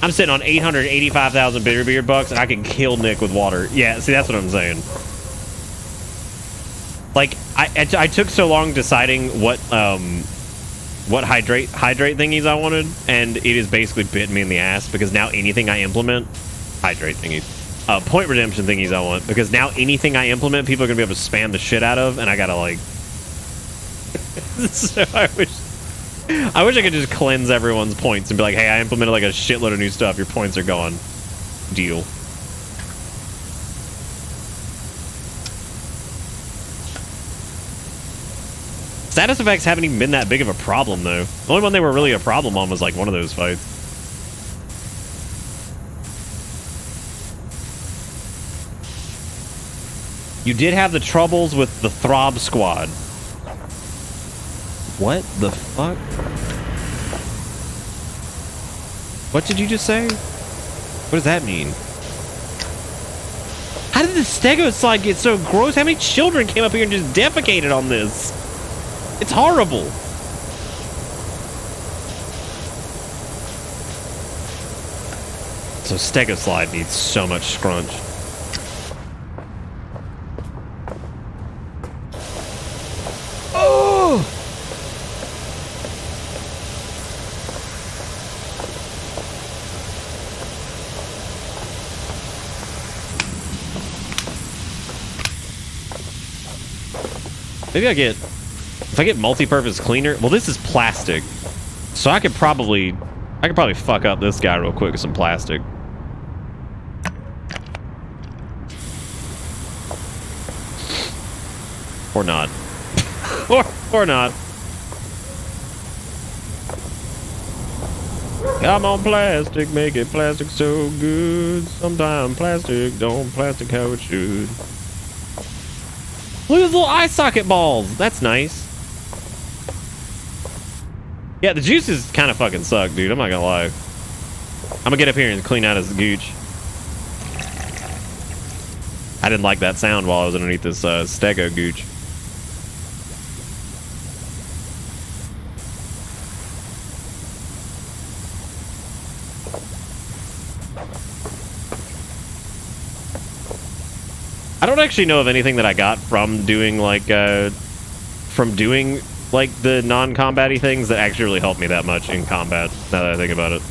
Speaker 7: I'm sitting on 885,000 Bitterbeard bucks, and I can kill Nick with water. Yeah, see, that's what I'm saying. Like, I took so long deciding what hydrate thingies I wanted, and it has basically bitten me in the ass, because now anything I implement, hydrate thingies, point redemption thingies I want, because now anything I implement, people are gonna be able to spam the shit out of, and I gotta like. So I wish I could just cleanse everyone's points and be like, hey, I implemented like a shitload of new stuff. Your points are gone. Deal. Status effects haven't even been that big of a problem, though. The only one they were really a problem on was like one of those fights. You did have the troubles with the Throb Squad. What the fuck? What did you just say? What does that mean? How did the Stego Slide get so gross? How many children came up here and just defecated on this? It's horrible. So Stego Slide needs so much scrunch. Oh! Maybe if I get multi-purpose cleaner. Well, this is plastic, so I could probably fuck up this guy real quick with some plastic. Or not. or not. Come on, plastic, make it plastic so good. Sometimes plastic don't plastic how it should. Look at those little eye socket balls. That's nice. Yeah, the juices kind of fucking suck, dude. I'm not gonna lie. I'm gonna get up here and clean out his gooch. I didn't like that sound while I was underneath this Stego gooch. I don't actually know of anything that I got from doing like the non-combat-y things that actually really helped me that much in combat, now that I think about it.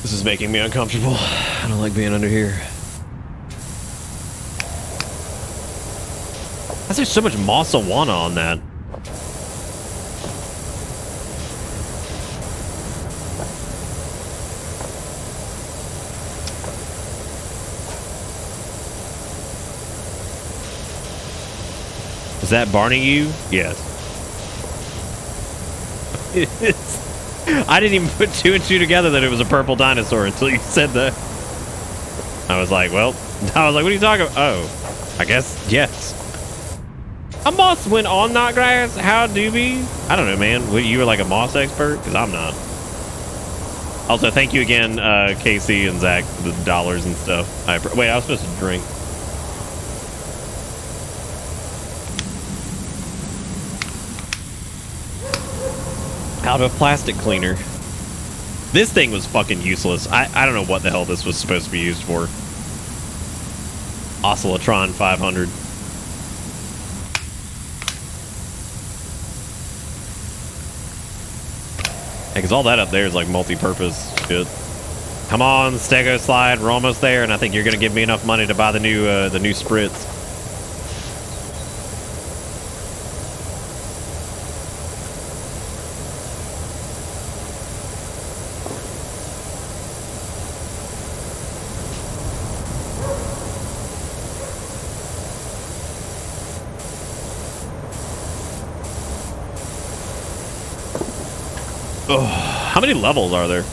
Speaker 7: This is making me uncomfortable. I don't like being under here. There's so much Moss Awana on that. Is that Barney you? Yes. I didn't even put 2 and 2 together that it was a purple dinosaur until you said that. I was like, what are you talking about? Oh, I guess, yes. A moss went on Knotgrass? How doobie? I don't know, man. You were like a moss expert? Because I'm not. Also, thank you again, Casey and Zach, for the dollars and stuff. Wait, I was supposed to drink. Out of plastic cleaner. This thing was fucking useless. I don't know what the hell this was supposed to be used for. Oscillotron 500. Because all that up there is like multi-purpose shit. Come on, Stego Slide, we're almost there, and I think you're gonna give me enough money to buy the new spritz. Oh, how many levels are there?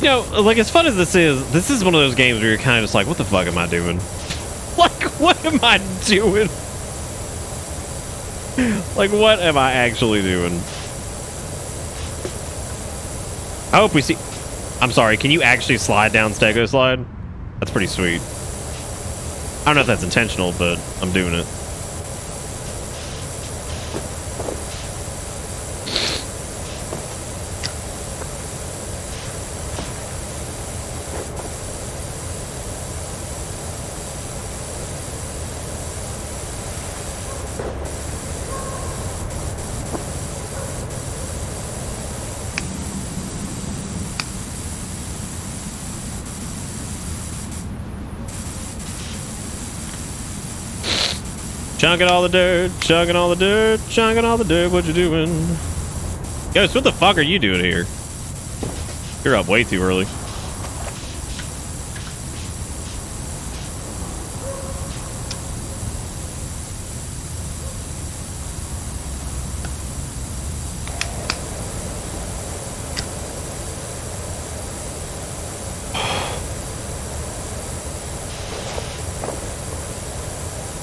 Speaker 7: You know, like, as fun as this is one of those games where you're kind of just like, what the fuck am I doing? Like, what am I doing? Like, what am I actually doing? I hope we see... I'm sorry, can you actually slide down Stego Slide? That's pretty sweet. I don't know if that's intentional, but I'm doing it. Chunking all the dirt, chunking all the dirt, chunking all the dirt, what you doing? Ghost, what the fuck are you doing here? You're up way too early.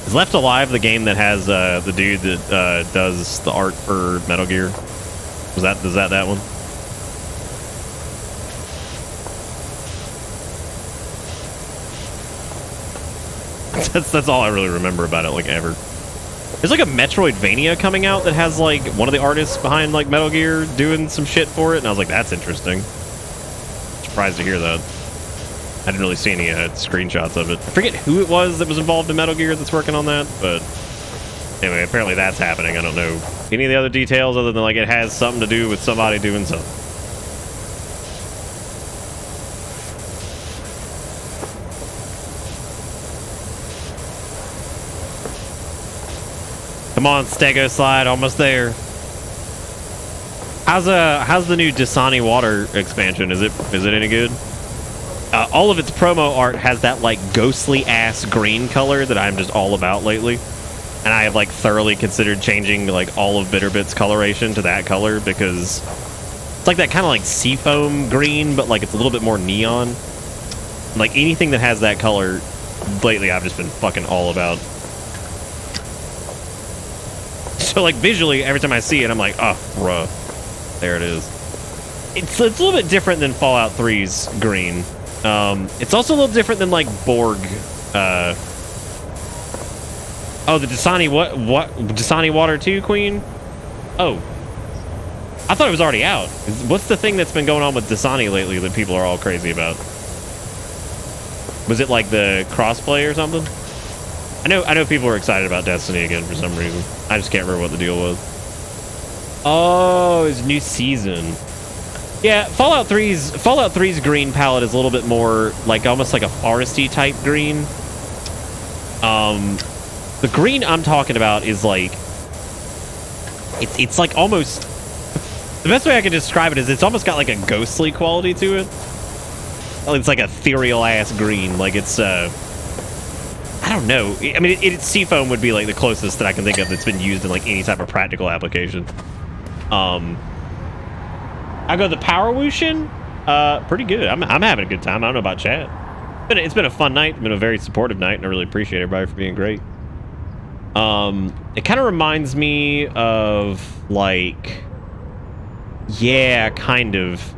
Speaker 7: Is Left Alive the game that has the dude that does the art for Metal Gear? Is that one? That's all I really remember about it, like, ever. There's like a Metroidvania coming out that has like one of the artists behind like Metal Gear doing some shit for it, and I was like, that's interesting. Surprised to hear that. I didn't really see any screenshots of it. I forget who it was that was involved in Metal Gear that's working on that, but anyway, apparently that's happening. I don't know any of the other details other than like it has something to do with somebody doing something. Come on, Stego Slide, almost there. How's the new Dasani water expansion? Is it any good? All of its promo art has that like ghostly ass green color that I'm just all about lately, and I have like thoroughly considered changing like all of Bitterbit's coloration to that color because it's like that kind of like seafoam green, but like it's a little bit more neon. Like anything that has that color lately, I've just been fucking all about. So like visually, every time I see it, I'm like, oh, bruh, there it is. It's a little bit different than Fallout 3's green. It's also a little different than like Borg. Oh, the Dasani what Dasani Water 2 Queen? Oh, I thought it was already out. What's the thing that's been going on with Dasani lately that people are all crazy about? Was it like the crossplay or something? I know people are excited about Destiny again for some reason. I just can't remember what the deal was. Oh, it's a new season. Yeah, Fallout 3's green palette is a little bit more like almost like a foresty type green. The green I'm talking about is like it's like almost, the best way I can describe it is it's almost got like a ghostly quality to it. It's like a ethereal ass green. Like it's I don't know. I mean, seafoam would be like the closest that I can think of that's been used in like any type of practical application. I go the Powerwash. Pretty good. I'm having a good time. I don't know about chat. It's been a fun night. It's been a very supportive night, and I really appreciate everybody for being great. It kind of reminds me of like, yeah, kind of.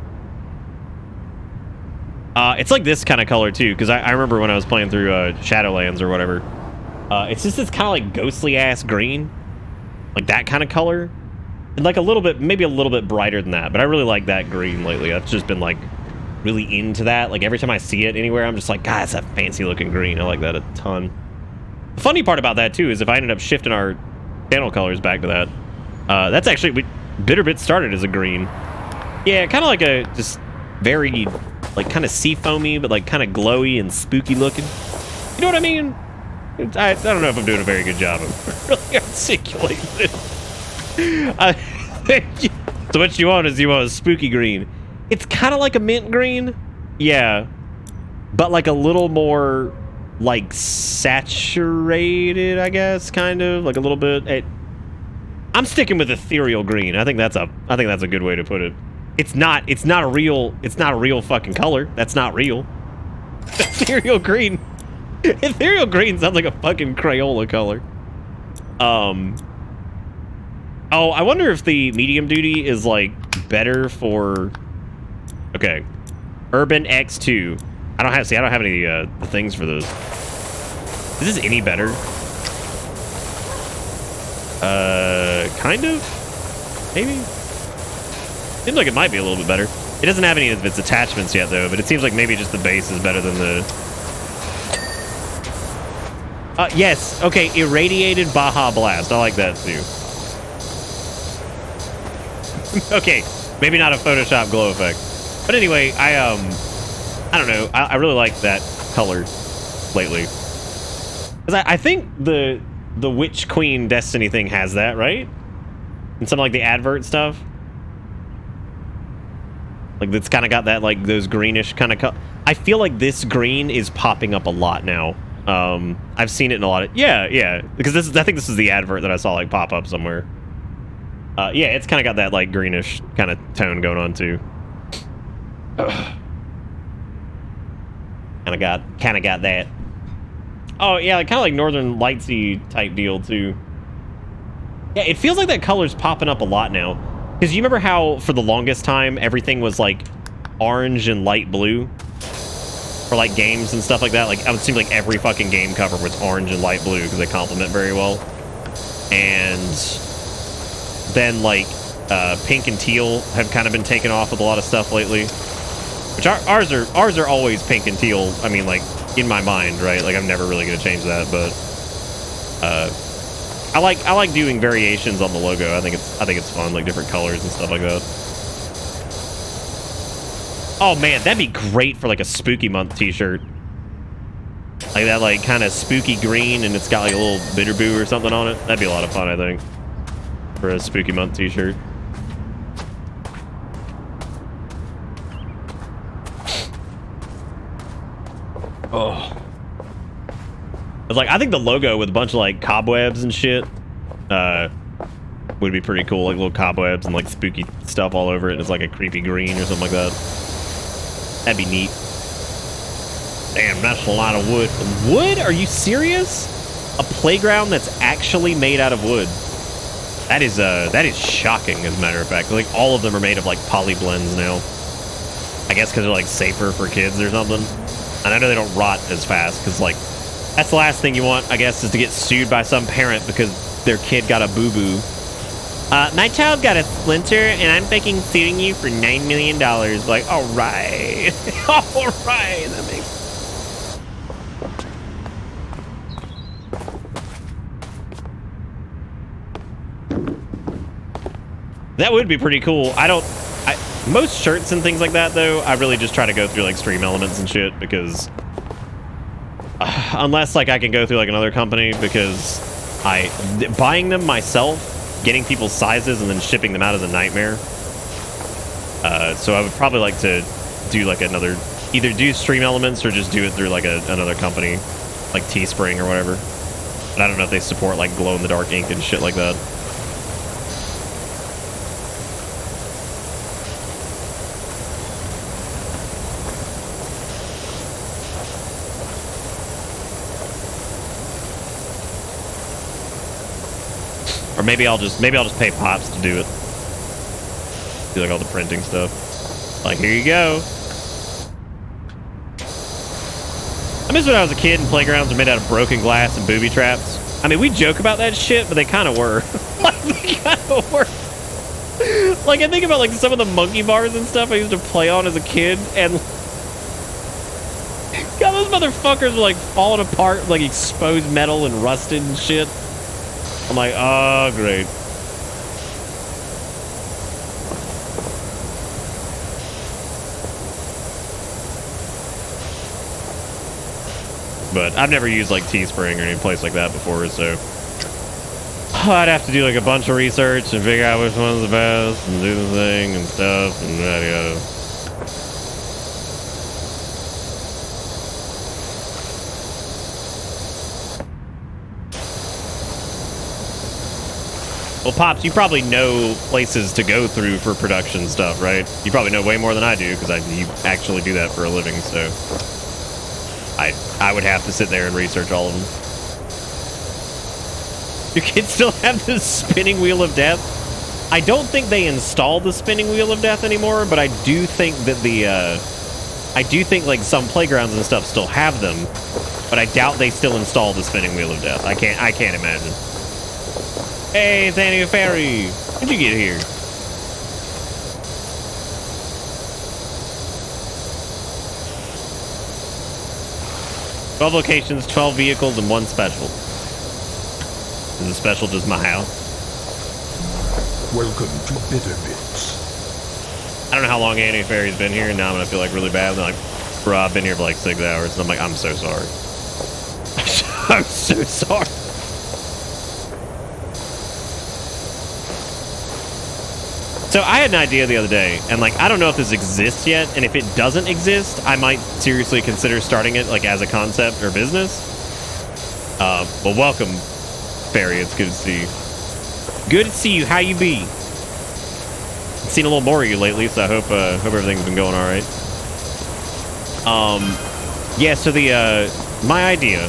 Speaker 7: It's like this kind of color too, because I remember when I was playing through Shadowlands or whatever. It's just this kind of like ghostly ass green, like that kind of color. And like a little bit, maybe a little bit brighter than that, but I really like that green lately. I've just been like really into that. Like every time I see it anywhere, I'm just like, God, it's a fancy looking green. I like that a ton. The funny part about that too is if I ended up shifting our channel colors back to that, that's actually, Bitterbit started as a green. Yeah, kind of like a just very like kind of seafoamy, but like kind of glowy and spooky looking. You know what I mean? I don't know if I'm doing a very good job of really articulating it. So what you want is you want a spooky green. It's kind of like a mint green, yeah, but like a little more like saturated, I guess, kind of like a little bit. I'm sticking with ethereal green. I think that's a good way to put it. It's not a real fucking color. That's not real. Ethereal green. Ethereal green sounds like a fucking Crayola color. Oh, I wonder if the medium duty is like better for. Okay, Urban X2. I don't have any the things for those. Is this any better? Kind of? Maybe? Seems like it might be a little bit better. It doesn't have any of its attachments yet, though, but it seems like maybe just the base is better than the... yes. Okay, Irradiated Baja Blast. I like that, too. Okay, maybe not a Photoshop glow effect. But anyway, I don't know. I really like that color lately. Because I think the Witch Queen Destiny thing has that, right? And some like the advert stuff. Like it's kind of got that like those greenish kind of I feel like this green is popping up a lot now. I've seen it in a lot of yeah, because I think this is the advert that I saw like pop up somewhere. Yeah, it's kind of got that like greenish kind of tone going on too. Kind of got that. Oh yeah, kind of like Northern Lightsy type deal too. Yeah, it feels like that color's popping up a lot now. Because you remember how for the longest time everything was like orange and light blue for like games and stuff like that. Like it would seem like every fucking game cover was orange and light blue because they complement very well. And then like pink and teal have kind of been taken off with a lot of stuff lately. Which ours are always pink and teal. I mean, like in my mind, right? Like I'm never really gonna change that, but I like doing variations on the logo. I think it's fun, like different colors and stuff like that. Oh man, that'd be great for like a spooky month t-shirt. Like that like kind of spooky green and it's got like a little bitterboo or something on it. That'd be a lot of fun, I think. For a spooky month t-shirt. Oh. It's like, I think the logo with a bunch of like cobwebs and shit would be pretty cool. Like little cobwebs and like spooky stuff all over it. And it's like a creepy green or something like that. That'd be neat. Damn, that's a lot of wood. Wood? Are you serious? A playground that's actually made out of wood. That is shocking, as a matter of fact. Like all of them are made of like poly blends now. I guess because they're like safer for kids or something. And I know they don't rot as fast because like that's the last thing you want, I guess, is to get sued by some parent because their kid got a boo-boo. My child got a splinter, and I'm fucking suing you for $9 million. Like, all right. All right. That makes... That would be pretty cool. Most shirts and things like that, though, I really just try to go through, like, Stream Elements and shit, because... unless, like, I can go through, like, another company, because buying them myself, getting people's sizes, and then shipping them out is a nightmare. So I would probably like to do, like, either do Stream Elements or just do it through, like, another company, like Teespring or whatever. But I don't know if they support, like, glow-in-the-dark ink and shit like that. Or maybe I'll just pay Pops to do it. Do like all the printing stuff. Like, here you go. I miss when I was a kid and playgrounds were made out of broken glass and booby traps. I mean, we joke about that shit, but they kind of were. Like, they kind of were. Like, I think about like some of the monkey bars and stuff I used to play on as a kid, and God, those motherfuckers were like falling apart, like exposed metal and rusted and shit. I'm like, oh, great. But I've never used like Teespring or any place like that before, so I'd have to do like a bunch of research and figure out which one's the best and do the thing and stuff and yada yada. Well, Pops, you probably know places to go through for production stuff, right? You probably know way more than I do because you actually do that for a living. So I would have to sit there and research all of them. Your kids still have the spinning wheel of death? I don't think they install the spinning wheel of death anymore, but I do think that I do think like some playgrounds and stuff still have them, but I doubt they still install the spinning wheel of death. I can't imagine. Hey, Nathaniel Ferry, how'd you get here? "12 locations, 12 vehicles, and 1 special. Is the special just my house?
Speaker 2: Welcome to Bitter Bits.
Speaker 7: I don't know how long Annie Ferry's been here, and now I'm gonna feel like really bad. They're like, bro, I've been here for like 6 hours, and I'm like, I'm so sorry. I'm so sorry. So I had an idea the other day, and like, I don't know if this exists yet, and if it doesn't exist, I might seriously consider starting it like as a concept or business. Well, welcome, Ferry. It's good to see you. Good to see you. How you be? I've seen a little more of you lately, so I hope everything's been going all right. Yeah. So my idea,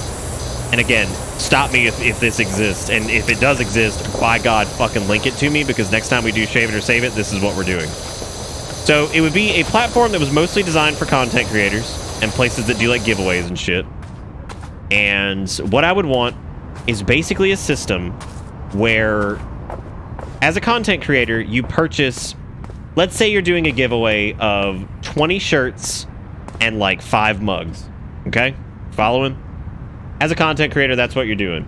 Speaker 7: and again, stop me if this exists, and if it does exist, by God, fucking link it to me, because next time we do Shave It or Save It, this is what we're doing. So it would be a platform that was mostly designed for content creators and places that do like giveaways and shit. And what I would want is basically a system where, as a content creator, you purchase, let's say you're doing a giveaway of 20 shirts and like 5 mugs. Okay? Following? As a content creator, that's what you're doing.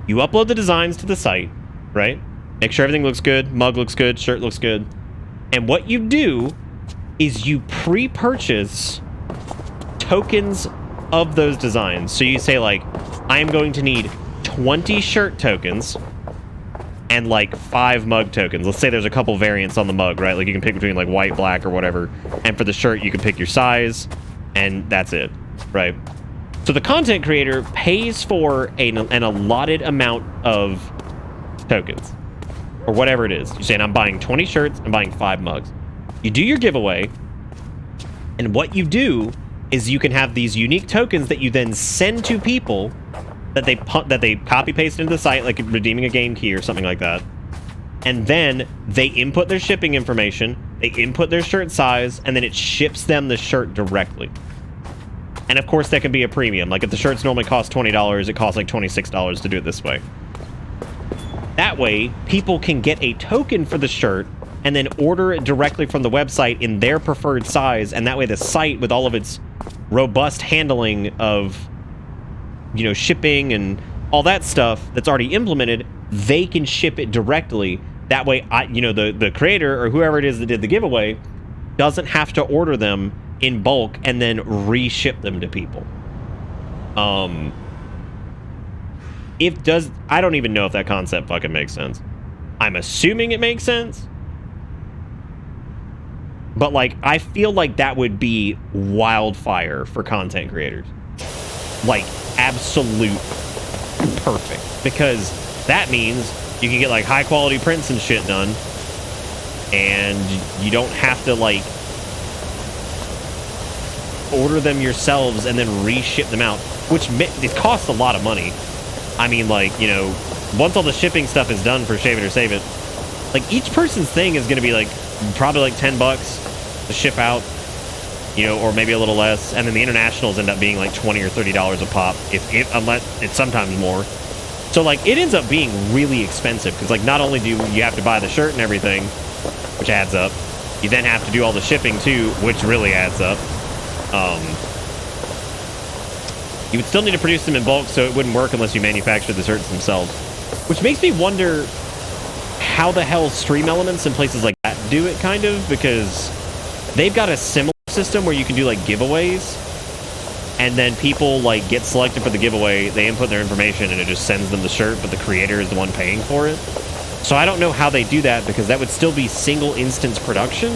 Speaker 7: You upload the designs to the site, right? Make sure everything looks good, mug looks good, shirt looks good. And what you do is you pre-purchase tokens of those designs. So you say like, I am going to need 20 shirt tokens and like 5 mug tokens. Let's say there's a couple variants on the mug, right? Like you can pick between like white, black, or whatever. And for the shirt, you can pick your size, and that's it, right? So the content creator pays for an allotted amount of tokens, or whatever it is. You're saying, I'm buying 20 shirts, I'm buying 5 mugs. You do your giveaway, and what you do is you can have these unique tokens that you then send to people that they copy paste into the site, like redeeming a game key or something like that. And then they input their shipping information, they input their shirt size, and then it ships them the shirt directly. And of course, that can be a premium. Like if the shirts normally cost $20, it costs like $26 to do it this way. That way, people can get a token for the shirt and then order it directly from the website in their preferred size. And that way, the site, with all of its robust handling of, you know, shipping and all that stuff that's already implemented, they can ship it directly. That way, the creator or whoever it is that did the giveaway doesn't have to order them in bulk and then reship them to people. I don't even know if that concept fucking makes sense. I'm assuming it makes sense. But like, I feel like that would be wildfire for content creators. Like, absolute perfect. Because that means you can get like high quality prints and shit done. And you don't have to like order them yourselves and then reship them out, which it costs a lot of money. I mean, like, you know, once all the shipping stuff is done for Shave It or Save It, like each person's thing is going to be like probably like $10 to ship out, you know, or maybe a little less, and then the internationals end up being like $20 or $30 a pop, unless it's sometimes more. So like it ends up being really expensive because like not only do you have to buy the shirt and everything, which adds up, you then have to do all the shipping too, which really adds up. You would still need to produce them in bulk, so it wouldn't work unless you manufactured the shirts themselves. Which makes me wonder how the hell Stream Elements and places like that do it, kind of, because they've got a similar system where you can do like giveaways, and then people like get selected for the giveaway, they input their information, and it just sends them the shirt, but the creator is the one paying for it. So I don't know how they do that, because that would still be single instance production,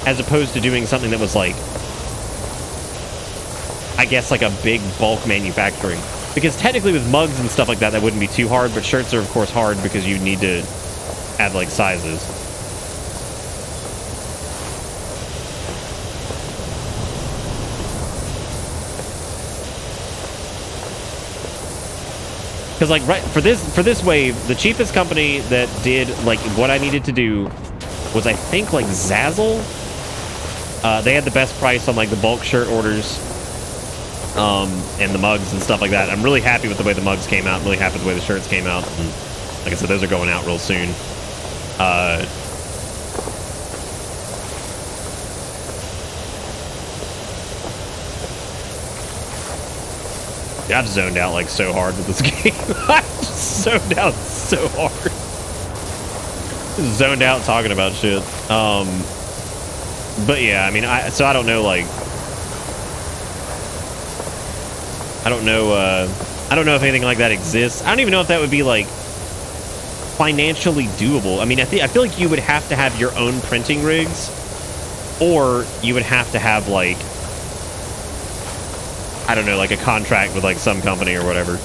Speaker 7: as opposed to doing something that was like, I guess, like a big bulk manufacturing. Because technically with mugs and stuff like that, that wouldn't be too hard, but shirts are of course hard because you need to have like sizes. Because like right for this wave, the cheapest company that did like what I needed to do was, I think, like Zazzle. They had the best price on like the bulk shirt orders, and the mugs and stuff like that. I'm really happy with the way the mugs came out. Really happy with the way the shirts came out. And like I said, those are going out real soon. Yeah, I've zoned out like so hard with this game. I've just zoned out so hard. Just zoned out talking about shit. But yeah, I mean, I don't know, like, I don't know if anything like that exists. I don't even know if that would be like financially doable. I mean, I feel like you would have to have your own printing rigs, or you would have to have like, I don't know, like a contract with like some company or whatever.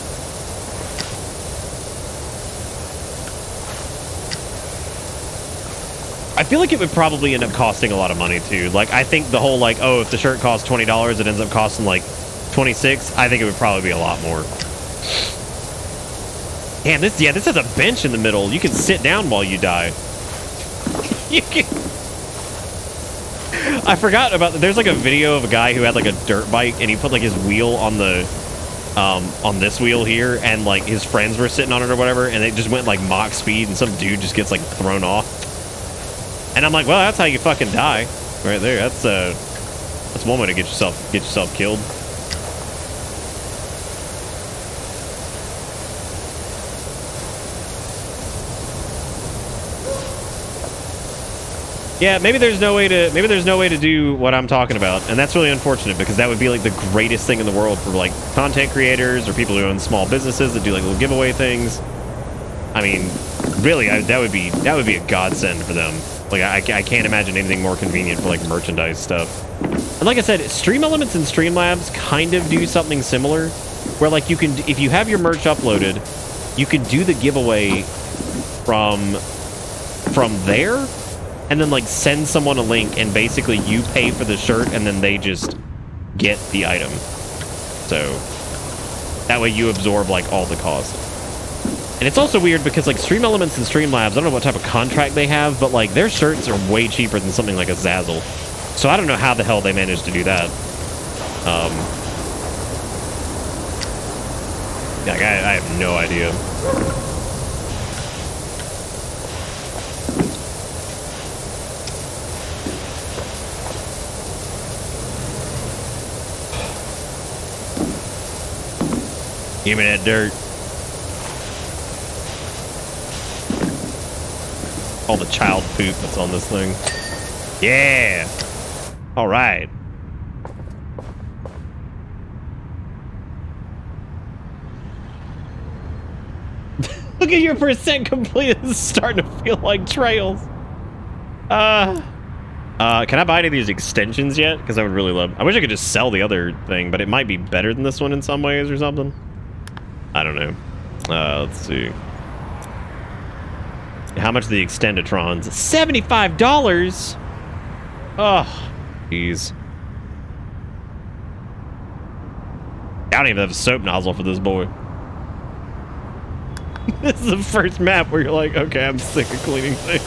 Speaker 7: I feel like it would probably end up costing a lot of money too. Like, I think the whole like, oh, if the shirt costs $20, it ends up costing like $26. I think it would probably be a lot more. Damn, this has a bench in the middle. You can sit down while you die. You can. I forgot about that. There's like a video of a guy who had like a dirt bike, and he put like his wheel on the on this wheel here, and like his friends were sitting on it or whatever, and it just went like Mach speed, and some dude just gets like thrown off. And I'm like, well, that's how you fucking die, right there. That's one way to get yourself killed. Yeah, maybe there's no way to do what I'm talking about, and that's really unfortunate, because that would be like the greatest thing in the world for like content creators or people who own small businesses that do like little giveaway things. I mean, really, that would be a godsend for them. Like, I can't imagine anything more convenient for like merchandise stuff. And like I said, Stream Elements and Streamlabs kind of do something similar, where like you can, if you have your merch uploaded, you can do the giveaway from there, and then like send someone a link, and basically you pay for the shirt, and then they just get the item. So that way you absorb like all the cost. And it's also weird because like Stream Elements and Streamlabs, I don't know what type of contract they have, but like their shirts are way cheaper than something like a Zazzle. So I don't know how the hell they managed to do that. Like I have no idea. Give me that dirt. All the child poop that's on this thing. Yeah. All right. Look at your percent complete. This is starting to feel like trails. Can I buy any of these extensions yet? Because I would really love. I wish I could just sell the other thing, but it might be better than this one in some ways or something. I don't know. Let's see. How much are the Extendatrons? $75? Oh, jeez. I don't even have a soap nozzle for this boy. This is the first map where you're like, okay, I'm sick of cleaning things.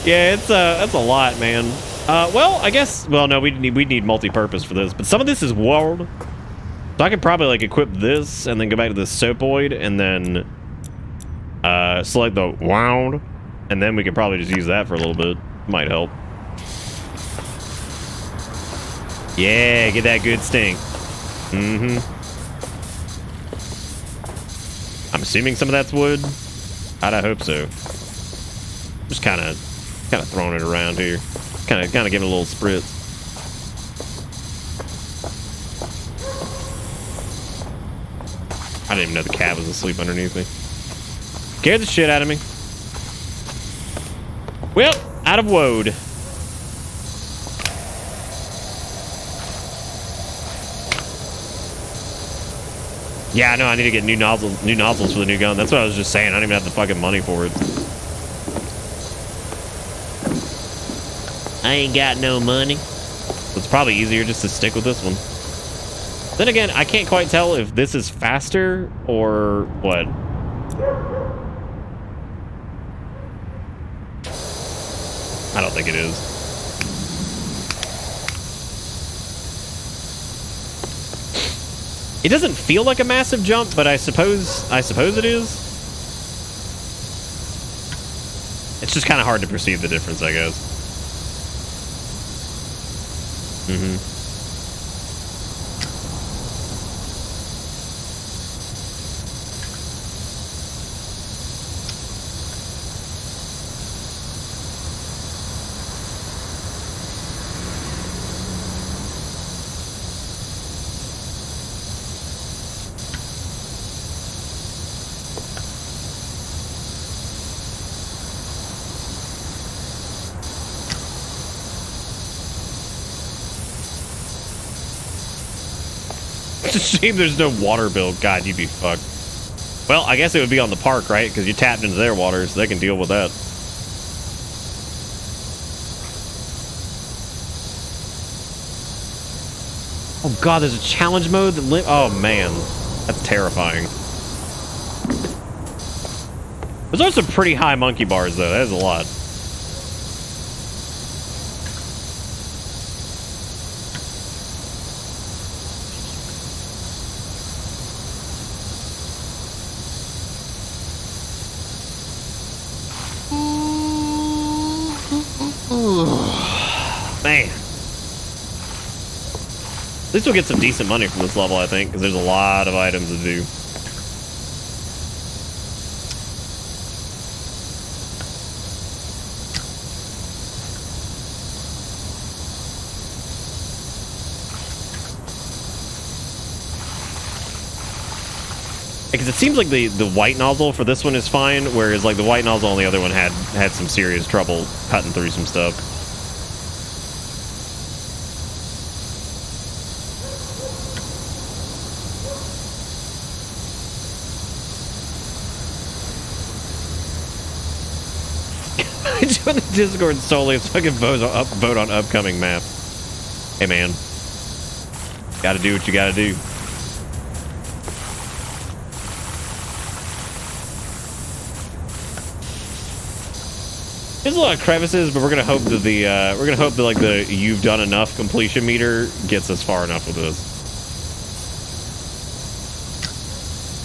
Speaker 7: Yeah, that's a lot, man. Well, I guess, well, no, we'd need multi-purpose for this, but some of this is world. So I could probably like equip this and then go back to the soapoid and then select the wound, and then we could probably just use that for a little bit. Might help. Yeah, get that good stink. Mm-hmm. I'm assuming some of that's wood. I'd hope so. Just kind of throwing it around here. Kind of giving it a little spritz. I didn't even know the cat was asleep underneath me. Scared the shit out of me. Well, out of woad. Yeah, I know. I need to get new nozzles for the new gun. That's what I was just saying. I don't even have the fucking money for it. I ain't got no money. It's probably easier just to stick with this one. Then again, I can't quite tell if this is faster or what. I don't think it is. It doesn't feel like a massive jump, but I suppose it is. It's just kind of hard to perceive the difference, I guess. It's a shame there's no water bill. God, you'd be fucked. Well, I guess it would be on the park, right? Because you tapped into their water, so they can deal with that. Oh god, there's a challenge mode that oh man, that's terrifying. Those are some pretty high monkey bars, though. That is a lot. Man. At least we'll get some decent money from this level, I think, because there's a lot of items to do. Because it seems like the white nozzle for this one is fine, whereas like the white nozzle on the other one had some serious trouble cutting through some stuff. I joined the Discord solely so I can vote on upcoming map. Hey man, gotta do what you gotta do. There's a lot of crevices, but we're gonna hope that like the you've done enough completion meter gets us far enough with this.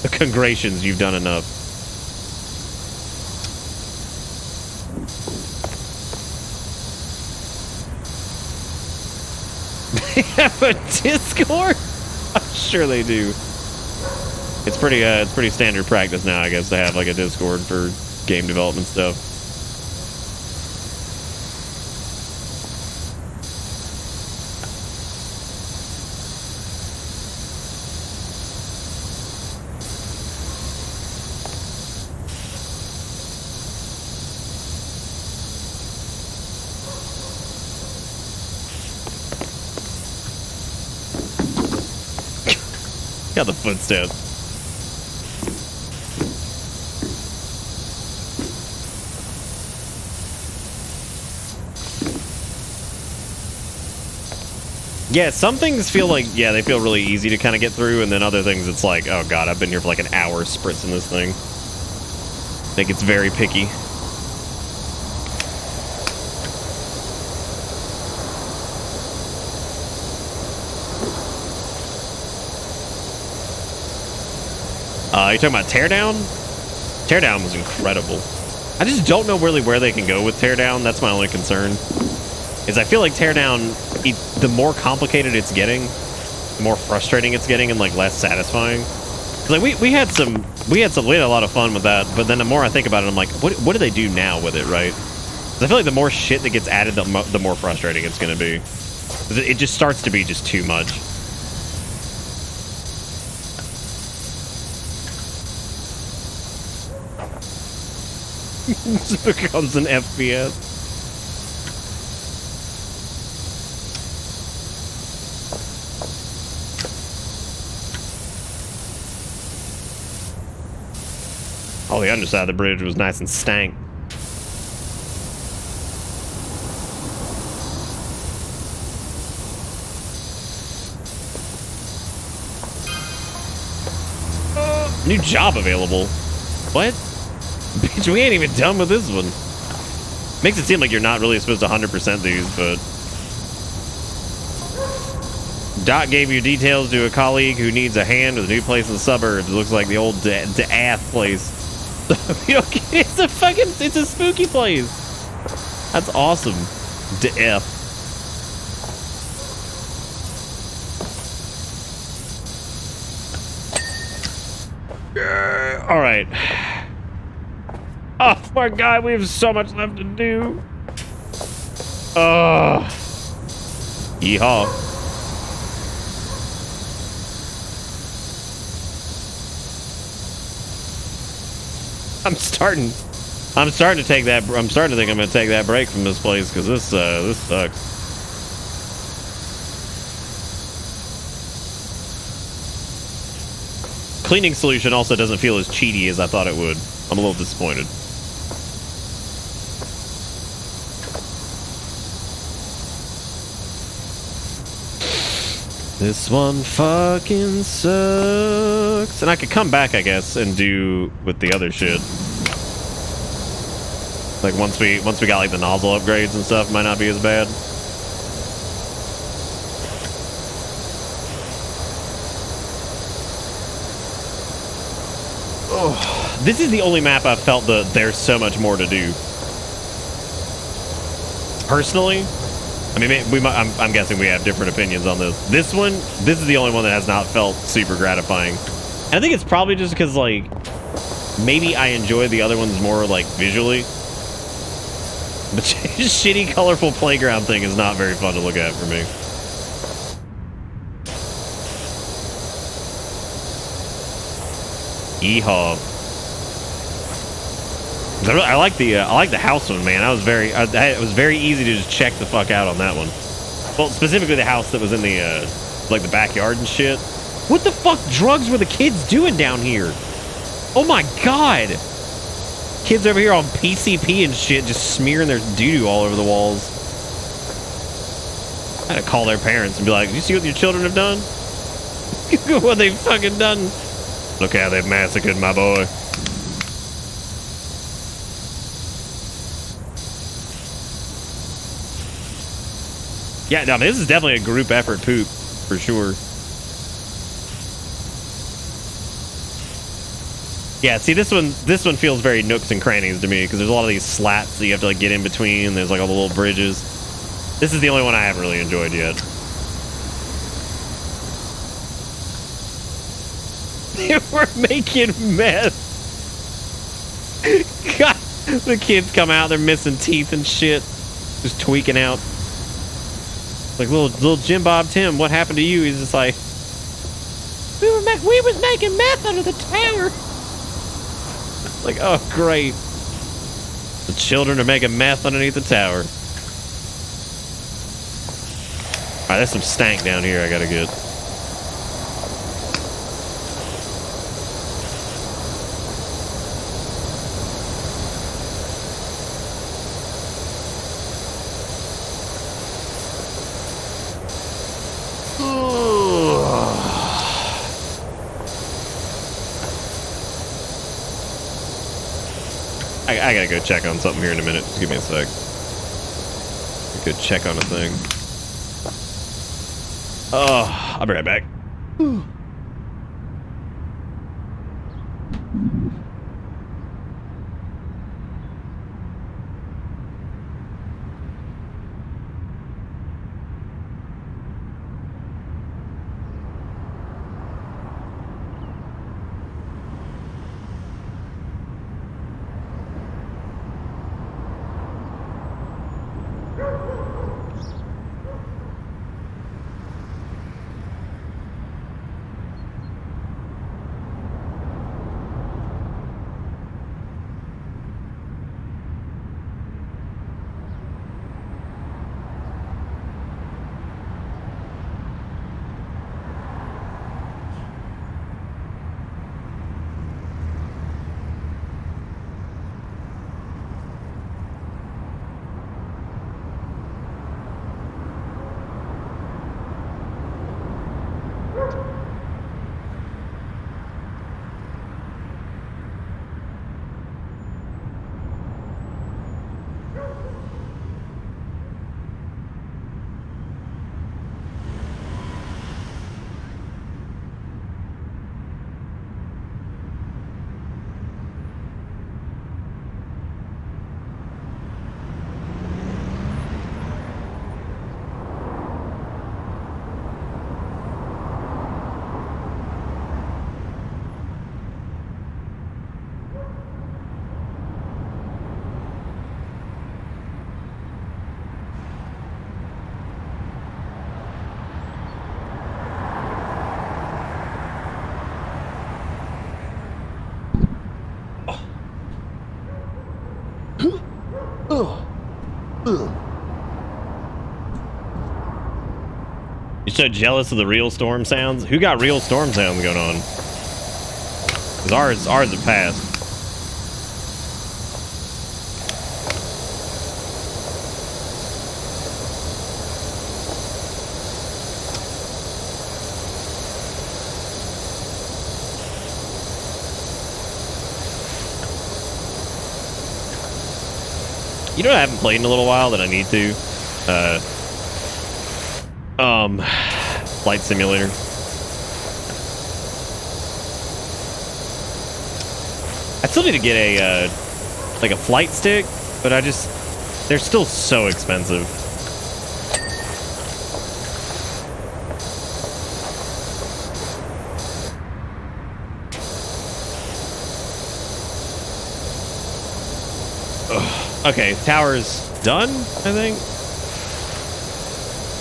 Speaker 7: The congratulations, you've done enough. They have a Discord? I'm sure they do. It's pretty standard practice now, I guess, to have like a Discord for game development stuff. Got the footsteps. Yeah, some things feel like, yeah, they feel really easy to kind of get through, and then other things it's like, oh god, I've been here for like an hour spritzing this thing. I think it's very picky. You talking about Teardown? Teardown was incredible. I just don't know really where they can go with Teardown. That's my only concern. Is I feel like Teardown, the more complicated it's getting, the more frustrating it's getting and like less satisfying. Like we had a lot of fun with that, but then the more I think about it, I'm like, what do they do now with it, right? 'Cause I feel like the more shit that gets added, the more frustrating it's gonna be. 'Cause it just starts to be just too much. This becomes an FPS. Oh, the underside of the bridge was nice and stank. New job available. What? Bitch, we ain't even done with this one. Makes it seem like you're not really supposed to 100% these, but... Dot gave you details to a colleague who needs a hand with a new place in the suburbs. It looks like the old DeAth place. It's a fucking... It's a spooky place. That's awesome. DeAth. All right. Oh my god, we have so much left to do. Yeehaw. I'm starting to take that. I'm starting to think I'm gonna take that break from this place because this sucks. Cleaning solution also doesn't feel as cheaty as I thought it would. I'm a little disappointed. This one fucking sucks. And I could come back, I guess, and do with the other shit. Like once we got like the nozzle upgrades and stuff, might not be as bad. Oh, this is the only map I've felt that there's so much more to do. Personally, I mean, I'm guessing we have different opinions on this. This is the only one that has not felt super gratifying. And I think it's probably just because, like, maybe I enjoy the other ones more, like, visually. The shitty, colorful playground thing is not very fun to look at for me. Yeehaw. I like the house one, man. It was very easy to just check the fuck out on that one. Well, specifically the house that was in the like the backyard and shit. What the fuck drugs were the kids doing down here? Oh my god. Kids over here on PCP and shit just smearing their doo-doo all over the walls. I had to call their parents and be like, "You see what your children have done? What they've fucking done? Look how they've massacred my boy." Yeah, no, this is definitely a group effort poop, for sure. Yeah, see, this one feels very nooks and crannies to me, because there's a lot of these slats that you have to, like, get in between. There's, like, all the little bridges. This is the only one I haven't really enjoyed yet. They were making meth. God, the kids come out, they're missing teeth and shit. Just tweaking out. Like little Jim Bob Tim, what happened to you? He's just like, we was making meth under the tower. Like, oh great. The children are making meth underneath the tower. Alright, there's some stank down here I gotta get. I gotta go check on something here in a minute. Just give me a sec. Go check on a thing. Oh, I'll be right back. You're so jealous of the real storm sounds? Who got real storm sounds going on? Because ours have passed. You know what I haven't played in a little while that I need to? Flight Simulator. I still need to get a, like a flight stick, but they're still so expensive. Ugh. Okay, tower's done, I think.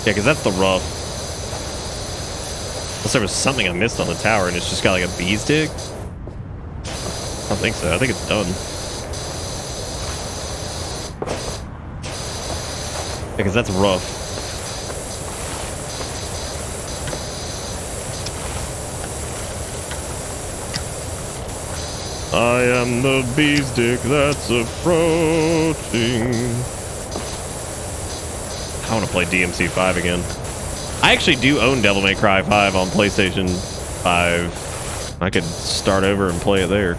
Speaker 7: Yeah, because that's the rough. Unless there was something I missed on the tower and it's just got like a bee stick. I don't think so. I think it's done. Because that's rough. I am the bee stick that's approaching. I want to play DMC5 again. I actually do own Devil May Cry 5 on PlayStation 5. I could start over and play it there.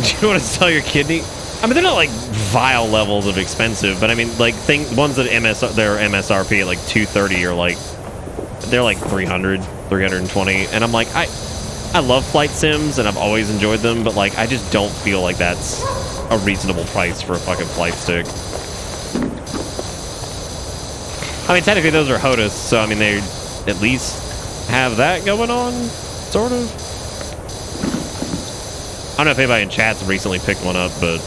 Speaker 7: Do you want to sell your kidney? I mean, they're not like vile levels of expensive, but I mean, like ones that their MSRP at like 230 are like, they're like 300, 320, and I'm like, I love flight sims and I've always enjoyed them, but like I just don't feel like that's a reasonable price for a fucking flight stick. I mean, technically those are HOTAS, so I mean they at least have that going on, sort of. I don't know if anybody in chat's recently picked one up, but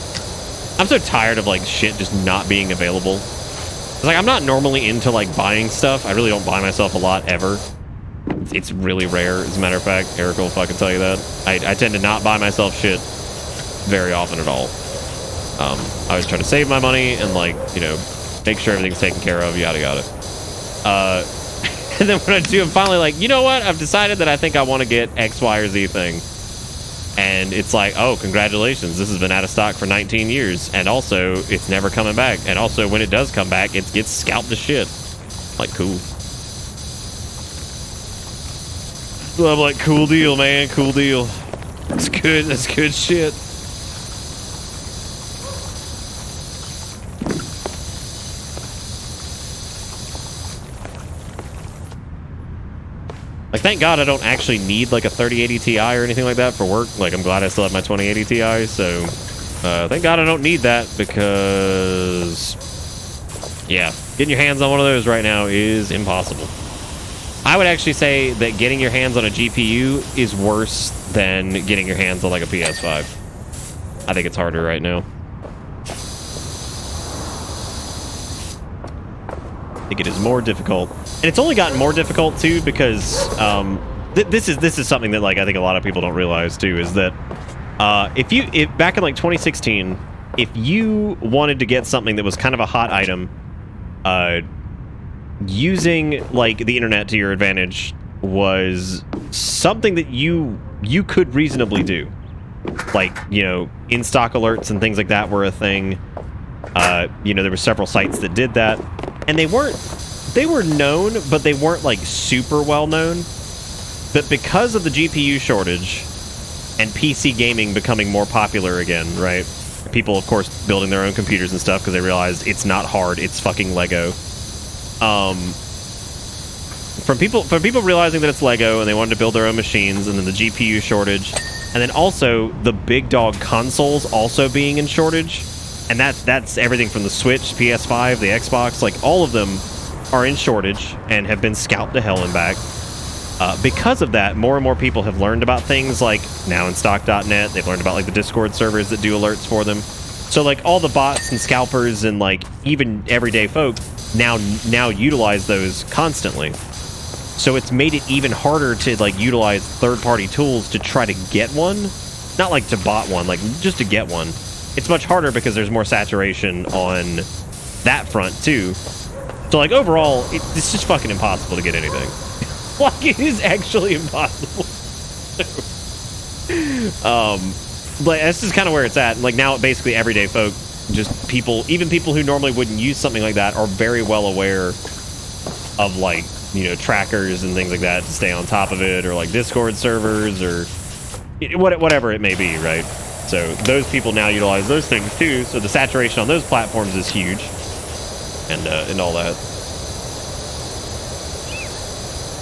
Speaker 7: I'm so tired of like shit just not being available. It's like I'm not normally into like buying stuff. I really don't buy myself a lot ever. It's really rare, as a matter of fact. Eric will fucking tell you that. I tend to not buy myself shit very often at all. I always try to save my money and like, you know, make sure everything's taken care of, yada yada. And then when I do, I'm finally like, you know what? I've decided that I think I want to get X, Y, or Z thing. And it's like, oh, congratulations. This has been out of stock for 19 years. And also, it's never coming back. And also, when it does come back, it gets scalped to shit. Like, cool. So I'm like, cool deal, man. Cool deal. That's good. That's good shit. Like, thank God I don't actually need, like, a 3080 Ti or anything like that for work. Like, I'm glad I still have my 2080 Ti, so... thank God I don't need that, because... yeah, getting your hands on one of those right now is impossible. I would actually say that getting your hands on a GPU is worse than getting your hands on, like, a PS5. I think it's harder right now. I think it is more difficult. And it's only gotten more difficult too because this is something that like I think a lot of people don't realize too, is that if back in like 2016, if you wanted to get something that was kind of a hot item, using like the internet to your advantage was something that you could reasonably do. Like, you know, in-stock alerts and things like that were a thing. You know, there were several sites that did that. And they were known, but they weren't like super well known. But because of the GPU shortage and PC gaming becoming more popular again, right? People, of course, building their own computers and stuff because they realized it's not hard, it's fucking Lego. From people realizing that it's Lego and they wanted to build their own machines, and then the GPU shortage, and then also the big dog consoles also being in shortage. And that's everything from the Switch, PS5, the Xbox, like all of them are in shortage and have been scalped to hell and back. Because of that, more and more people have learned about things like nowinstock.net. They've learned about like the Discord servers that do alerts for them. So like all the bots and scalpers and like even everyday folk now utilize those constantly. So it's made it even harder to like utilize third-party tools to try to get one. Not like to bot one, like just to get one. It's much harder because there's more saturation on that front too. So like overall, it's just fucking impossible to get anything. Like it is actually impossible. But this is kind of where it's at. Like now, basically everyday folk, just people, even people who normally wouldn't use something like that, are very well aware of like, you know, trackers and things like that to stay on top of it, or like Discord servers, or whatever it may be, right? So those people now utilize those things too. So the saturation on those platforms is huge, and all that.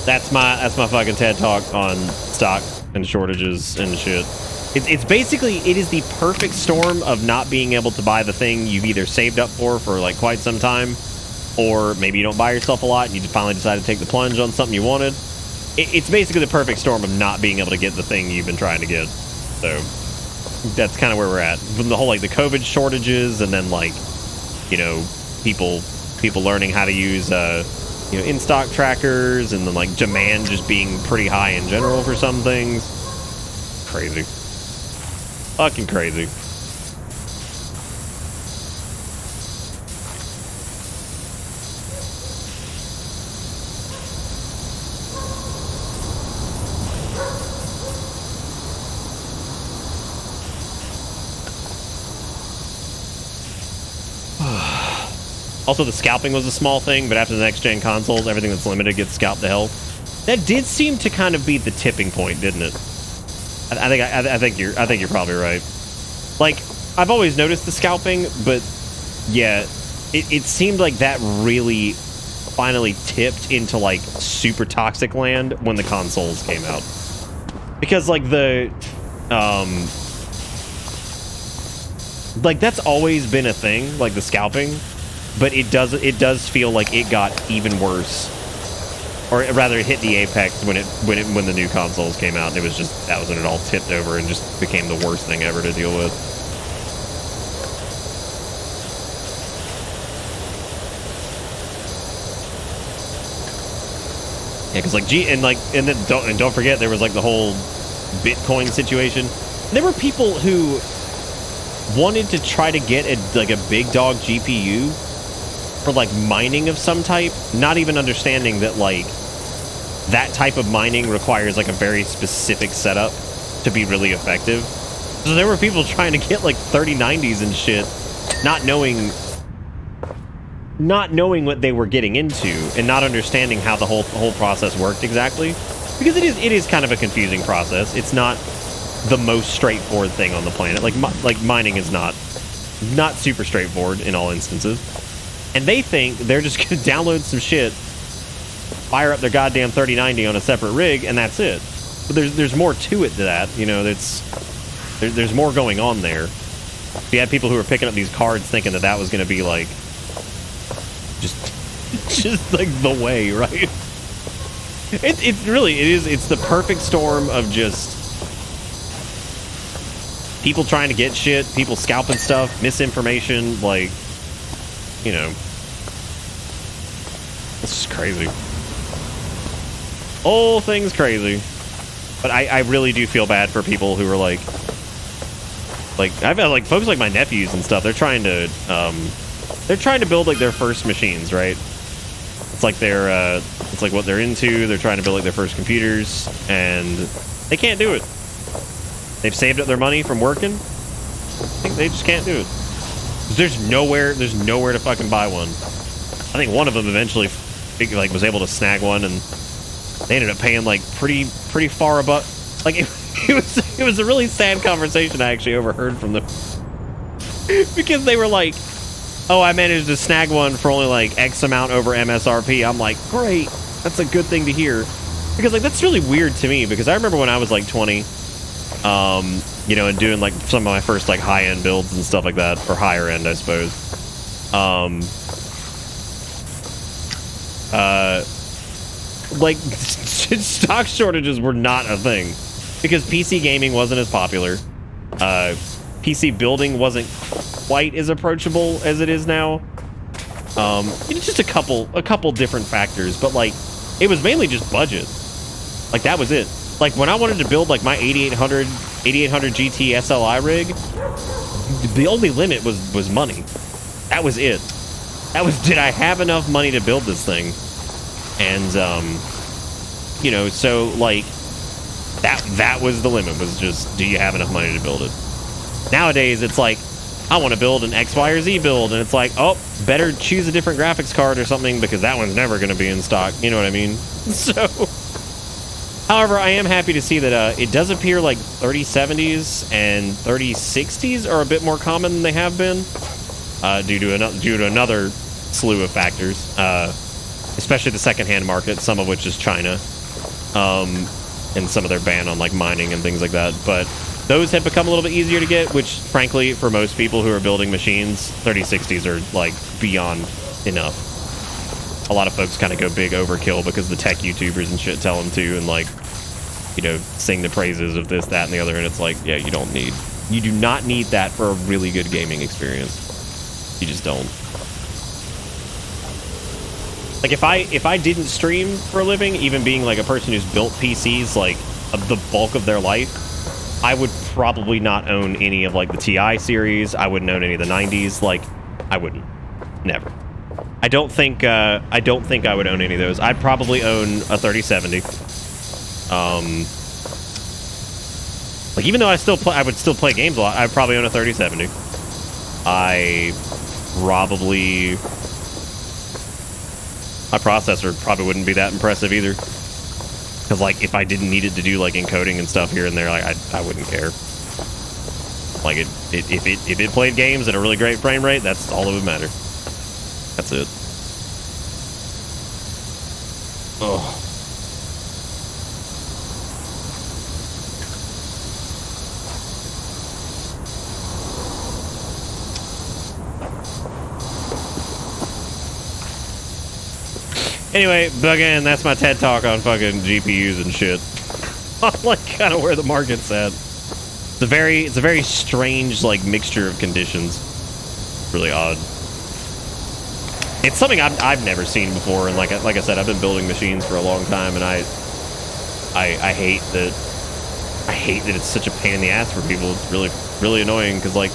Speaker 7: That's my fucking TED talk on stock and shortages and shit. It's basically, it is the perfect storm of not being able to buy the thing you've either saved up for like quite some time, or maybe you don't buy yourself a lot and you just finally decide to take the plunge on something you wanted. It's basically the perfect storm of not being able to get the thing you've been trying to get. So that's kind of where we're at. From the whole like the COVID shortages, and then like, you know, people learning how to use you know, in-stock trackers, and then like demand just being pretty high in general for some things. Crazy. Fucking crazy. Also, the scalping was a small thing, but after the next-gen consoles, everything that's limited gets scalped to hell. That did seem to kind of be the tipping point, didn't it? I think you're probably right. Like, I've always noticed the scalping, but yeah, it seemed like that really finally tipped into like super toxic land when the consoles came out. Because like the like that's always been a thing, like the scalping, but it does feel like it got even worse, or rather it hit the apex when the new consoles came out. It was just, that was when it all tipped over and just became the worst thing ever to deal with. Yeah, because like and then don't forget, there was like the whole Bitcoin situation. There were people who wanted to try to get a big dog GPU for like mining of some type, not even understanding that like that type of mining requires like a very specific setup to be really effective. So there were people trying to get like 3090s and shit, not knowing what they were getting into, and not understanding how the whole process worked exactly, because it is kind of a confusing process. It's not the most straightforward thing on the planet. Like mining is not super straightforward in all instances. And they think they're just gonna download some shit, fire up their goddamn 3090 on a separate rig, and that's it. But there's more to it to that, you know. There's more going on there. You had people who were picking up these cards thinking that was gonna be like just like the way, right? It's the perfect storm of just people trying to get shit, people scalping stuff, misinformation, like, you know, it's just crazy. Whole thing's crazy. But I really do feel bad for people who are like I've had like folks like my nephews and stuff. They're trying to build like their first machines, right? It's like it's like what they're into. They're trying to build like their first computers, and they can't do it. They've saved up their money from working. I think they just can't do it. There's nowhere to fucking buy one. I think one of them eventually was able to snag one, and they ended up paying like pretty far above. Like it was a really sad conversation I actually overheard from them, because they were like, "Oh, I managed to snag one for only like X amount over MSRP." I'm like, "Great, that's a good thing to hear," because like that's really weird to me, because I remember when I was like 20. You know, and doing like some of my first like high-end builds and stuff like that, or higher end, I suppose. Like stock shortages were not a thing, because PC gaming wasn't as popular. PC building wasn't quite as approachable as it is now. It's just a couple different factors, but like it was mainly just budget. Like, that was it. Like, when I wanted to build, like, my 8800 GT SLI rig, the only limit was money. That was it. That was, did I have enough money to build this thing? And, you know, so, like, that was the limit, was just, do you have enough money to build it? Nowadays, it's like, I want to build an X, Y, or Z build, and it's like, oh, better choose a different graphics card or something, because that one's never going to be in stock. You know what I mean? So, however, I am happy to see that it does appear like 3070s and 3060s are a bit more common than they have been, due to another slew of factors, especially the secondhand market, some of which is China, and some of their ban on like mining and things like that. But those have become a little bit easier to get, which frankly, for most people who are building machines, 3060s are like beyond enough. A lot of folks kind of go big overkill because the tech YouTubers and shit tell them to, and like, you know, sing the praises of this, that, and the other, and it's like, yeah, you do not need that for a really good gaming experience. You just don't. Like, if I didn't stream for a living, even being like a person who's built PCs like the bulk of their life, I would probably not own any of like the TI series. I wouldn't own any of the 90s. Like, I wouldn't. Never. I don't think I would own any of those. I'd probably own a 3070. Like, even though I would still play games a lot, I'd probably own a 3070. My processor probably wouldn't be that impressive either. Because, like, if I didn't need it to do, like, encoding and stuff here and there, like, I wouldn't care. Like, if it played games at a really great frame rate, that's all that would matter. That's it. Oh. Anyway, but again, that's my TED Talk on fucking GPUs and shit. Like, kind of where the market's at. It's a very strange, like, mixture of conditions. Really odd. It's something I've never seen before, and like I said, I've been building machines for a long time, and I hate that it's such a pain in the ass for people. It's really annoying, because like,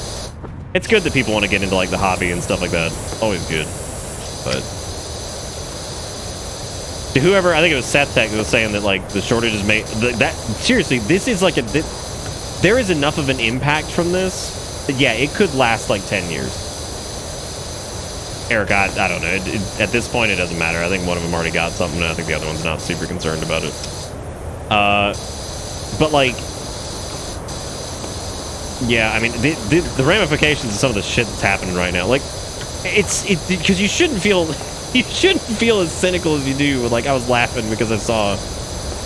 Speaker 7: it's good that people want to get into like the hobby and stuff like that. Always good, but. To whoever, I think it was Seth Tech that was saying that like the shortage is made, that seriously, this is like there is enough of an impact from this that, yeah, it could last like 10 years. Eric, I don't know. At this point, it doesn't matter. I think one of them already got something, and I think the other one's not super concerned about it. But like, yeah, I mean, the ramifications of some of the shit that's happening right now, like, it's because you shouldn't feel as cynical as you do. Like, I was laughing because I saw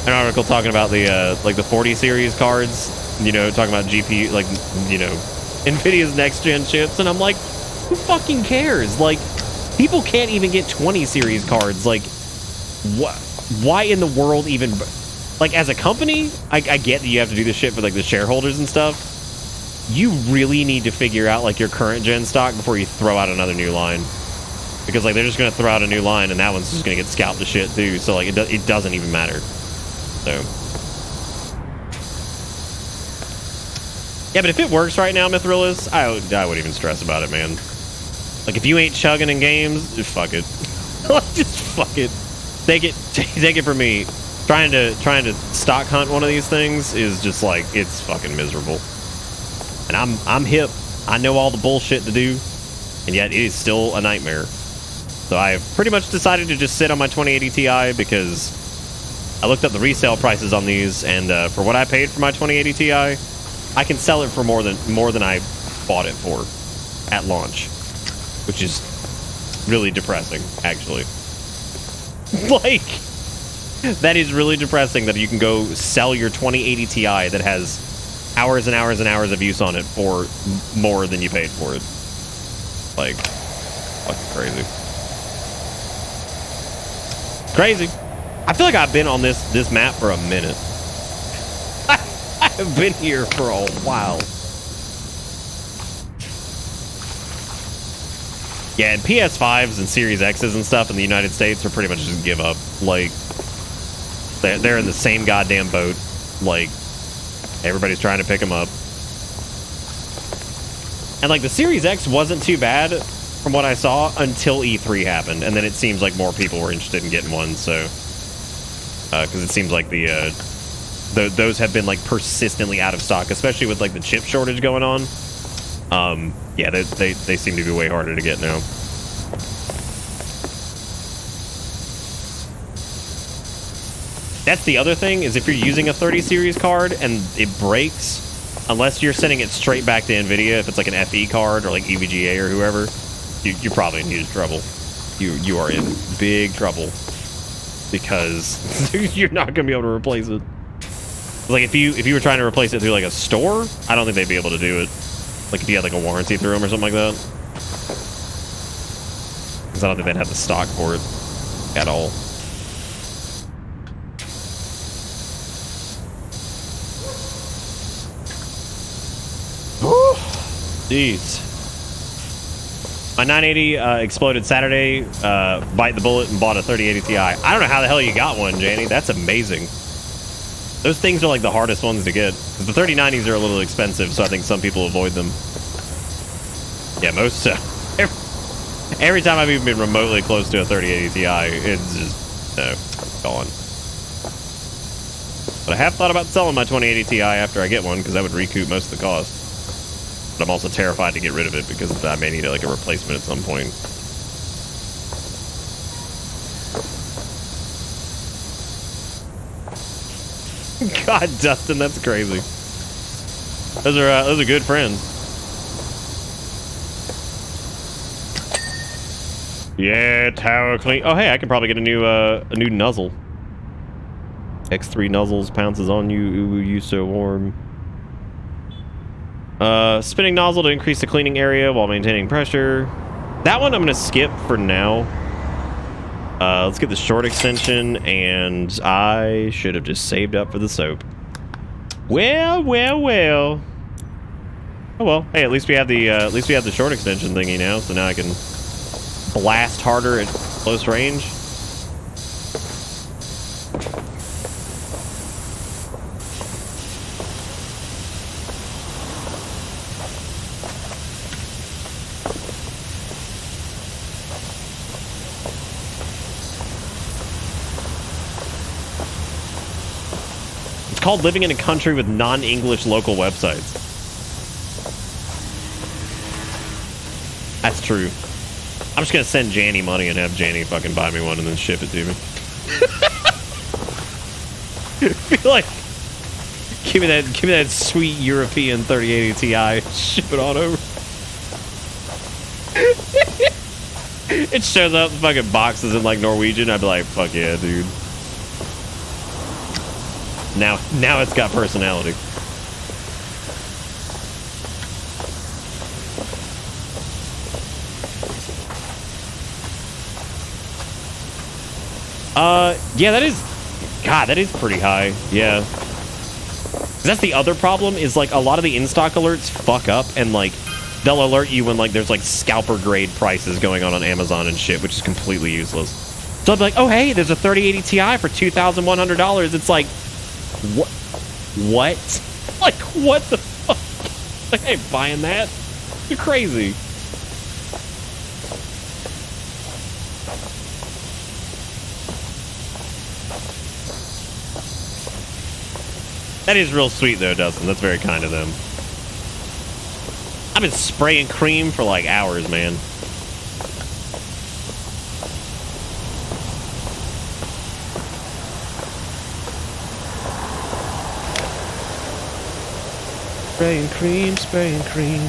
Speaker 7: an article talking about the like the 40 series cards, you know, talking about GPU, like, you know, NVIDIA's next gen chips, and I'm like, who fucking cares? Like, people can't even get 20 series cards. Like, what? Why in the world even? Like, as a company, I get that you have to do this shit for like the shareholders and stuff. You really need to figure out like your current gen stock before you throw out another new line. Because like they're just gonna throw out a new line, and that one's just gonna get scalped to shit too. So like it doesn't even matter. So yeah, but if it works right now, Mithrillis, I wouldn't even stress about it, man. Like, if you ain't chugging in games, just fuck it. Just fuck it. Take it from me. Trying to stock hunt one of these things is just like, it's fucking miserable. And I'm hip. I know all the bullshit to do, and yet it is still a nightmare. So I've pretty much decided to just sit on my 2080 Ti, because I looked up the resale prices on these, and for what I paid for my 2080 Ti, I can sell it for more than I bought it for at launch, which is really depressing, actually. Like, that is really depressing that you can go sell your 2080 Ti that has hours and hours and hours of use on it for more than you paid for it. Like, fucking crazy. Crazy. I feel like I've been on this map for a minute. I've been here for a while. Yeah, and PS5s and Series X's and stuff in the United States are pretty much just give up. Like, They're in the same goddamn boat. Like, everybody's trying to pick them up. And like the Series X wasn't too bad from what I saw until E3 happened, and then it seems like more people were interested in getting one. So, because it seems like those have been like persistently out of stock, especially with like the chip shortage going on. Yeah, they seem to be way harder to get now. That's the other thing, is if you're using a 30 series card and it breaks, unless you're sending it straight back to NVIDIA, if it's like an FE card or like EVGA or whoever, you're probably in huge trouble. You are in big trouble because you're not going to be able to replace it. Like if you were trying to replace it through like a store, I don't think they'd be able to do it. Like if you had like a warranty through them or something like that. Because I don't think they'd have the stock for it at all. Jeez. My 980 exploded Saturday. Bite the bullet and bought a 3080 Ti. I don't know how the hell you got one, Janie. That's amazing. Those things are like the hardest ones to get. Because the 3090s are a little expensive, so I think some people avoid them. Yeah, most. Every time I've even been remotely close to a 3080 Ti, it's just gone. But I have thought about selling my 2080 Ti after I get one, because that would recoup most of the cost. But I'm also terrified to get rid of it because I may need like a replacement at some point. God, Dustin, that's crazy. Those are good friends. Yeah, tower clean. Oh, hey, I can probably get a new nuzzle. X3 nuzzles pounces on you. Ooh, you so warm. Spinning nozzle to increase the cleaning area while maintaining pressure. That one I'm gonna skip for now. Let's get the short extension, and I should have just saved up for the soap. Well. Oh well. Hey, at least we have the short extension thingy now, so now I can blast harder at close range. It's called living in a country with non-English local websites. That's true. I'm just gonna send Janny money and have Janny fucking buy me one and then ship it to me. Feel like, give me that sweet European 3080 Ti. Ship it on over. It shows up fucking boxes in like Norwegian. I'd be like, fuck yeah, dude. Now it's got personality. Yeah, that is pretty high. Yeah. That's the other problem is like a lot of the in-stock alerts fuck up and like they'll alert you when like there's like scalper grade prices going on Amazon and shit, which is completely useless. So I'd be like, oh hey, there's a 3080 Ti for $2,100. It's like, what? Like, what the fuck? Like, I ain't buying that. You're crazy. That is real sweet though, Dustin. That's very kind of them. I've been spraying cream for like hours, man. Spraying cream, spraying cream.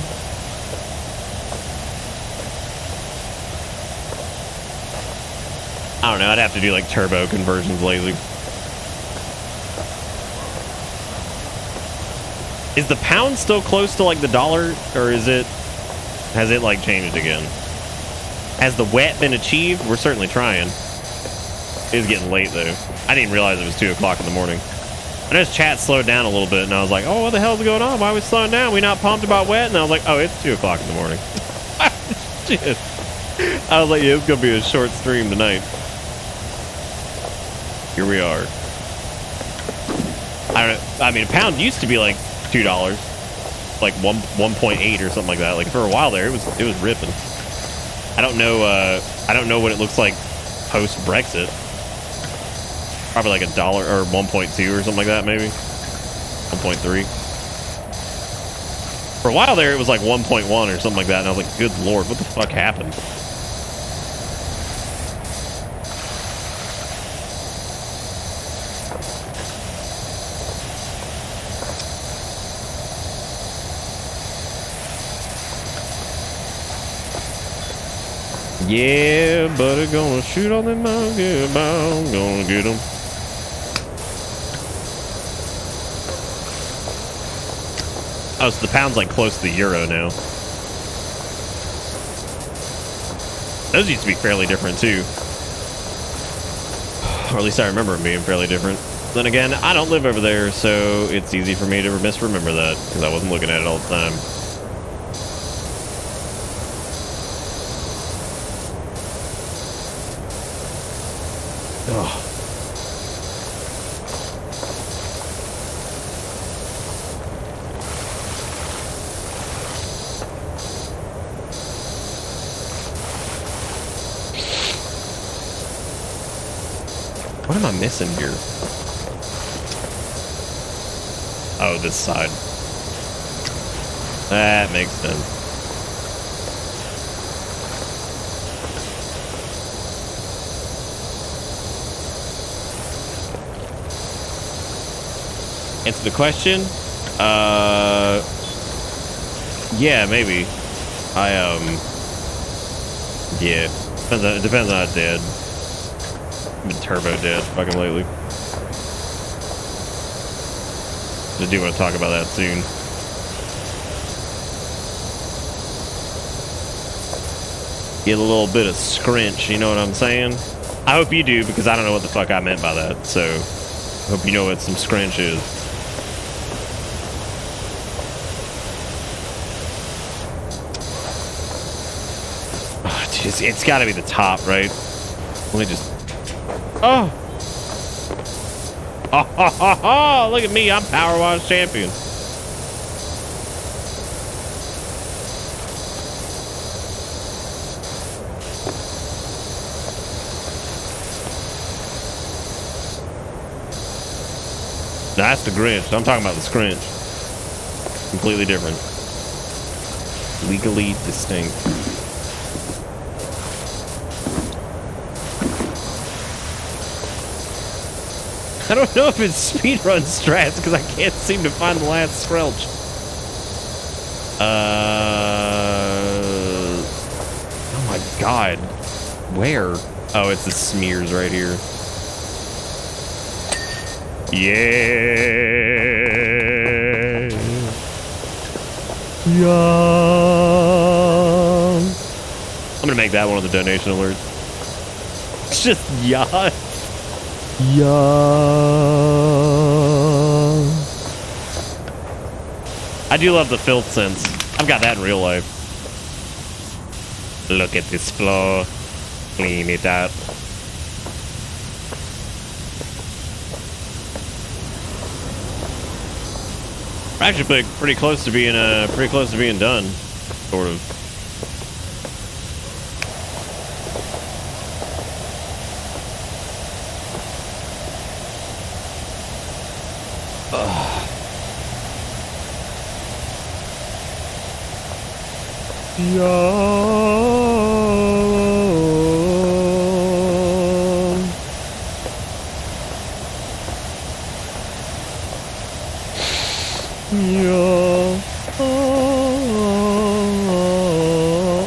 Speaker 7: I don't know, I'd have to do like turbo conversions lately. Is the pound still close to like the dollar, or has it like changed again? Has the wet been achieved? We're certainly trying. It is getting late though. I didn't realize it was 2 o'clock in the morning. I noticed chat slowed down a little bit, and I was like, oh, what the hell's going on? Why are we slowing down? We not pumped about wet? And I was like, oh, it's 2 o'clock in the morning. Shit. I was like, yeah, it's gonna be a short stream tonight. Here we are. I don't know. I mean, a pound used to be like $2, like 1.8 or something like that. Like for a while there, it was ripping. I don't know what it looks like post Brexit. Probably like $1 or 1.2 or something like that, maybe 1.3. For a while there, it was like 1.1 or something like that, and I was like, "Good lord, what the fuck happened?" Yeah, buddy, gonna shoot on them out, yeah, I'm gonna get them. Oh, so the pound's like close to the euro now. Those used to be fairly different too. Or at least I remember them being fairly different. Then again, I don't live over there, so it's easy for me to misremember that, because I wasn't looking at it all the time. Oh. What am I missing here? Oh, this side. That makes sense. Answer the question? Yeah, maybe. Yeah. It depends on how dead. I've been turbo dead fucking lately. I do want to talk about that soon. Get a little bit of scrinch, you know what I'm saying? I hope you do, because I don't know what the fuck I meant by that, so I hope you know what some scrinch is. Oh, geez, it's gotta be the top, right? Let me just... Oh! Oh, ho, ho, ho. Look at me, I'm Powerwash champion. That's the Grinch. I'm talking about the Scrinch. Completely different. Legally distinct. I don't know if it's speedrun strats because I can't seem to find the last squelch. Oh my god. Where? Oh, it's the smears right here. Yeah. Yeah. I'm gonna make that one of the donation alerts. It's just yeah. Yeah. I do love the filth sense. I've got that in real life. Look at this floor. Clean it out. We're actually pretty close to being done, sort of.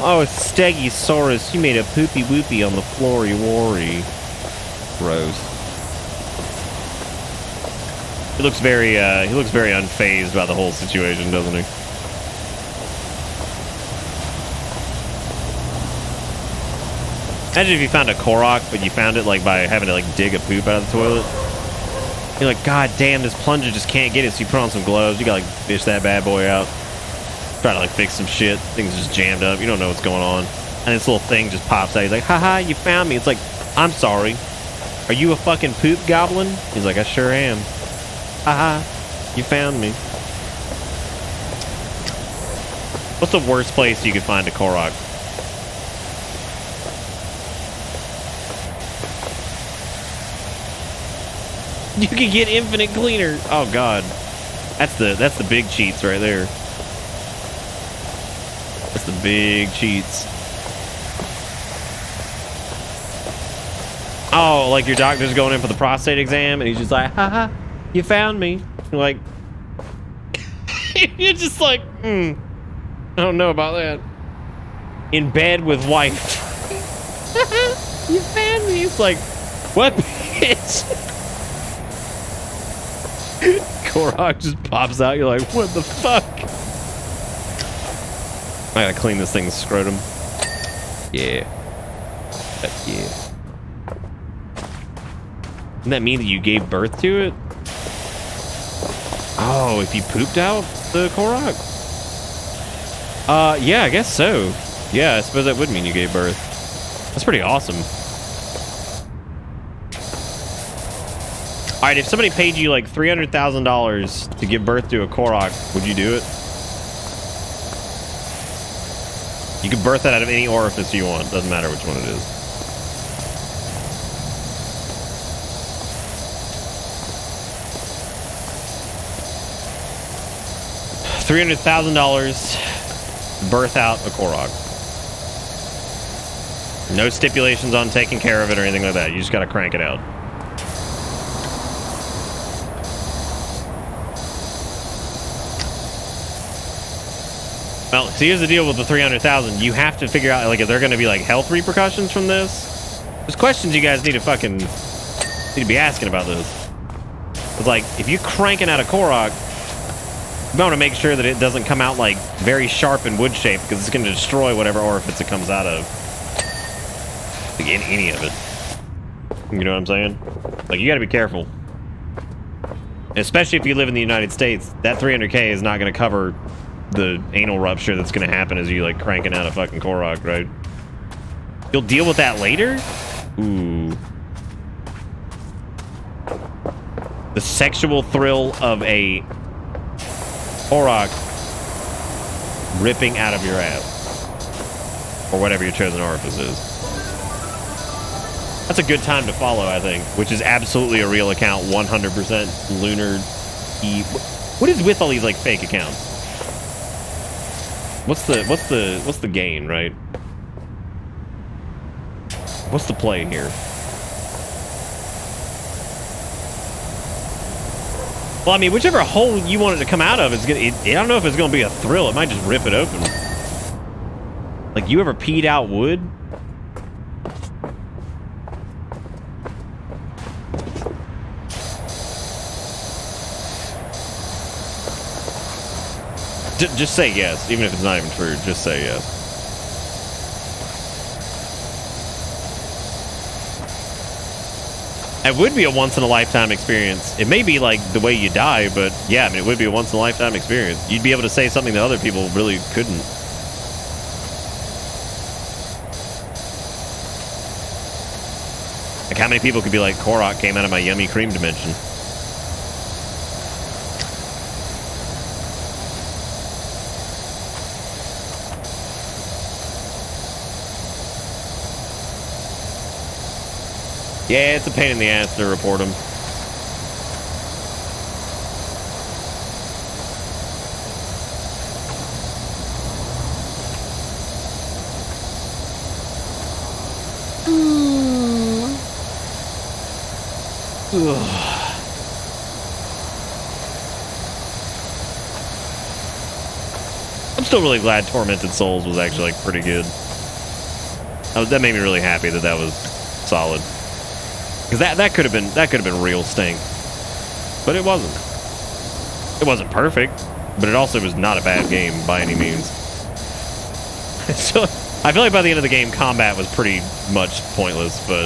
Speaker 7: Oh, Stegosaurus, you made a poopy whoopy on the floory worry. Gross. He looks very unfazed by the whole situation, doesn't he? Imagine if you found a Korok, but you found it like by having to like dig a poop out of the toilet. You're like, God damn, this plunger just can't get it. So you put on some gloves. You gotta like fish that bad boy out. Try to like fix some shit. Things just jammed up. You don't know what's going on. And this little thing just pops out. He's like, haha, you found me. It's like, I'm sorry. Are you a fucking poop goblin? He's like, I sure am. You found me. What's the worst place you could find a Korok? You can get infinite cleaner. Oh god. That's the big cheats right there. That's the big cheats. Oh, like your doctor's going in for the prostate exam and he's just like, haha, you found me. You're like, you're just like, I don't know about that. In bed with wife. You found me. It's like, what, bitch? Korok just pops out. You're like, what the fuck? I gotta clean this thing's scrotum. Yeah. Yeah. Doesn't that mean that you gave birth to it? Oh, if you pooped out the Korok? Yeah, I guess so. Yeah, I suppose that would mean you gave birth. That's pretty awesome. All right, if somebody paid you like $300,000 to give birth to a Korok, would you do it? You can birth that out of any orifice you want. Doesn't matter which one it is. $300,000 birth out a Korok. No stipulations on taking care of it or anything like that. You just gotta crank it out. Well, so here's the deal with the 300,000. You have to figure out, like, if there are going to be like health repercussions from this. There's questions you guys need to be asking about this. It's like, if you're cranking out a Korok, you want to make sure that it doesn't come out like very sharp and wood shaped, because it's going to destroy whatever orifice it comes out of. Like any of it. You know what I'm saying? Like, you got to be careful. Especially if you live in the United States, that 300K is not going to cover the anal rupture that's going to happen as you like cranking out a fucking Korok, right? You'll deal with that later? Ooh. The sexual thrill of a Korok ripping out of your ass. Or whatever your chosen orifice is. That's a good time to follow, I think, which is absolutely a real account, 100% lunar. What is with all these like fake accounts? What's the gain, right? What's the play here? Well, I mean, whichever hole you want it to come out of is gonna. I don't know if it's gonna be a thrill. It might just rip it open. Like, you ever peed out wood? Just say yes, even if it's not even true. Just say yes. It would be a once-in-a-lifetime experience. It may be like the way you die, but yeah, I mean, it would be a once-in-a-lifetime experience. You'd be able to say something that other people really couldn't. Like, how many people could be like, Korok came out of my yummy cream dimension? Yeah, it's a pain in the ass to report them. I'm still really glad Tormented Souls was actually like pretty good. That made me really happy that that was solid. Because that could have been real stink, but it wasn't. It wasn't perfect, but it also was not a bad game by any means. So I feel like by the end of the game, combat was pretty much pointless, but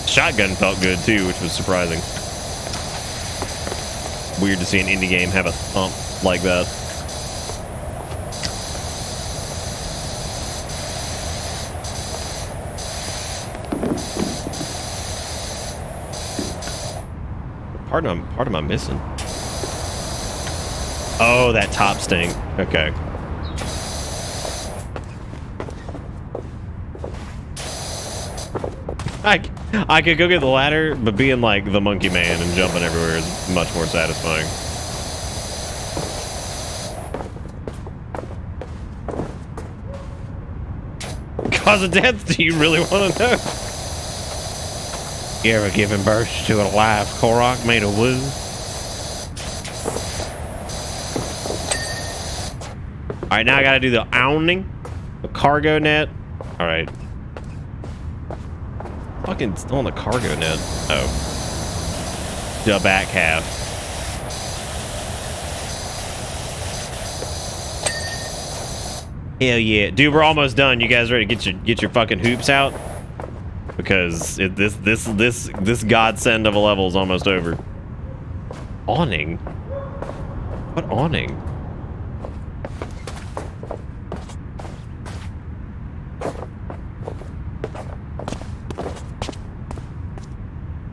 Speaker 7: shotgun felt good too, which was surprising. Weird to see an indie game have a thump like that. part am I missing? Oh, that top stink. Okay. I could go get the ladder, but being like the monkey man and jumping everywhere is much more satisfying. Cause of death? Do you really want to know? You ever given birth to a live Korok made of wood? All right, now I gotta do the awning, the cargo net. All right. Fucking still on the cargo net. Oh. The back half. Hell yeah. Dude, we're almost done. You guys ready to get your fucking hoops out? Because this godsend of a level is almost over. Awning? What awning?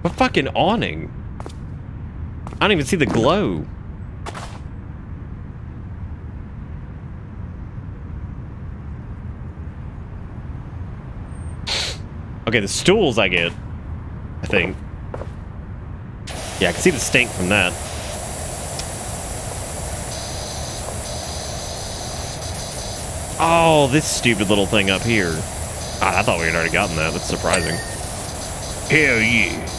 Speaker 7: What fucking awning? I don't even see the glow. Okay, the stools I get, I think. Yeah, I can see the stink from that. Oh, this stupid little thing up here. Ah, I thought we had already gotten that. That's surprising. Hell yeah.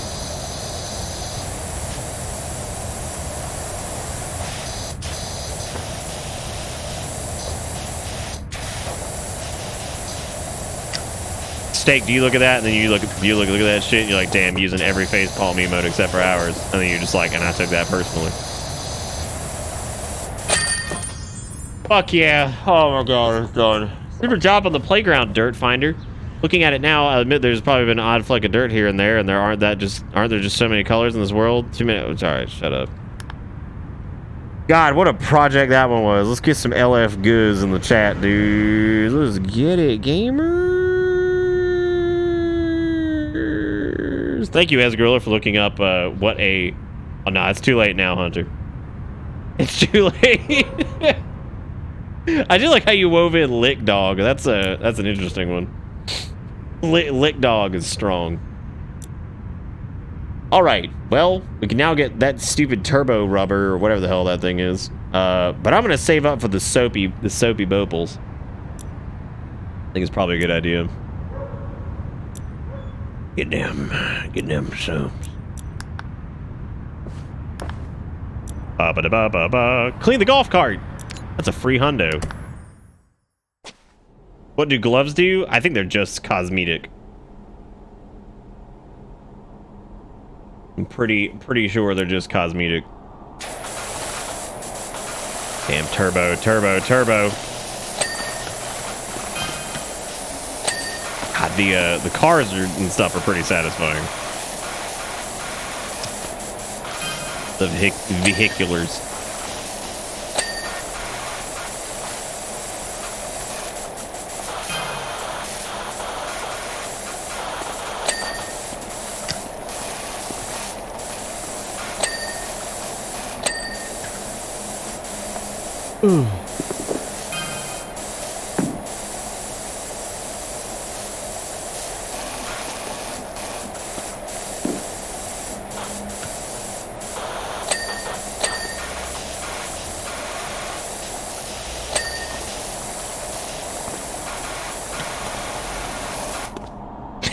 Speaker 7: Steak, do you look at that and then you look at that shit and you're like, damn, using every facepalm emote except for ours, and then you're just like, and I took that personally. Fuck yeah. Oh my god, it's done. Super job on the playground, Dirt Finder. Looking at it now, I admit there's probably been an odd fleck of dirt here and there, and aren't there just so many colors in this world? Too many. Oh, alright, shut up. God, what a project that one was. Let's get some LF goods in the chat, dude. Let's get it, gamers. Thank you, Asgorilla, for looking up what a... Oh, no, it's too late now, Hunter. It's too late. I do like how you wove in Lick Dog. That's an interesting one. Lick Dog is strong. All right, well, we can now get that stupid turbo rubber or whatever the hell that thing is. But I'm gonna save up for the soapy bopals. I think it's probably a good idea. Get them soaps. Ba-ba-da-ba-ba-ba. Clean the golf cart. That's a free hundo. What do gloves do? I think they're just cosmetic. I'm pretty sure they're just cosmetic. Damn, turbo. God, the cars and stuff are pretty satisfying. The vehiculars. Ooh.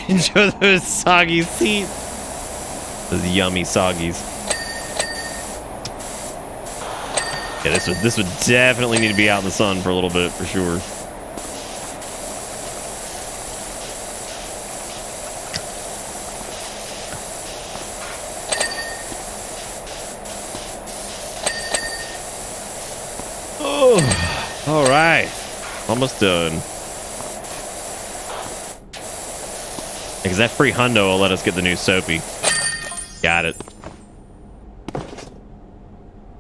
Speaker 7: Enjoy those soggy seats. Those yummy soggies. Yeah, this would definitely need to be out in the sun for a little bit, for sure. Oh, all right, almost done. Because that free hundo will let us get the new soapy. Got it.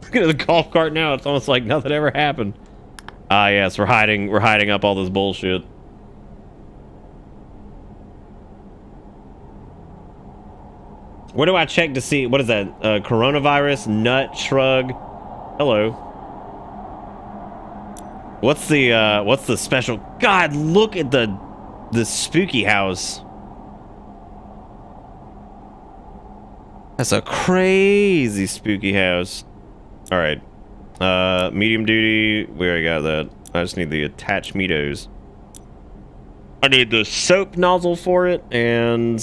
Speaker 7: Look at the golf cart now. It's almost like nothing ever happened. Ah, yes, we're hiding up all this bullshit. Where do I check to see? What is that? Coronavirus, nut, shrug. Hello. What's the special? God, look at the spooky house. That's a crazy spooky house. All right. Medium duty. We already got that. I just need the attached meatos. I need the soap nozzle for it, and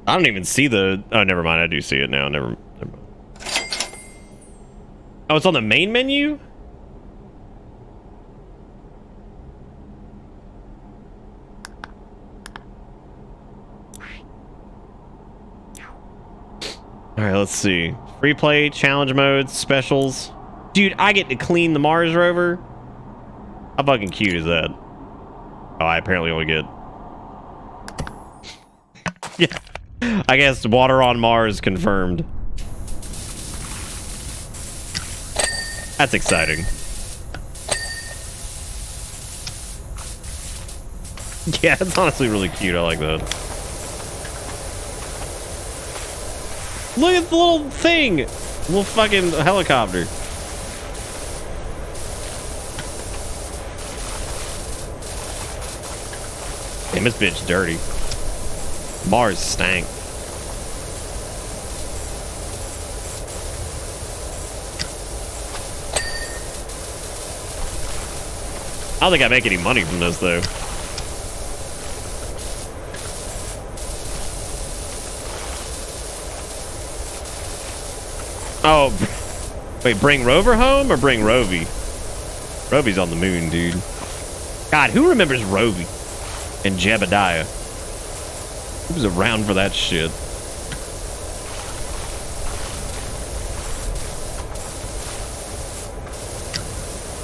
Speaker 7: I don't even see the. Oh, never mind. I do see it now. Never mind. Oh, it's on the main menu? All right, let's see. Free play, challenge modes, specials. Dude, I get to clean the Mars rover. How fucking cute is that? Oh, I apparently only get... Yeah. I guess water on Mars confirmed. That's exciting. Yeah, it's honestly really cute. I like that. Look at the little thing! Little fucking helicopter. Damn, this bitch dirty. Mars stank. I don't think I make any money from this, though. Oh, wait, bring Rover home or bring Rovy? Rovy's on the moon, dude. God, who remembers Rovy and Jebediah? Who was around for that shit?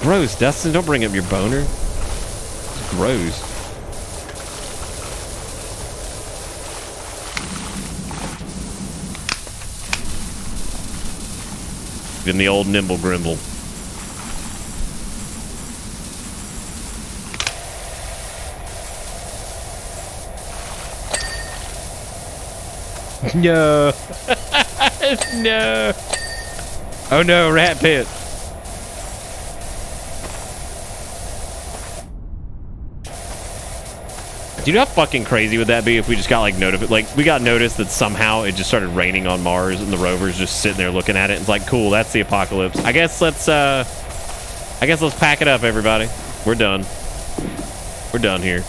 Speaker 7: Gross, Dustin, don't bring up your boner. It's gross. In the old nimble grimble. No. No. Oh no, rat pit. Do you know how fucking crazy would that be if we just got like notified? Like we got notice that somehow it just started raining on Mars and the rover's just sitting there looking at it. It's like, cool, that's the apocalypse. I guess let's pack it up, everybody. We're done. We're done here.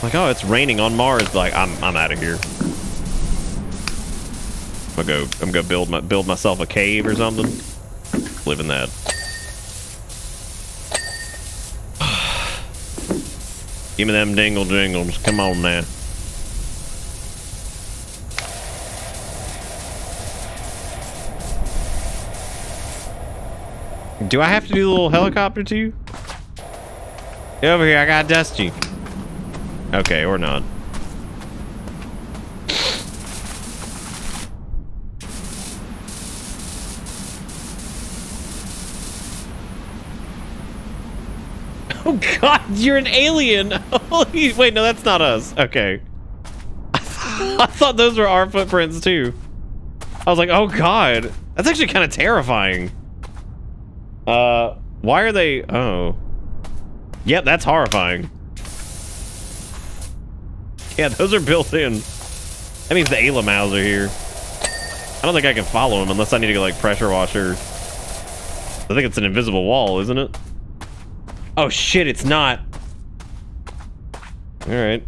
Speaker 7: Like, oh, it's raining on Mars. Like, I'm out of here. I'm gonna build myself a cave or something. Live in that. Give me them dingle jingles. Come on now. Do I have to do the little helicopter too? Get over here, I gotta dust you. Okay, or not. Oh god, you're an alien! Holy, wait, no, that's not us. Okay. I thought those were our footprints too. I was like, oh god. That's actually kind of terrifying. Why are they... Oh. Yep, that's horrifying. Yeah, those are built in. That means the Alamals are here. I don't think I can follow them unless I need to go like pressure washer. I think it's an invisible wall, isn't it? Oh shit, it's not. Alright.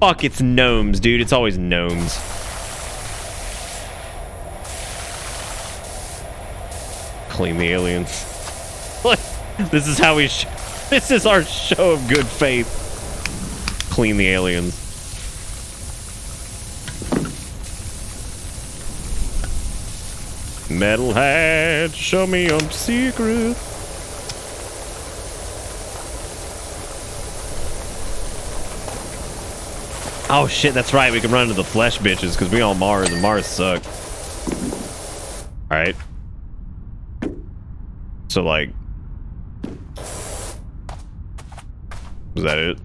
Speaker 7: Fuck, it's gnomes, dude. It's always gnomes. Clean the aliens. Look, this is how we this is our show of good faith. Clean the aliens. Metalhead, show me your secret. Oh shit, that's right. We can run into the flesh bitches because we on Mars and Mars suck. Alright. So like, Was that it?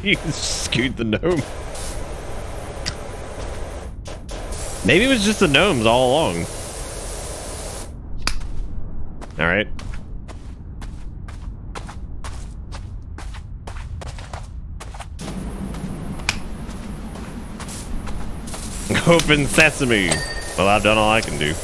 Speaker 7: You scoot the gnome. Maybe it was just the gnomes all along. All right. Open sesame. Well, I've done all I can do.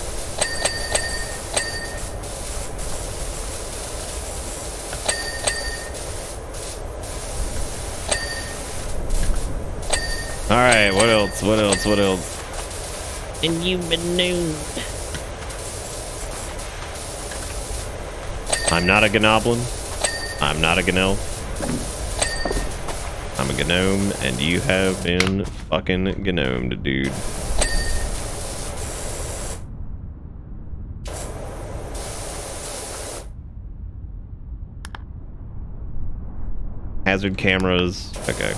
Speaker 7: All right, what else? What else? What else? And you've been nude. I'm not a gnoblin. I'm not a gnome. I'm a gnome, and you have been fucking gnomed, dude. Hazard cameras. Okay.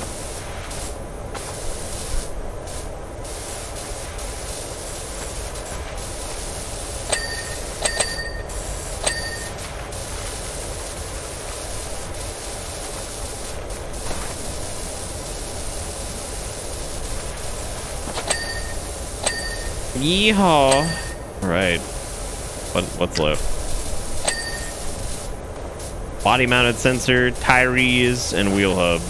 Speaker 7: Yeehaw! Alright. What's left? Body-mounted sensor, tires, and wheel hub.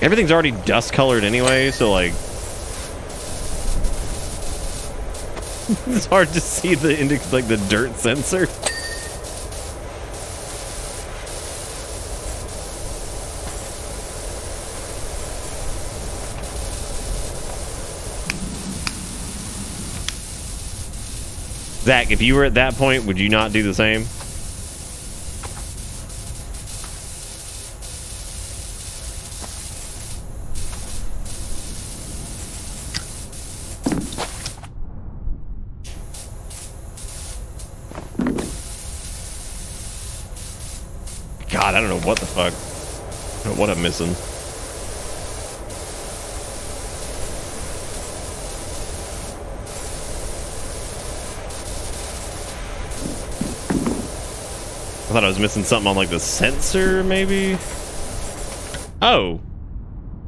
Speaker 7: Everything's already dust-colored anyway, so like... it's hard to see the index, like the dirt sensor. Zach, if you were at that point, would you not do the same? God, I don't know what the fuck. I don't know what I'm missing. I thought I was missing something on like the sensor, maybe? Oh.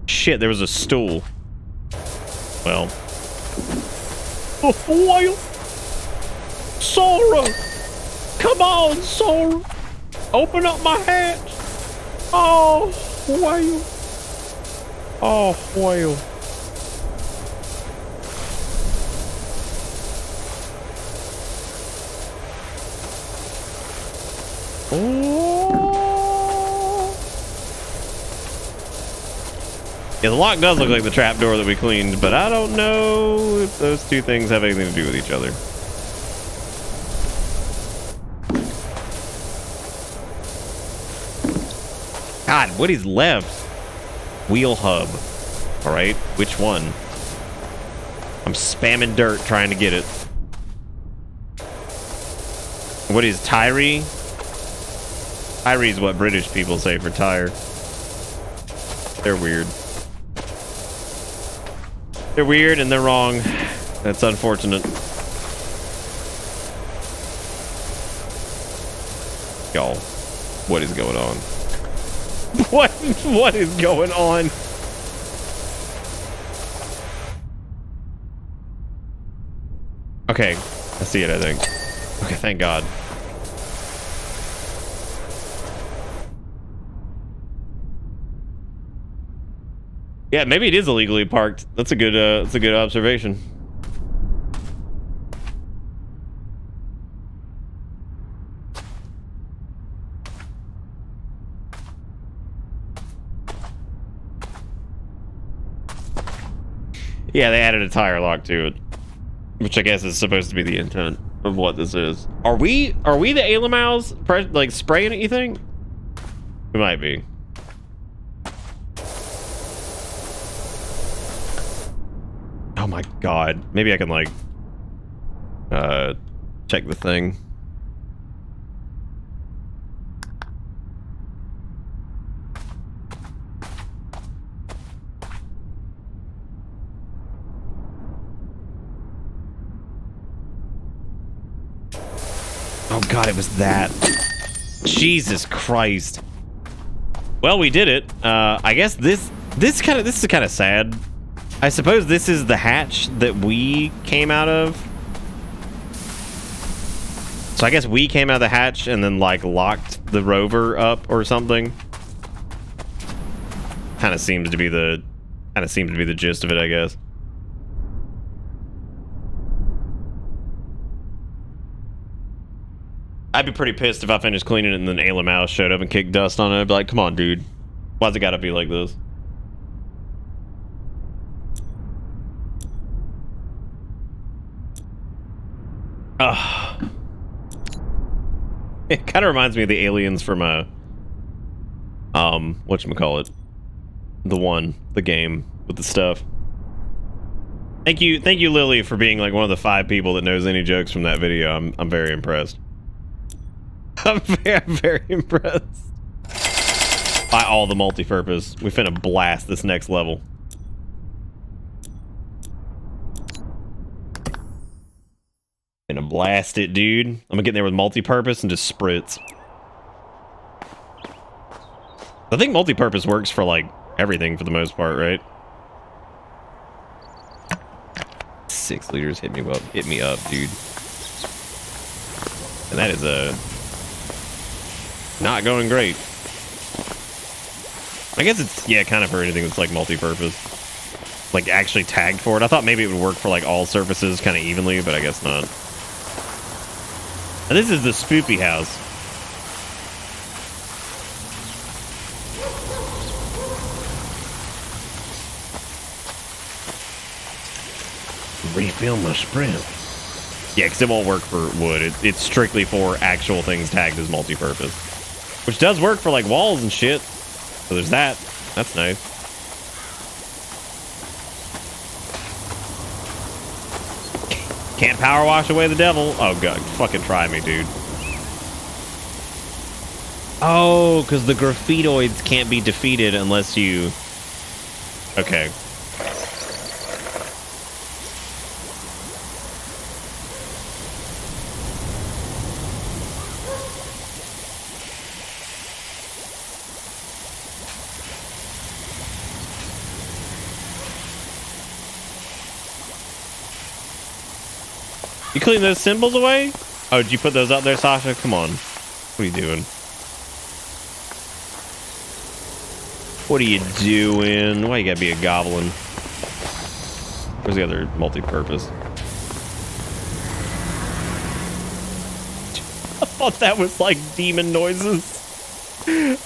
Speaker 7: Shit, there was a stool. Well. Oh, whale. Sora! Come on, Sora! Open up my hatch! Oh, whale! Oh, whale. Oh. Yeah, the lock does look like the trapdoor that we cleaned, but I don't know if those two things have anything to do with each other. God, what is left? Wheel hub. All right, which one? I'm spamming dirt trying to get it. What is Tyree? Tyree is what British people say for tire. They're weird. They're weird and they're wrong. That's unfortunate. Y'all, what is going on? What is going on? Okay, I see it, I think. Okay, thank God. Yeah, maybe it is illegally parked. That's a good observation. Yeah, they added a tire lock to it, which I guess is supposed to be the intent of what this is. Are we the Alamals like spraying it, you think? We might be. Oh my God. Maybe I can like check the thing. Oh god, it was that. Jesus Christ. Well, we did it. I guess this is kind of sad. I suppose this is the hatch that we came out of. So I guess we came out of the hatch and then like locked the rover up or something. Kind of seems to be the gist of it, I guess. I'd be pretty pissed if I finished cleaning it and then Ayla Mouse showed up and kicked dust on it. I'd be like, come on, dude. Why's it gotta be like this? It kind of reminds me of the aliens from whatchamacallit? The game with the stuff. Thank you, Lily, for being like one of the 5 people that knows any jokes from that video. I'm very impressed. I'm very impressed by all the multi-purpose. We finna blast this next level. Finna blast it, dude. I'm gonna get in there with multi-purpose and just spritz. I think multi-purpose works for like everything for the most part, right? 6 liters hit me up, dude. And that is not going great. I guess it's, yeah, kind of for anything that's like multi-purpose. Like actually tagged for it. I thought maybe it would work for like all surfaces kind of evenly, but I guess not. And this is the spoopy house. Refill my sprint. Yeah, because it won't work for wood. It's strictly for actual things tagged as multi-purpose. Which does work for like walls and shit. So there's that. That's nice. Can't power wash away the devil. Oh god, fucking try me, dude. Oh, because the graffitoids can't be defeated unless you... Okay. You clean those symbols away? Oh, did you put those out there, Sasha? Come on. What are you doing? What are you doing? Why you gotta be a goblin? Where's the other multi-purpose? I thought that was like demon noises.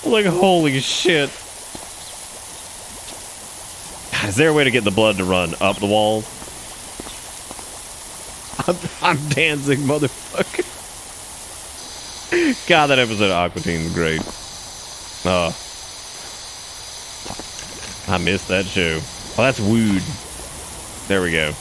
Speaker 7: Like, holy shit. God, is there a way to get the blood to run up the walls? I'm dancing, motherfucker. God, that episode of Aqua Teen is great. Oh. I missed that show. Oh, that's Wood. There we go.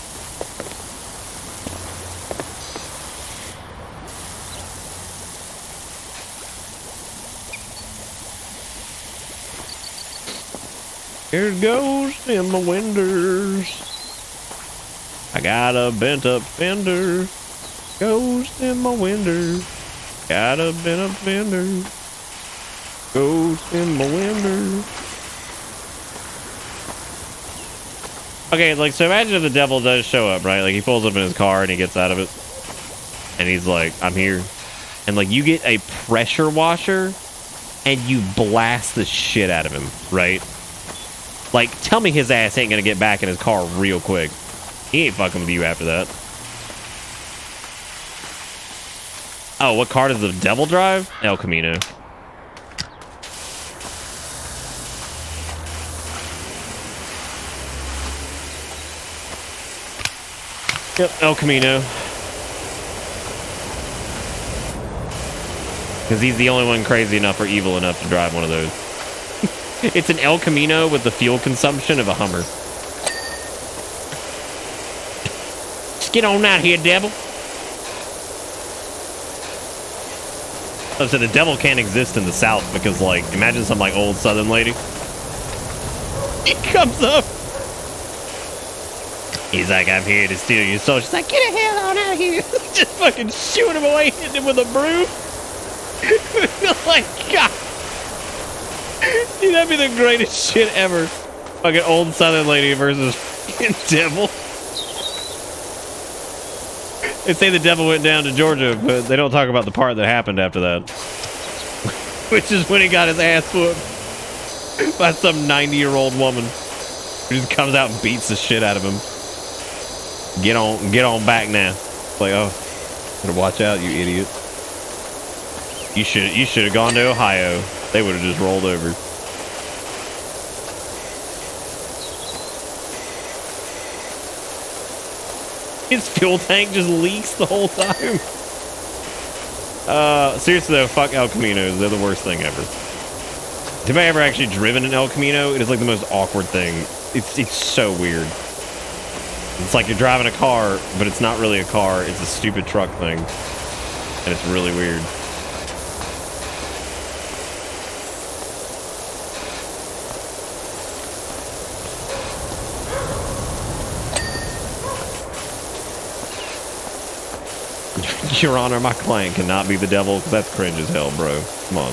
Speaker 7: Here goes in the winders. I got a bent up fender. Ghost in my window. Got a bent up fender. Ghost in my window. Okay, like, so imagine if the devil does show up, right? Like, he pulls up in his car and he gets out of it. And he's like, I'm here. And, like, you get a pressure washer and you blast the shit out of him, right? Like, tell me his ass ain't gonna get back in his car real quick. He ain't fucking with you after that. Oh, what car does the devil drive? El Camino. Yep, El Camino. Because he's the only one crazy enough or evil enough to drive one of those. It's an El Camino with the fuel consumption of a Hummer. Just get on out here, devil. So the devil can't exist in the South because, like, imagine some, like, old Southern lady. He comes up. He's like, I'm here to steal your soul. She's like, get the hell on out of here. Just fucking shooing him away, hitting him with a broom. Like, God. Dude, that'd be the greatest shit ever. Fucking old Southern lady versus fucking devil. They say the devil went down to Georgia, but they don't talk about the part that happened after that. Which is when he got his ass whooped by some 90-year-old woman who just comes out and beats the shit out of him. Get on back now. It's like, oh, better watch out, you idiot. You should have gone to Ohio. They would have just rolled over. His fuel tank just leaks the whole time. Seriously though, fuck El Caminos. They're the worst thing ever. Have I ever actually driven an El Camino? It is like the most awkward thing. It's so weird. It's like you're driving a car, but it's not really a car. It's a stupid truck thing. And it's really weird. Your Honor, my client cannot be the devil, because that's cringe as hell, bro. Come on.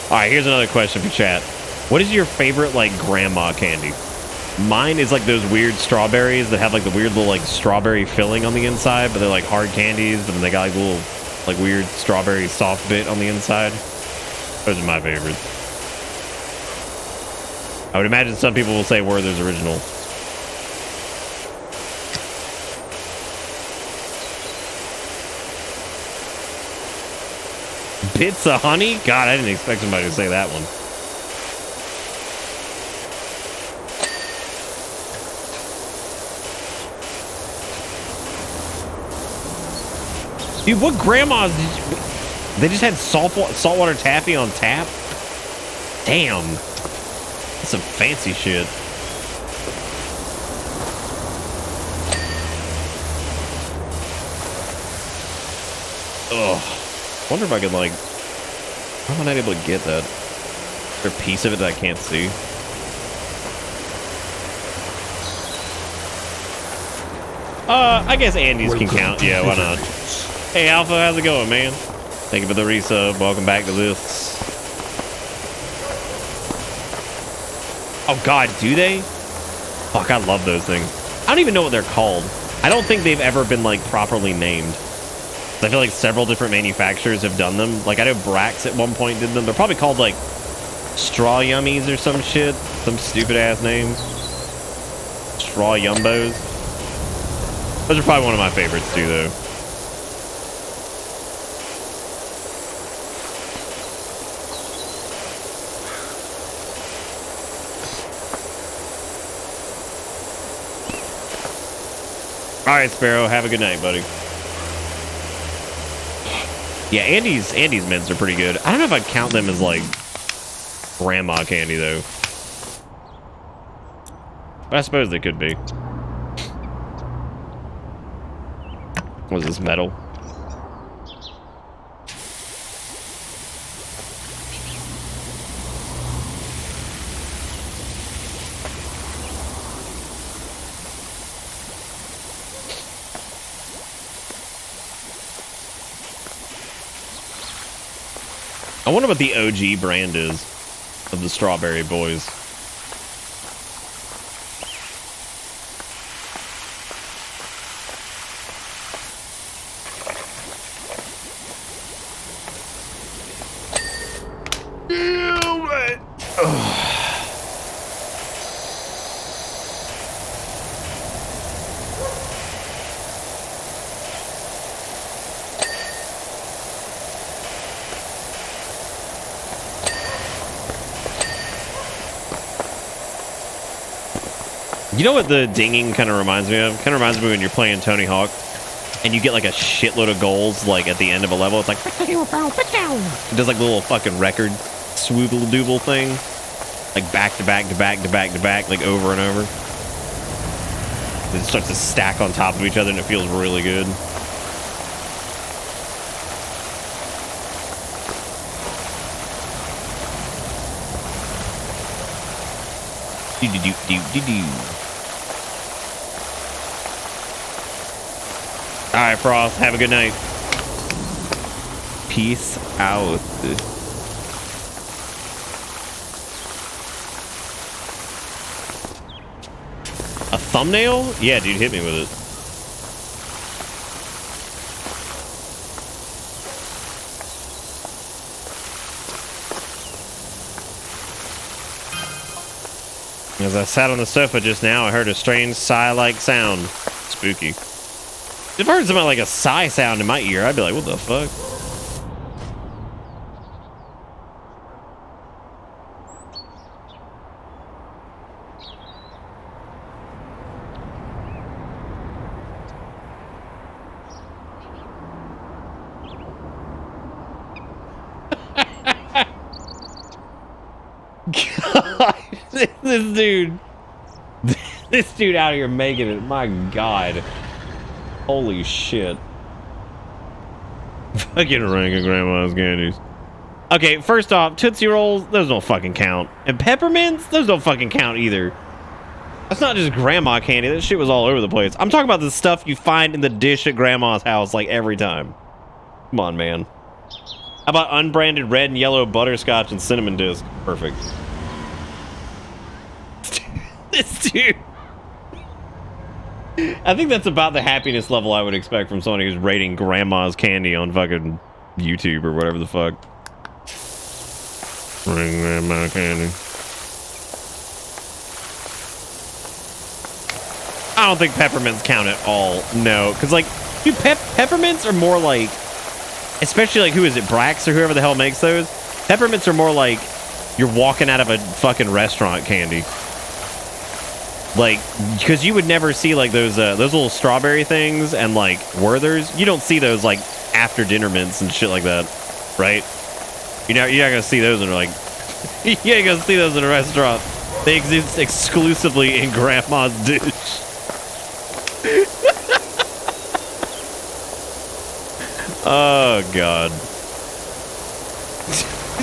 Speaker 7: All right, here's another question for chat. What is your favorite, like, grandma candy? Mine is, like, those weird strawberries that have, like, the weird little, like, strawberry filling on the inside, but they're, like, hard candies, but then they got, like, little, like, weird strawberry soft bit on the inside. Those are my favorites. I would imagine some people will say Werther's original. Bits of honey? God, I didn't expect somebody to say that one. Dude, what grandmas did you... They just had saltwater taffy on tap? Damn. That's some fancy shit. Ugh. I wonder if I could, like... How am I not able to get that? Is there a piece of it that I can't see? I guess Andy's can count. Yeah, why not? Hey, Alpha, how's it going, man? Thank you for the resub. Welcome back to this. Oh, God, do they? Fuck, I love those things. I don't even know what they're called. I don't think they've ever been, like, properly named. I feel like several different manufacturers have done them. Like, I know Brax at one point did them. They're probably called, like, Straw Yummies or some shit. Some stupid-ass names. Straw Yumbos. Those are probably one of my favorites, too, though. All right, Sparrow. Have a good night, buddy. Yeah, Andy's mints are pretty good. I don't know if I'd count them as, like, grandma candy, though. But I suppose they could be. Was this metal? I wonder what the OG brand is of the Strawberry Boys. You know what the dinging kind of reminds me of? Kind of reminds me when you're playing Tony Hawk and you get like a shitload of goals like at the end of a level. It's like it does like a little fucking record swooble dooble thing, like back to back to back to back to back, like over and over. It starts to stack on top of each other and it feels really good. All right, Frost, have a good night. Peace out. A thumbnail? Yeah, dude, hit me with it. As I sat on the sofa just now, I heard a strange sigh-like sound. Spooky. If I heard something like a sigh sound in my ear, I'd be like, what the fuck? God, this dude out here making it. My God. Holy shit. Fucking rank of grandma's candies. Okay, first off, Tootsie Rolls, those don't fucking count. And peppermints, those don't fucking count either. That's not just grandma candy. That shit was all over the place. I'm talking about the stuff you find in the dish at grandma's house like every time. Come on, man. How about unbranded red and yellow butterscotch and cinnamon disc? Perfect. This dude. I think that's about the happiness level I would expect from somebody who's rating grandma's candy on fucking YouTube or whatever the fuck. Rating grandma candy. I don't think peppermints count at all. No, because like, dude, peppermints are more like, especially like, who is it, Brax or whoever the hell makes those? Peppermints are more like you're walking out of a fucking restaurant candy. Like, because you would never see like those little strawberry things and like Werther's. You don't see those like after dinner mints and shit like that, right? You're not gonna see those in like you ain't gonna see those in a restaurant. They exist exclusively in grandma's dish. Oh God.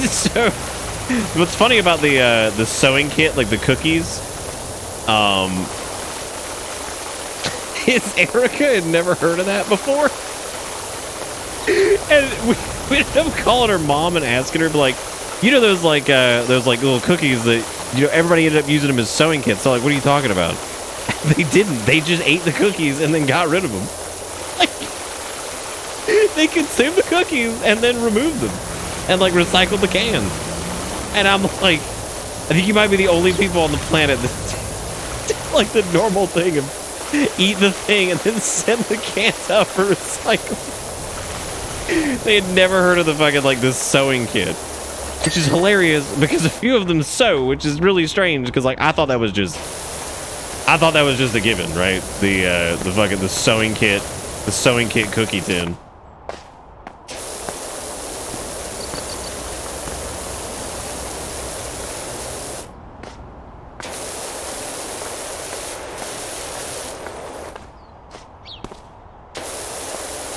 Speaker 7: So, what's funny about the sewing kit, like the cookies? Is Erica had never heard of that before, and we ended up calling her mom and asking her, like, you know, those like little cookies that, you know, everybody ended up using them as sewing kits. So like, what are you talking about? They didn't. They just ate the cookies and then got rid of them. Like, they consumed the cookies and then removed them and like recycled the cans. And I'm like, I think you might be the only people on the planet that like the normal thing of eat the thing and then send the cans out for recycling. They had never heard of the fucking like this sewing kit, which is hilarious because a few of them sew, which is really strange because like I thought that was just a given, right? The sewing kit cookie tin.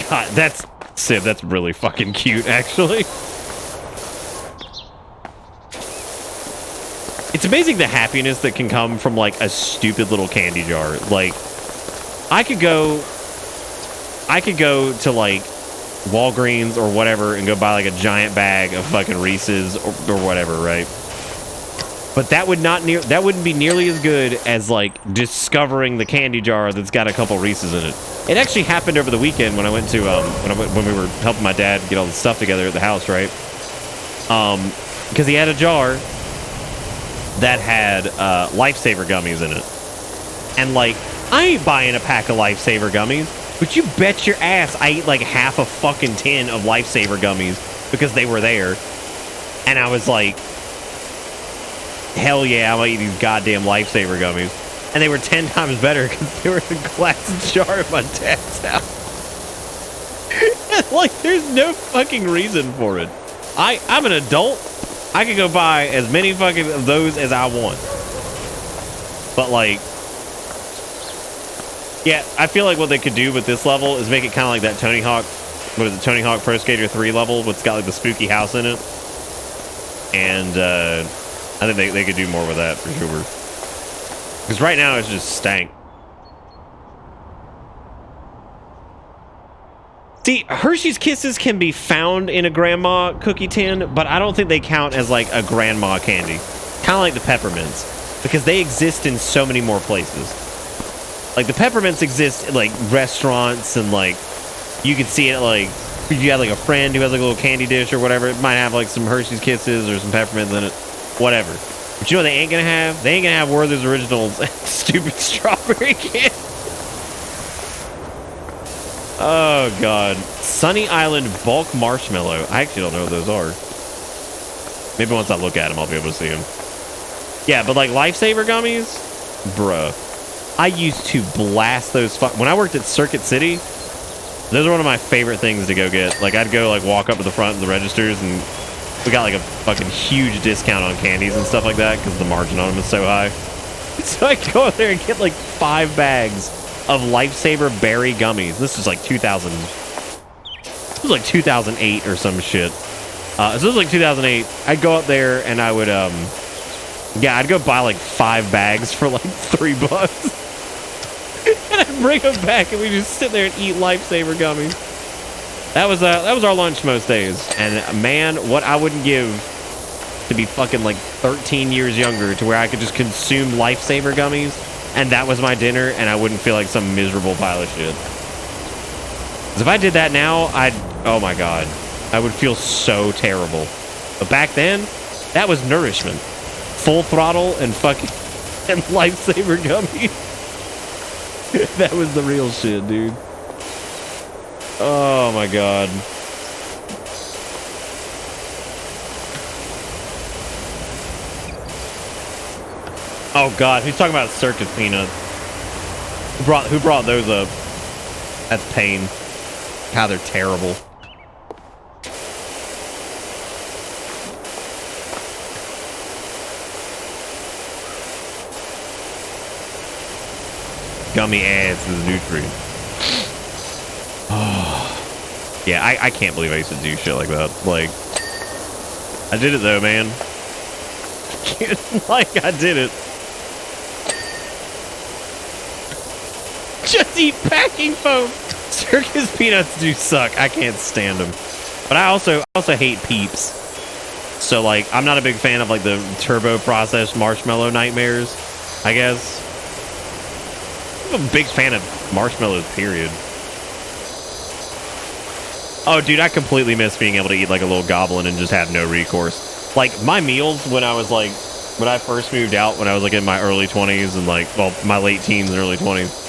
Speaker 7: God, that's really fucking cute, actually. It's amazing the happiness that can come from like a stupid little candy jar. Like, I could go to like Walgreens or whatever and go buy like a giant bag of fucking Reese's or whatever, right? But that wouldn't be nearly as good as like discovering the candy jar that's got a couple Reese's in it. It actually happened over the weekend when I went to when we were helping my dad get all the stuff together at the house, right? Because he had a jar that had Lifesaver gummies in it, and like I ain't buying a pack of Lifesaver gummies, but you bet your ass I ate like half a fucking tin of Lifesaver gummies because they were there, and I was like, hell yeah, I'm gonna eat these goddamn Lifesaver gummies. And they were 10 times better because they were in a glass jar at my dad's house. Like, there's no fucking reason for it. I'm an adult. I can go buy as many fucking of those as I want. But like, yeah, I feel like what they could do with this level is make it kind of like that Tony Hawk, what is it, Tony Hawk Pro Skater 3 level, what's got like the spooky house in it. And I think they could do more with that for sure. Because right now it's just stank. See, Hershey's Kisses can be found in a grandma cookie tin, but I don't think they count as like a grandma candy. Kind of like the peppermints, because they exist in so many more places. Like the peppermints exist in like restaurants, and like you can see it like if you have like a friend who has like a little candy dish or whatever, it might have like some Hershey's Kisses or some peppermints in it, whatever. But you know what they ain't gonna have? They ain't gonna have Werther's Originals stupid strawberry candy. Oh god. Sunny Island bulk marshmallow. I actually don't know what those are. Maybe once I look at them I'll be able to see them. Yeah, but like Lifesaver gummies, bruh, I used to blast those when I worked at Circuit City. Those are one of my favorite things to go get. Like I'd go like walk up to the front of the registers, and we got like a fucking huge discount on candies and stuff like that because the margin on them is so high. So I go out there and get like 5 bags of Lifesaver berry gummies. This is like 2000. This was like 2008 or some shit. So this was like 2008. I'd go up there and I would yeah, I'd go buy like 5 bags for like $3. And I'd bring them back and we just sit there and eat Lifesaver gummies. That was our lunch most days. And man, what I wouldn't give to be fucking like 13 years younger to where I could just consume Lifesaver gummies and that was my dinner and I wouldn't feel like some miserable pile of shit. 'Cause if I did that now, oh my god, I would feel so terrible. But back then, that was nourishment. Full throttle and fucking and Lifesaver gummies. That was the real shit, dude. Oh my god. Oh god, who's talking about circus peanuts? Who brought those up? That's pain. God, they're terrible. Gummy ass is nutrient. Oh. Yeah, I can't believe I used to do shit like that. Like, I did it though, man. Like, I did it. Just eat packing foam. Circus peanuts do suck. I can't stand them. But I also hate Peeps. So like, I'm not a big fan of like the turbo processed marshmallow nightmares, I guess. I'm a big fan of marshmallows, period. Oh, dude, I completely miss being able to eat like a little goblin and just have no recourse. Like, my meals when I first moved out, when I was like in my early 20s and like, well, my late teens and early 20s.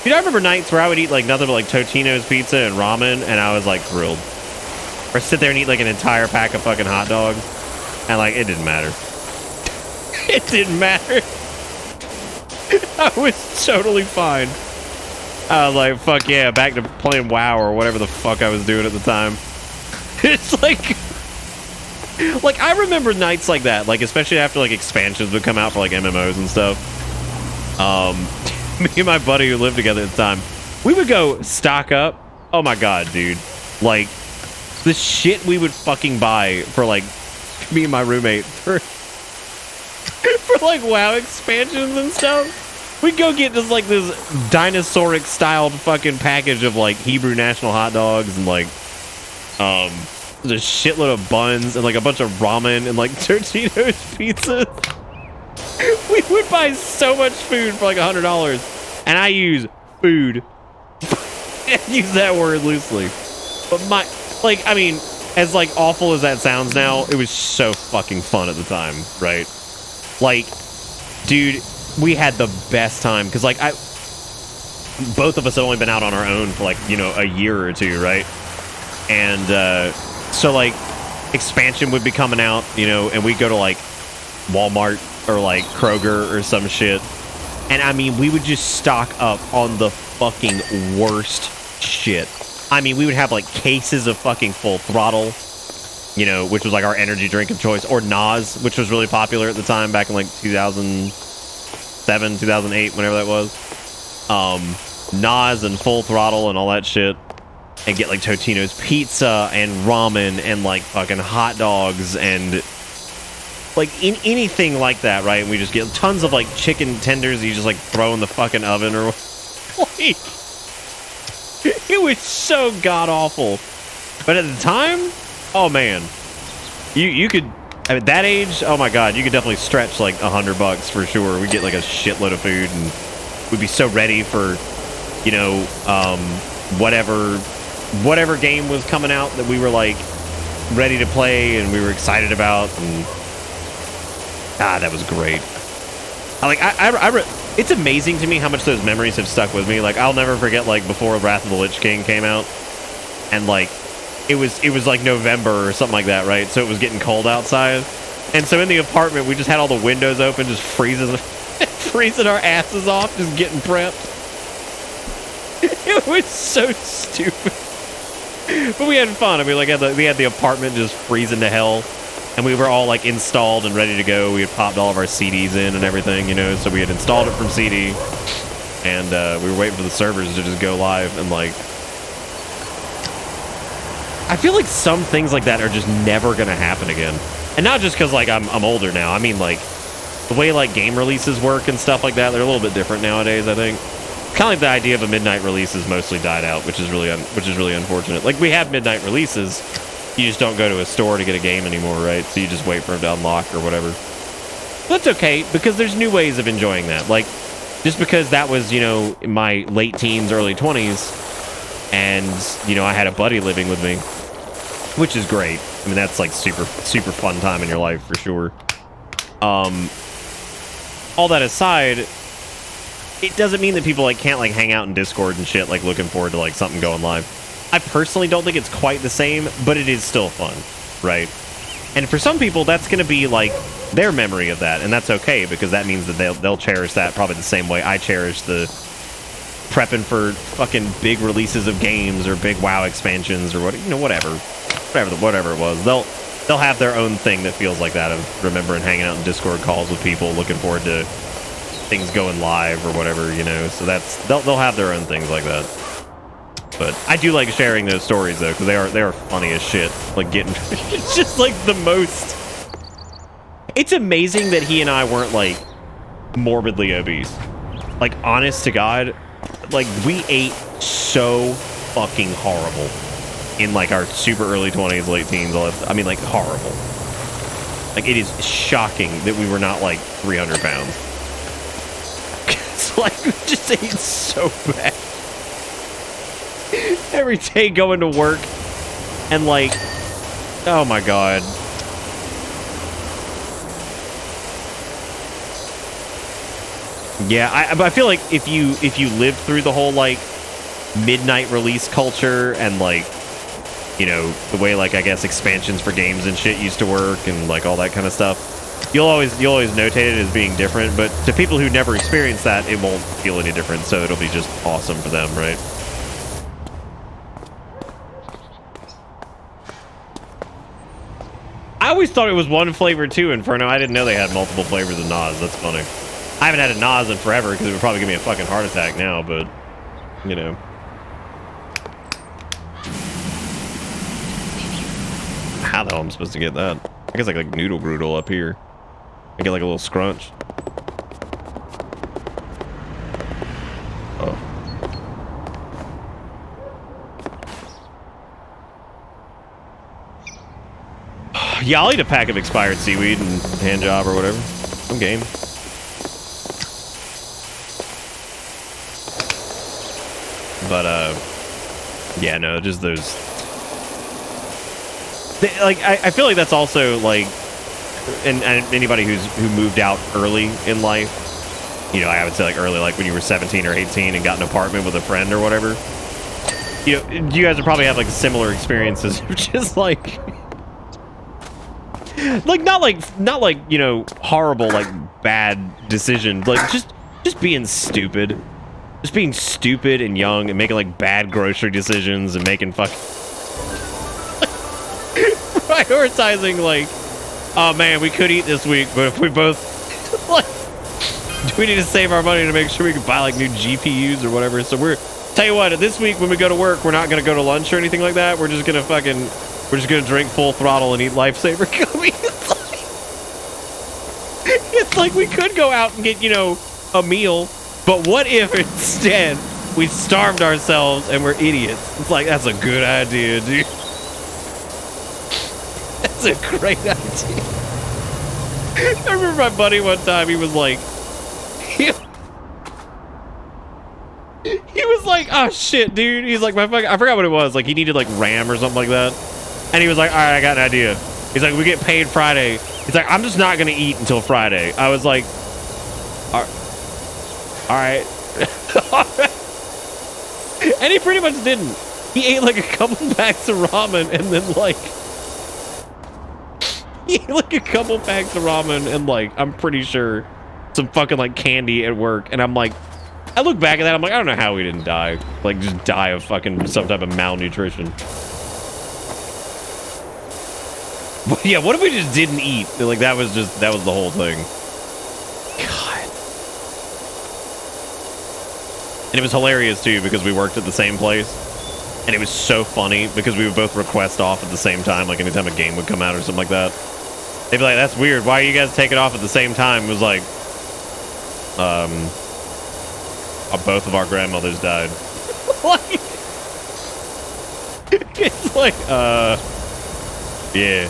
Speaker 7: Dude, I remember nights where I would eat like nothing but like Totino's pizza and ramen, and I was like thrilled. Or sit there and eat like an entire pack of fucking hot dogs, and like, it didn't matter. It didn't matter. I was totally fine. I was like, fuck yeah, back to playing WoW or whatever the fuck I was doing at the time. It's like I remember nights like that, like especially after like expansions would come out for like MMOs and stuff. Me and my buddy who lived together at the time, we would go stock up. Oh my god, dude. Like, the shit we would fucking buy for like me and my roommate for like WoW expansions and stuff. We'd go get just like this dinosauric styled fucking package of like Hebrew national hot dogs and like just a shitload of buns and like a bunch of ramen and like Totino's pizzas. We would buy so much food for like $100, and I use food. I use that word loosely, but I mean, as like awful as that sounds now, it was so fucking fun at the time, right? Like, dude, we had the best time because like both of us had only been out on our own for like, you know, a year or two, right? And so like expansion would be coming out, you know, and we'd go to like Walmart or like Kroger or some shit, and I mean, we would just stock up on the fucking worst shit. I mean, we would have like cases of fucking Full Throttle, you know, which was like our energy drink of choice, or Nas, which was really popular at the time back in like 2007, 2008, whenever that was. Nas and Full Throttle and all that shit. And get like Totino's pizza and ramen and like fucking hot dogs and like anything like that, right? And we just get tons of like chicken tenders you just like throw in the fucking oven or like, it was so god awful. But at the time, oh man, you could at that age, oh my god, you could definitely stretch like $100 for sure. We'd get like a shitload of food and we'd be so ready for, you know, whatever game was coming out that we were like ready to play and we were excited about, and that was great. It's amazing to me how much those memories have stuck with me. Like I'll never forget like before Wrath of the Lich King came out, and like it was like November or something like that, right? So it was getting cold outside, and so in the apartment we just had all the windows open, just freezing our asses off, just getting prepped. It was so stupid. But we had fun. I mean, like, we had the apartment just freezing to hell, and we were all, like, installed and ready to go. We had popped all of our CDs in and everything, you know, so we had installed it from CD, and we were waiting for the servers to just go live, and, like, I feel like some things like that are just never gonna happen again. And not just because, like, I'm older now. I mean, like, the way, like, game releases work and stuff like that, they're a little bit different nowadays, I think. Kind of like the idea of a midnight release has mostly died out, which is really unfortunate. Like, we have midnight releases, you just don't go to a store to get a game anymore, right? So you just wait for them to unlock or whatever. That's okay, because there's new ways of enjoying that. Like, just because that was, you know, in my late teens, early 20s, and, you know, I had a buddy living with me, which is great. I mean, that's like super fun time in your life for sure. All that aside, it doesn't mean that people like can't like hang out in Discord and shit, like looking forward to like something going live. I personally don't think it's quite the same, but it is still fun, right? And for some people, that's going to be like their memory of that, and that's okay, because that means that they'll cherish that probably the same way I cherish the prepping for fucking big releases of games or big WoW expansions or whatever it was. They'll have their own thing that feels like that, of remembering hanging out in Discord calls with people, looking forward to things going live or whatever, you know. So they'll have their own things like that. But I do like sharing those stories though, because they are funny as shit. Like getting, it's just like the most. It's amazing that he and I weren't like morbidly obese. Like, honest to God, like we ate so fucking horrible in like our super early 20s, late teens. I mean, like horrible. Like, it is shocking that we were not like 300 pounds. It's like we just ate so bad. Every day going to work and like, oh my God. Yeah, I feel like if you lived through the whole like midnight release culture and like, you know, the way like I guess expansions for games and shit used to work and like all that kind of stuff, you'll always notate it as being different. But to people who never experienced that, it won't feel any different. So it'll be just awesome for them, right? I always thought it was one flavor too, Inferno. I didn't know they had multiple flavors of Nas. That's funny. I haven't had a Nas in forever because it would probably give me a fucking heart attack now, but, you know. How the hell am I supposed to get that? I guess like noodle groodle up here. I get like a little scrunch. Oh. Yeah, I'll eat a pack of expired seaweed and hand job or whatever. I'm game. But, yeah, no, just those... like, I feel like that's also, like... And anybody who moved out early in life, you know, I would say, like, early, like, when you were 17 or 18 and got an apartment with a friend or whatever, you know, you guys would probably have, like, similar experiences, which is, like... not like, you know, horrible, like, bad decisions. Like, just being stupid. just being stupid and young and making like bad grocery decisions and making fucking prioritizing like, oh man, we could eat this week, but if we both like, do we need to save our money to make sure we can buy like new GPUs or whatever? So tell you what, this week when we go to work, we're not gonna go to lunch or anything like that. We're just gonna drink full throttle and eat Lifesaver gummies. It's like we could go out and get, you know, a meal, but what if instead we starved ourselves and we're idiots? It's like, that's a good idea, dude. That's a great idea. I remember my buddy one time, he was like, he was like, oh shit, dude. He's like, I forgot what it was. Like, he needed like RAM or something like that. And he was like, all right, I got an idea. He's like, we get paid Friday. He's like, I'm just not going to eat until Friday. I was like, all right. And he pretty much didn't. He ate like a couple packs of ramen and then like, he ate like a couple packs of ramen and like, I'm pretty sure some fucking like candy at work. And I'm like, I look back at that, I'm like, I don't know how we didn't die. Like, just die of fucking some type of malnutrition. But yeah, what if we just didn't eat? Like, that was the whole thing. God. And it was hilarious, too, because we worked at the same place. And it was so funny, because we would both request off at the same time, like anytime a game would come out or something like that. They'd be like, that's weird, why are you guys taking off at the same time? It was like, both of our grandmothers died. Like, it's like, yeah.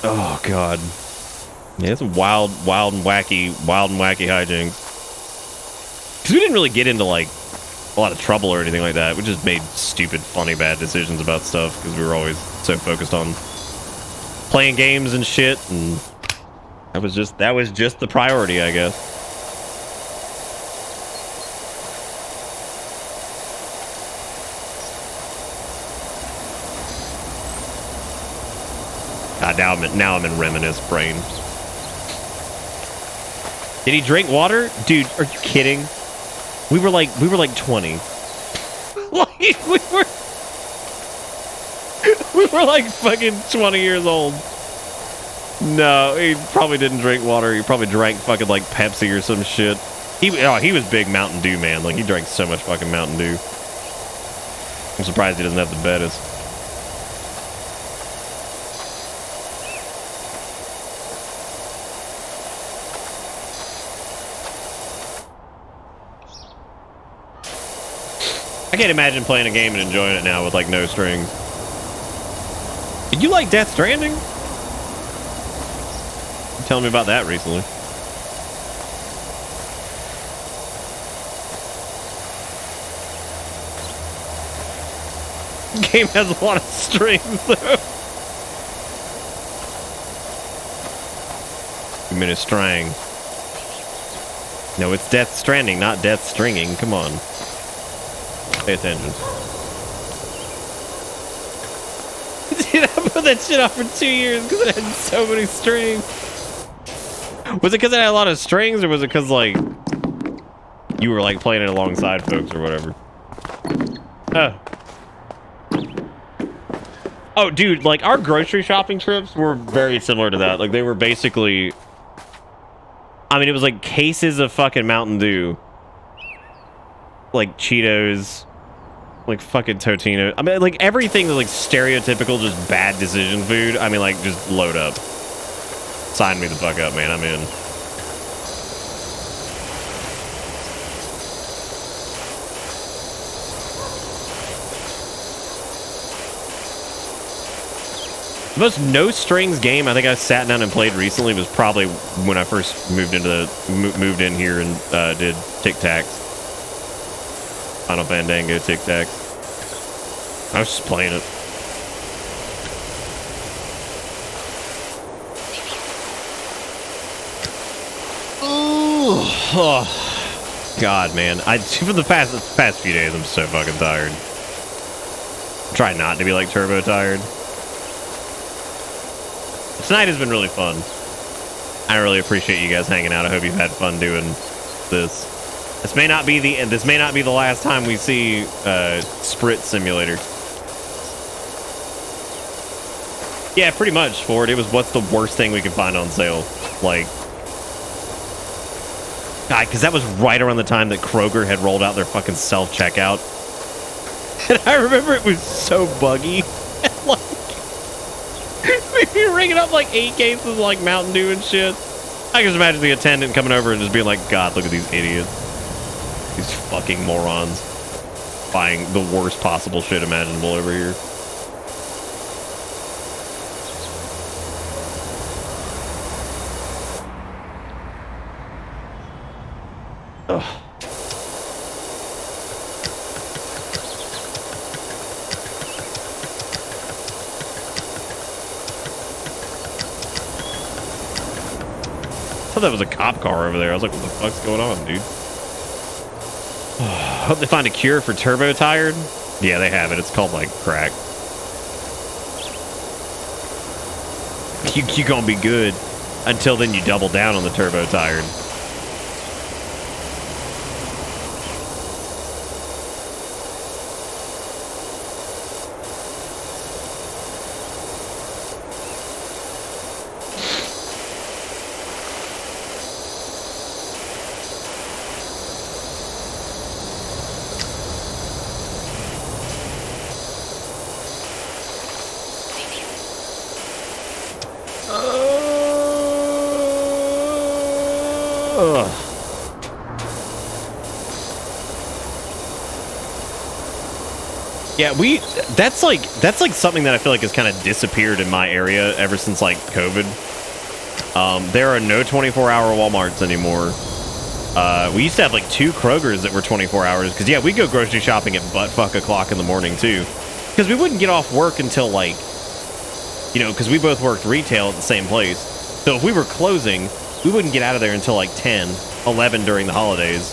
Speaker 7: Oh god. Yeah, it's wild and wacky hijinks. Because we didn't really get into like a lot of trouble or anything like that. We just made stupid, funny, bad decisions about stuff because we were always so focused on playing games and shit, and that was just the priority, I guess. Now I'm in reminisce brain. Did he drink water? Dude, are you kidding? We were like 20. Like we were like fucking 20 years old. No, he probably didn't drink water. He probably drank fucking like Pepsi or some shit. He was big Mountain Dew, man. Like, he drank so much fucking Mountain Dew. I'm surprised he doesn't have the Bettis. I can't imagine playing a game and enjoying it now with like no strings. Did you like Death Stranding? Tell me about that recently. The game has a lot of strings though. You mean a string? No, it's Death Stranding, not Death Stringing. Come on. Pay attention. Dude, I put that shit off for 2 years because it had so many strings. Was it because it had a lot of strings, or was it because, like, you were, like, playing it alongside folks or whatever? Oh, dude, like, our grocery shopping trips were very similar to that. Like, they were basically... I mean, it was, like, cases of fucking Mountain Dew. Like, Cheetos. Like, fucking Totino. I mean, like, everything that's, like, stereotypical, just bad decision food. I mean, like, just load up. Sign me the fuck up, man. I'm in. The most no strings game I think I sat down and played recently was probably when I first moved in here and did Tic Tacs. Final Fandango Tic Tacs. I was just playing it. Ooh, oh, God, man. For the past few days, I'm so fucking tired. Try not to be like turbo tired. Tonight has been really fun. I really appreciate you guys hanging out. I hope you've had fun doing this. This may not be the last time we see Sprint Simulator. Yeah, pretty much, Ford. It was what's the worst thing we could find on sale. Like, God, because that was right around the time that Kroger had rolled out their fucking self-checkout. And I remember it was so buggy. Like, you're ringing up like 8 cases of like Mountain Dew and shit. I can just imagine the attendant coming over and just being like, God, look at these idiots. These fucking morons. Buying the worst possible shit imaginable over here. Ugh. I thought that was a cop car over there. I was like, what the fuck's going on, dude? Hope they find a cure for turbo tired. Yeah, they have it. It's called like crack. You gonna be good until then you double down on the turbo tired. Yeah, that's like something that I feel like has kind of disappeared in my area ever since like COVID. There are no 24-hour Walmarts anymore. We used to have like 2 Krogers that were 24 hours because yeah, we go grocery shopping at buttfuck o'clock in the morning too, because we wouldn't get off work until like, you know, because we both worked retail at the same place. So if we were closing, we wouldn't get out of there until like 10, 11 during the holidays,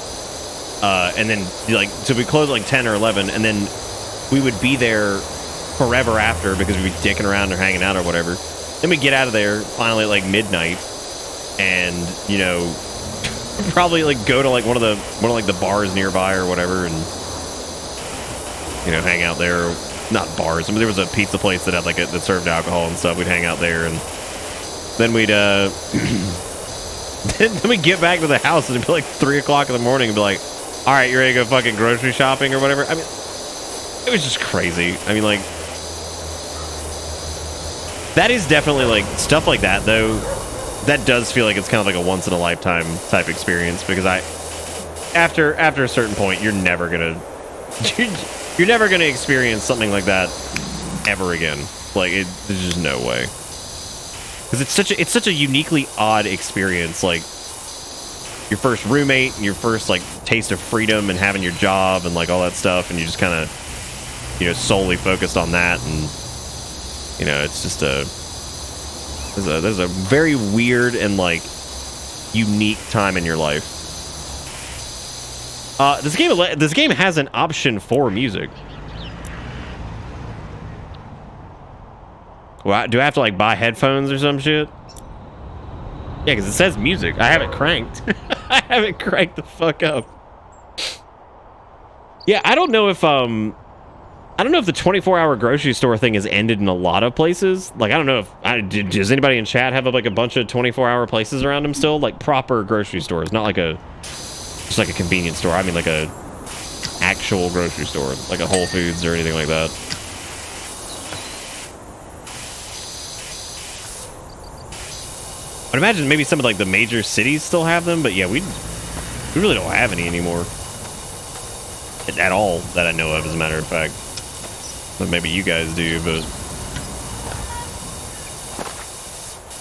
Speaker 7: and then like so we closed like 10 or 11, and then we would be there forever after because we'd be dicking around or hanging out or whatever. Then we get out of there finally at like midnight, and you know, probably like go to like one of the bars nearby or whatever, and you know, hang out there. Not bars. I mean, there was a pizza place that had like that served alcohol and stuff. We'd hang out there, and then we'd then we'd get back to the house and it'd be like 3 o'clock in the morning and be like, all right, you ready to go fucking grocery shopping or whatever? I mean, it was just crazy. I mean, like, that is definitely like stuff like that though. That does feel like it's kind of like a once in a lifetime type experience, because after a certain point, you're never gonna experience something like that ever again. Like, there's just no way, because it's such a uniquely odd experience. Like, your first roommate and your first like taste of freedom and having your job and like all that stuff, and you just kind of, you know, solely focused on that, and you know, it's just there's a very weird and like unique time in your life. This game has an option for music. Well, do I have to like buy headphones or some shit? Yeah, because it says music. I have it cranked. I have it cranked the fuck up. Yeah, I don't know if the 24-hour grocery store thing has ended in a lot of places. Like, I don't know if does anybody in chat have like a bunch of 24-hour places around them still, like proper grocery stores, not like just like a convenience store. I mean, like a actual grocery store, like a Whole Foods or anything like that. I'd imagine maybe some of like the major cities still have them, but yeah, we really don't have any anymore at all that I know of, as a matter of fact. But maybe you guys do, but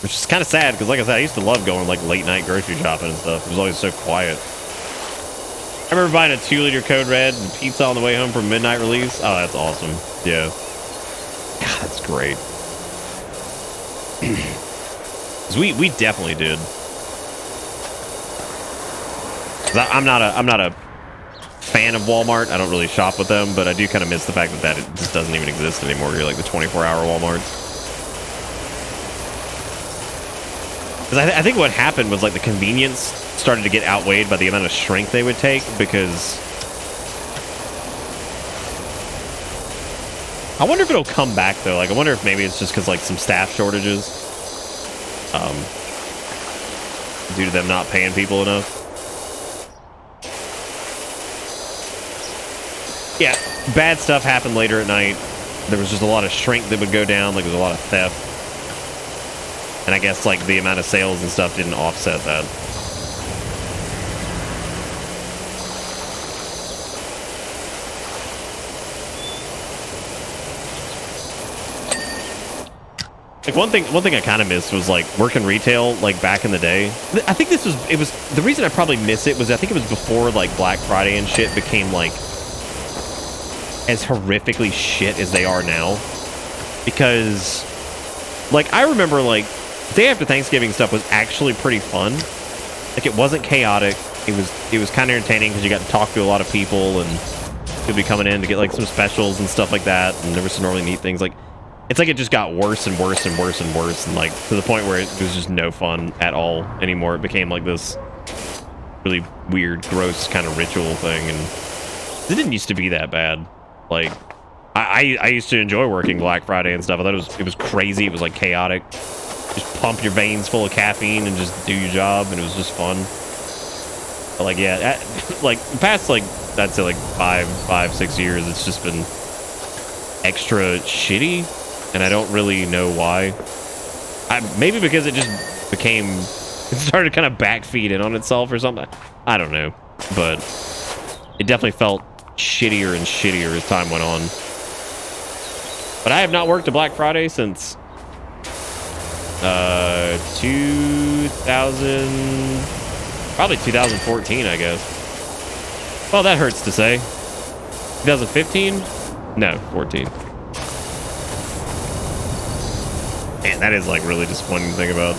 Speaker 7: which is kind of sad, because like I said, I used to love going like late night grocery shopping and stuff. It was always so quiet. I remember buying a 2-liter Code Red and pizza on the way home from midnight release. Oh, that's awesome. Yeah. God, that's great. we definitely did. I'm not a fan of Walmart. I don't really shop with them, but I do kind of miss the fact that it just doesn't even exist anymore. You're like the 24-hour Walmarts. Because I think what happened was like the convenience started to get outweighed by the amount of strength they would take, because I wonder if it'll come back though. Like I wonder if maybe it's just because like some staff shortages, due to them not paying people enough. Yeah, bad stuff happened later at night. There was just a lot of strength that would go down, like there was a lot of theft. And I guess like the amount of sales and stuff didn't offset that. Like one thing I kind of missed was like working retail like back in the day. I think it was the reason I probably miss it was I think it was before like Black Friday and shit became like as horrifically shit as they are now. Because like I remember like day after Thanksgiving stuff was actually pretty fun. Like it wasn't chaotic. It was kind of entertaining because you got to talk to a lot of people and you'll be coming in to get like some specials and stuff like that. And there were some really neat things. Like it's like it just got worse and worse and worse and worse, and like to the point where it was just no fun at all anymore. It became like this really weird, gross kind of ritual thing, and it didn't used to be that bad. Like I used to enjoy working Black Friday and stuff. I thought it was crazy. It was like chaotic. Just pump your veins full of caffeine and just do your job, and it was just fun. But like yeah, like the past like I'd say like 5-6 years, it's just been extra shitty, and I don't really know why. Maybe because it just became, it started kind of backfeeding on itself or something. I don't know, but it definitely felt shittier and shittier as time went on. But I have not worked a Black Friday since 2014, I guess. Well, that hurts to say. 2015? No, 14. Man, that is like really disappointing to think about.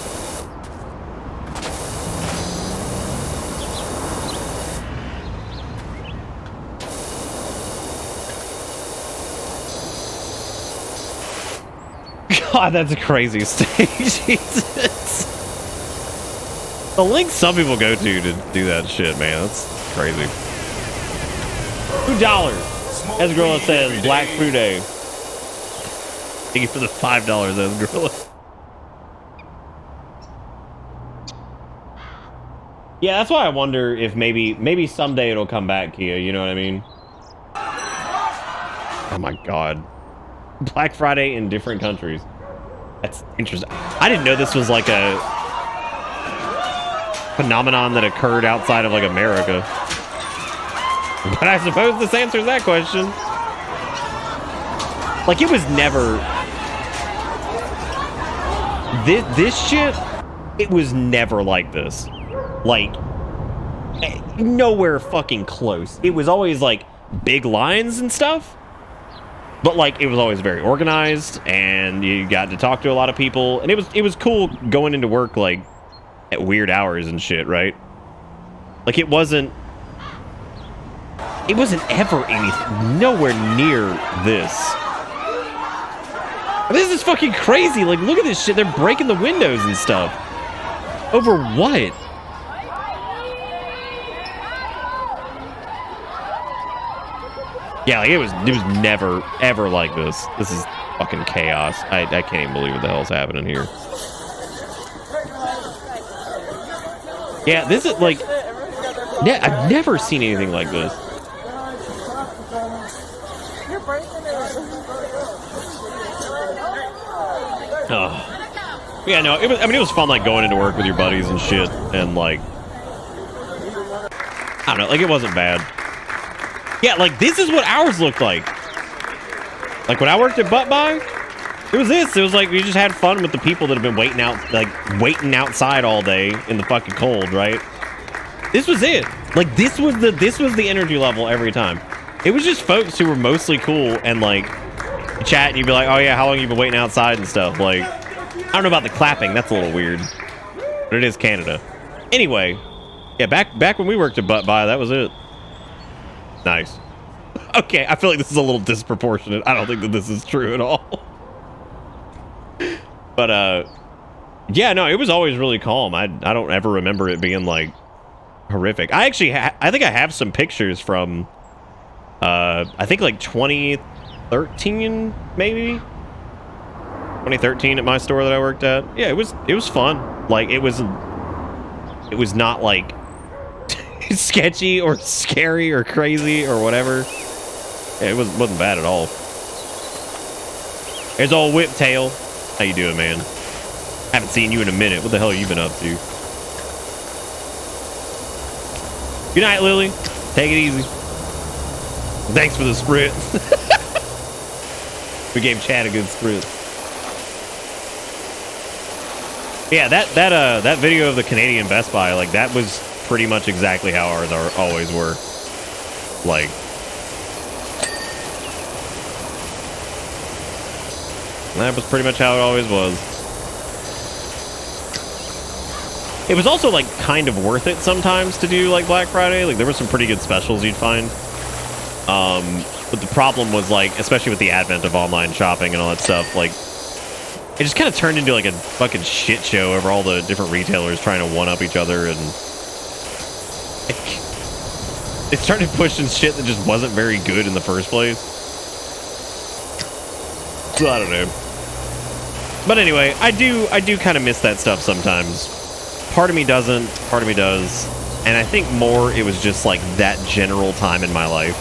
Speaker 7: God, that's a crazy state. Jesus. The link some people go to do that shit, man. That's crazy. $2. As Gorilla says, Black Friday. Thank you for the $5, as Gorilla. Yeah, that's why I wonder if maybe someday it'll come back, Kia. You know what I mean? Oh my God. Black Friday in different countries. That's interesting. I didn't know this was like a phenomenon that occurred outside of like America. But I suppose this answers that question. Like it was never this shit, it was never like this. Like nowhere fucking close. It was always like big lines and stuff. But like it was always very organized, and you got to talk to a lot of people, and it was cool going into work like at weird hours and shit, right? Like it wasn't ever anything nowhere near this. This is fucking crazy. Like look at this shit. They're breaking the windows and stuff. Over what? Yeah, like it was never ever like this. This is fucking chaos. I can't even believe what the hell's happening here. Yeah, this is like I've never seen anything like this. Oh. Yeah, no, it was fun like going into work with your buddies and shit, and like I don't know, like it wasn't bad. Yeah, like this is what ours looked like. Like when I worked at Butt Buy, it was this. It was like we just had fun with the people that have been waiting outside all day in the fucking cold, right? This was it. Like this was the energy level every time. It was just folks who were mostly cool and like chat, and you'd be like, oh yeah, how long you been waiting outside and stuff. Like I don't know about the clapping. That's a little weird, but it is Canada. Anyway, yeah, back when we worked at Butt Buy, that was it. Nice. Okay, I feel like this is a little disproportionate. I don't think that this is true at all. But Yeah, no, it was always really calm. I don't ever remember it being like horrific. I actually I think I have some pictures from I think like 2013 maybe. 2013 at my store that I worked at. Yeah, it was fun. Like it was not like sketchy or scary or crazy or whatever. Yeah, it wasn't bad at all. There's old Whiptail. How you doing, man? Haven't seen you in a minute. What the hell have you been up to? Good night, Lily. Take it easy. Thanks for the sprint. We gave Chad a good sprint. Yeah, that video of the Canadian Best Buy, like that was pretty much exactly how ours always were. Like, that was pretty much how it always was. It was also like kind of worth it sometimes to do like Black Friday. Like there were some pretty good specials you'd find. But the problem was like, especially with the advent of online shopping and all that stuff, like it just kind of turned into like a fucking shit show over all the different retailers trying to one-up each other, and it started pushing shit that just wasn't very good in the first place. So I don't know. But anyway, I do kind of miss that stuff sometimes. Part of me doesn't, part of me does. And I think more it was just like that general time in my life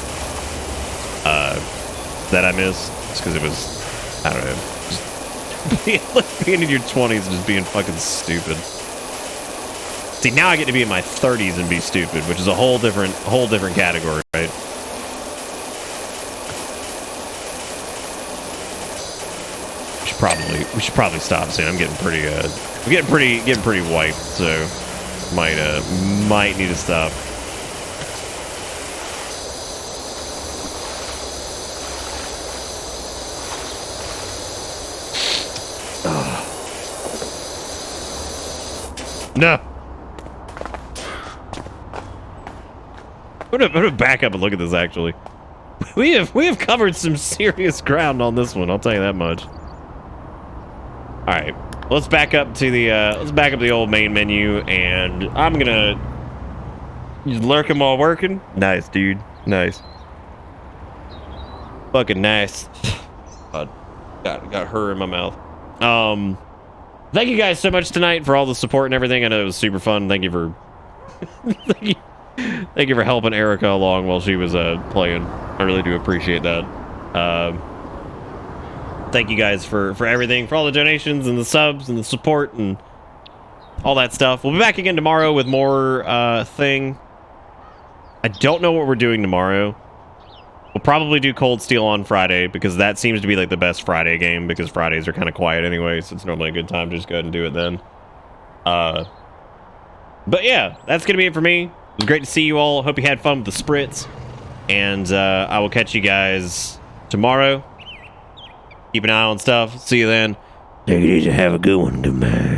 Speaker 7: that I miss. Just because it was, I don't know, just being in your 20s and just being fucking stupid. See, now I get to be in my 30s and be stupid, which is a whole different category, right? We should probably stop soon. I'm getting pretty getting pretty wiped, so might need to stop. No. I'm gonna back up and look at this. Actually, we have covered some serious ground on this one. I'll tell you that much. All right, let's back up to the old main menu, and I'm gonna just lurk them while working. Nice, dude. Nice. Fucking nice. Got her in my mouth. Thank you guys so much tonight for all the support and everything. I know it was super fun. Thank you for thank you for helping Erica along while she was playing. I really do appreciate that. Thank you guys for everything, for all the donations and the subs and the support and all that stuff. We'll be back again tomorrow with more thing. I don't know what we're doing tomorrow. We'll probably do Cold Steel on Friday because that seems to be like the best Friday game, because Fridays are kind of quiet anyway, so it's normally a good time to just go ahead and do it then. But yeah, that's gonna be it for me. It was great to see you all. Hope you had fun with the spritz, and I will catch you guys tomorrow. Keep an eye on stuff. See you then. Take it easy. Have a good one. Goodbye.